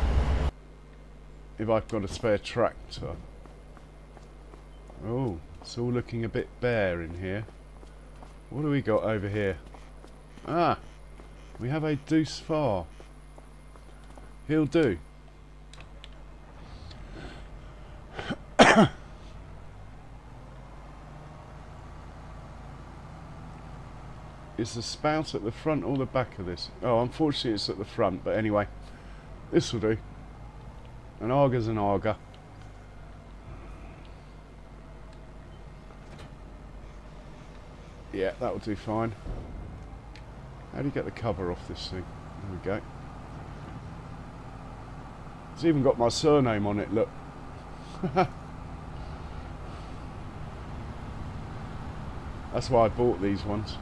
If I've got a spare tractor. Oh, it's all looking a bit bare in here. What do we got over here? Ah, we have a Deuce Far. He'll do. Is the spout at the front or the back of this? Oh, unfortunately it's at the front, but anyway. This will do. An Arga's an Arga. Yeah, that will do fine. How do you get the cover off this thing? There we go. It's even got my surname on it, look. That's why I bought these ones.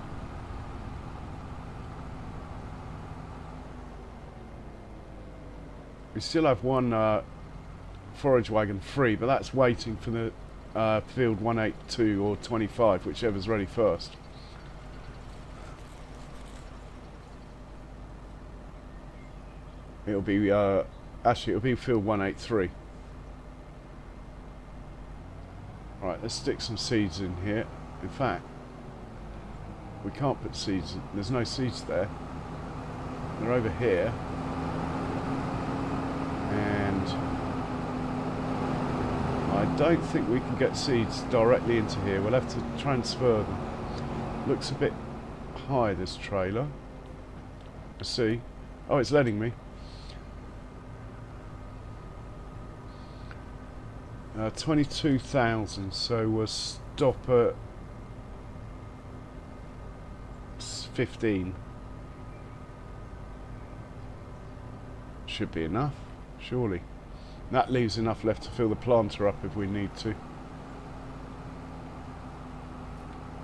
We still have one forage wagon free, but that's waiting for the field 182 or 25, whichever's ready first. It'll be actually it'll be field 183. Right, let's stick some seeds in here. In fact, we can't put seeds in. There's no seeds there. They're over here. And I don't think we can get seeds directly into here. We'll have to transfer them. Looks a bit high, this trailer. Let's see. Oh, it's letting me. 22,000, so we'll stop at 15. Should be enough, surely. That leaves enough left to fill the planter up if we need to.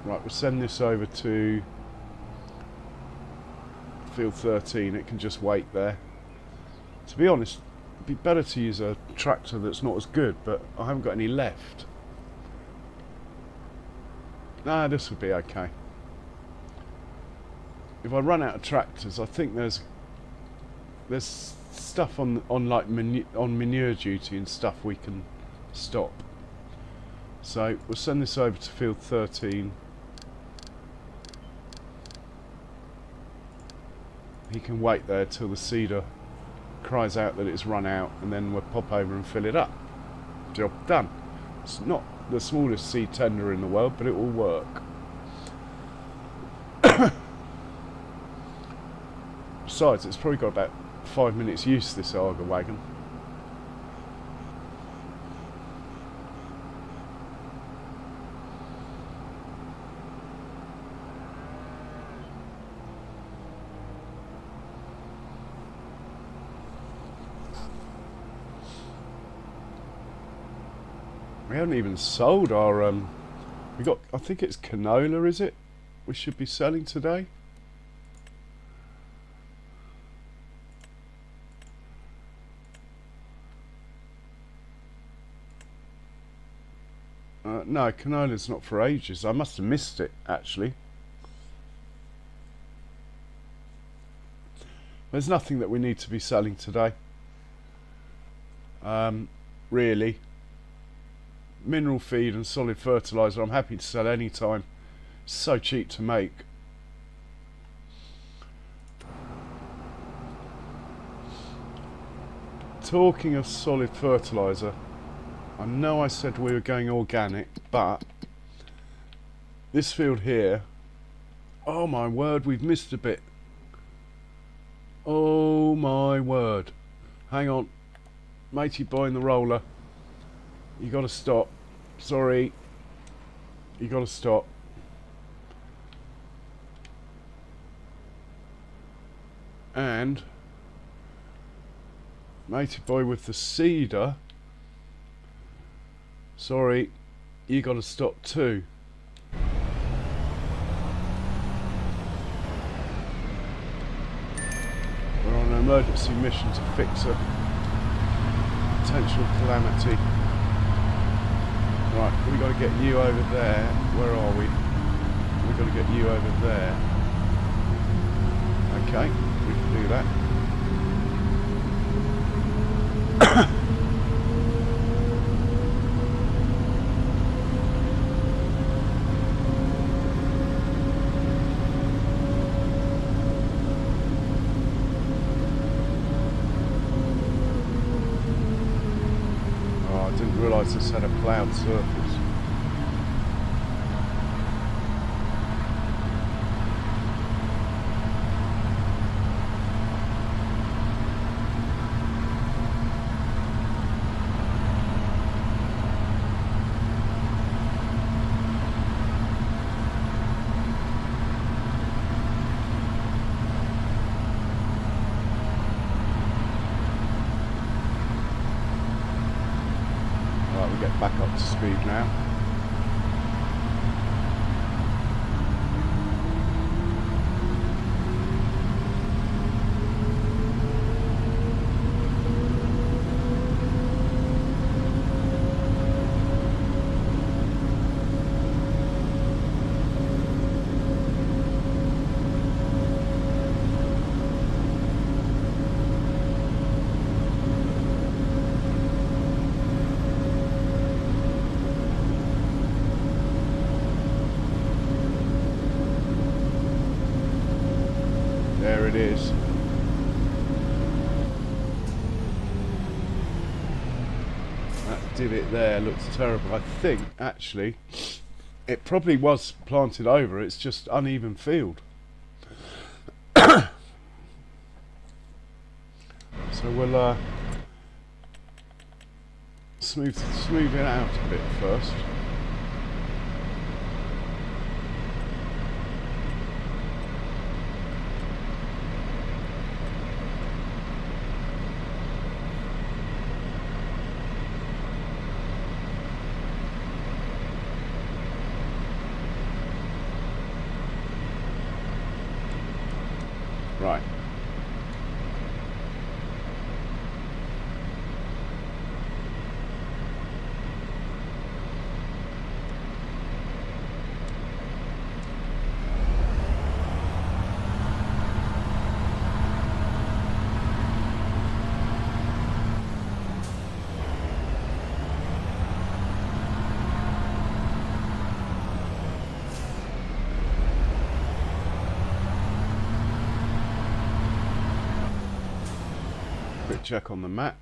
Right, we'll send this over to field 13. It can just wait there. To be honest, it'd be better to use a tractor that's not as good, but I haven't got any left. Nah, this would be okay. If I run out of tractors, I think there's stuff on like manure duty and stuff we can stop. So we'll send this over to field 13. He can wait there till the seeder cries out that it's run out, and then we'll pop over and fill it up. Job done. It's not the smallest seed tender in the world, but it will work. Besides, it's probably got about 5 minutes use, this Arga wagon. We haven't even sold our we got, I think it's canola, is it? We should be selling today. No, canola's not for ages. I must have missed it, actually. There's nothing that we need to be selling today. Really. Mineral feed and solid fertiliser I'm happy to sell any time. It's so cheap to make. Talking of solid fertiliser, I know I said we were going organic, but this field here, oh my word, we've missed a bit. Oh my word. Hang on, matey boy in the roller. You got to stop. Sorry. You got to stop. And matey boy with the cedar. Sorry. You got to stop too. We're on an emergency mission to fix a potential calamity. Right, we've got to get you over there. Where are we? We've got to get you over there. Okay, we can do that. Oh, I didn't realise this had a cloud surface. Get back up to speed now. There it is. That divot there looks terrible. I think, actually, it probably was planted over. It's just uneven field. So we'll smooth it out a bit first. Right. Quick check on the map.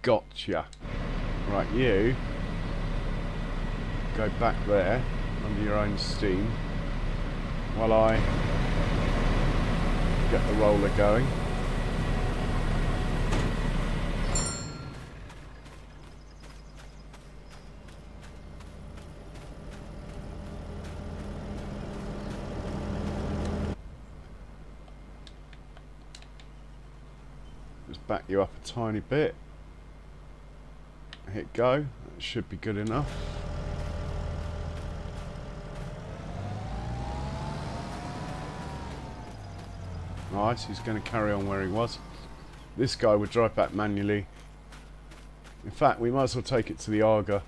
Gotcha. Right, you go back there under your own steam while I get the roller going. Just back you up a tiny bit. Hit go. That should be good enough. Right, he's going to carry on where he was. This guy would drive back manually. In fact, we might as well take it to the Arga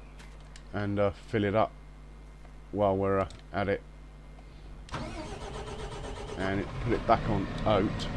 and fill it up while we're at it. And put it back on oat.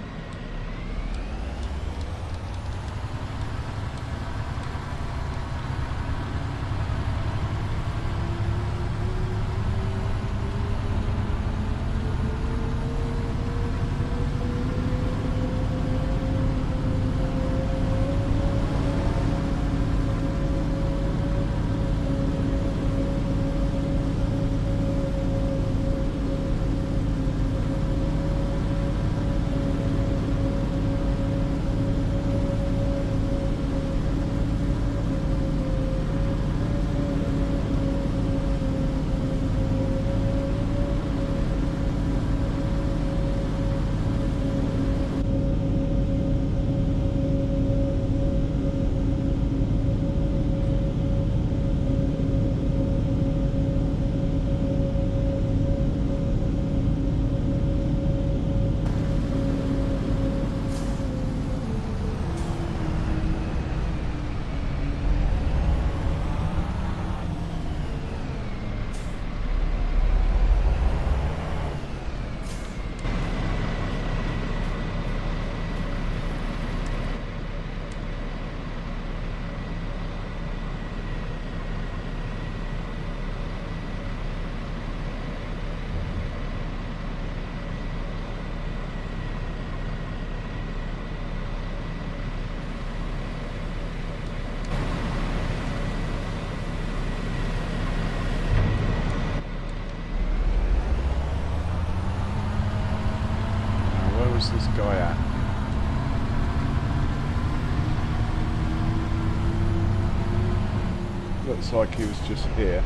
looks like he was just here.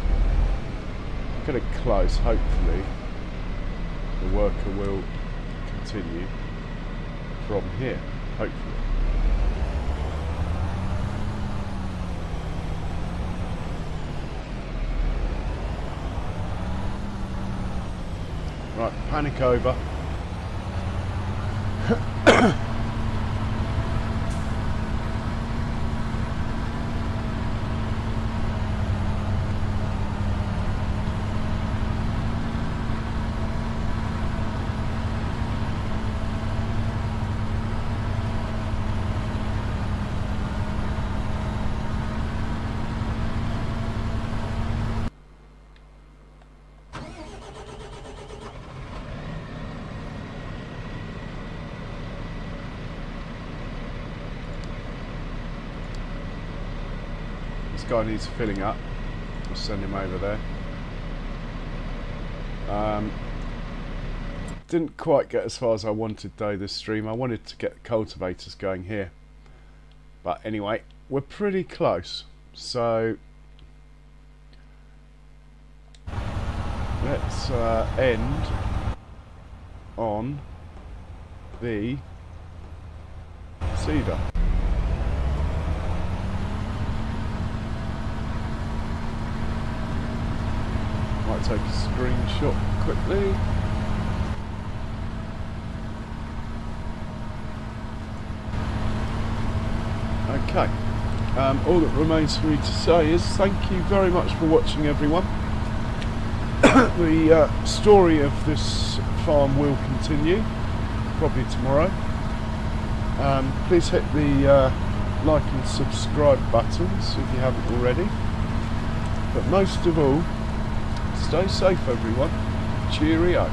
Get it close, hopefully the worker will continue from here, hopefully. Right, panic over. This guy needs filling up. We'll send him over there. Didn't quite get as far as I wanted though this stream. I wanted to get cultivators going here. But anyway, we're pretty close. So let's end on the cedar. Might take a screenshot quickly. Okay, all that remains for me to say is thank you very much for watching, everyone. The story of this farm will continue, probably tomorrow. Please hit the like and subscribe buttons if you haven't already. But most of all, stay safe, everyone. Cheerio.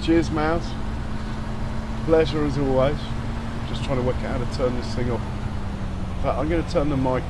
Cheers, Mouse. Pleasure as always. Just trying to work out how to turn this thing off. In fact, I'm going to turn the mic